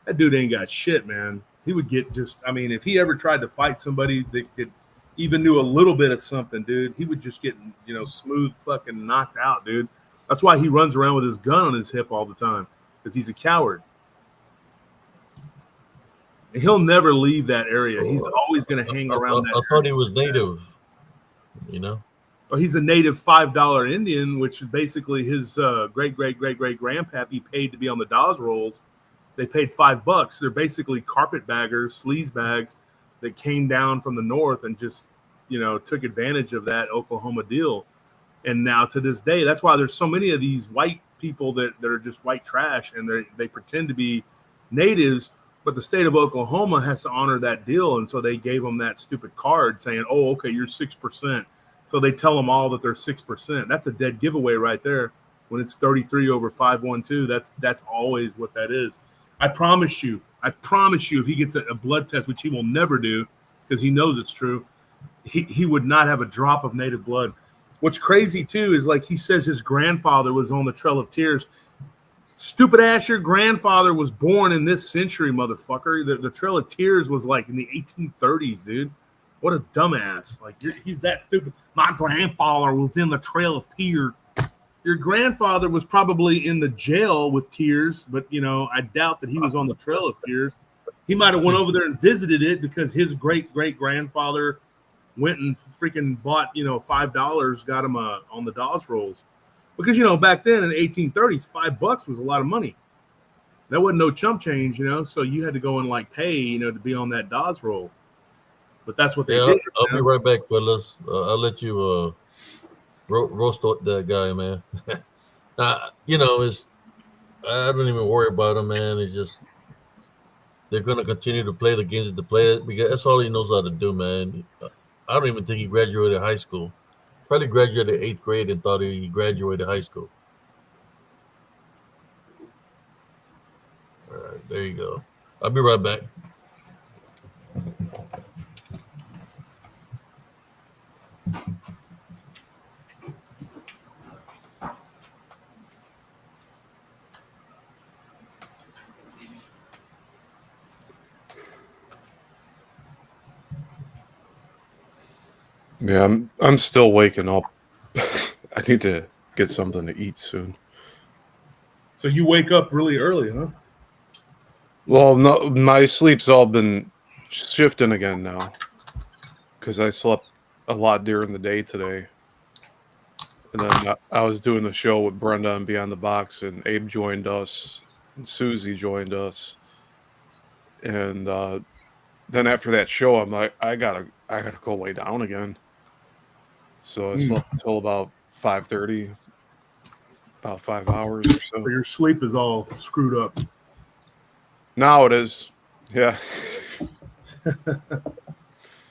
[SPEAKER 10] That dude ain't got shit, man. He would get just, I mean, if he ever tried to fight somebody that even knew a little bit of something, dude, he would just get, you know, smooth fucking knocked out, dude. That's why he runs around with his gun on his hip all the time, because he's a coward. And he'll never leave that area. He's always going to hang around that
[SPEAKER 1] I thought he was native. You know,
[SPEAKER 10] well, he's a native $5 Indian, which is basically his great grandpappy paid to be on the Dawes rolls. They paid $5. They're basically carpetbaggers, sleaze bags that came down from the north and just, you know, took advantage of that Oklahoma deal. And now to this day, that's why there's so many of these white people that are just white trash, and they pretend to be natives. But the state of Oklahoma has to honor that deal, and so they gave them that stupid card saying, oh, okay, you're 6%. So they tell them all that they're 6%. That's a dead giveaway right there. When it's 33 over 512, that's always what that is. I promise you, if he gets a blood test, which he will never do because he knows it's true, he would not have a drop of native blood. What's crazy, too, is like he says his grandfather was on the Trail of Tears. Stupid ass, your grandfather was born in this century, motherfucker. The Trail of Tears was like in the 1830s, dude. What a dumbass. Like, he's that stupid. My grandfather was in the Trail of Tears. Your grandfather was probably in the jail with Tears, but, you know, I doubt that he was on the Trail of Tears. He might have went over there and visited it because his great-great-grandfather went and freaking bought, you know, $5, got him on the Dawes rolls. Because, you know, back then in the 1830s, $5 was a lot of money. That wasn't no chump change, you know, so you had to go and, like, pay, you know, to be on that Dawes roll. But that's what they did.
[SPEAKER 1] I'll be right back, fellas. I'll let you roast that guy, man. You know, I don't even worry about him, man. It's just they're going to continue to play the games that they play because that's all he knows how to do, man. I don't even think he graduated high school. Probably graduated 8th grade and thought he graduated high school. All right, there you go. I'll be right back.
[SPEAKER 11] Yeah, I'm still waking up. I need to get something to eat soon.
[SPEAKER 10] So you wake up really early, huh?
[SPEAKER 11] Well, no, my sleep's all been shifting again now because I slept a lot during the day today. And then I was doing the show with Brenda on Beyond the Box, and Abe joined us, and Susie joined us. And then after that show, I'm like, I gotta go lay down again. So I slept till about 5:30, about 5 hours or so.
[SPEAKER 10] So your sleep is all screwed up.
[SPEAKER 11] Now it is, yeah.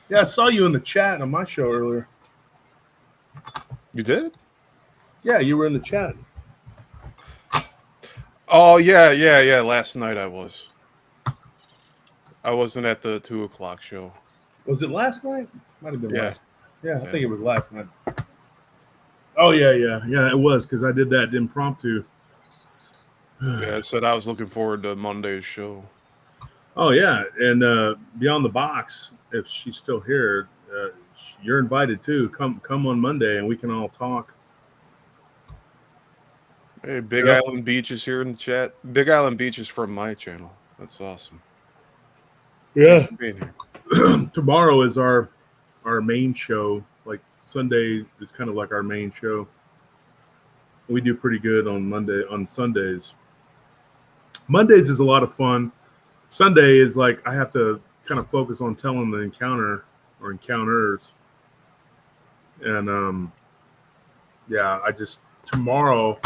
[SPEAKER 10] Yeah, I saw you in the chat on my show earlier.
[SPEAKER 11] You did?
[SPEAKER 10] Yeah, you were in the chat.
[SPEAKER 11] Oh yeah. Last night I was. I wasn't at the 2:00 show.
[SPEAKER 10] Was it last night? Might have been
[SPEAKER 11] Yeah.
[SPEAKER 10] last. Yeah, I think it was last night. Oh yeah, it was because I did that impromptu.
[SPEAKER 11] Yeah, I said I was looking forward to Monday's show.
[SPEAKER 10] Oh yeah, and Beyond the Box, if she's still here, you're invited too. Come on Monday, and we can all talk.
[SPEAKER 11] Hey, Big
[SPEAKER 10] Yep.
[SPEAKER 11] Island Beach is here in the chat. Big Island Beach is from my channel. That's awesome.
[SPEAKER 10] Yeah.
[SPEAKER 11] Thanks for being here.
[SPEAKER 10] Tomorrow is our main show. Like Sunday is kind of like our main show. We do pretty good on Sundays. Mondays is a lot of fun. Sunday is like I have to kind of focus on telling the encounter or encounters. And yeah, tomorrow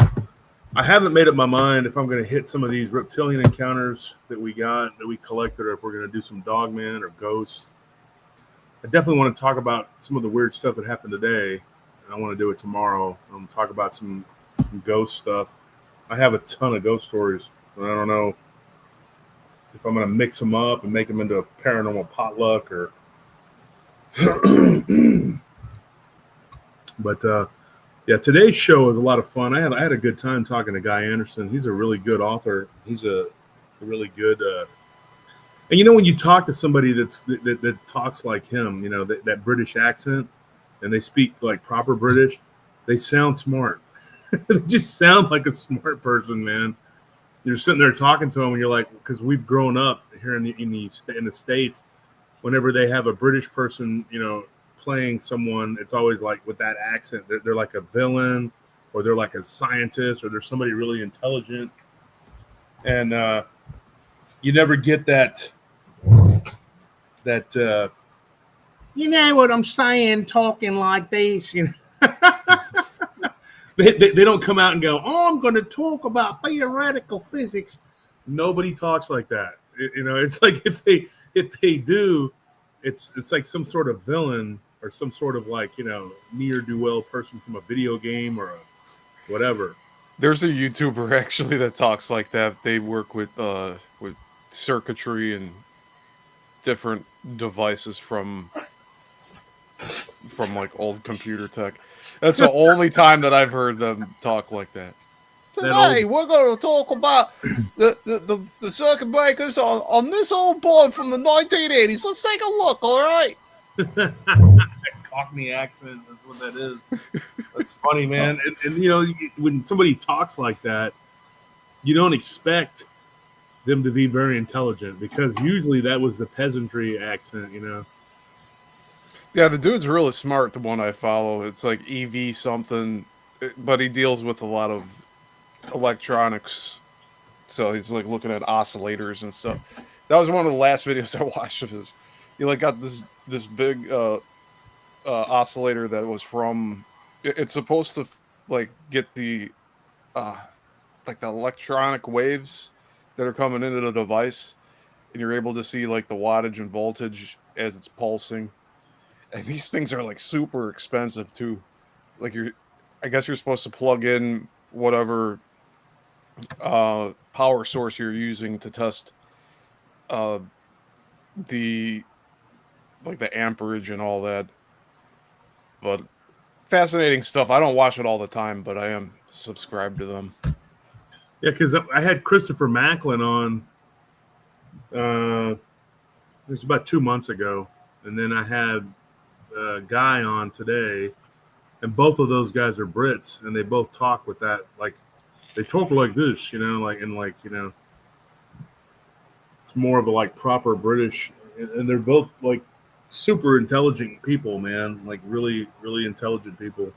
[SPEAKER 10] I haven't made up my mind if I'm going to hit some of these reptilian encounters that we collected, or if we're going to do some dogmen or ghosts. I definitely want to talk about some of the weird stuff that happened today, and I want to do it tomorrow. I'm going to talk about some ghost stuff. I have a ton of ghost stories, and I don't know if I'm going to mix them up and make them into a paranormal potluck or. But yeah, today's show was a lot of fun. I had a good time talking to Guy Anderson. He's a really good author. He's a really good. And you know, when you talk to somebody that talks like him, you know, that British accent, and they speak like proper British, they sound smart. They just sound like a smart person, man. You're sitting there talking to them, and you're like, because we've grown up here in the States, whenever they have a British person, you know, playing someone, it's always like with that accent, they're like a villain, or they're like a scientist, or they're somebody really intelligent, and you never get that you know what I'm saying, talking like this, you know. They don't come out and go, oh, I'm going to talk about theoretical physics. Nobody talks like that. You know, it's like if they do, it's like some sort of villain or some sort of like, you know, ne'er-do-well person from a video game or a whatever.
[SPEAKER 11] There's a YouTuber actually that talks like that. They work with circuitry and different devices from like old computer tech. That's the only time that I've heard them talk like that. Today we're going to talk about the circuit breakers on this old board from the 1980s. Let's take a look, all right?
[SPEAKER 10] Cockney accent, that's what that is. That's funny, man. And you know, when somebody talks like that, you don't expect them to be very intelligent, because usually that was the peasantry accent, you know.
[SPEAKER 11] Yeah, the dude's really smart, the one I follow. It's like EV something, but he deals with a lot of electronics. So he's like looking at oscillators and stuff. That was one of the last videos I watched of his. He like got this big oscillator that was from. It's supposed to like get the like the electronic waves that are coming into the device, and you're able to see like the wattage and voltage as it's pulsing. And these things are like super expensive too. Like I guess you're supposed to plug in whatever power source you're using to test the amperage and all that. But fascinating stuff. I don't watch it all the time, but I am subscribed to them.
[SPEAKER 10] Yeah, because I had Christopher Macklin on. It was about 2 months ago, and then I had guy on today, and both of those guys are Brits, and they both talk with that, like, they talk like this, it's more of a like proper British, and they're both like super intelligent people, man, like really, really intelligent people.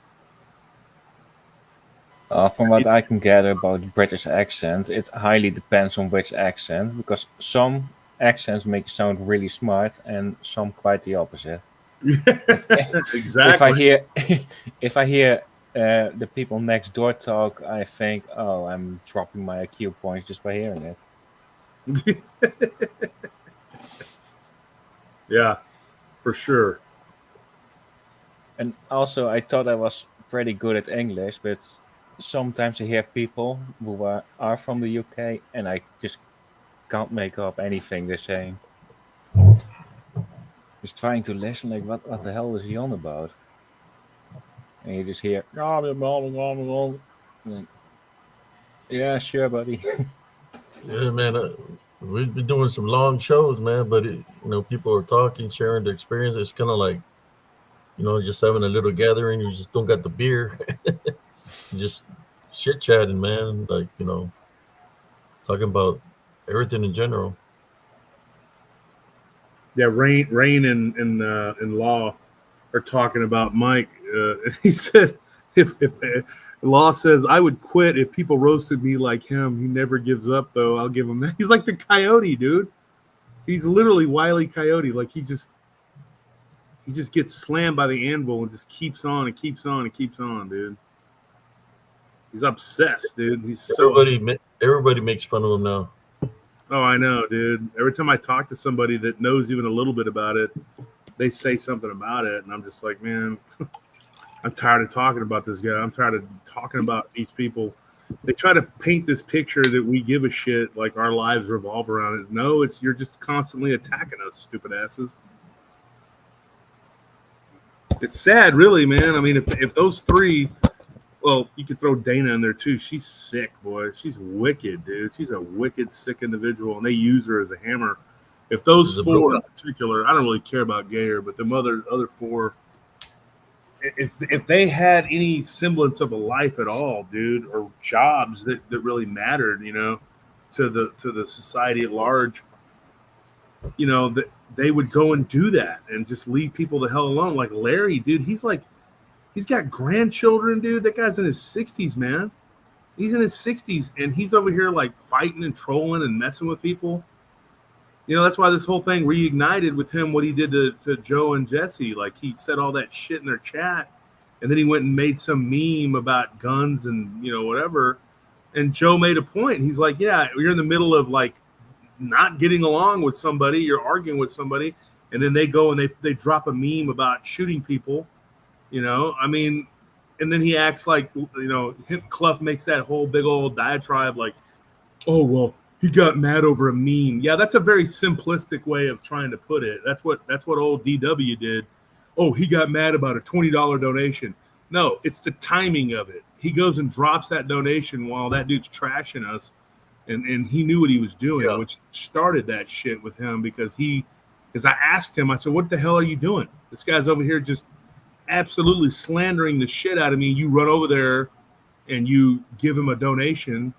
[SPEAKER 4] From what I can gather about British accents, it highly depends on which accent, because some accents make you sound really smart, and some quite the opposite. If I
[SPEAKER 10] Exactly.
[SPEAKER 4] hear if I hear the people next door talk, I think, oh, I'm dropping my IQ points just by hearing it.
[SPEAKER 10] Yeah, for sure.
[SPEAKER 4] And also, I thought I was pretty good at English, but sometimes I hear people who are from the UK, and I just can't make up anything they're saying. Just trying to listen, like, what the hell is he on about? And you just hear, like, yeah, sure, buddy.
[SPEAKER 1] Yeah, man. We've been doing some long shows, man. But people are talking, sharing their experience. It's kind of like just having a little gathering. You just don't got the beer, just chit chatting, man. Like talking about everything in general.
[SPEAKER 10] Yeah, Rain and Law are talking about Mike. He said, if Law says I would quit if people roasted me like him. He never gives up, though. I'll give him that. He's like the coyote, dude. He's literally Wile E. Coyote. Like he just gets slammed by the anvil and just keeps on and keeps on and keeps on, dude. He's obsessed, dude. He's so.
[SPEAKER 1] Everybody makes fun of him now.
[SPEAKER 10] Oh, I know, dude. Every time I talk to somebody that knows even a little bit about it, they say something about it, and I'm just like, man, I'm tired of talking about this guy. I'm tired of talking about these people. They try to paint this picture that we give a shit, like our lives revolve around it. No, you're just constantly attacking us, stupid asses. It's sad, really, man. I mean, if those three, well, you could throw Dana in there too. She's sick, boy. She's wicked, dude. She's a wicked, sick individual, and they use her as a hammer. If those four in particular, I don't really care about Gayer, but the other four, if they had any semblance of a life at all, dude, or jobs that really mattered, to the society at large, that they would go and do that and just leave people the hell alone. Like Larry, dude, he's got grandchildren, dude. That guy's in his 60s, man. He's in his 60s, and he's over here like fighting and trolling and messing with people. That's why this whole thing reignited with him, what he did to Joe and Jesse. Like, he said all that shit in their chat, and then he went and made some meme about guns and, whatever. And Joe made a point. He's like, yeah, you're in the middle of, like, not getting along with somebody. You're arguing with somebody, and then they go and they drop a meme about shooting people, I mean, and then he acts like, Clough makes that whole big old diatribe like, oh, well, he got mad over a meme. Yeah, that's a very simplistic way of trying to put it. That's what old DW did. Oh, he got mad about a $20 donation. No, it's the timing of it. He goes and drops that donation while that dude's trashing us, and he knew what he was doing, which started that shit with him because I asked him, I said, what the hell are you doing? This guy's over here just absolutely slandering the shit out of me. You run over there and you give him a donation.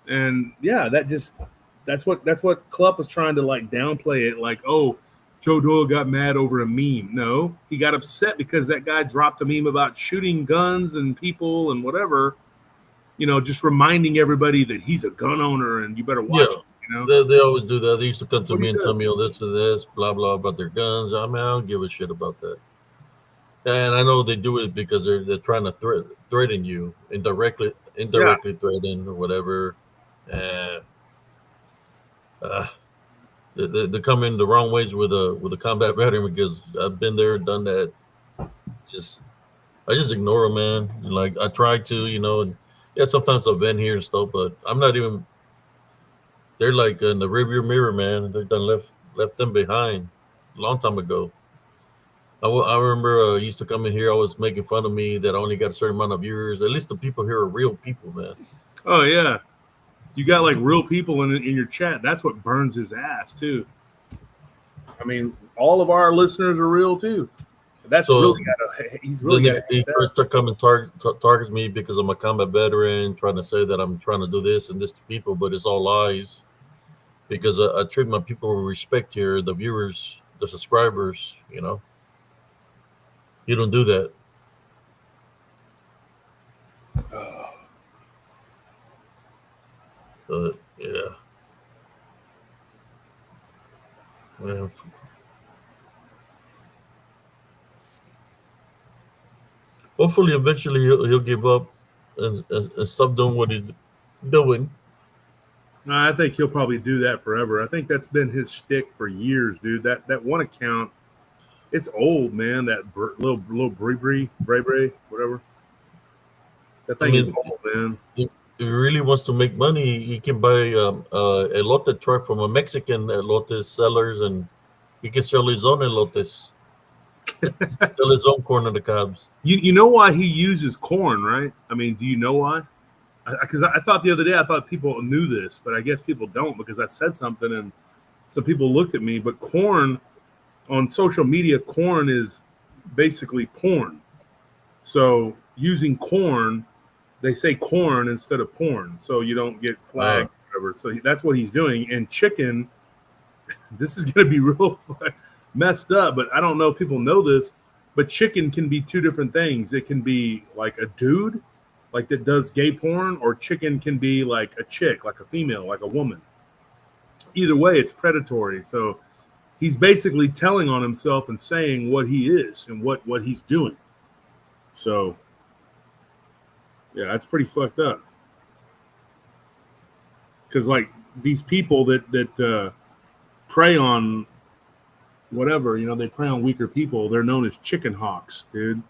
[SPEAKER 10] And yeah, that's what Clough was trying to like downplay it, like, oh, Joe Doyle got mad over a meme. No, he got upset because that guy dropped a meme about shooting guns and people and whatever, just reminding everybody that he's a gun owner and you better watch it,
[SPEAKER 1] They always do that. They used to come to me and tell me, oh, this and this, blah, blah, about their guns. I mean, I don't give a shit about that. And I know they do it because they're trying to threaten you indirectly threaten or whatever. They come in the wrong ways with a combat veteran because I've been there, done that. I just ignore them, man. Like I try to, and yeah, sometimes I'll vent here and stuff, but I'm not even. They're like in the rearview mirror, man. They've done left them behind a long time ago. I remember he used to come in here. Always making fun of me that I only got a certain amount of viewers. At least the people here are real people, man.
[SPEAKER 10] Oh yeah, you got like real people in your chat. That's what burns his ass too. I mean, all of our listeners are real too. That's
[SPEAKER 1] So
[SPEAKER 10] really he's really
[SPEAKER 1] then
[SPEAKER 10] got
[SPEAKER 1] he
[SPEAKER 10] to
[SPEAKER 1] first start coming targets me because I'm a combat veteran, trying to say that I'm trying to do this and this to people, but it's all lies. Because I treat my people with respect here, the viewers, the subscribers. You don't do that. Yeah, man. Hopefully, eventually he'll give up and stop doing what he's doing.
[SPEAKER 10] I think he'll probably do that forever. I think that's been his shtick for years, dude. That one account, it's old, man. That little Bray, whatever. That
[SPEAKER 1] I
[SPEAKER 10] thing is
[SPEAKER 1] mean,
[SPEAKER 10] old, man.
[SPEAKER 1] if he really wants to make money, he can buy elote truck from a Mexican elote sellers, and he can sell his own elotes, sell his own corn on the cobs.
[SPEAKER 10] You know why he uses corn, right? I mean, do you know why? Because I thought the other day, I thought people knew this, but I guess people don't because I said something and some people looked at me. But corn on social media, corn is basically porn. So using corn, they say corn instead of porn, so you don't get flagged or whatever. So that's what he's doing. And chicken, this is going to be real messed up, but I don't know if people know this, but chicken can be two different things. It can be like a dude, like that does gay porn, or chicken can be like a chick, like a female, like a woman. Either way, it's predatory. So he's basically telling on himself and saying what he is and what he's doing. So yeah, that's pretty fucked up. Because like these people that prey on whatever, they prey on weaker people. They're known as chicken hawks, dude.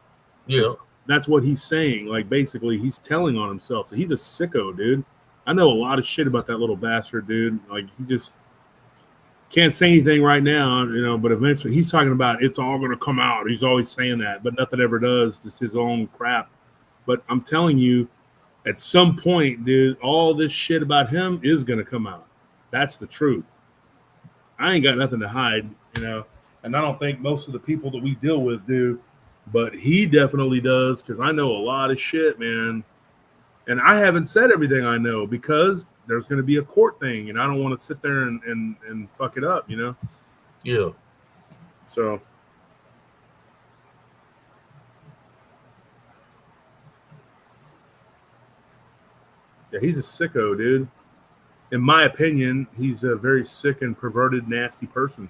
[SPEAKER 1] Yeah.
[SPEAKER 10] That's what he's saying. Like basically, he's telling on himself. So he's a sicko, dude. I know a lot of shit about that little bastard, dude. Like he just can't say anything right now, but eventually he's talking about it's all going to come out. He's always saying that, but nothing ever does. It's his own crap. But I'm telling you, at some point, dude, all this shit about him is going to come out. That's the truth. I ain't got nothing to hide, and I don't think most of the people that we deal with do, but he definitely does because I know a lot of shit, man. And I haven't said everything I know because there's going to be a court thing, and I don't want to sit there and fuck it up,
[SPEAKER 1] Yeah.
[SPEAKER 10] So. Yeah, he's a sicko, dude. In my opinion, he's a very sick and perverted, nasty person.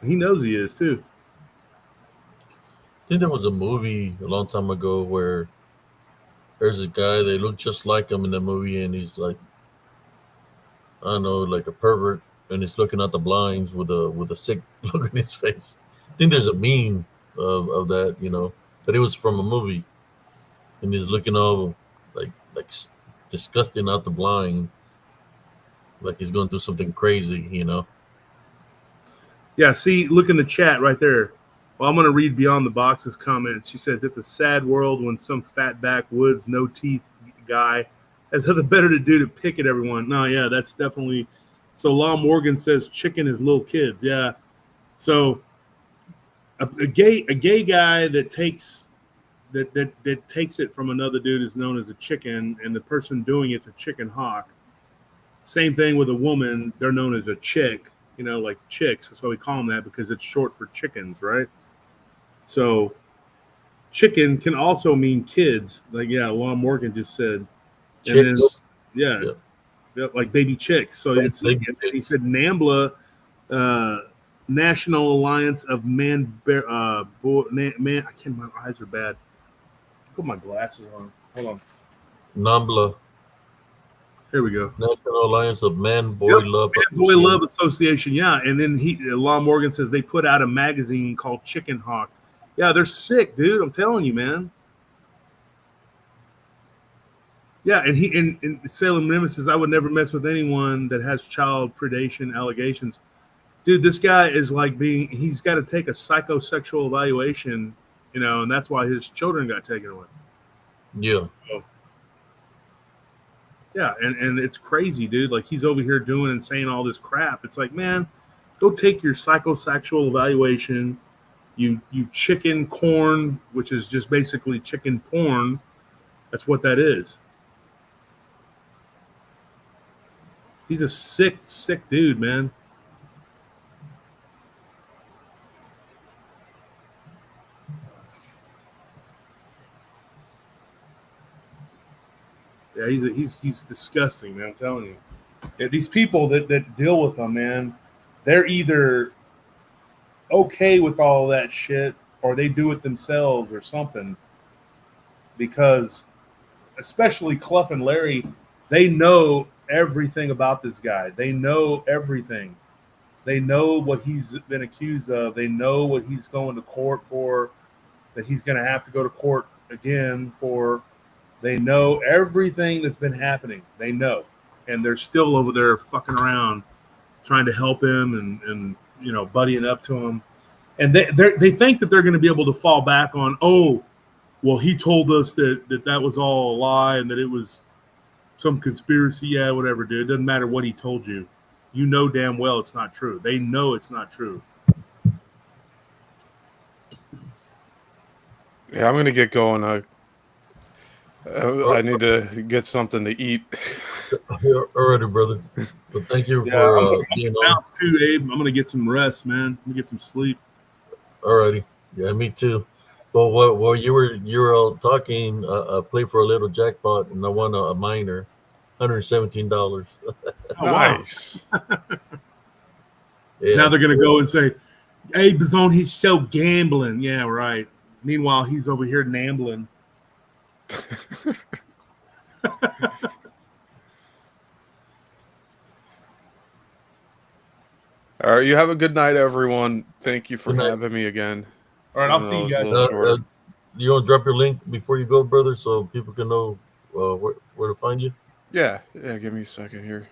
[SPEAKER 10] He knows he is, too.
[SPEAKER 1] I think there was a movie a long time ago where there's a guy, they look just like him in the movie, and he's like, I don't know, like a pervert, and he's looking at the blinds with a sick look on his face. I think there's a meme of that, but it was from a movie, and he's looking all like disgusting out the blind, like he's going through something crazy,
[SPEAKER 10] Yeah, see, look in the chat right there. Well, I'm going to read Beyond the Box's comments. She says, it's a sad world when some fat backwoods, no teeth guy has nothing better to do to pick at everyone. No, yeah, that's definitely. So Law Morgan says chicken is little kids. Yeah. So a gay guy that takes that takes it from another dude is known as a chicken, and the person doing it's a chicken hawk. Same thing with a woman. They're known as a chick, like chicks. That's why we call them that, because it's short for chickens, right? So chicken can also mean kids. Like, yeah, Law Morgan just said.
[SPEAKER 1] Chicks.
[SPEAKER 10] And then, yeah, like baby chicks. So he said NAMBLA, National Alliance of Man, I can't, my eyes are bad. Put my glasses on. Hold on.
[SPEAKER 1] NAMBLA.
[SPEAKER 10] Here we go.
[SPEAKER 1] National Alliance of Man Boy Love
[SPEAKER 10] Man Boy Love Association. Yeah, and then Law Morgan says they put out a magazine called Chicken Hawk. Yeah, they're sick, dude. I'm telling you, man. Yeah, and and Salem Nimitz says I would never mess with anyone that has child predation allegations. Dude, this guy is like he's got to take a psychosexual evaluation, and that's why his children got taken away.
[SPEAKER 1] Yeah.
[SPEAKER 10] So, yeah, and it's crazy, dude. Like he's over here doing and saying all this crap. It's like, man, go take your psychosexual evaluation You chicken corn, which is just basically chicken porn. That's what that is. He's a sick dude, man. Yeah, he's disgusting, man. I'm telling you. Yeah, these people that deal with him, man, they're either okay with all that shit or they do it themselves or something. Because especially Clough and Larry, they know everything about this guy. They know everything. They know what he's been accused of. They know what he's going to court for, that he's going to have to go to court again for. They know everything that's been happening. They know. And they're still over there fucking around trying to help him and you know, buddying up to him. And they think that they're going to be able to fall back on, oh, well, he told us that was all a lie and that it was some conspiracy. Yeah, whatever, dude. It doesn't matter what he told you. You know damn well it's not true. They know it's not true.
[SPEAKER 11] Yeah, I'm gonna get going. I need to get something to eat.
[SPEAKER 1] Alrighty, brother. But thank you
[SPEAKER 10] Yeah,
[SPEAKER 1] for
[SPEAKER 10] I'm gonna
[SPEAKER 1] being on.
[SPEAKER 10] bounce too, Abe. I'm gonna get some rest, man. I'm gonna get some sleep.
[SPEAKER 1] Alrighty. Yeah, me too. But while you were all talking, I played for a little jackpot and I won a minor, $117.
[SPEAKER 10] Oh,
[SPEAKER 11] Nice.
[SPEAKER 10] wow.
[SPEAKER 1] Yeah.
[SPEAKER 10] Now they're gonna go and say, Abe is on his show gambling. Yeah, right. Meanwhile, he's over here nambling.
[SPEAKER 11] All right, you have a good night, everyone. Thank you for
[SPEAKER 1] Good night.
[SPEAKER 11] having me again.
[SPEAKER 10] All right, I'll see you guys.
[SPEAKER 1] You want to drop your link before you go, brother, so people can know where to find you?
[SPEAKER 11] Yeah, give me a second here.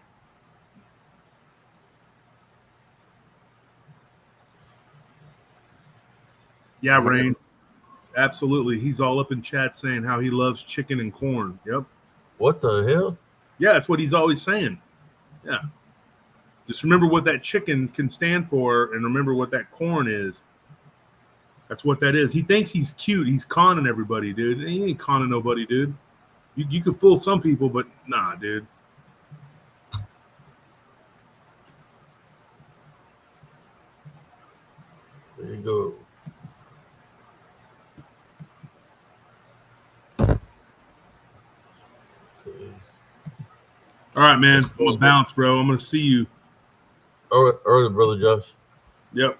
[SPEAKER 10] Yeah, Rain. Absolutely. He's all up in chat saying how he loves chicken and corn. Yep.
[SPEAKER 1] What the hell?
[SPEAKER 10] Yeah, that's what he's always saying. Yeah. Just remember what that chicken can stand for and remember what that corn is. That's what that is. He thinks he's cute. He's conning everybody, dude. He ain't conning nobody, dude. You can fool some people, but nah, dude.
[SPEAKER 1] There you go. Okay.
[SPEAKER 10] All right, man. I'm gonna bounce, bro. I'm gonna see you.
[SPEAKER 1] All right, brother Josh.
[SPEAKER 10] Yep.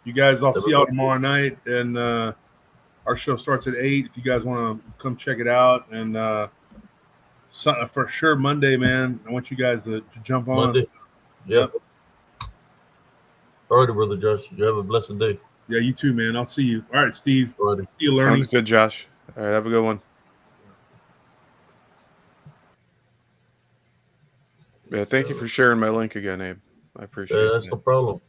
[SPEAKER 10] You guys, I'll see y'all tomorrow night, and our show starts at 8. If you guys want to come check it out, and for sure Monday, man. I want you guys to jump on.
[SPEAKER 1] Monday. Yep. All right, brother Josh. You have a blessed day.
[SPEAKER 10] Yeah, you too, man. I'll see you. All right, Steve.
[SPEAKER 1] All right.
[SPEAKER 10] See you, Learning.
[SPEAKER 11] Sounds good, Josh. All right, have a good one. Yeah, thank you for sharing my link again, Abe. I appreciate it.
[SPEAKER 1] That's no problem.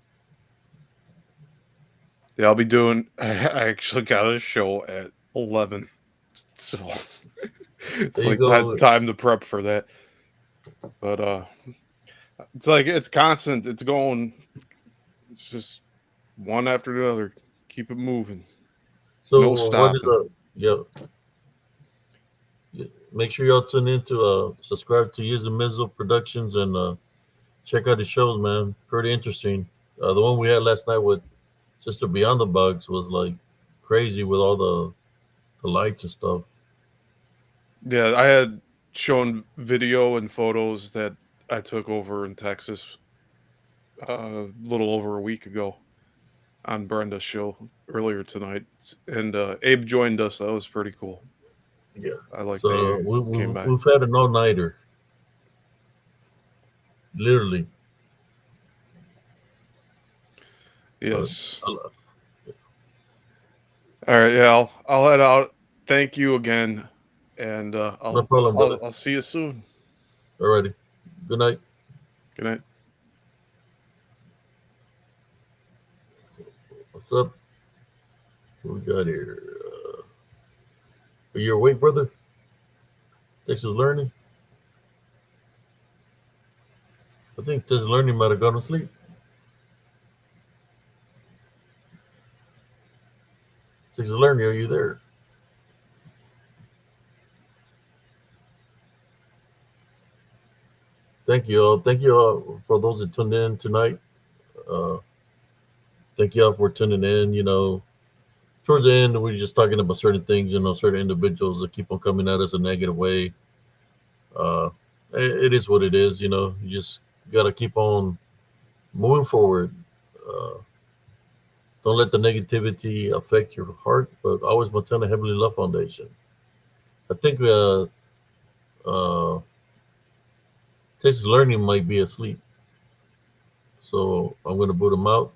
[SPEAKER 11] Yeah, I'll be doing. I actually got a show at 11, so it's like time to prep for that. But it's like it's constant. It's going. It's just one after the other. Keep it moving.
[SPEAKER 1] So
[SPEAKER 11] no stopping.
[SPEAKER 1] Make sure y'all tune in to subscribe to Years of Mizzo Productions and check out the shows, man. Pretty interesting. The one we had last night with Sister Beyond the Bugs was like crazy with all the lights and stuff.
[SPEAKER 11] Yeah, I had shown video and photos that I took over in Texas a little over a week ago on Brenda's show earlier tonight, and Abe joined us. That was pretty cool.
[SPEAKER 1] Yeah,
[SPEAKER 11] I like
[SPEAKER 1] so
[SPEAKER 11] that. Came back.
[SPEAKER 1] We've had an all-nighter, literally.
[SPEAKER 11] Yes. All right. Yeah, I'll head out. Thank you again, and
[SPEAKER 1] no problem, brother.
[SPEAKER 11] I'll see you soon.
[SPEAKER 1] Alrighty. Good night.
[SPEAKER 11] Good night.
[SPEAKER 1] What's up? What we got here? Are you awake, brother? Texas Learning? I think Texas Learning might have gone to sleep. Texas Learning, are you there? Thank you all. Thank you all for those that tuned in tonight. Uh, thank you all for tuning in. Towards the end, we're just talking about certain things, certain individuals that keep on coming at us a negative way. Uh, it is what it is, you just got to keep on moving forward. Uh, don't let the negativity affect your heart, but always maintain a Heavenly Love Foundation. I think uh, Texas Learning might be asleep, so I'm going to boot him out.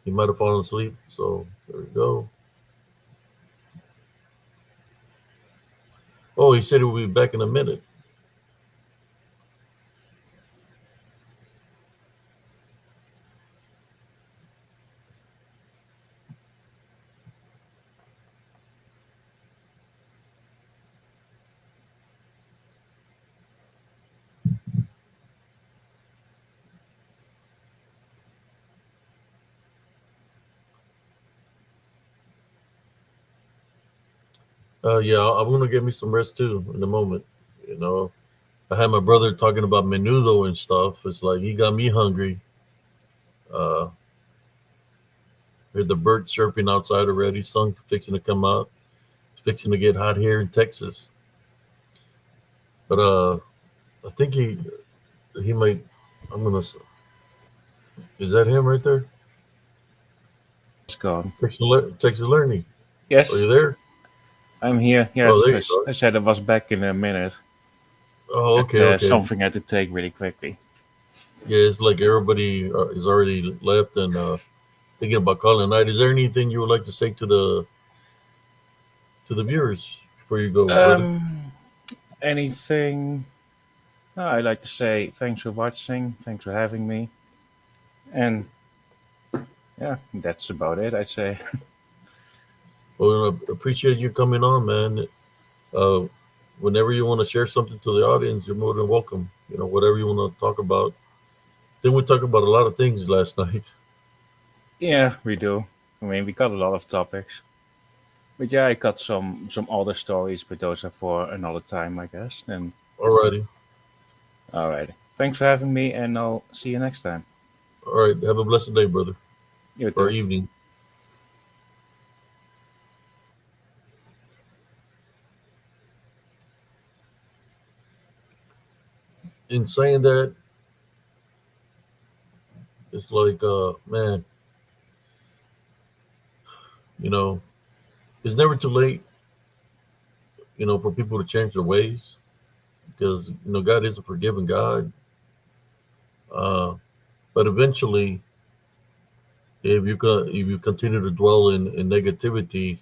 [SPEAKER 1] He might have fallen asleep, so there we go. Oh, he said he will be back in a minute. Yeah, I'm gonna get me some rest too in a moment. You know, I had my brother talking about menudo and stuff. It's like he got me hungry. Uh, heard the birds chirping outside already. Sun fixing to come out. It's fixing to get hot here in Texas. But I think he might. I'm gonna. Is that him right there?
[SPEAKER 4] It's gone.
[SPEAKER 1] Texas Learning. Are you
[SPEAKER 4] Yes,
[SPEAKER 1] there?
[SPEAKER 4] I'm here.
[SPEAKER 1] Oh,
[SPEAKER 4] Yes,
[SPEAKER 1] there you are.
[SPEAKER 4] I said I was back in a minute.
[SPEAKER 1] Oh,
[SPEAKER 4] But
[SPEAKER 1] okay, okay.
[SPEAKER 4] something had to take really quickly.
[SPEAKER 1] Yeah, it's like everybody is already left and thinking about calling night. Is there anything you would like to say to the viewers before you go, brother?
[SPEAKER 4] Um, anything? I'd like to say thanks for watching. Thanks for having me. And yeah, that's about it, I'd say.
[SPEAKER 1] Well, I appreciate you coming on, man. Uh, Whenever you want to share something to the audience, you're more than welcome. Whatever you want to talk about. Then we talked about a lot of things last night.
[SPEAKER 4] Yeah, we do. I mean, we got a lot of topics. But yeah, I got some other stories, but those are for another time, I guess. And
[SPEAKER 1] Alrighty.
[SPEAKER 4] all right. Thanks for having me, and I'll see you next time.
[SPEAKER 1] All right. Have a blessed day, brother,
[SPEAKER 4] You
[SPEAKER 1] or
[SPEAKER 4] too.
[SPEAKER 1] evening. In saying that, it's like, man, you know, it's never too late, for people to change their ways because God is a forgiving God. Uh, but eventually, if you continue to dwell in negativity,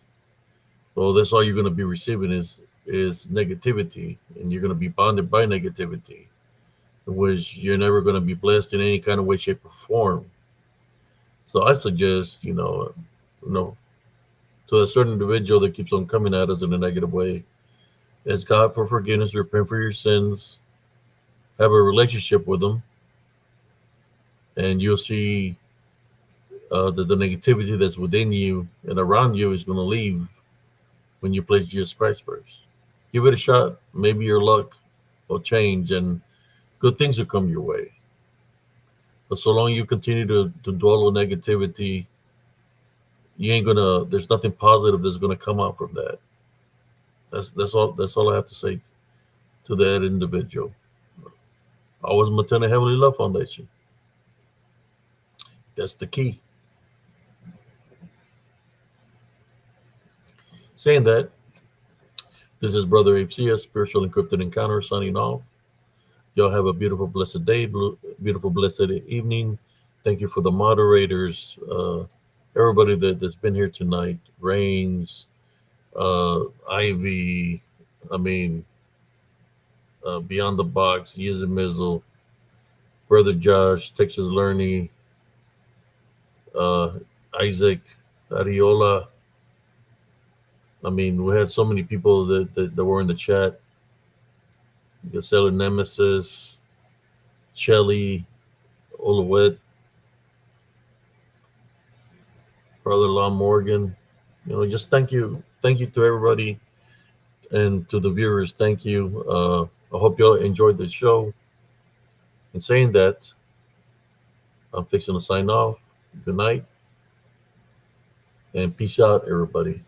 [SPEAKER 1] well, that's all you're going to be receiving is negativity, and you're going to be bonded by negativity, in which you're never going to be blessed in any kind of way, shape, or form. So I suggest, you know, to a certain individual that keeps on coming at us in a negative way, ask God for forgiveness, repent for your sins, have a relationship with Him, and you'll see that the negativity that's within you and around you is going to leave when you place Jesus Christ first. Give it a shot. Maybe your luck will change and good things will come your way. But so long you continue to dwell on negativity, you ain't gonna. There's nothing positive that's gonna come out from that. That's all I have to say to that individual. Always maintain a Heavenly Love Foundation. That's the key. Saying that, this is Brother APCS, Spiritual Encrypted Encounter, signing off. Y'all have a beautiful, blessed day, beautiful, blessed evening. Thank you for the moderators, everybody that's been here tonight. Rains, Ivy, I mean, Beyond the Box, Yiz and Mizzle, Brother Josh, Texas Learning, uh, Isaac, Ariola. I mean, we had so many people that were in the chat. Gasella Nemesis, Shelly, Olawet, brother-in-law Morgan. Just thank you to everybody, and to the viewers. Thank you. I hope you all enjoyed the show. In saying that, I'm fixing to sign off. Good night, and peace out, everybody.